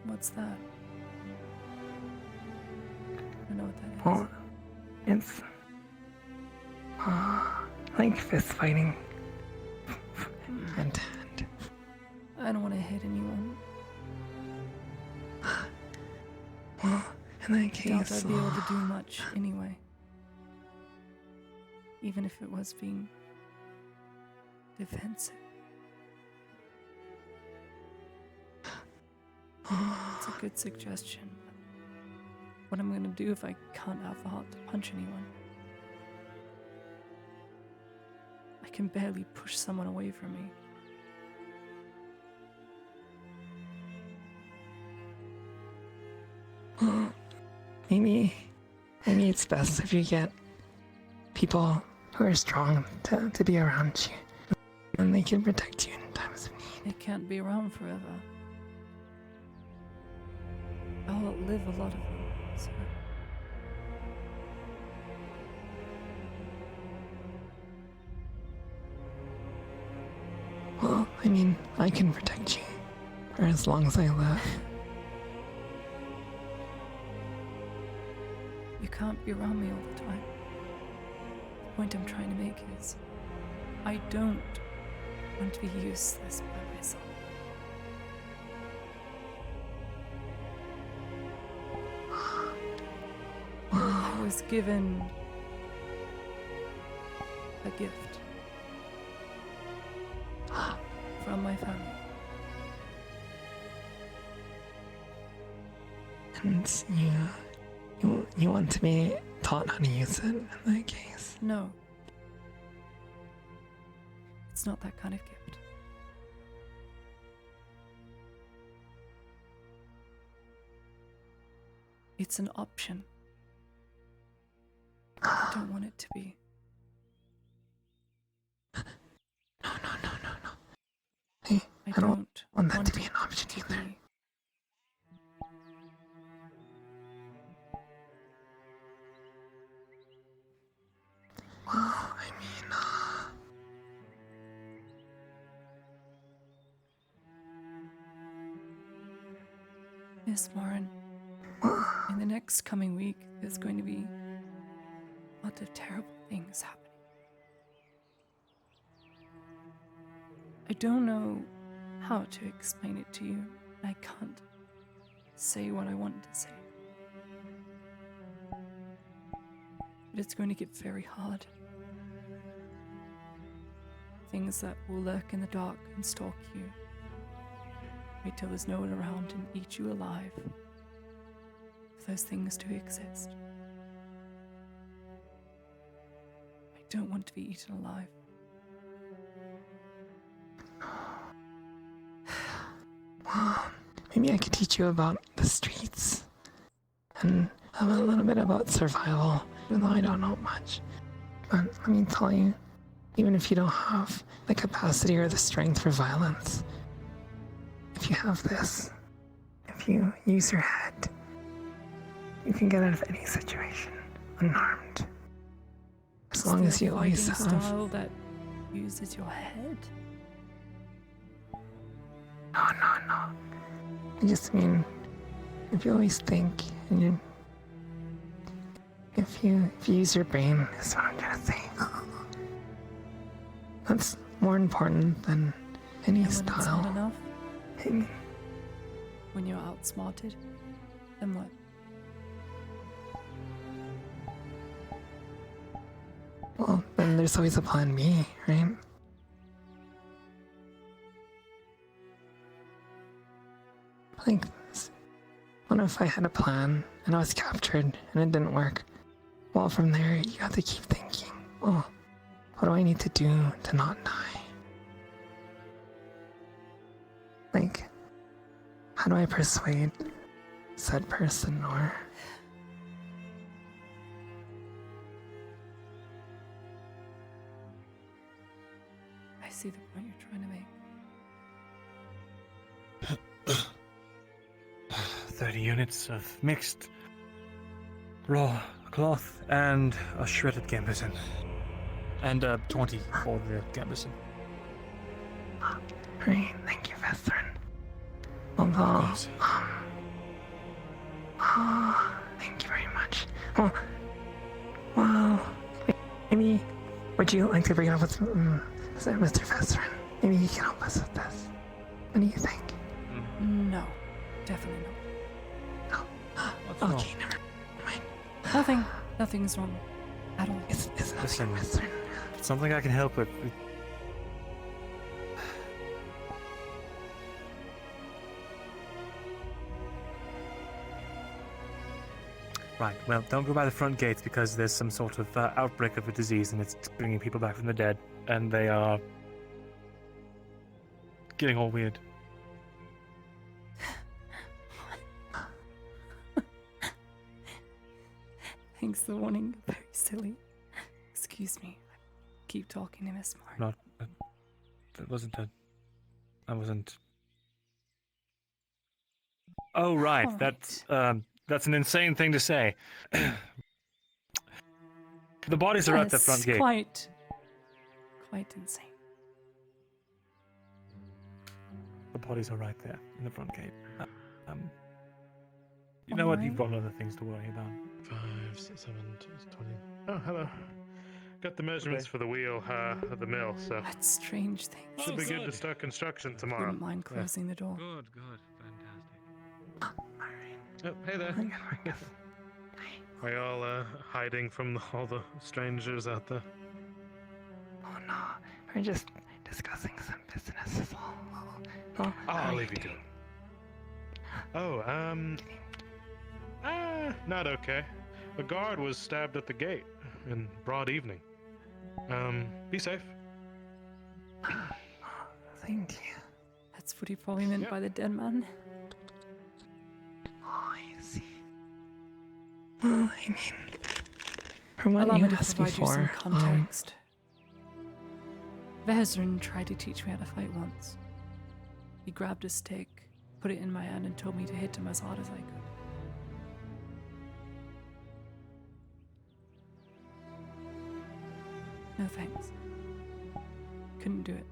S8: What's that? I don't know what that is.
S5: Well, it's like fist fighting. Hand to hand.
S8: I don't want to hit anyone.
S5: Well, in that
S8: I doubt
S5: case,
S8: I'd be able to do much anyway. Even if it was being defensive. It's a good suggestion. What I'm gonna do if I can't have the heart to punch anyone? I can barely push someone away from me.
S5: well, maybe it's best if you get people who are strong to be around you, and they can protect you in times of need.
S8: It can't be around forever. I'll outlive a lot of them, so.
S5: Well, I mean, I can protect you for as long as I live.
S8: You can't be around me all the time. The point I'm trying to make is, I don't want to be useless by myself. I was given a gift from my family.
S5: And you want to be taught how to use it in that case?
S8: No. It's not that kind of gift. It's an option. I don't want it to be.
S5: No.
S8: I don't
S5: want that to be an option either. Well, I mean,
S8: Miss Morin, in the next coming week, there's going to be a lot of terrible things happening. I don't know how to explain it to you. I can't say what I want to say. But it's going to get very hard. Things that will lurk in the dark and stalk you. Wait till there's no one around and eat you alive. If those things do exist. I don't want to be eaten alive.
S5: well, maybe I could teach you about the streets and a little bit about survival, even though I don't know much. But let me tell you, even if you don't have the capacity or the strength for violence, if you have this, if you use your head, you can get out of any situation unharmed. As long as you always have.
S8: Style that uses your head.
S5: No. I just mean, if you always think and if you use your brain, is what I'm trying to say. That's more important than any
S8: And when it's
S5: style.
S8: not enough,
S5: I mean,
S8: when you're outsmarted, then what?
S5: well, then there's always a plan B, right? Like, what if I had a plan and I was captured and it didn't work? Well, from there, you have to keep thinking, oh, what do I need to do to not die? Like, how do I persuade said person or...
S8: I see the point you're trying to make.
S14: 30 units of mixed raw cloth and a shredded gambeson. And 20 for the gambeson.
S5: Great, thank you, Vestern. Although, thank you very much. Well, maybe, would you like to bring it up with Mr. Vestern? Maybe he can help us with this. What do you think?
S8: No, definitely not.
S5: Okay, never mind.
S8: Nothing's wrong at all.
S5: It's
S14: Listen, it's something I can help with. Right, well, don't go by the front gates because there's some sort of outbreak of a disease and it's bringing people back from the dead. And they are getting all weird.
S8: Thanks for warning. Very silly. Excuse me. I keep talking to Miss Martin.
S14: Not. That wasn't a. I wasn't. Oh, right.
S8: All
S14: That's an insane thing to say. The bodies are at the front gate.
S8: Quite insane.
S14: The bodies are right there in the front gate. You know what? You've got other things to worry about.
S18: 5, 6, 7, 20. Oh, hello. Got the measurements for the wheel of the mill, so.
S8: That's strange things.
S18: Should be good to start construction tomorrow.
S8: Wouldn't mind closing the door.
S19: Good, fantastic.
S18: Oh, hey there. Are y'all hiding from all the strangers out there?
S5: Oh no, we're just discussing some business as well.
S18: I'll leave you to it. Oh, not okay. A guard was stabbed at the gate in broad evening. Be safe.
S5: Thank you.
S8: That's what he probably meant by the dead man.
S5: Oh, I see. Well, I mean, from what
S8: Allow
S5: you
S8: me to
S5: asked
S8: provide you some
S5: before,
S8: context. Vezrin tried to teach me how to fight once. He grabbed a stick, put it in my hand, and told me to hit him as hard as I could. No thanks. Couldn't do it.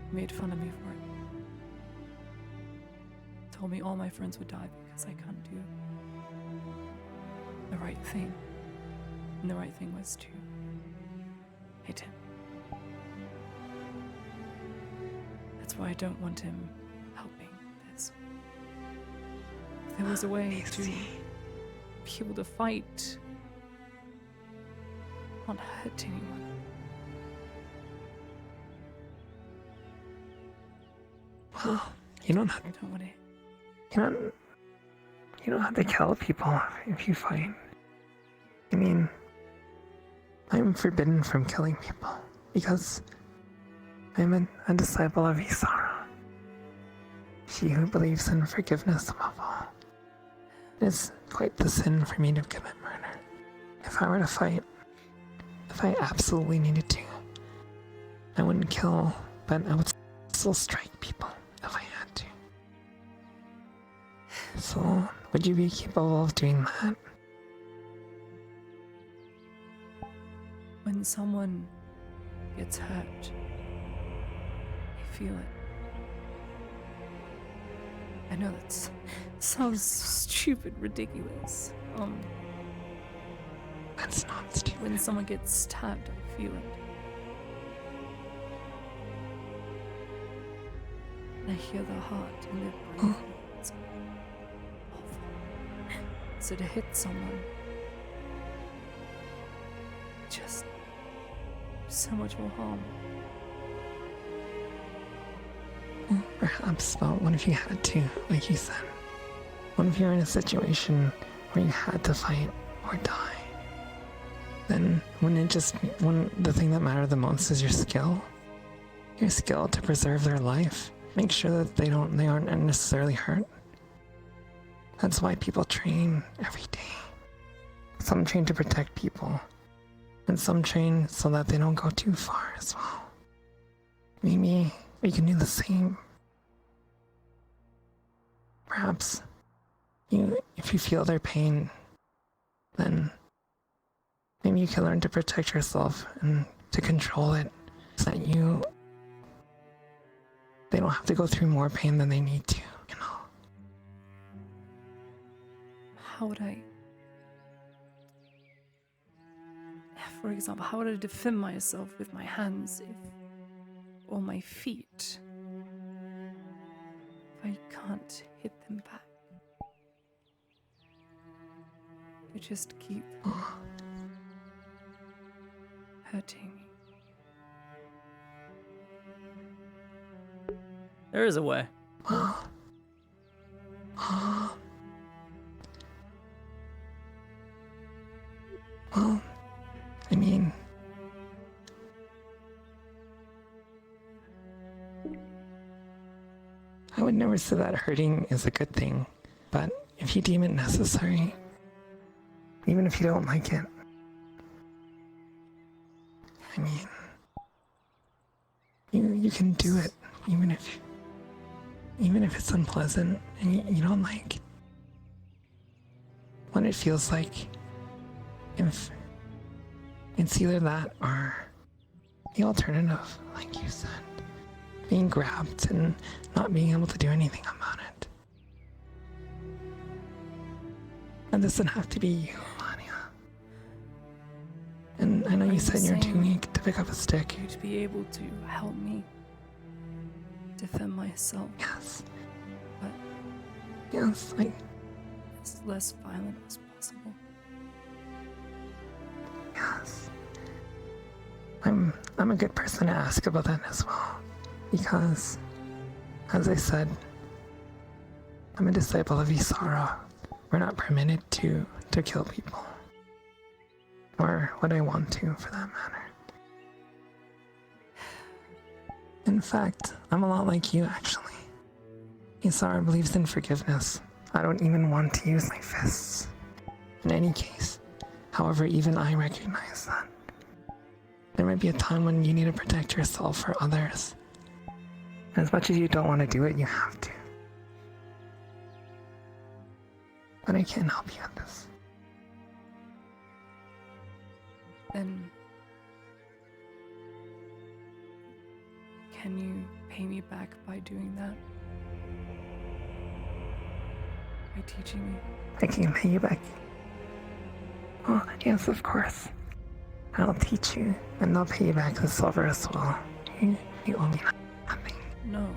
S8: He made fun of me for it. Told me all my friends would die because I can't do the right thing. And the right thing was to hit him. That's why I don't want him helping this. If there was a way to be able to fight, not hurt anyone.
S5: well, you don't have
S8: I don't want to.
S5: you don't have to kill people if you fight. I mean, I'm forbidden from killing people because I'm a disciple of Isara, she who believes in forgiveness above all. It is quite the sin for me to commit murder. If I were to fight, if I absolutely needed to, I wouldn't kill, but I would still strike people if I had to. So, would you be capable of doing that?
S8: When someone gets hurt, I feel it. I know that sounds stupid, ridiculous.
S5: That's not stupid.
S8: When someone gets stabbed, I feel it. And I hear the heart in their breathing. It's awful. So to hit someone, just so much more harm.
S5: Well, perhaps, but what if you had to, like you said? What if you're in a situation where you had to fight or die? Then when the thing that mattered the most is your skill to preserve their life, make sure that they aren't unnecessarily hurt. That's why people train every day. Some train to protect people, and some train so that they don't go too far as well. Maybe we can do the same. Perhaps if you feel their pain, then maybe you can learn to protect yourself and to control it so that they don't have to go through more pain than they need to, you know?
S8: How would I... For example, how would I defend myself with my hands or my feet if I can't hit them back? They just keep hurting me.
S1: There is a way.
S5: Well, I mean, I would never say that hurting is a good thing, but if you deem it necessary, even if you don't like it, I mean, you can do it, even if it's unpleasant and you don't like what it feels like. If it's either that or the alternative, like you said, being grabbed and not being able to do anything about it. And this doesn't have to be you, Anya. And I know you said you're too weak to pick up a stick.
S8: You'd be able to help me defend myself.
S5: Yes.
S8: But
S5: yes, like
S8: as less violent as possible.
S5: Yes. I'm a good person to ask about that as well. Because, as I said, I'm a disciple of Isara. We're not permitted to kill people. Or what I want to, for that matter. In fact, I'm a lot like you, actually. Isara believes in forgiveness. I don't even want to use my fists. In any case, however, even I recognize that. There might be a time when you need to protect yourself or others. As much as you don't want to do it, you have to. But I can't help you at this.
S8: Then can you pay me back by doing that? By teaching me?
S5: I can pay you back. Oh, yes, of course. I'll teach you, and I'll pay you back the silver as well. You owe me nothing.
S8: No.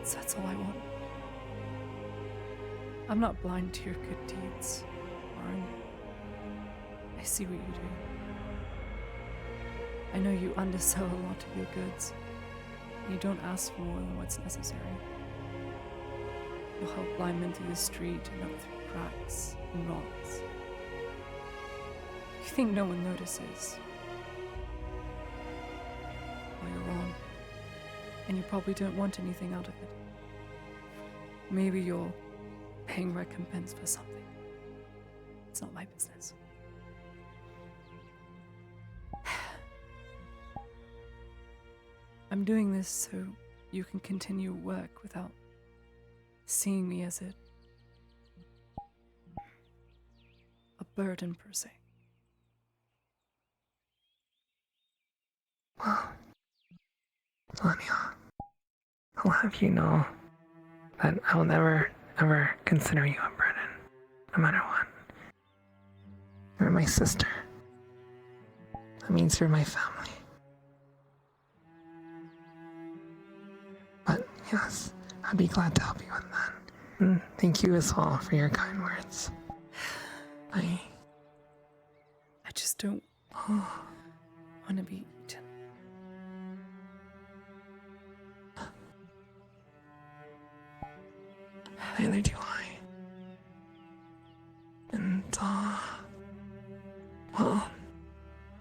S8: That's all I want. I'm not blind to your good deeds, Warren. I see what you do. I know you undersell a lot of your goods. You don't ask for more than what's necessary. You'll help blind men through the street and up through cracks and rocks. You think no one notices? Well, you're wrong. And you probably don't want anything out of it. Maybe you're paying recompense for something. It's not my business. I'm doing this so you can continue work without seeing me as a burden per se.
S5: Well, Anya, I'll have you know that I will never, ever consider you a burden, no matter what. You're my sister. That means you're my family. But Yes, I'd be glad to help you with that. And thank you as well for your kind words.
S8: I just don't want to be eaten.
S5: Neither do I. And, well,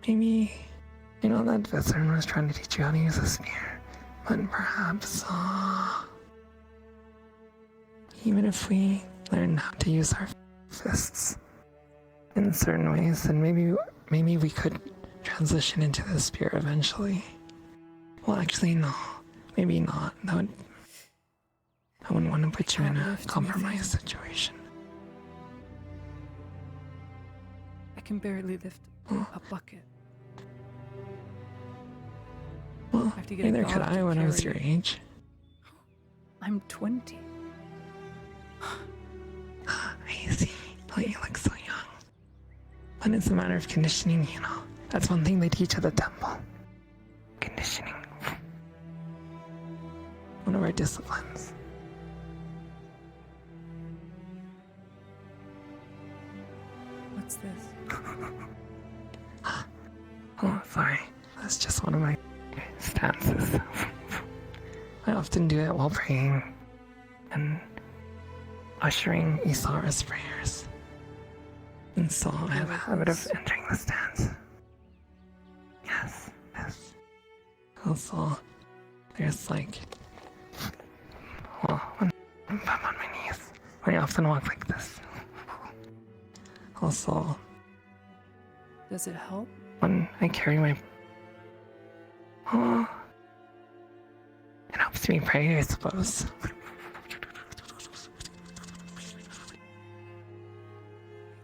S5: maybe, you know, that veteran was trying to teach you how to use a spear. But perhaps, even if we learn how to use our fists in certain ways, then maybe we could transition into the spear eventually. Well, actually, no. Maybe not. I wouldn't want to put you in a compromised situation.
S8: I can barely lift a bucket.
S5: Well,
S8: I have to get
S5: neither
S8: a
S5: could
S8: dog
S5: I
S8: to
S5: when I was
S8: carry
S5: your
S8: it.
S5: age.
S8: I'm 20.
S5: I see. Oh, you look so young. But it's a matter of conditioning, you know. That's one thing they teach at the temple. Conditioning. One of our disciplines.
S8: What's this?
S5: Oh, sorry. That's just one of my stances. I often do it while praying and ushering Isara's prayers. And so I have a habit of entering the stance. Yes, yes. Also, there's like, well, when I'm on my knees, I often walk like this. Also,
S8: Does it help?
S5: when I carry my... Oh, it helps me pray, I suppose.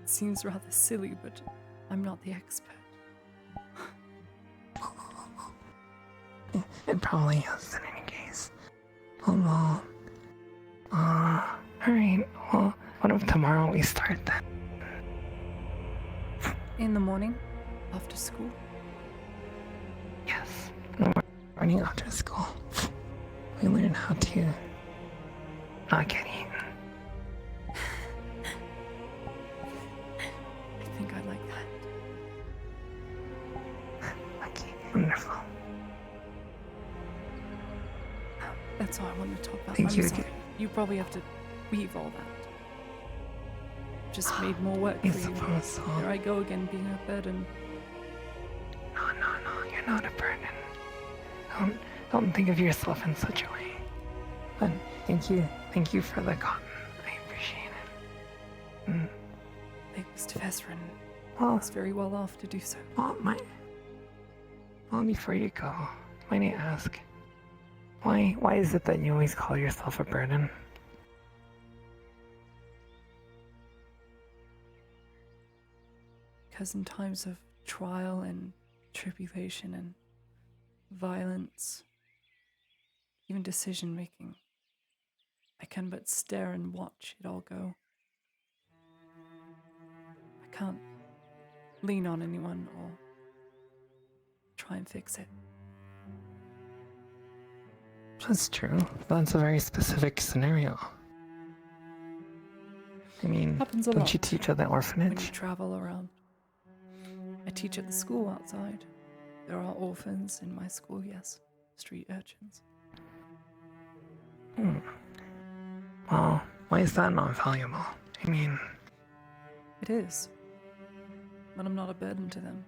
S8: It seems rather silly, but I'm not the expert.
S5: It probably is in any case. Although, alright, well, what if tomorrow we start then?
S8: In the morning, after school.
S5: Yes, in the morning after school. We learn how to not get eaten.
S8: I think I like that.
S5: Okay, wonderful.
S8: That's all I wanted to talk about.
S5: Thank
S8: I'm
S5: you
S8: sorry.
S5: again.
S8: You probably have to weave all that. Just made more work for
S5: I
S8: you.
S5: suppose so.
S8: Here I go again, being a burden.
S5: No, you're not a burden. Don't think of yourself in such a way. But thank you for the cotton. I appreciate it.
S8: Like Mr. Vesrin
S5: Well,
S8: is very well off to do so.
S5: Well, before you go, might I ask, why is it that you always call yourself a burden?
S8: Because in times of trial and tribulation and violence, even decision making, I can but stare and watch it all go. I can't lean on anyone or try and fix it.
S5: That's true. That's a very specific scenario. I mean,
S8: Happens a
S5: don't
S8: lot
S5: you teach at the
S8: when you
S5: orphanage?
S8: travel around. I teach at the school outside. There are orphans in my school, yes. Street urchins.
S5: Well, why is that not valuable? I mean,
S8: It is. But I'm not a burden to them.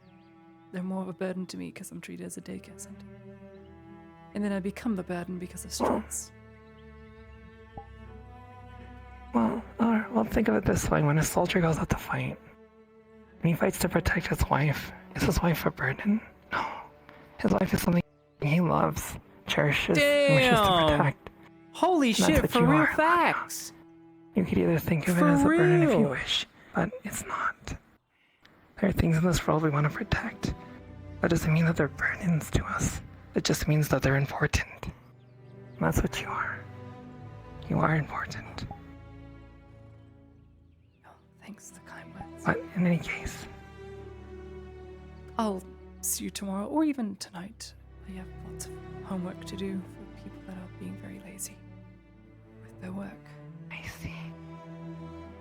S8: They're more of a burden to me because I'm treated as a daycare center. And then I become the burden because of stress.
S5: well, think of it this way. When a soldier goes out to fight, and he fights to protect his wife, is his wife a burden? No. His wife is something he loves, cherishes, and wishes to
S13: Damn.
S5: protect.
S13: Holy
S5: And that's
S13: shit,
S5: what
S13: for
S5: you
S13: real
S5: are.
S13: facts.
S5: You could either think of
S13: For
S5: it as a burden if you
S13: real.
S5: wish, but it's not. There are things in this world we want to protect. That doesn't mean that they're burdens to us. It just means that they're important. And that's what you are. You are important.
S8: Thanks, the kind words.
S5: But in any case,
S8: I'll see you tomorrow or even tonight. I have lots of homework to do for people that are being very lazy. their work.
S5: I see.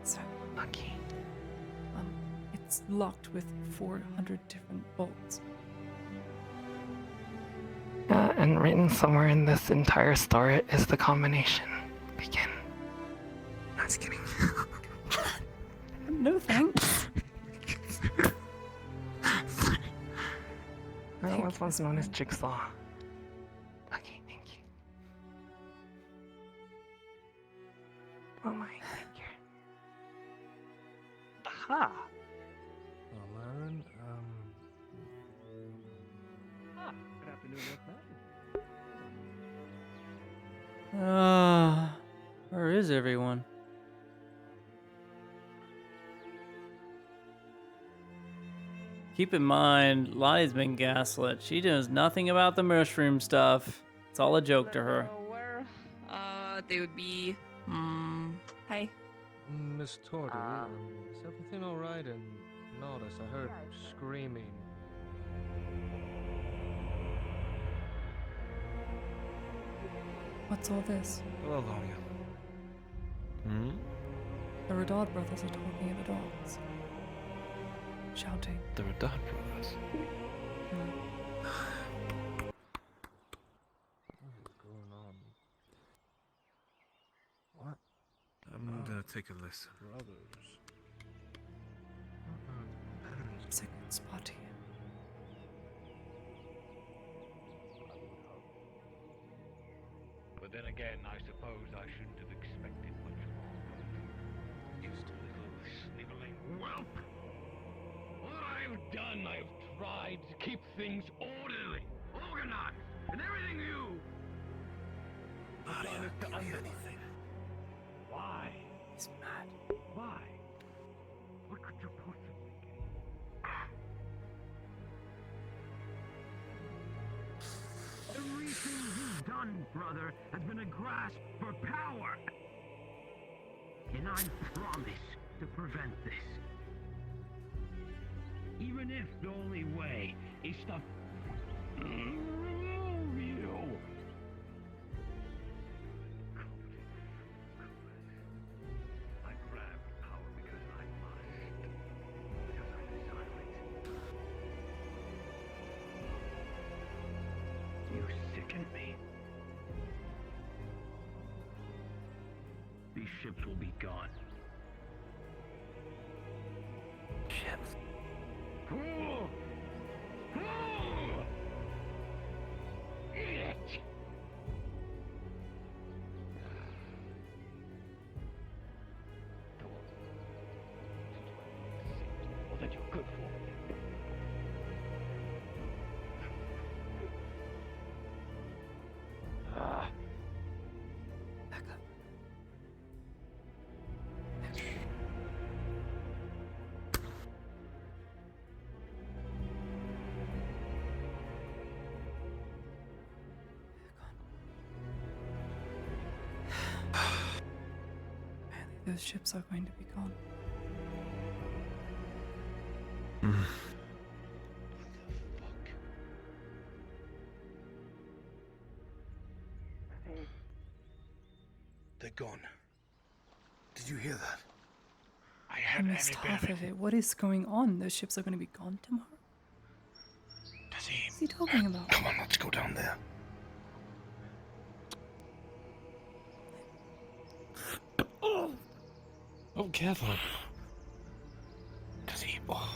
S8: So,
S5: lucky.
S8: It's locked with 400 different bolts.
S5: And written somewhere in this entire story is the combination. Begin.
S20: No, just kidding.
S8: No thanks.
S5: That was once known as Jigsaw. Okay, thank you. Oh my, thank you.
S16: Aha! Oh, Marilyn, good afternoon, young man.
S1: Where is everyone? Keep in mind, Lonnie's been gaslit. She knows nothing about the mushroom stuff. It's all a joke to her.
S10: Where? They would be. Hey.
S16: Miss Torty, is everything alright? And notice I heard screaming.
S8: What's all this?
S3: Hello, Lonia. Hmm?
S8: The Radad brothers are talking at the docks. Shouting.
S3: The Radad brothers.
S16: What is going on? What?
S3: I'm gonna take a listen.
S16: Brothers.
S8: It's a good spot here.
S18: But then again, I suppose I shouldn't have expected much more. Just a little sniveling whelp. What I've done, I've tried to keep things orderly, organized, and everything you...
S3: Maria, give me anything.
S18: Why?
S8: He's mad.
S18: Why? What could you possibly gain? Everything you've done, brother, has been a grasp for power. And I promise to prevent this. Even if the only way is to remove you. I grabbed power because I must. Because I desire it. You sicken me. These ships will be gone.
S3: Ships?
S18: Fool! Fool! Idiot! All that you're good for. Ah.
S8: Back up. Apparently those ships are going to be gone.
S4: They're gone. Did you hear that?
S8: I missed half of it. What is going on? Those ships are going to be gone tomorrow? What's he talking about?
S4: Come on, let's go down there.
S3: Oh, careful. Does he? Oh.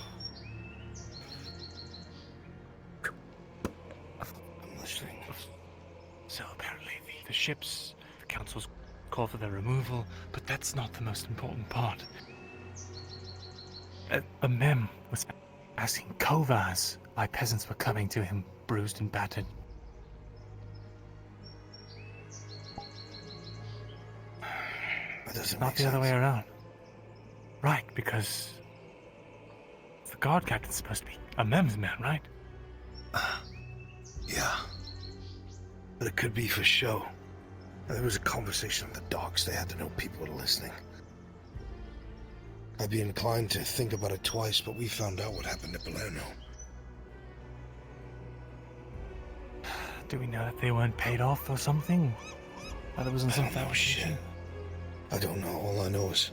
S4: I'm listening.
S14: So apparently the ships, the council's call for their removal, but that's not the most important part. A mem was asking Kovas why peasants were coming to him bruised and battered.
S4: That doesn't
S14: Not
S4: make
S14: the other
S4: sense.
S14: way around. Right, because the guard captain's supposed to be a mem's man, right?
S4: Yeah. But it could be for show. There was a conversation on the docks. They had to know people were listening. I'd be inclined to think about it twice, but we found out what happened at Palermo.
S14: Do we know that they weren't paid off or something? That wasn't
S4: I don't
S14: something
S4: know, shit.
S17: I don't know. All I know is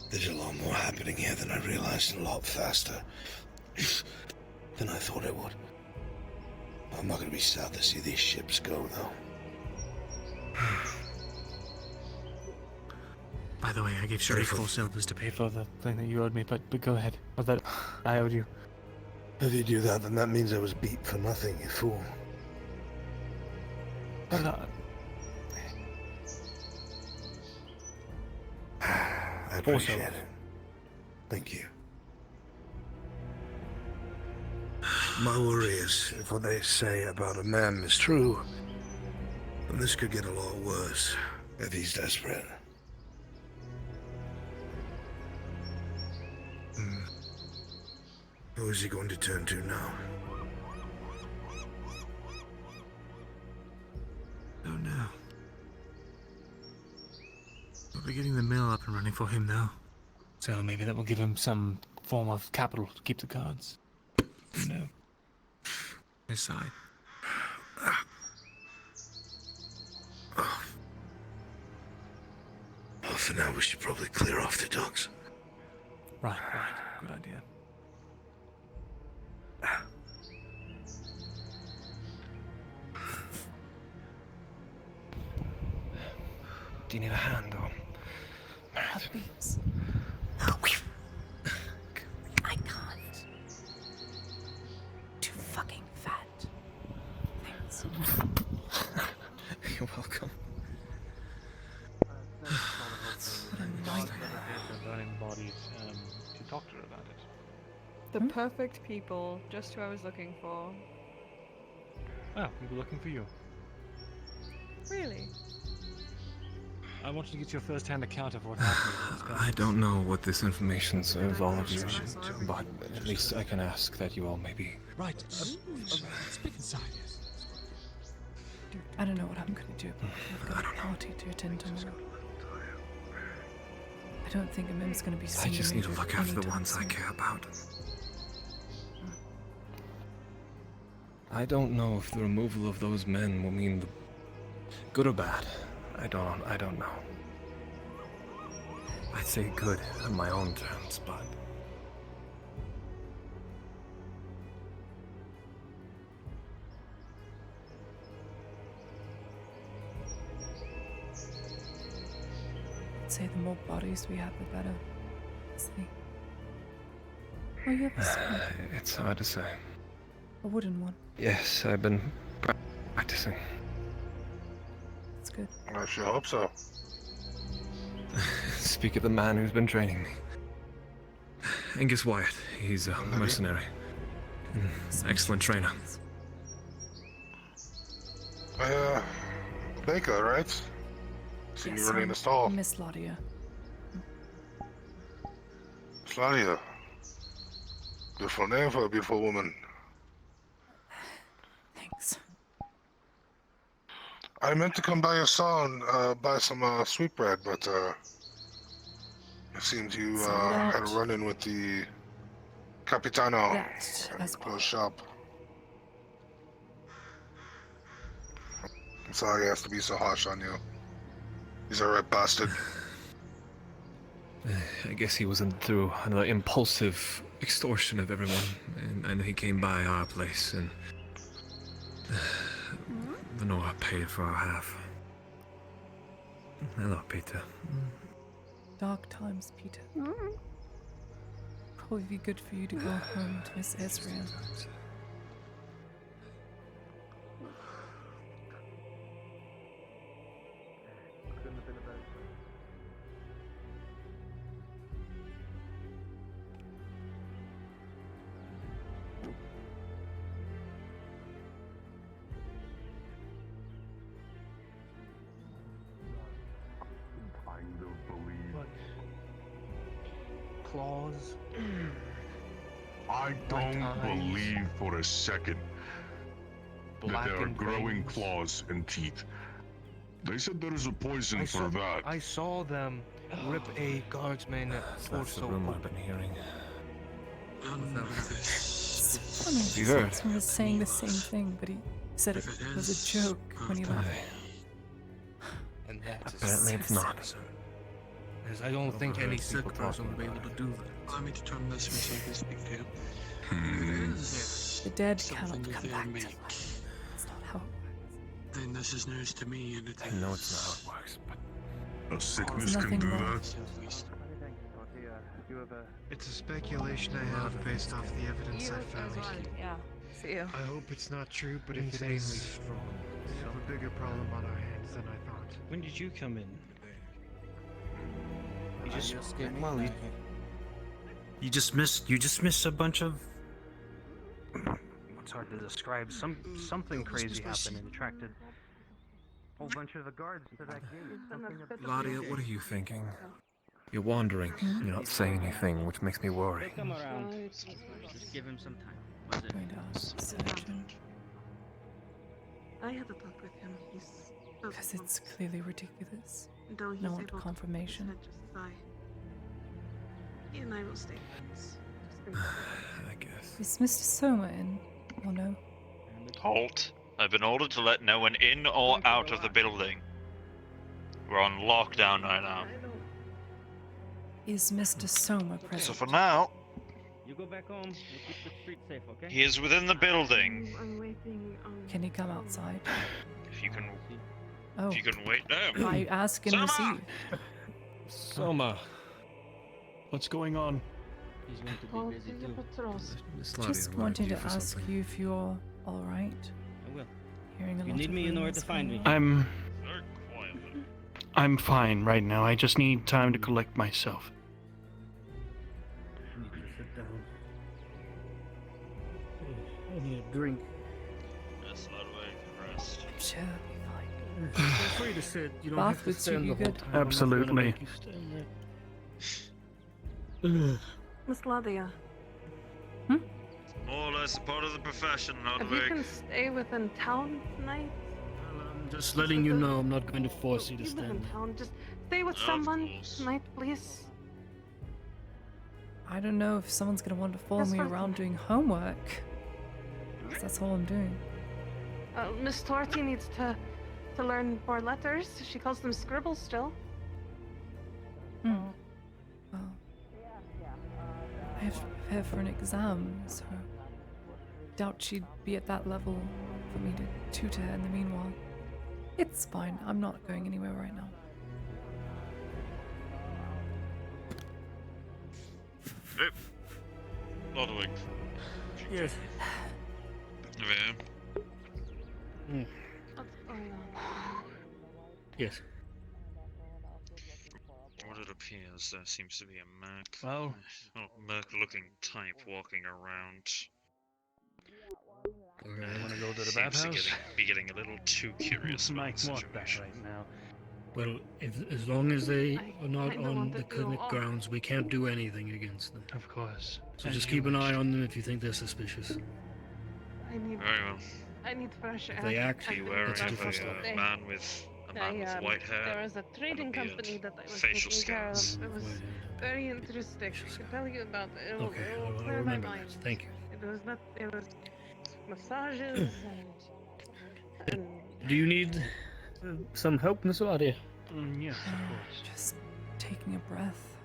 S17: there's a lot more happening here than I realized, and a lot faster than I thought it would. I'm not going to be sad to see these ships go, though.
S14: By the way, I gave Sharik 4 silvers to pay for the thing that you owed me, but go ahead. What's that I owed you?
S17: If you do that, then that means I was beat for nothing, you fool.
S14: But,
S17: I appreciate it. Thank you. My worry is, if what they say about a man is true, then this could get a lot worse if he's desperate. Who is he going to turn to now?
S14: Oh no. But we're getting the mill up and running for him now. So maybe that will give him some form of capital to keep the guards. No. His side.
S17: Well, for now, we should probably clear off the docks.
S14: Right. Good idea.
S17: Do you need a hand, or?
S8: Please. I can't. Too fucking fat. Thanks.
S20: You're welcome.
S8: What a nightmare.
S3: Burning bodies, to talk to her about it.
S21: The perfect people, just who I was looking for.
S3: Oh, we were looking for you.
S21: Really?
S3: I wanted to get your first-hand account of what happened. I don't know what this information serves all of you, but at least I can ask that you all maybe...
S22: Right. Speak inside.
S8: Dude, I don't know what I'm gonna do. I've got a party to attend tomorrow. I don't think Mim's gonna be
S3: I
S8: seeing
S3: just need to
S8: Major
S3: look after the
S8: anytime
S3: ones I
S8: soon.
S3: care about. I don't know if the removal of those men will mean the good or bad. I don't know. I'd say good on my own terms, but...
S8: I'd say the more bodies we have, the better. See? Oh, you have a sword.
S3: It's hard to say.
S8: A wooden one.
S3: Yes, I've been practicing.
S8: That's good.
S2: I sure hope so.
S3: Speak of the man who's been training me. Angus Wyatt. He's a mercenary. Excellent trainer.
S2: Baker, right? Seen you running the stall.
S8: Miss Laudia.
S2: Sladia. Beautiful name for a beautiful woman.
S8: Thanks.
S2: I meant to come by your stall and buy some sweetbread, but it seems you had a run-in with the Capitano at the closed shop. I'm sorry he has to be so harsh on you. He's a red bastard.
S3: I guess he wasn't through another impulsive extortion of everyone, and he came by our place, and Lenora paid for our half. Hello, Peter.
S8: Dark times, Peter. Probably be good for you to go home to Miss Ezra.
S2: Kind of believe.
S22: Claws.
S2: I don't believe for a second that there are growing claws and teeth. They said there is a poison for that.
S16: I saw them rip a guardsman
S3: That's the
S16: torso.
S3: rumor I've been hearing.
S8: Funny,
S3: You heard?
S8: someone was saying the same thing, but he said it was a joke when he left.
S20: And that is
S3: Apparently it's not.
S20: sir. As I don't think any sick person would be able to do that.
S7: Allow me to turn this way so I can speak to you. If it is
S8: The dead
S7: something
S8: cannot
S7: that
S8: come
S7: they
S8: back to
S7: make,
S8: life. That's not how it
S7: then this is news to me, and it
S3: I know it's not how it works, but
S6: A sickness
S8: There's
S6: can
S8: nothing
S6: do
S8: wrong.
S6: that.
S16: It's a speculation I have based off the evidence I found.
S9: Yeah. See you.
S16: I hope it's not true, but if it is,
S20: strong.
S16: we have a bigger problem on our hands than I thought.
S11: When did you come in? You
S20: I just came
S11: well,
S20: in.
S11: you just missed a bunch of. It's hard to describe. Something crazy happened and attracted a whole bunch of the guards to that gate.
S3: Ladia, what are you thinking? You're wandering. You're not saying anything, which makes me worry.
S11: Come around. Just give him some time. Was it?
S9: I had a talk with him. He's
S8: Because it's clearly ridiculous.
S9: until he's
S8: No
S9: able
S8: want
S9: to
S8: confirmation.
S9: just as I. He and I will stay friends.
S3: I guess.
S8: Is Mr. Soma in? Or no?
S12: Halt. I've been ordered to let no one in or out of the building. We're on lockdown right now.
S8: Is Mr. Soma present?
S12: So for now,
S11: You go back home. We'll keep the street safe, okay?
S12: he is within the building.
S9: I'm waiting on.
S8: Can he come outside?
S12: If you can,
S8: Oh.
S12: if you can wait there.
S8: I ask and
S12: Soma!
S8: receive.
S14: Soma, what's going on?
S11: He's going to
S9: Call
S11: be busy
S9: to the
S11: too.
S9: patrols.
S3: Miss Ladia
S8: Just
S3: wanted
S8: wanted
S3: you
S8: to
S3: for
S8: ask
S3: something.
S8: you if you're alright.
S11: I will.
S8: Hearing a
S11: You
S8: lot
S11: need
S8: of
S11: me, you know where
S8: rumors
S11: to find
S8: going
S11: me.
S8: on.
S12: Very quietly.
S14: I'm fine right now. I just need time to collect myself.
S11: I need to sit down. I need a drink.
S12: That's not a way to rest.
S8: I'm sure it'll be fine.
S11: Feel free to sit. You don't
S8: Bath
S11: have to
S8: would suit
S11: stand
S8: you
S11: the whole
S8: good.
S11: time. I'm not gonna
S14: Absolutely.
S11: make you stand there.
S9: Miss Ladia,
S12: More or less a part of the profession,
S9: if you
S12: Ludwig.
S9: can stay within town tonight.
S11: I'm just letting you know I'm not going to force you to
S9: You live in
S11: stand there.
S9: town. Just stay with
S12: Of
S9: someone
S12: course.
S9: tonight, please.
S8: I don't know if someone's gonna want to follow
S9: That's
S8: me
S9: fine.
S8: around doing homework. 'Cause that's all I'm doing.
S9: Miss Torty needs to learn more letters. She calls them scribbles still.
S8: Well, I have to prepare for an exam, so doubt she'd be at that level for me to tutor her in the meanwhile. It's fine. I'm not going anywhere right now.
S12: Hey, Ludwig.
S11: Yes.
S12: There.
S9: What's going on?
S11: Yes.
S12: What it appears, there seems to be a merc.
S11: Well-
S12: Merc-looking type walking around.
S11: Okay, want to go to the
S12: Seems
S11: bathhouse?
S12: to be getting a little too curious about
S11: Might
S12: the
S11: want that
S12: situation.
S11: right now. Well, as long as they are not
S9: kinda
S11: on
S9: want
S11: the
S9: to go
S11: clinic
S9: off.
S11: grounds, we can't do anything against them.
S14: Of course.
S11: So
S14: As
S11: just
S14: you
S11: keep an
S14: wish.
S11: eye on them if you think they're suspicious.
S9: I need
S12: Very well.
S9: fresh air.
S11: they act,
S12: Are you
S9: I've been
S12: wearing
S11: That's a
S12: a
S11: different story.
S12: man with white hair?
S9: There was a trading
S12: beard,
S9: company that I was
S12: facial
S9: taking care of.
S12: scars.
S9: It was very interesting. I can tell you about it. It will,
S11: Okay,
S9: it will
S11: I'll
S9: clear my
S11: remember
S9: mind.
S11: that. Thank you.
S9: It was not. It was massages and
S11: Do you need some help, Miss Ladia?
S14: Yes, of course.
S8: Just taking a breath.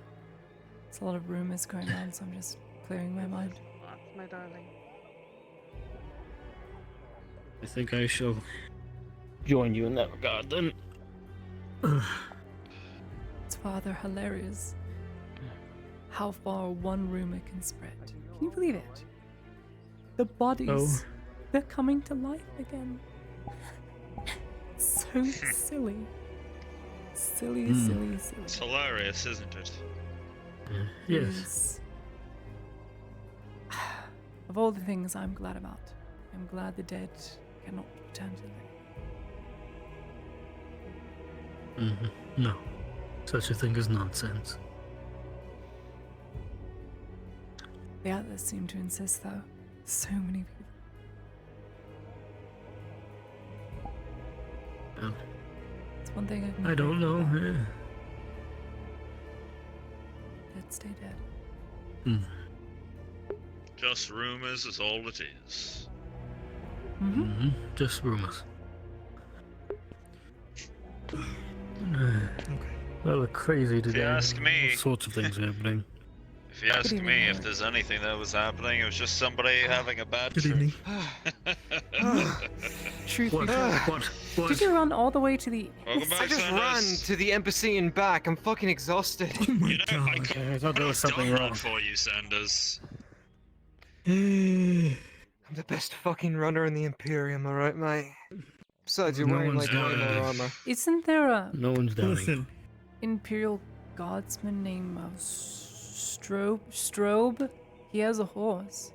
S8: There's a lot of rumors going on, so I'm just clearing my mind.
S9: lots, my darling.
S11: I think I shall join you in that regard then.
S8: It's rather hilarious how far one rumor can spread. Can you believe it? The bodies,
S11: Oh.
S8: they're coming to life again. So silly. Silly, silly, silly.
S12: It's hilarious, isn't it?
S11: Yes.
S8: Of all the things I'm glad about, I'm glad the dead cannot return to life.
S11: No. Such a thing is nonsense.
S8: The others seem to insist, though. So many people.
S11: Well,
S8: It's one thing I can.
S11: I don't know.
S8: Dead stay dead.
S12: Just rumors is all it is.
S11: Just rumors.
S6: Well, we're crazy today.
S12: If you ask me,
S6: All sorts of things happening.
S12: if you ask me if there's anything that was happening, it was just somebody having a bad
S6: Good
S12: trip.
S6: evening.
S8: Truth be
S6: What?
S8: told.
S6: What?
S8: Did you run all the way to the...
S12: Welcome back,
S16: I just
S12: Sanders.
S16: ran to the embassy and back. I'm fucking exhausted.
S6: Oh my
S12: You know,
S6: god.
S12: I could
S6: I thought there was
S12: have
S6: something
S12: done
S6: wrong.
S12: that for you, Sanders.
S16: I'm the best fucking runner in the Imperium, alright, mate? Besides, you're
S6: No
S16: wearing
S6: one's
S16: like way
S6: doubting
S16: more
S6: it.
S16: armor.
S8: Isn't there a
S6: No one's doubting.
S14: Listen,
S8: Imperial Guardsman named Strobe? He has a horse.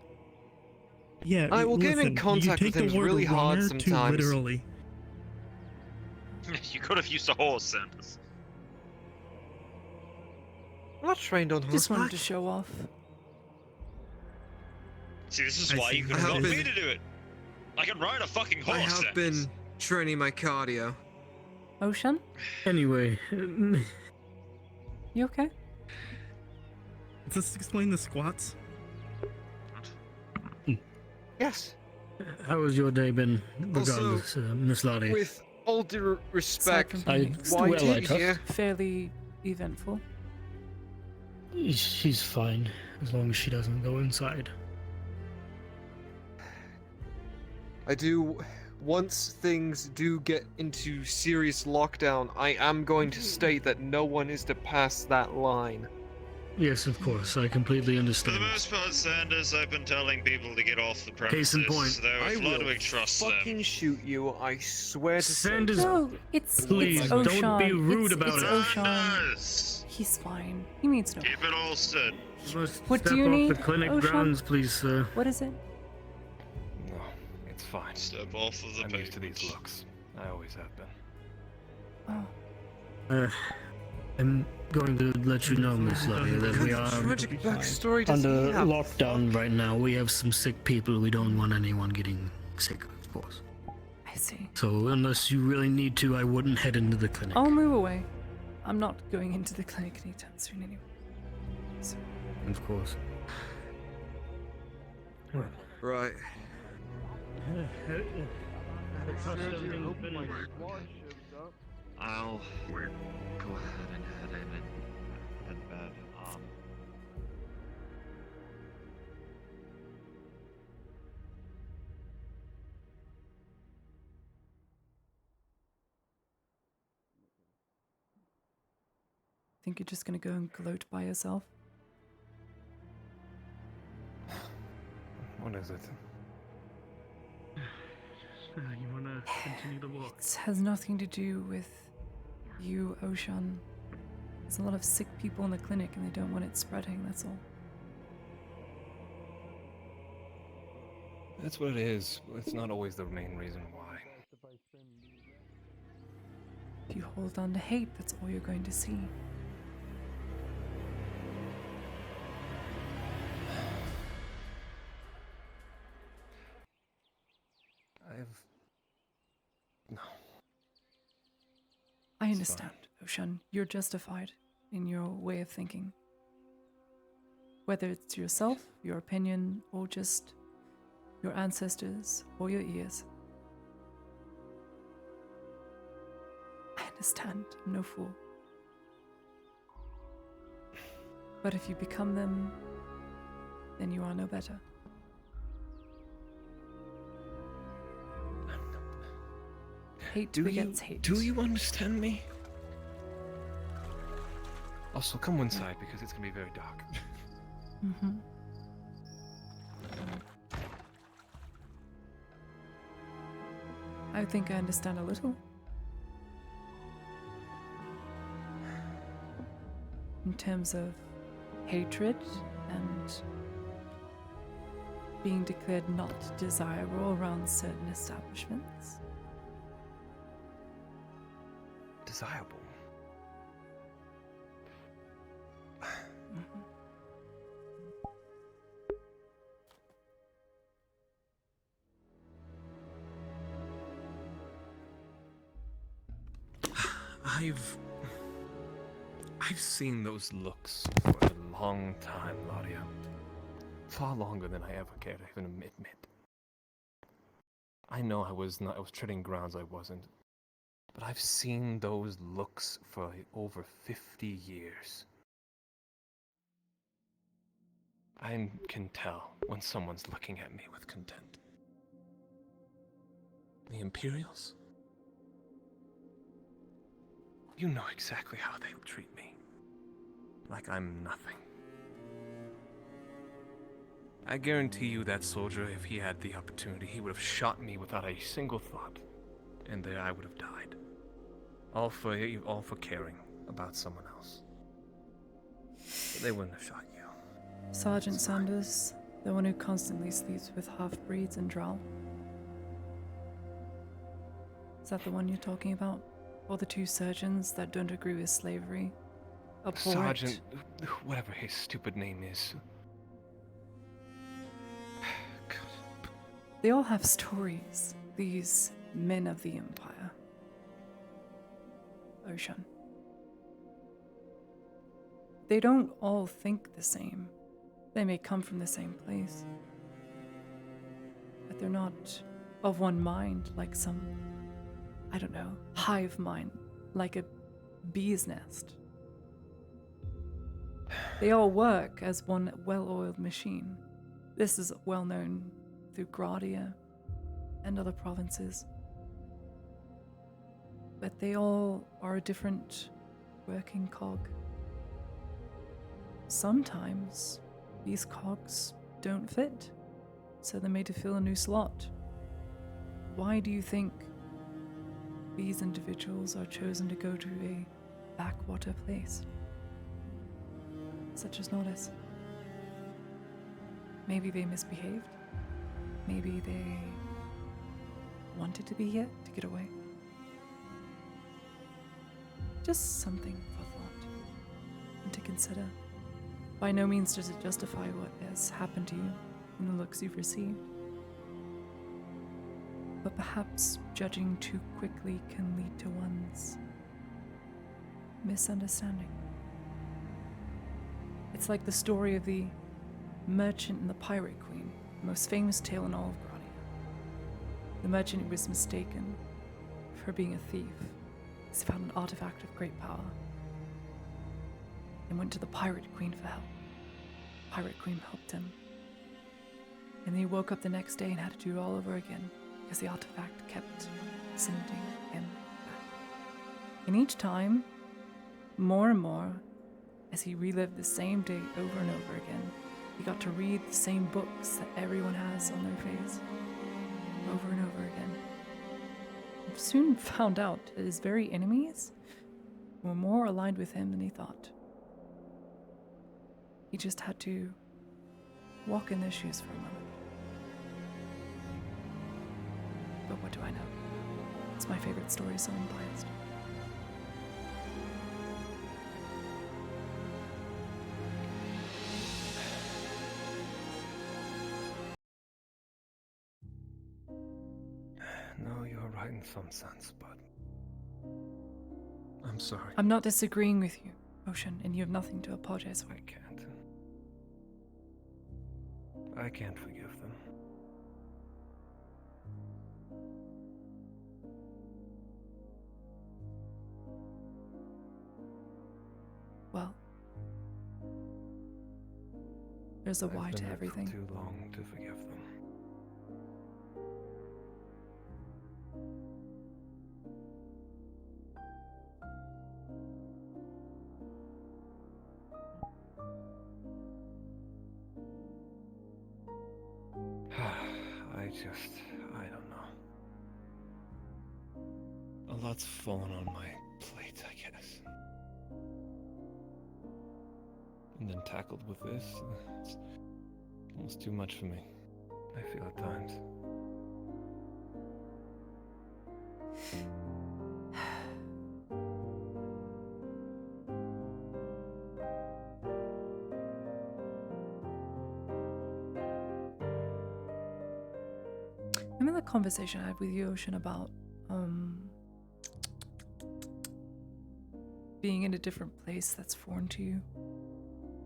S14: yeah.
S16: I will get
S14: listen,
S16: in contact
S14: you
S16: with
S14: take
S16: him
S14: the word
S16: really hard
S14: runner
S16: sometimes.
S14: Too literally.
S12: You could have used a horse, Sanders.
S16: I'm not trained on
S8: Just wanted
S16: horseback.
S8: to show off.
S12: See, this is
S14: I
S12: why
S14: see.
S12: you could
S16: I
S12: have
S16: have
S12: got me
S16: been-
S12: to do it. I can ride a fucking horse,
S16: I have
S12: Sanders.
S16: been training my cardio.
S8: Ocean?
S6: Anyway,
S8: You okay?
S14: Does this explain the squats?
S16: Yes.
S6: how has your day been,
S16: Also,
S6: regardless, Miss Lottie?
S16: With all due respect,
S8: Aside from
S6: I,
S8: being
S16: why
S6: well, I
S16: did
S6: trust.
S16: you?
S8: fairly eventful.
S6: She's fine, as long as she doesn't go inside.
S16: I do. Once things do get into serious lockdown, I am going to state that no one is to pass that line.
S6: Yes, of course, I completely
S12: For
S6: understand.
S12: the most part, Sanders, I've been telling people to get off the premises.
S6: Case in point.
S12: Though
S16: I
S12: if
S16: will
S12: Ludwig trusts
S16: fucking
S12: them.
S16: shoot you, I swear to
S6: Sanders,
S8: No, it's
S6: please,
S8: Oshan.
S6: don't be rude about
S8: it's
S6: it.
S8: Oshan.
S12: Sanders!
S8: He's fine. He needs no.
S12: Keep it all stood.
S6: You must
S8: What
S6: step
S8: do you
S6: off
S8: need,
S6: the clinic
S8: Oshan?
S6: grounds, please, sir.
S8: What is it?
S3: No, it's fine.
S12: Step off of the
S3: I'm used to
S12: pavement.
S3: these looks. I always have been.
S8: Oh.
S6: I'm going to let you know, Miss Lottie, that we are
S16: Tragic backstory does
S6: under
S16: he have?
S6: lockdown right now. We have some sick people. We don't want anyone getting sick, of course.
S8: I see.
S6: So unless you really need to, I wouldn't head into the clinic.
S8: I'll move away. I'm not going into the clinic anytime soon anyway. So,
S6: Of course.
S16: Right.
S12: I'll go ahead and head in and head to bed.
S8: think you're just gonna go and gloat by yourself?
S3: What is it?
S14: You wanna continue to walk?
S8: It has nothing to do with you, Oshan. There's a lot of sick people in the clinic and they don't want it spreading, that's all.
S3: That's what it is. It's not always the main reason why.
S8: If you hold on to hate, that's all you're going to see.
S3: No.
S8: I understand, Oshan. You're justified in your way of thinking. Whether it's yourself, your opinion, or just your ancestors or your ears. I understand. I'm no fool. But if you become them, then you are no better. Hate begets hate.
S3: Do you understand me? Also, come inside because it's gonna be very dark.
S8: Mm-hmm. I think I understand a little. In terms of hatred and being declared not desirable around certain establishments.
S3: Desirable. I've seen those looks for a long time, Ladia. Far longer than I ever cared to even admit. I know I was treading grounds I wasn't. But I've seen those looks for over 50 years. I can tell when someone's looking at me with content. The Imperials? You know exactly how they treat me. Like I'm nothing. I guarantee you that soldier, if he had the opportunity, he would have shot me without a single thought. And there I would have died. All for caring about someone else. But they wouldn't have shot you.
S8: Sergeant Sanders, the one who constantly sleeps with half-breeds and drow. Is that the one you're talking about? Or the two surgeons that don't agree with slavery? Abhor
S3: Sergeant,
S8: it?
S3: whatever his stupid name is.
S8: They all have stories, these men of the Empire. Ocean. They don't all think the same. They may come from the same place. But they're not of one mind like some, I don't know, hive mind, like a bee's nest. They all work as one well-oiled machine. This is well known through Gradia and other provinces. But they all are a different working cog. Sometimes these cogs don't fit, so they're made to fill a new slot. Why do you think these individuals are chosen to go to a backwater place, such as Nordis? Maybe they misbehaved. Maybe they wanted to be here to get away. Just something for thought and to consider. By no means does it justify what has happened to you and the looks you've received. But perhaps judging too quickly can lead to one's misunderstanding. It's like the story of the merchant and the pirate queen, the most famous tale in all of Gradia. The merchant was mistaken for being a thief. He found an artifact of great power and went to the pirate queen for help. Pirate queen helped him. And then he woke up the next day and had to do it all over again because the artifact kept sending him back. And each time, more and more, as he relived the same day over and over again, he got to read the same books that everyone has on their face over and over again. He soon found out that his very enemies were more aligned with him than he thought. He just had to walk in their shoes for a moment. But what do I know? It's my favorite story, so I'm biased.
S3: No, you're right in some sense, but I'm sorry.
S8: I'm not disagreeing with you, Ocean, and you have nothing to apologize for.
S3: I can't forgive them.
S8: Well, there's a why
S3: I've
S8: to
S3: been here for
S8: everything.
S3: too long to forgive them. I don't know. A lot's fallen on my plate, I guess. And then tackled with this, it's almost too much for me. I feel at times.
S8: Remember the conversation I had with you, Ocean, about being in a different place that's foreign to you,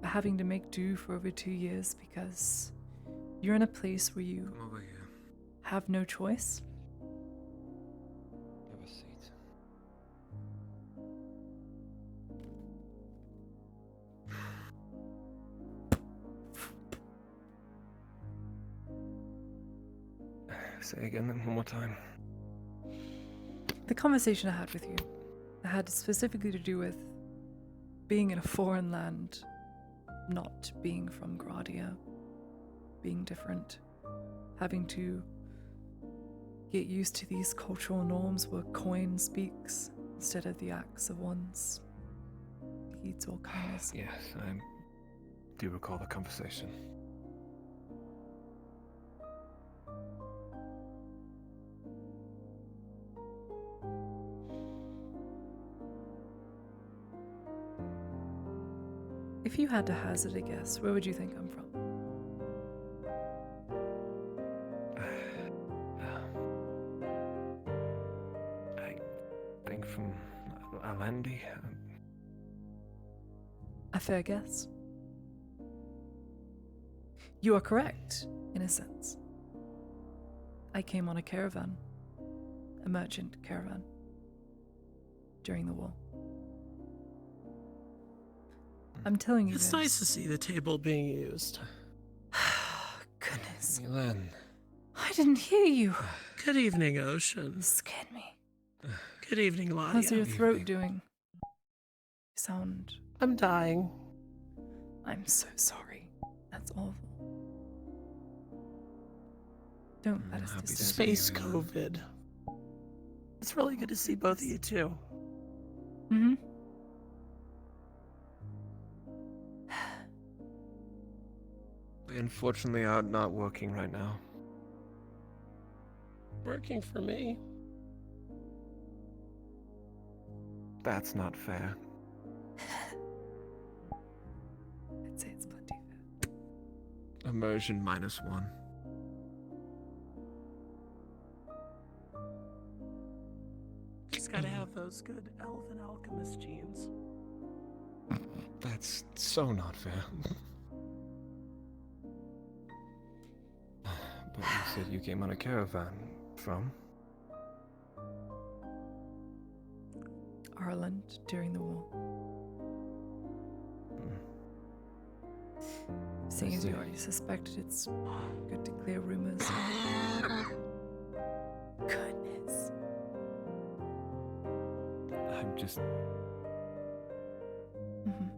S8: but having to make do for over 2 years because you're in a place where you
S20: Come over here.
S8: have no choice?
S3: Have a seat. Say again one more time.
S8: The conversation I had with you, I had specifically to do with being in a foreign land, not being from Gradia, being different, having to get used to these cultural norms where coin speaks instead of the acts of one's deeds or kindness.
S3: Yes, I do recall the conversation.
S8: If you had to hazard a guess, where would you think I'm from?
S3: I think from Alandi.
S8: A fair guess. You are correct, in a sense. I came on a caravan, a merchant caravan, during the war. I'm telling you
S15: It's
S8: this.
S15: nice to see the table being used.
S8: Goodness.
S3: Milan.
S8: I didn't hear you.
S15: Good evening, Ocean.
S8: You scared me.
S15: Good evening, Ladia.
S8: How's your throat doing? You sound...
S15: I'm dying.
S8: I'm so sorry. That's awful. Don't let us disturb
S15: Space COVID. It's really good to see both of you, too.
S8: Mm-hmm.
S3: We unfortunately are not working right now.
S15: Working for me.
S3: That's not fair.
S8: I'd say it's plenty fair.
S3: Immersion -1.
S15: Just gotta have those good elven alchemist genes.
S3: That's so not fair. But you said you came on a caravan from?
S8: Ireland during the war. Seeing as you already suspected, it's good to clear rumors. Goodness.
S3: I'm just...
S8: Mm-hmm.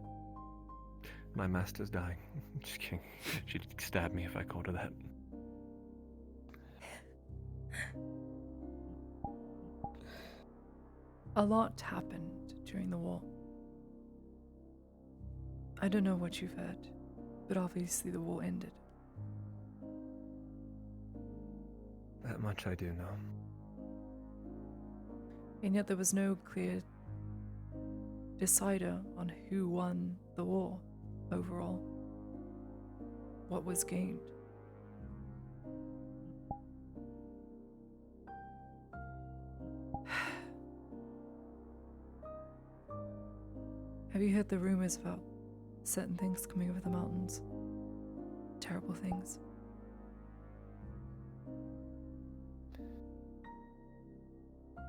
S3: My master's dying. Just kidding. She'd stab me if I called her that.
S8: A lot happened during the war. I don't know what you've heard, but obviously the war ended.
S3: That much I do know.
S8: And yet there was no clear decider on who won the war overall. What was gained. Have you heard the rumors about certain things coming over the mountains? Terrible things.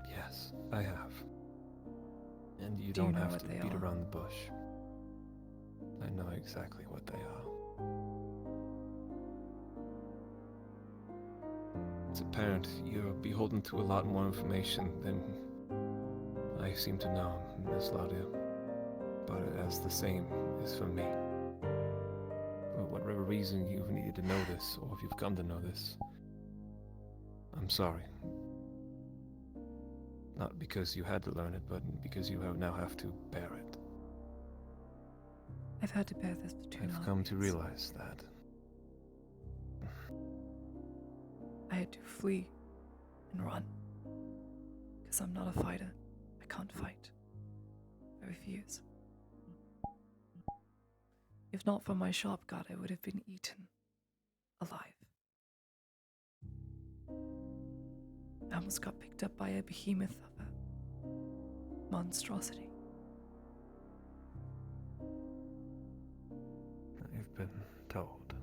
S3: Yes, I have. And you
S8: Do you
S3: don't
S8: know
S3: have
S8: what
S3: to
S8: they
S3: beat
S8: are?
S3: around the bush. I know exactly what they are. It's apparent you're beholden to a lot more information than I seem to know, Miss Laudia. But as the same is for me. For whatever reason you've needed to know this, or if you've come to know this, I'm sorry. Not because you had to learn it, but because you now have to bear it.
S8: I've had to bear this for 2.5
S3: I've come to
S8: years.
S3: realize that.
S8: I had to flee and run. Because I'm not a fighter. I can't fight. I refuse. If not for my sharp guard, I would have been eaten alive. I almost got picked up by a behemoth of a monstrosity.
S3: I've been told.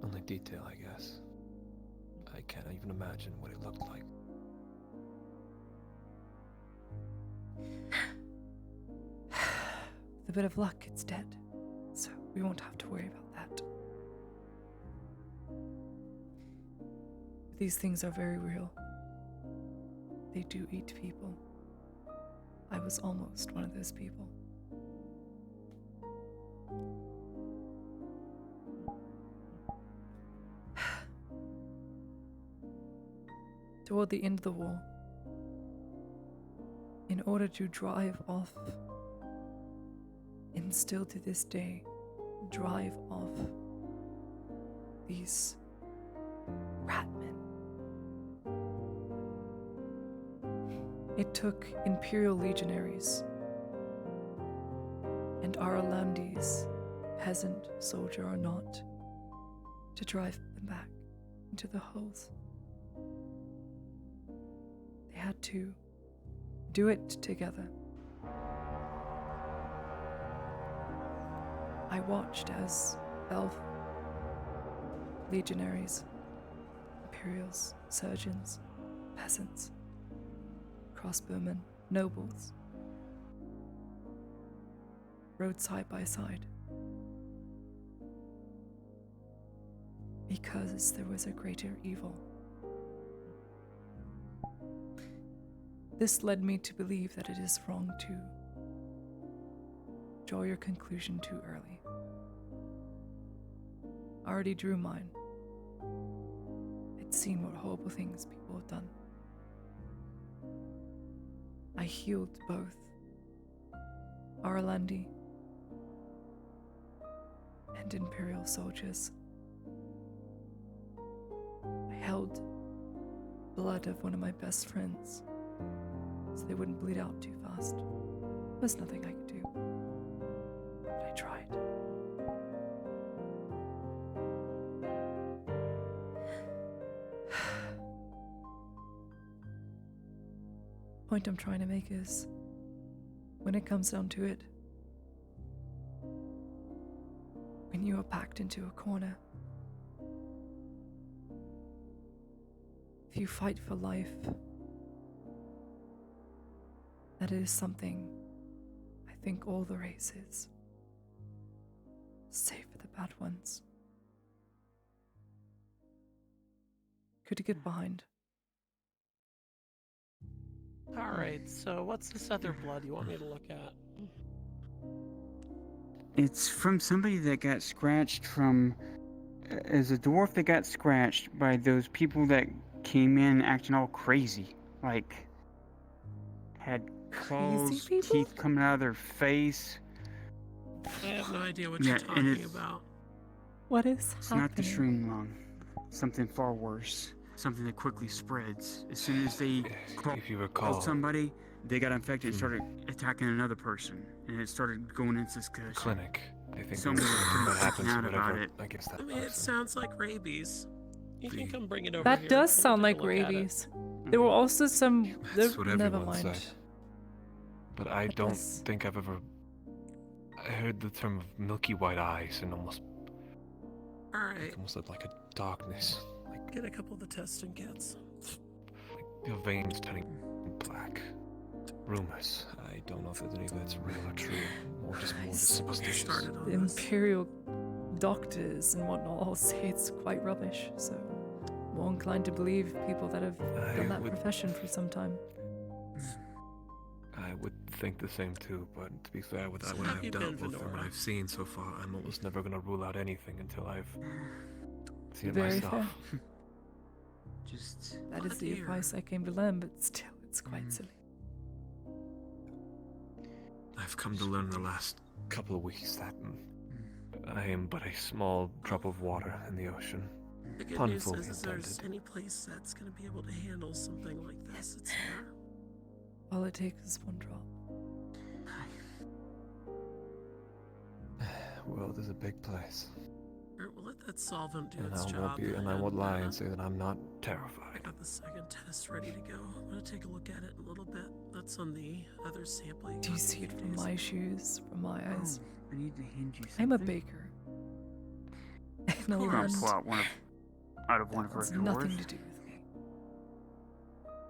S3: Only detail, I guess. I can't even imagine what it looked like.
S8: With a bit of luck, it's dead. So we won't have to worry about that. These things are very real. They do eat people. I was almost one of those people. Toward the end of the war, in order to drive off, and still to this day, drive off these ratmen. It took Imperial legionaries and Aralandi's, peasant, soldier or not, to drive them back into the holes. They had to do it together. I watched as elf legionaries, Imperials, surgeons, peasants, crossbowmen, nobles rode side by side because there was a greater evil. This led me to believe that it is wrong to draw your conclusion too early. I already drew mine. I'd seen what horrible things people have done. I healed both Aralandi and Imperial soldiers. I held blood of one of my best friends so they wouldn't bleed out too fast. There's nothing I could do, but I tried. Point I'm trying to make is, when it comes down to it, when you are packed into a corner, if you fight for life, that is something I think all the races, save for the bad ones, could get behind.
S22: Alright, so what's this other blood you want me to look at?
S13: It's from somebody that got scratched from... As a dwarf that got scratched by those people that came in acting all crazy. Like, had claws, teeth coming out of their face.
S22: I have no idea what you're talking about.
S8: What is
S13: It's
S8: happening?
S13: not the shroom lung. Something far worse. Something that quickly spreads. As soon as they called somebody, they got infected and started attacking another person. And it started going into this
S3: clinic. I think
S13: somebody was
S3: that
S13: pretty
S3: happens
S13: freaking out about
S3: whenever
S13: it.
S3: I guess that
S22: I mean, it sounds like rabies. You can come bring it over
S8: That
S22: here.
S8: does
S22: We'll
S8: sound
S22: take a
S8: like
S22: look at it.
S8: rabies. There were also some.
S3: That's what
S8: never
S3: everyone
S8: mind.
S3: said. But I don't think I've ever heard the term of milky white eyes and almost
S22: Alright.
S3: almost like a darkness.
S22: Get a couple of the testing kits.
S3: Your veins turning black. Rumors. I don't know if any of that's real or true, or just more just superstitious.
S8: The Imperial doctors and whatnot all say it's quite rubbish, so I'm more inclined to believe people that have done that profession for some time.
S3: I would think the same too, but to be fair, with
S22: So
S3: what
S22: have
S3: I've
S22: you
S3: dealt
S22: been,
S3: with and what
S22: Venora?
S3: I've seen so far, I'm almost never gonna rule out anything until I've seen it
S8: Very
S3: myself.
S8: fair. That is the advice I came to learn, but still, it's quite silly.
S3: I've come to learn the last couple of weeks that I am but a small drop of water in the ocean.
S22: The good
S3: Pun
S22: news
S3: fully
S22: is there's
S3: intended.
S22: any place that's going to be able to handle something like this, it's here.
S8: All it takes is one drop.
S3: World is a big place,
S22: Alright, we'll let that solvent do
S3: and
S22: its
S3: I
S22: job.
S3: won't be, and I won't lie and say that I'm not terrified.
S22: I got the second test ready to go. I'm going to take a look at it in a little bit. That's on the other sample.
S8: Do you see it from my shoes, from my eyes?
S13: I need to hand you
S8: I'm a baker. And a
S13: We're
S8: land
S13: gonna pull out out of one of our
S8: has
S13: drawers.
S8: nothing to do with me.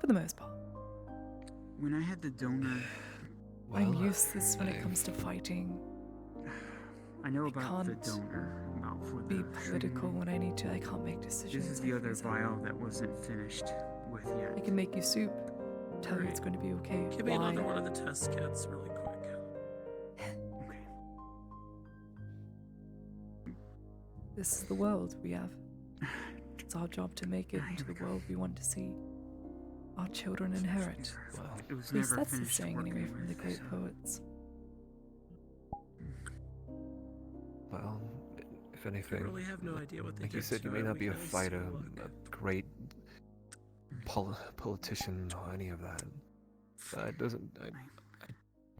S8: For the most part.
S13: When I had the donor,
S8: I'm useless when it comes to fighting.
S13: I know about the
S8: can't-
S13: donor, about out for
S8: be
S13: the
S8: political
S13: treatment.
S8: when I need to. I can't make decisions.
S13: This is
S8: I
S13: the other
S8: freeze out.
S13: vial that wasn't finished with yet.
S8: I can make you soup. Tell you it's going to be okay.
S22: Give me
S8: Why?
S22: another one of the test kits really quick.
S8: This is the world we have. It's our job to make it into the world we want to see. Our children inherit.
S13: It was
S8: At least
S13: never
S8: that's the
S13: finished
S8: saying anyway
S13: working
S8: from the
S13: with,
S8: great
S13: so-
S8: poets.
S16: Well, if anything,
S22: really have no idea what they
S16: like you
S22: did
S16: said, you
S22: to
S16: may
S22: it.
S16: not
S22: We
S16: be a
S22: kinda
S16: fighter,
S22: still
S16: a great politician, or any of that. I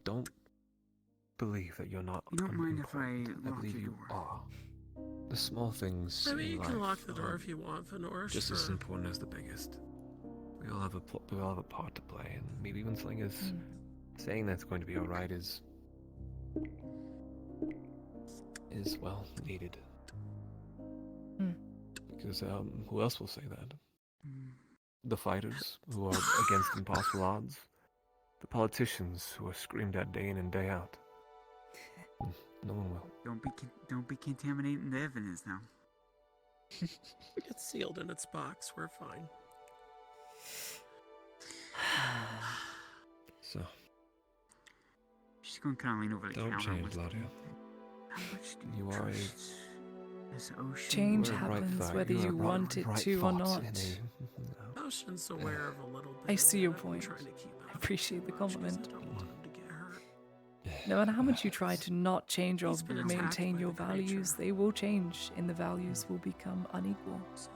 S16: don't believe that you're not.
S13: You don't mind if I
S16: important. I
S13: lock
S16: believe
S13: the
S16: you
S13: door?
S16: are. The small things
S22: I mean,
S16: in
S22: you
S16: life
S22: can lock the door
S16: are
S22: if you want, Fenor.
S16: just as
S22: sure.
S16: important as the biggest. We all have a part to play, and maybe even something as saying that's going to be all right is well needed. Because who else will say that? The fighters who are against impossible odds, the politicians who are screamed at day in and day out. No one will.
S13: Don't be contaminating the evidence now.
S22: It's sealed in its box. We're fine.
S16: So.
S13: She's going to kind of lean over the
S16: Don't
S13: counter.
S16: change,
S13: with
S16: Claudia.
S13: How much do
S16: You are a
S13: trust this ocean?
S8: Change
S16: You are a bright
S8: happens
S16: thought.
S8: whether
S16: You are
S8: you
S16: bright-
S8: want it
S16: bright
S8: to or
S16: thoughts
S8: not.
S16: in
S22: Potion's aware of a little bit.
S8: I see your
S22: of it. I'm
S8: point.
S22: trying to keep
S8: I appreciate the compliment.
S22: I don't want him to get hurt.
S8: No matter how much you try to not change or
S22: He's been attacked
S8: maintain
S22: by
S8: your
S22: the
S8: values, they will change and the values will become unequal.
S22: So,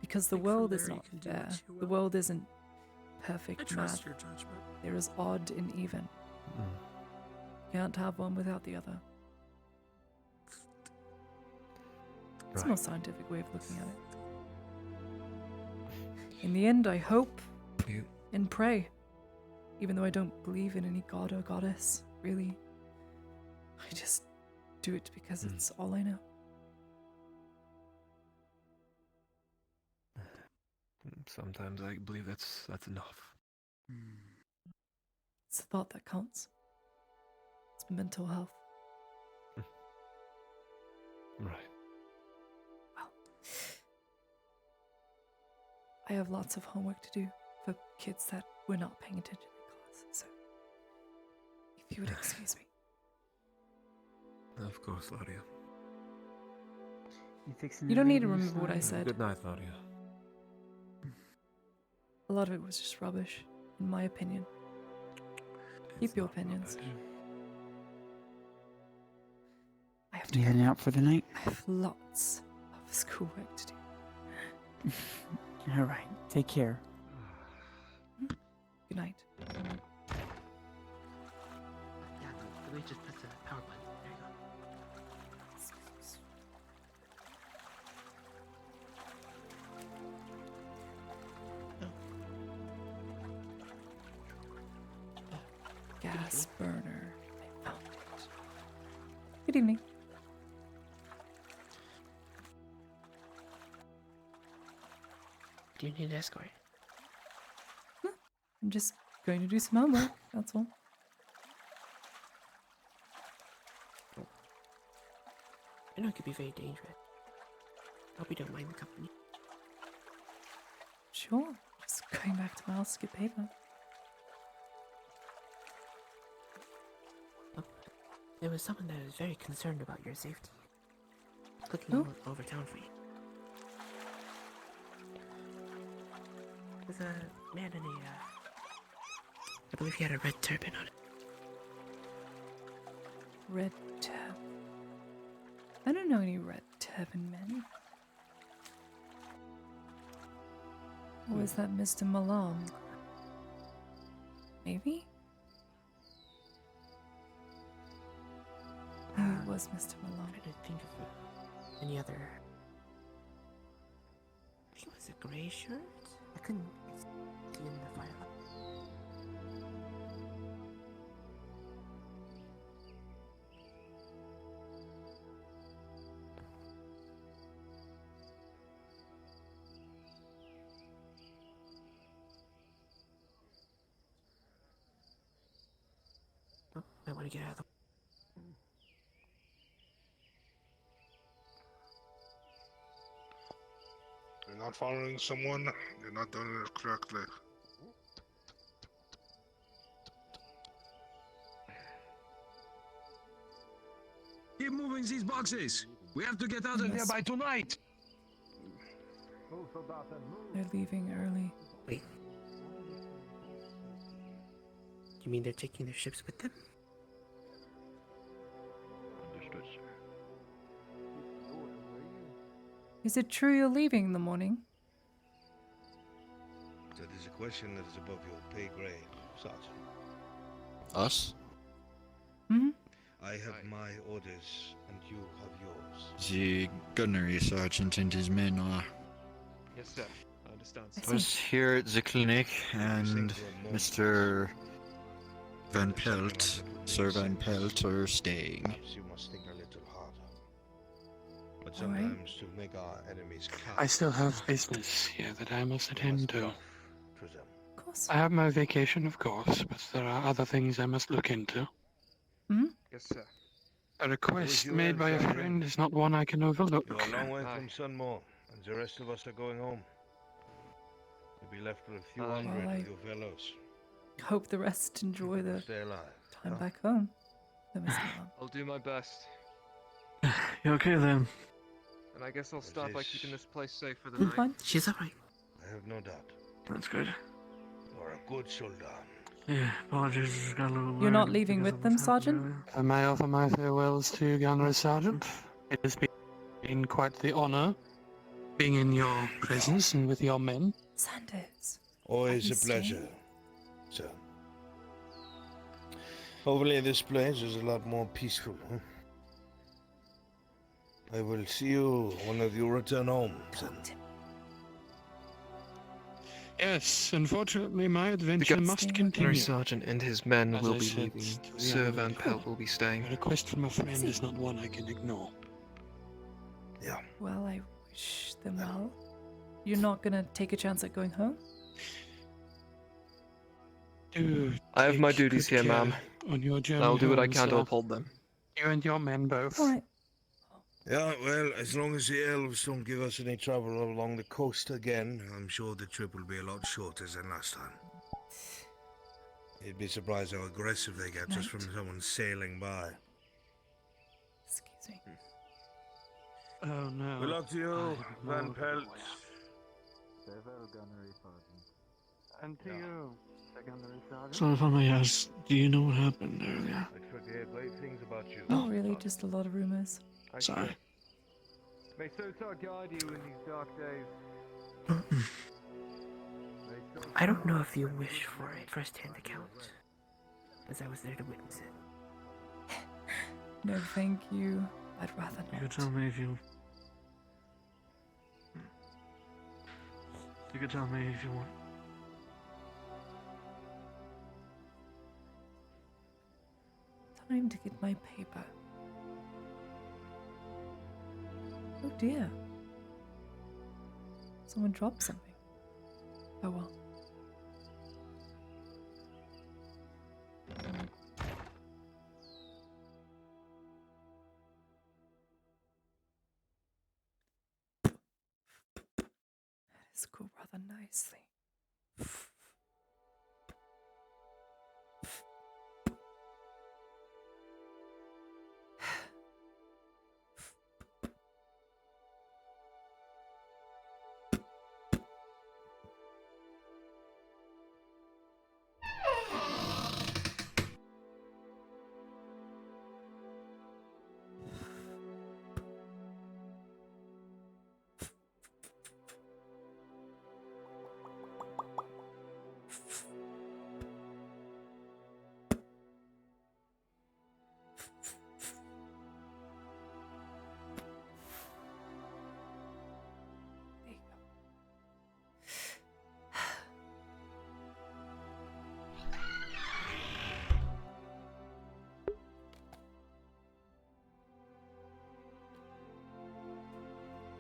S8: Because the
S22: think from
S8: world is
S22: there you
S8: not
S22: can do
S8: fair.
S22: what you
S8: The
S22: will.
S8: world isn't
S22: I
S8: perfect
S22: trust
S8: math.
S22: your judgment.
S8: There is odd and even. Can't have one without the other. It's a more scientific way of looking at it. In the end, I hope and pray. Even though I don't believe in any god or goddess, really. I just do it because it's all I know.
S16: Sometimes I believe that's enough.
S8: It's the thought that counts. It's mental health.
S16: Right.
S8: I have lots of homework to do for kids that were not paying attention in class, so if you would excuse me.
S16: Of course, Claudia.
S8: You don't need to remember what I said.
S16: Good night, Claudia.
S8: A lot of it was just rubbish, in my opinion. Keep your opinions. I have to
S13: You
S8: go.
S13: heading out for the night?
S8: I have lots of schoolwork to do.
S13: All right. Take care.
S8: Good night.
S11: Yeah, we just press the power button. There you go.
S8: Gas burner. I found it. Good evening.
S11: Do you need an escort?
S8: I'm just going to do some homework, that's all.
S11: I know it could be very dangerous. Hope you don't mind the company.
S8: Sure. Just going back to my house to get paper.
S11: There was someone that was very concerned about your safety. Looking
S8: Who?
S11: over town for you. There's a man in a, I believe he had a red turban on it.
S8: Red turban. I don't know any red turban men. Or is that Mr. Malone? Maybe? Who was Mr. Malone?
S11: I'm trying to think of any other. I think it was a gray shirt. I couldn't see in the firelight. Oh, I want to get out of the.
S2: not following someone, you're not doing it correctly.
S5: Keep moving these boxes. We have to get out of here by tonight.
S8: They're leaving early.
S19: Wait. You mean they're taking their ships with them?
S12: Understood, sir.
S8: Is it true you're leaving in the morning?
S17: That is a question that is above your pay grade, Sergeant.
S23: Us?
S8: Hmm?
S17: I have my orders, and you have yours.
S23: The gunnery sergeant and his men are...
S20: Yes, sir. I understand.
S23: I was here at the clinic, and Mr. Van Pelt, Sir Van Pelt, are staying.
S17: Perhaps you must think a little harder. But sometimes to make our enemies count.
S7: I still have business here that I must attend to.
S17: To them.
S8: Of course.
S7: I have my vacation, of course, but there are other things I must look into.
S8: Hmm?
S20: Yes, sir.
S7: A request
S17: you
S7: made
S17: and
S7: by a
S17: Sergeant.
S7: friend is not one I can overlook.
S17: You're a long way from Sunmore, and the rest of us are going home. You'll be left with a few hundred
S8: Well, I-
S17: of your fellows.
S8: Hope the rest enjoy the
S17: Stay alive.
S8: time back home. Let me see.
S20: I'll do my best.
S14: You okay then?
S20: And I guess I'll start by keeping this place safe for the
S8: I'm
S20: night.
S8: fine.
S19: She's alright.
S17: I have no doubt.
S14: That's good.
S17: You're a good soldier.
S14: Yeah, apologies. Got a little
S8: You're not
S14: worried
S8: leaving
S14: because
S8: with
S14: of
S8: them,
S14: what's happened
S8: Sergeant?
S14: earlier.
S7: I may offer my farewells to you, Gunnery Sergeant. It has been quite the honor being in your presence and with your men.
S8: Sanders.
S17: Always
S8: Are
S17: a
S8: you
S17: pleasure, sir. Hopefully this place is a lot more peaceful, huh? I will see you when you return home, then.
S7: Yes, unfortunately my adventure
S20: The
S7: must
S20: Gunnery
S7: continue.
S20: Sergeant and his men
S7: As
S20: will
S7: I
S20: be
S7: said
S20: leaving.
S7: to the
S20: Sir
S7: other
S20: Van
S7: lady.
S20: Pelt will be staying.
S7: A request from a friend is not one I can ignore.
S17: Yeah.
S8: Well, I wish them well. You're not gonna take a chance at going home?
S7: Do
S20: I have my
S7: take
S20: duties
S7: good
S20: here, ma'am.
S7: care On your journey
S20: And I'll do what I
S7: home,
S20: can to
S7: sir.
S20: uphold them.
S7: You and your men both.
S8: Alright.
S17: Yeah, well, as long as the elves don't give us any trouble along the coast again, I'm sure the trip will be a lot shorter than last time. You'd be surprised how aggressive they get just from someone sailing by.
S8: Excuse me.
S7: Oh no.
S17: Good luck to you, Van Pelt.
S11: Farewell, Gunnery Sergeant.
S7: And to you, Sir Gunnery Sergeant.
S14: So if I may ask, do you know what happened earlier?
S17: I've heard to hear great things about you.
S8: Not really, just a lot of rumors.
S14: Sorry.
S20: May Sotar guide you in these dark days.
S19: I don't know if you wish for a first-hand account, as I was there to witness it.
S8: No, thank you. I'd rather
S14: You could
S8: not.
S14: tell me if you... You could tell me if you want.
S8: Time to get my paper. Oh dear. Someone dropped something. Oh well. That is cool rather nicely.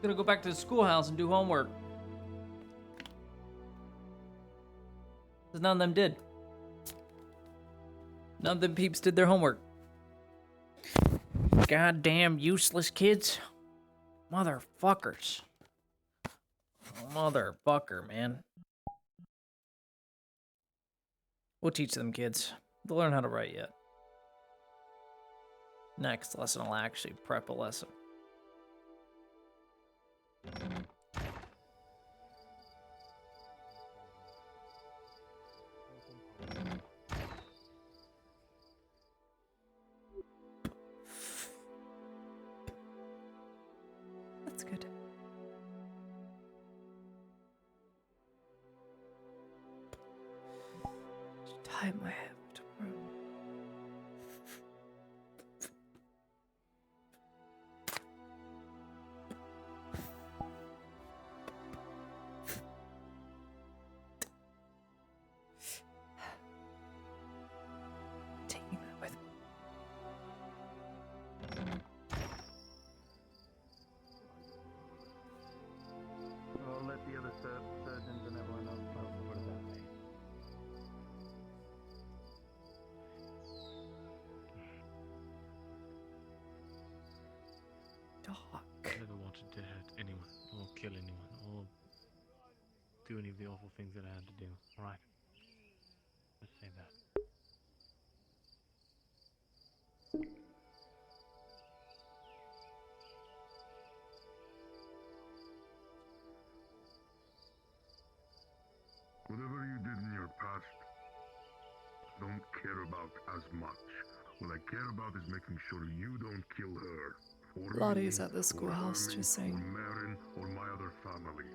S8: Gonna go back to the schoolhouse and do homework. 'Cause none of them did. None of them peeps did their homework. Goddamn useless kids. Motherfuckers.
S1: Motherfucker, man. We'll teach them kids. They'll learn how to write yet. Next lesson, I'll actually prep a lesson.
S8: That's good. Tie my head tomorrow. Taking that with me.
S11: I'll let the other surgeons and everyone else know what that means.
S8: Doc.
S14: I never wanted to hurt anyone, or kill anyone, or do any of the awful things that I had to do. Alright? Just say that.
S10: Whatever you did in your past, I don't care about as much. What I care about is making sure you don't kill her. Or
S8: Lottie's
S10: me,
S8: at the
S10: or
S8: schoolhouse
S10: Hermie,
S8: just
S10: or
S8: saying.
S10: Marin, or my other family.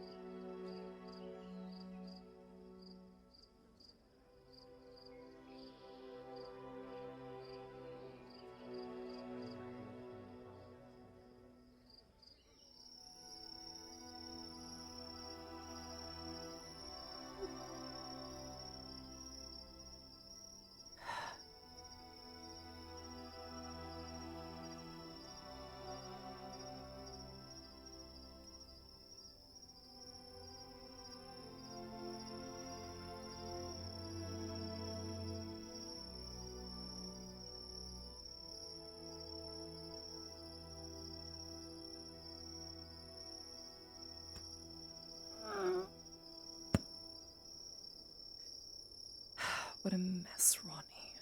S8: What a mess, Ronnie.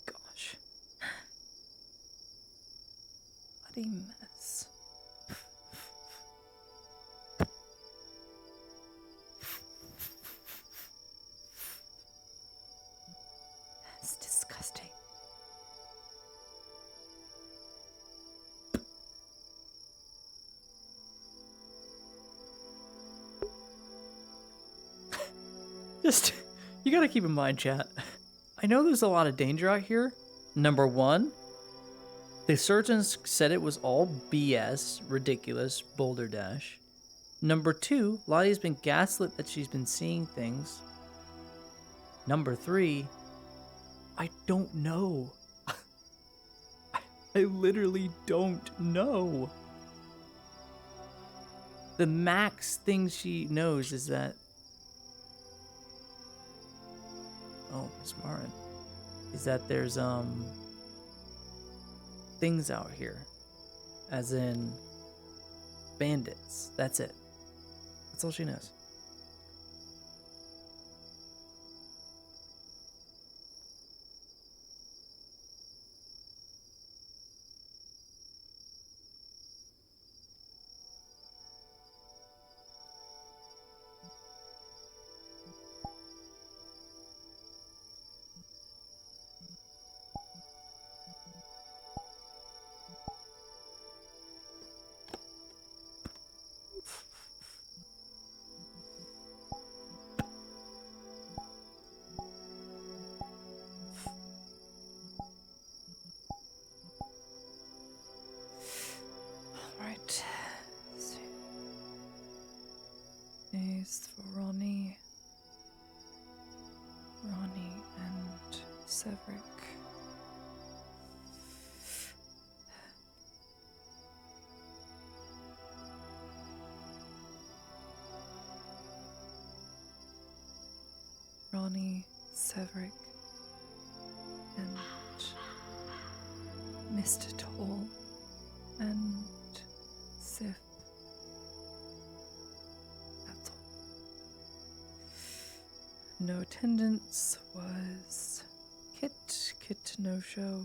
S8: Gosh. Bloody mess. That's disgusting. Just, you gotta keep in mind, chat. I know there's a lot of danger out here. Number one, the surgeons said it was all BS, ridiculous, Boulder Dash. Number two, Lottie's been gaslit that she's been seeing things. Number three, I don't know. I literally don't know. The max thing she knows is that... Oh, Miss Marin. Is that there's, things out here. As in... bandits. That's it. That's all she knows. Alright. Let's see. Is for Ronnie. Ronnie and Severick. Ronnie, Severick, and Mr. Tall, and Sif have no-show.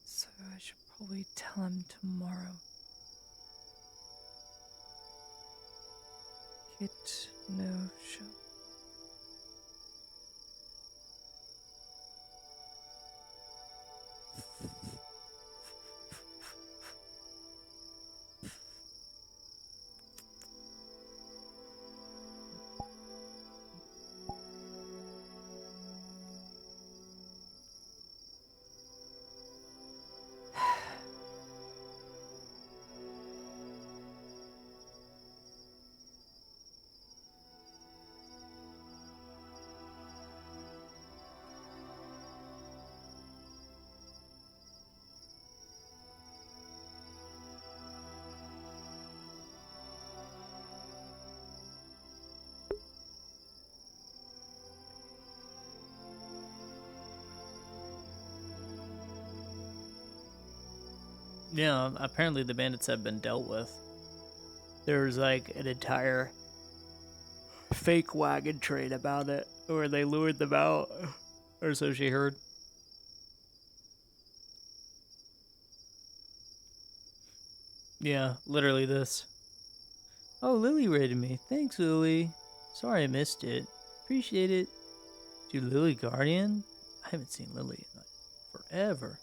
S8: So I should probably tell him tomorrow. Kit no-show.
S1: Yeah, apparently the bandits have been dealt with. There's like an entire fake wagon train about it, where they lured them out, or so she heard. Yeah, literally this. Oh, Lily rated me. Thanks, Lily. Sorry I missed it. Appreciate it. Dude, Lily Guardian? I haven't seen Lily in like forever.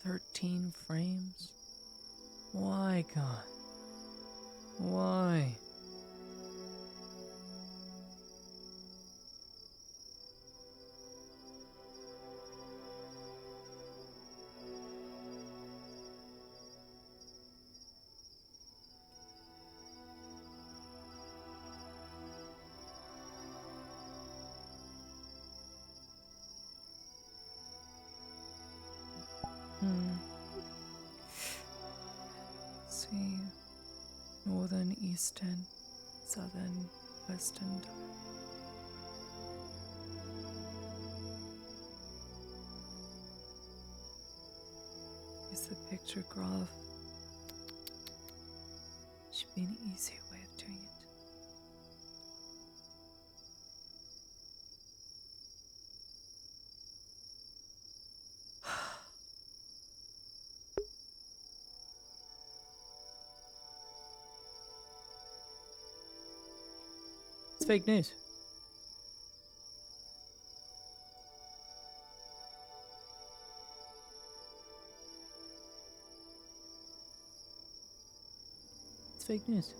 S1: "13 frames? Why, God? Why?"
S8: Let's see. Northern, eastern, southern, western time. Use the picture graph. Should be an easier way of doing it.
S1: It's fake news. It's fake news.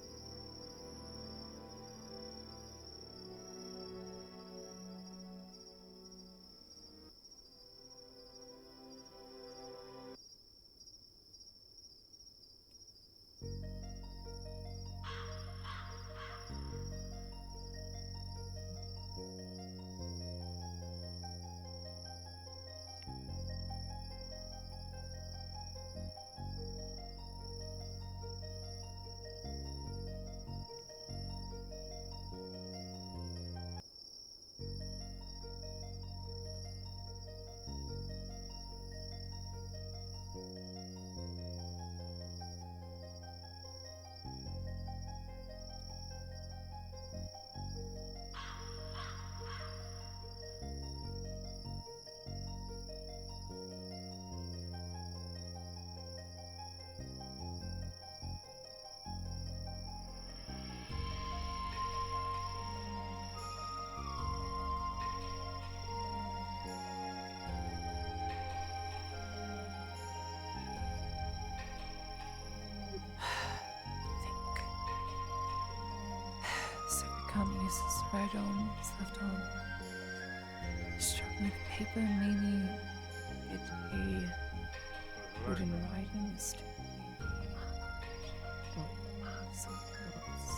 S8: So we can't use his right arm, his left arm. Struggling with paper, maybe get a wooden writing stick. Something else.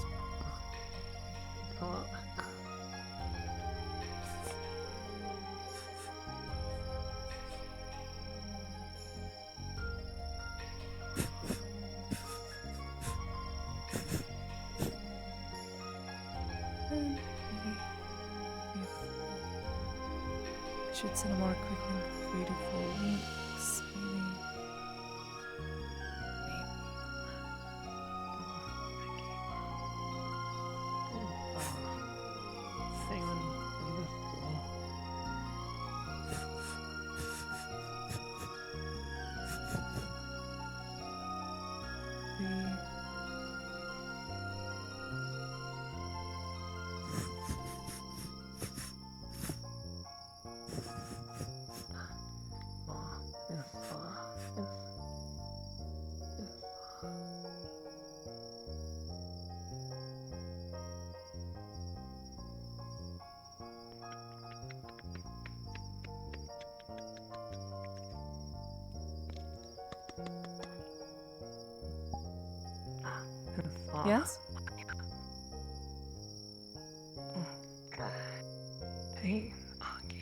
S8: Should send a more quickly completed for weeks, maybe. we... Yes?
S19: Hey,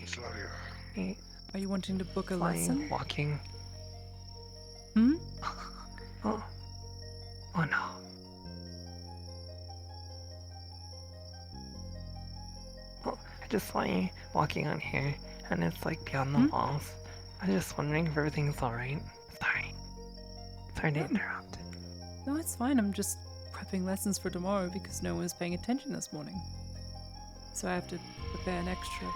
S2: Claudia.
S19: hey.
S8: Are you wanting to book a
S19: Flying,
S8: lesson?
S19: walking.
S8: Hmm?
S19: Oh. Oh no. Well, I just saw you walking on here, and it's like beyond the walls. I was just wondering if everything's alright. Sorry. Sorry to interrupt.
S8: No, it's fine. I'm just prepping lessons for tomorrow because no one was paying attention this morning. So I have to prepare an extra,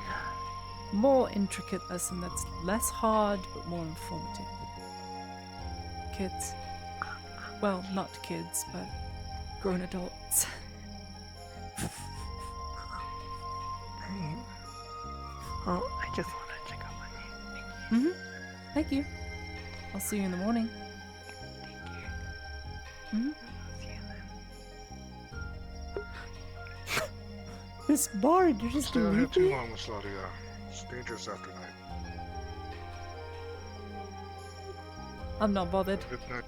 S8: more intricate lesson that's less hard but more informative. Kids. Well, not kids, but grown adults.
S19: Alright. Well, I just wanted to check up on you.
S8: Thank you. I'll see you in the morning. Miss Bard, you're just
S2: Stay out here
S8: leave
S2: too
S8: me?
S2: long, Miss Claudia. It's dangerous after night.
S8: I'm not bothered.
S2: Good night.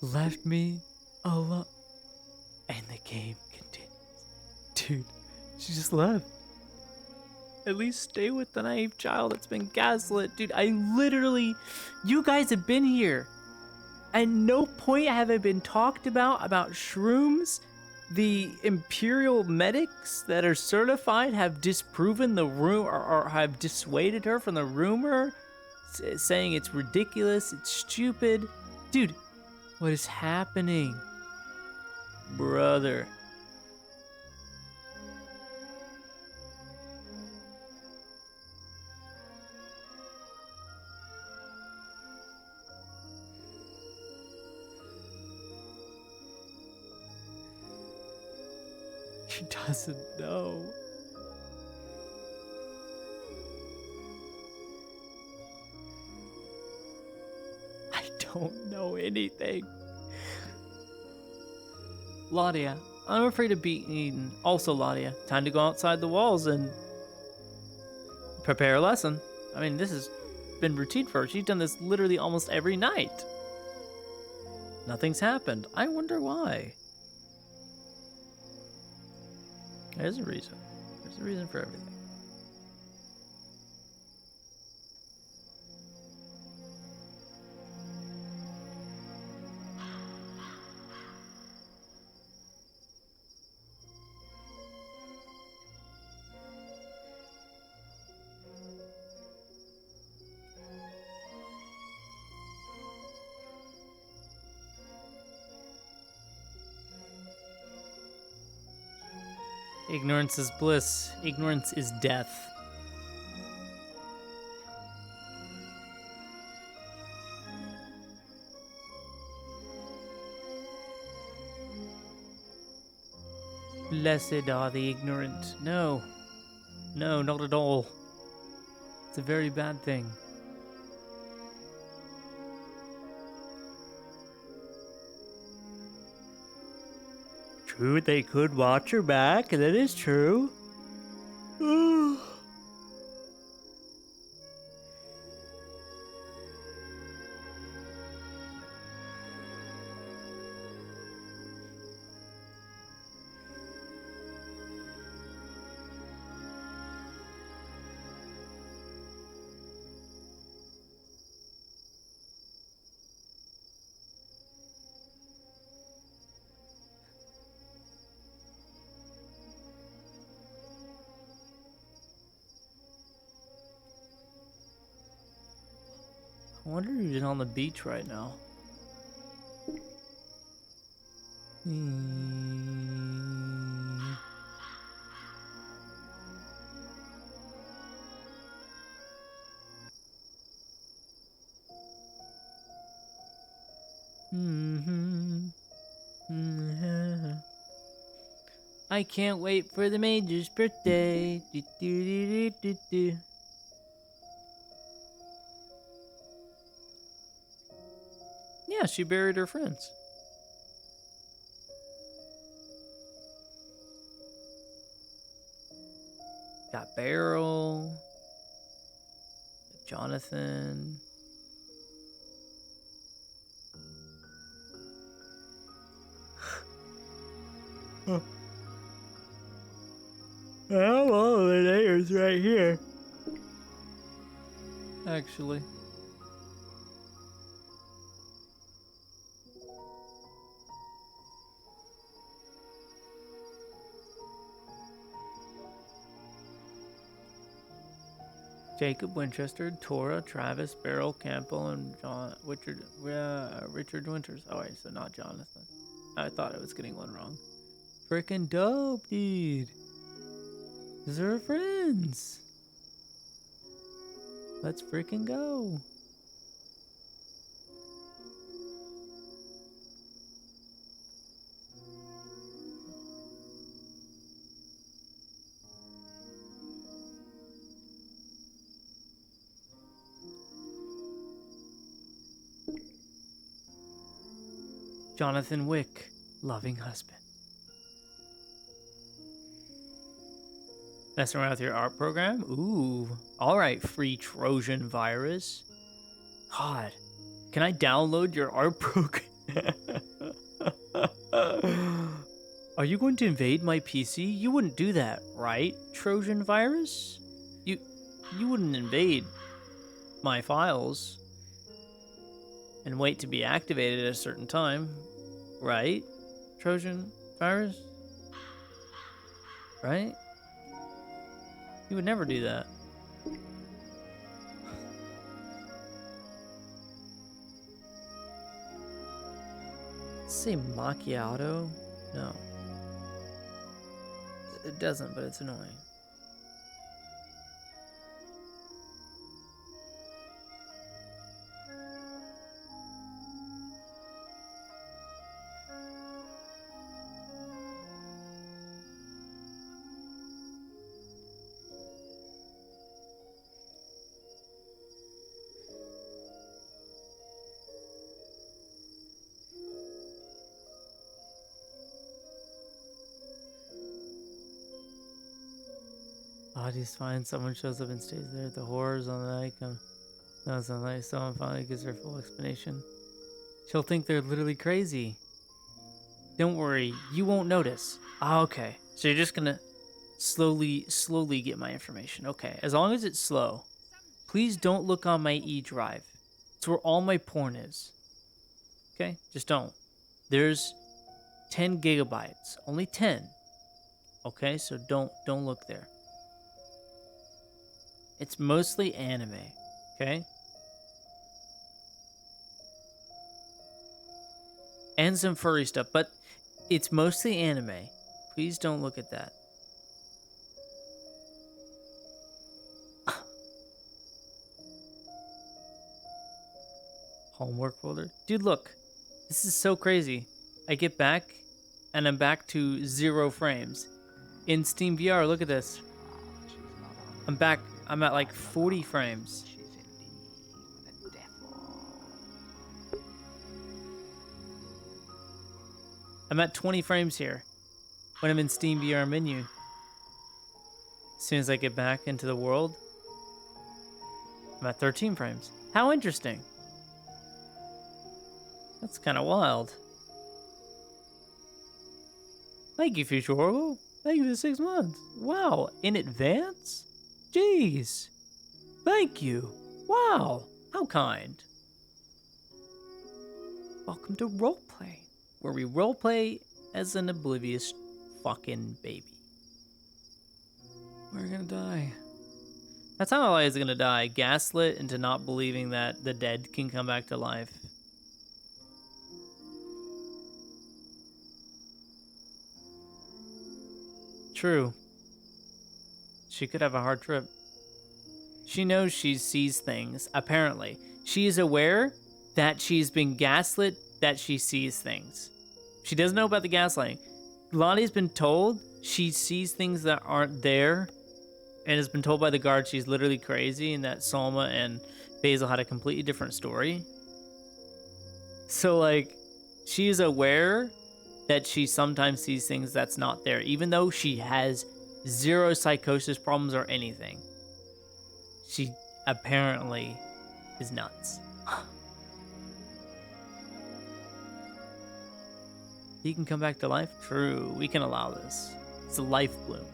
S1: Left me alone. And the game continues. Dude, she just left. At least stay with the naive child that's been gaslit. Dude, I literally... You guys have been here. At no point have I been talked about shrooms. The Imperial medics that are certified have disproven the rumor, or have dissuaded her from the rumor, saying it's ridiculous, it's stupid. Dude, what is happening? Brother. She doesn't know. I don't know anything. Ladia, I'm afraid of being eaten. Also, Ladia, time to go outside the walls and prepare a lesson. I mean, this has been routine for her. She's done this literally almost every night. Nothing's happened. I wonder why. There's a reason. There's a reason for everything. Ignorance is bliss. Ignorance is death. Blessed are the ignorant. No. No, not at all. It's a very bad thing. True, they could watch her back. That is true. I wonder who's on the beach right now. I can't wait for the Major's birthday. Do, do, do, do, do, do. Yeah, she buried her friends. Got Beryl. Jonathan. Oh. Oh, the layers right here. Actually. Jacob Winchester, Tora, Travis, Beryl, Campbell, and Richard Winters. Oh wait, so not Jonathan. I thought I was getting one wrong. Frickin' dope, dude. These are our friends. Let's frickin' go. Jonathan Wick, loving husband. Messing around with your art program? Ooh. Alright, free Trojan virus. God. Can I download your art program? Are you going to invade my PC? You wouldn't do that, right? Trojan virus? You wouldn't invade my files and wait to be activated at a certain time, right? Trojan virus? Right? You would never do that. Say macchiato? No. It doesn't, but it's annoying. Body's fine. Someone shows up and stays there. The horrors on the night come. No, it's not like someone finally gives her full explanation. She'll think they're literally crazy. Don't worry, you won't notice. Ah, okay. So you're just gonna slowly get my information. Okay, as long as it's slow. Please don't look on my E drive. It's where all my porn is. Okay, just don't. There's 10 gigabytes. Only 10. Okay, so don't look there. It's mostly anime, okay? And some furry stuff, but it's mostly anime. Please don't look at that. Homework folder. Dude, look. This is so crazy. I get back, and I'm back to 0 frames. In Steam VR, look at this. I'm back. I'm at like 40 frames. I'm at 20 frames here when I'm in Steam VR menu. As soon as I get back into the world, I'm at 13 frames. How interesting. That's kind of wild. Thank you, Future Horrible. Thank you for the 6 months. Wow, in advance? Jeez. Thank you. Wow, how kind. Welcome to Roleplay, where we roleplay as an oblivious fucking baby. We're gonna die. That's how Elijah is gonna die. Gaslit into not believing that the dead can come back to life. True. She could have a hard trip. She knows she sees things, apparently. She is aware that she's been gaslit, that she sees things. She doesn't know about the gaslighting. Lottie's been told she sees things that aren't there, and has been told by the guard she's literally crazy, and that Salma and Basil had a completely different story. So, like, she is aware that she sometimes sees things that's not there, even though she has zero psychosis problems or anything. She apparently is nuts. He can come back to life? True, we can allow this. It's a life bloom.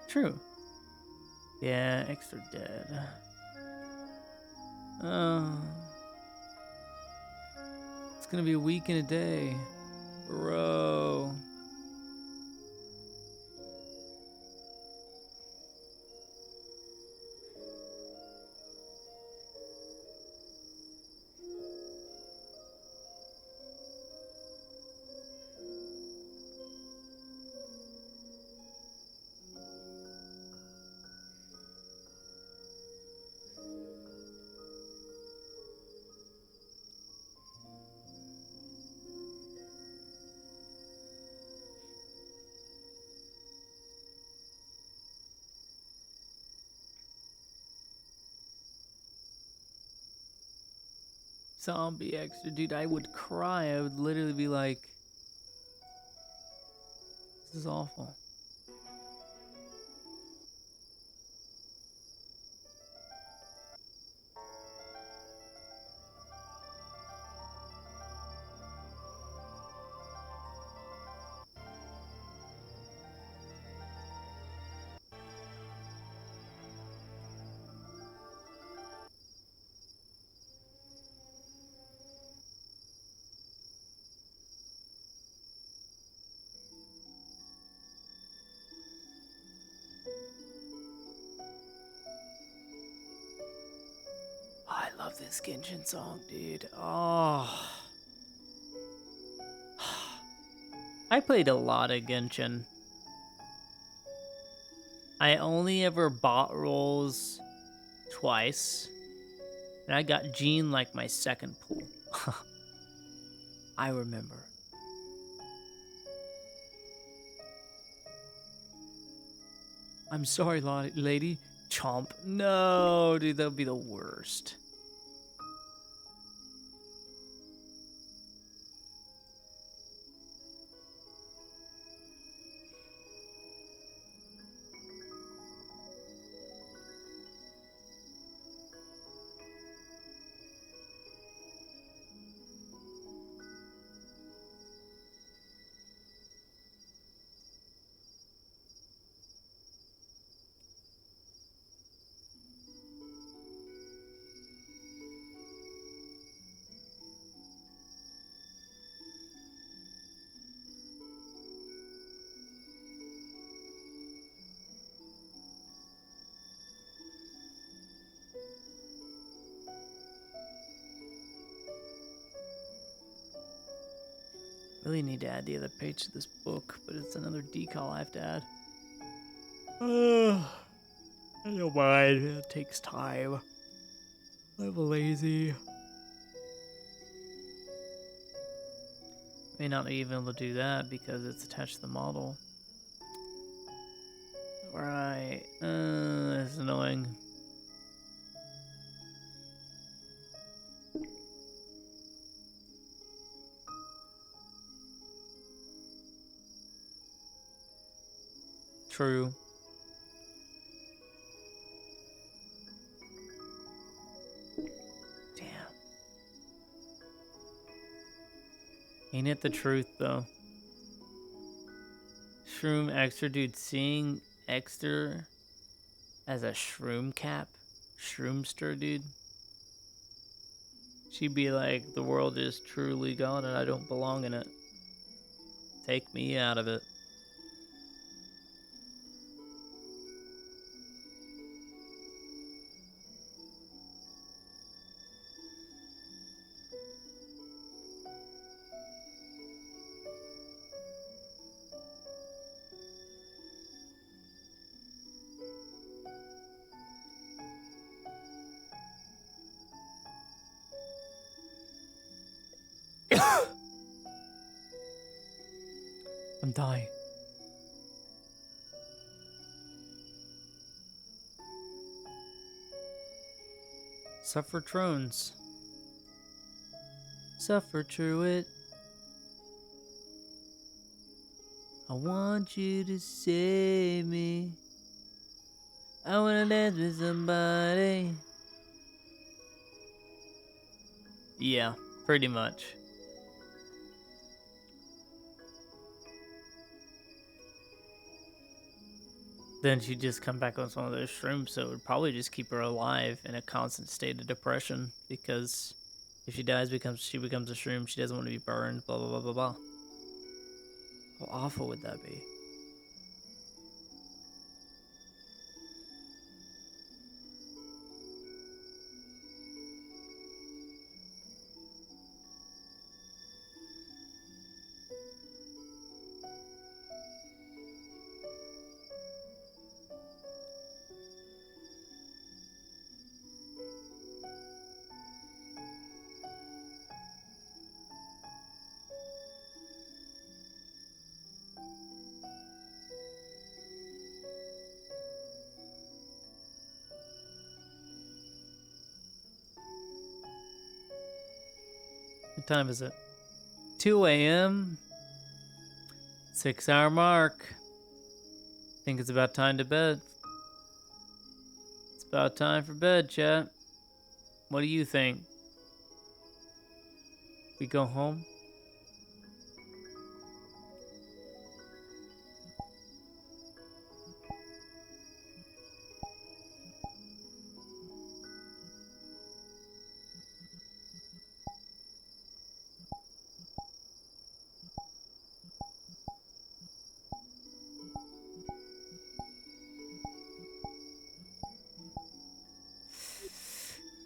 S1: True. Yeah, extra dead. Oh. It's gonna be a week and a day. Bro. Zombie extra, dude, I would cry. I would literally be like, this is awful. I love this Genshin song, dude. Oh. I played a lot of Genshin. I only ever bought roles twice. And I got Jean like my second pool. I remember. I'm sorry, lady. Chomp. No, dude, that would be the worst. Really need to add the other page to this book, but it's another decal I have to add. I don't mind. It takes time. I'm lazy. May not be even able to do that because it's attached to the model. Alright. That's annoying. True. Damn. Ain't it the truth, though? Shroom Extra, dude. Seeing Extra as a shroom cap? Shroomster, dude. She'd be like, the world is truly gone and I don't belong in it. Take me out of it. I'm dying. Suffer trones. Suffer through it. I want you to save me. I wanna dance with somebody. Yeah, pretty much. Then she'd just come back on some of those shrooms, so it would probably just keep her alive in a constant state of depression, because if she dies, she becomes a shroom, she doesn't want to be burned, blah, blah, blah, blah, blah. How awful would that be? What time is it? 2 a.m. 6-hour mark. Think it's about time to bed. It's about time for bed, chat. What do you think? We go home?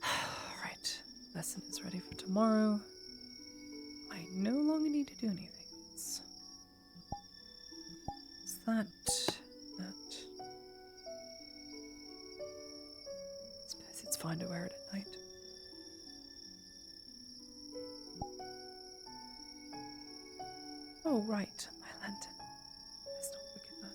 S1: Alright, lesson is ready for tomorrow. I no longer need to do anything else. Is that... I suppose it's fine to wear it at night. Oh, right, my lantern. Let's not forget that.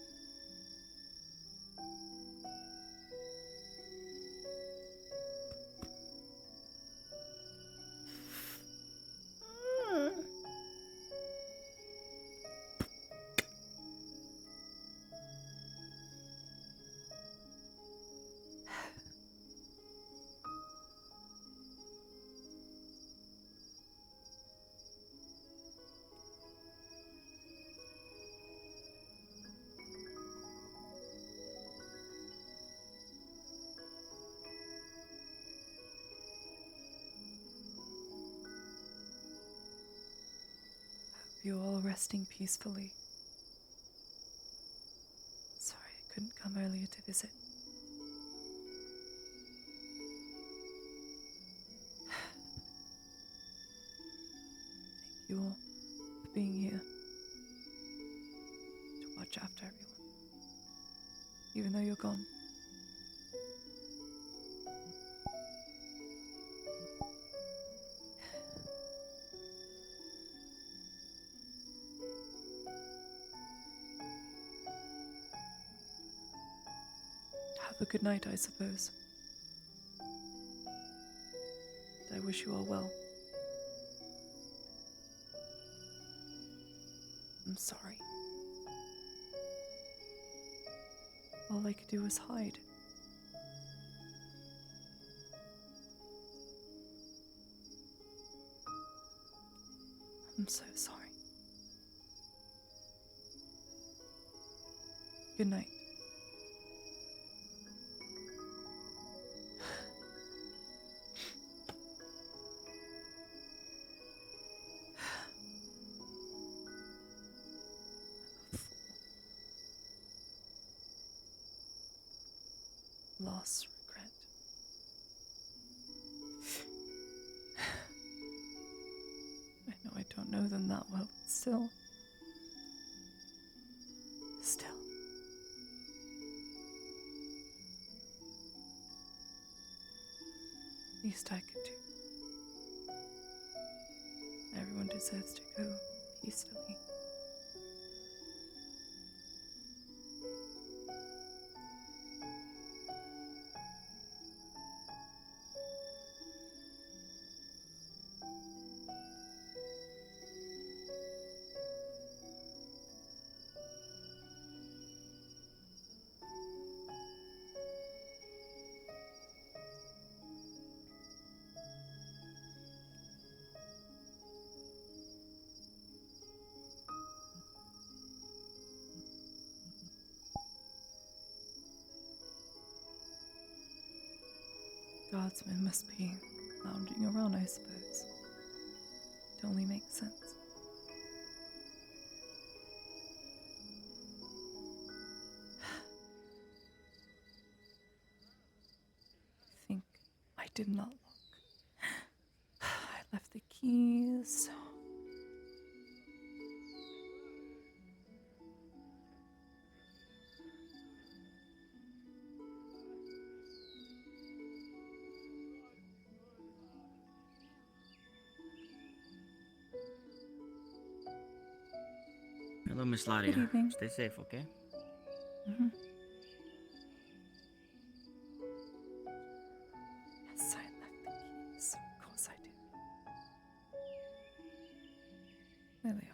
S1: You all are resting peacefully. Sorry I couldn't come earlier to visit. Thank you all for being here to watch after everyone, even though you're gone. Have a good night, I suppose. I wish you all well. I'm sorry. All I could do was hide. I'm so sorry. Good night.
S8: loss, regret. I know I don't know them that well, but still. Still. Least I could do. Everyone deserves to go peacefully. Guardsmen must be lounging around, I suppose. It only makes sense. I think I did not look. I left the keys.
S6: Hello, Miss Ladia.
S8: Good evening.
S6: Stay safe, okay?
S8: Mm-hmm. Yes, I left the keys. Of course I did. There they are.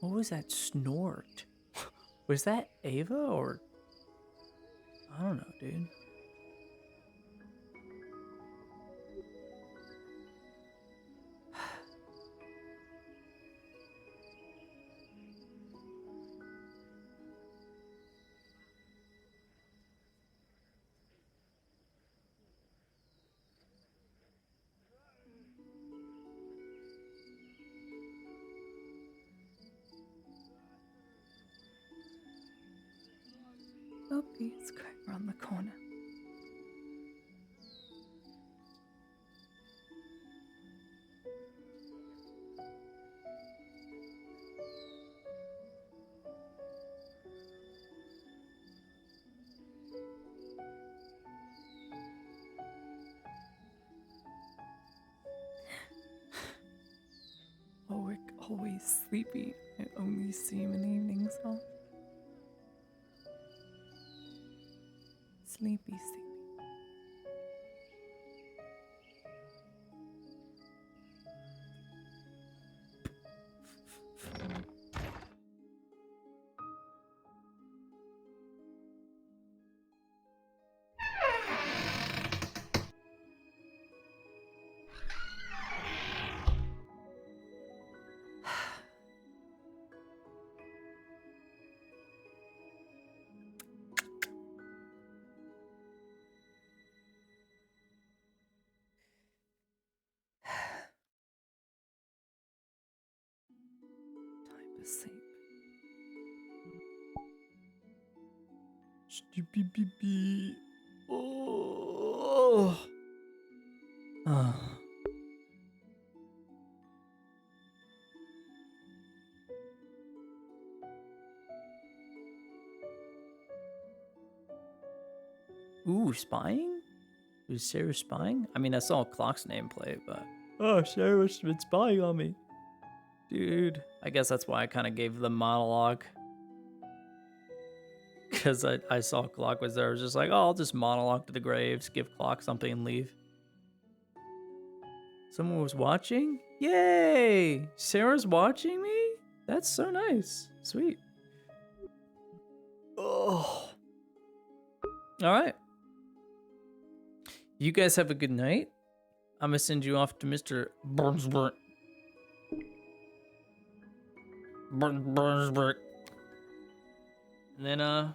S1: What was that snort? Was that Ava or... I don't know, dude.
S8: Opie is going around the corner. Ulrich always sleepy. I only see him in the evenings, huh? Sleepy, sleepy. Time to sleep.
S1: Beep. Oh. Ooh, spying? Was Sarah spying? I mean, I saw Clock's nameplate, but... Oh, Sarah's been spying on me. Dude, I guess that's why I kind of gave the monologue. Because I saw Clock was there. I was just like, oh, I'll just monologue to the graves, give Clock something and leave. Someone was watching? Yay! Sarah's watching me? That's so nice. Sweet. Oh. Alright. You guys have a good night. I'm gonna send you off to Mr. Burnsburg. And then,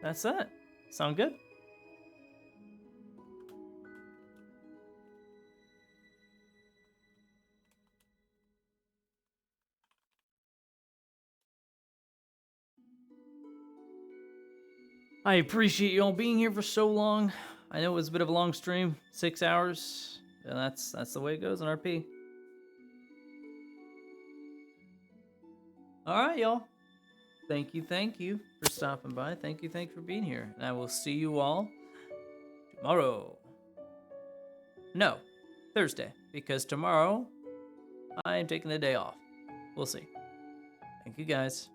S1: that's that. Sound good? I appreciate you all being here for so long. I know it was a bit of a long stream, 6 hours, and that's the way it goes in RP. All right, y'all. Thank you for stopping by. Thank you for being here. And I will see you all tomorrow. No, Thursday, because tomorrow I am taking the day off. We'll see. Thank you, guys.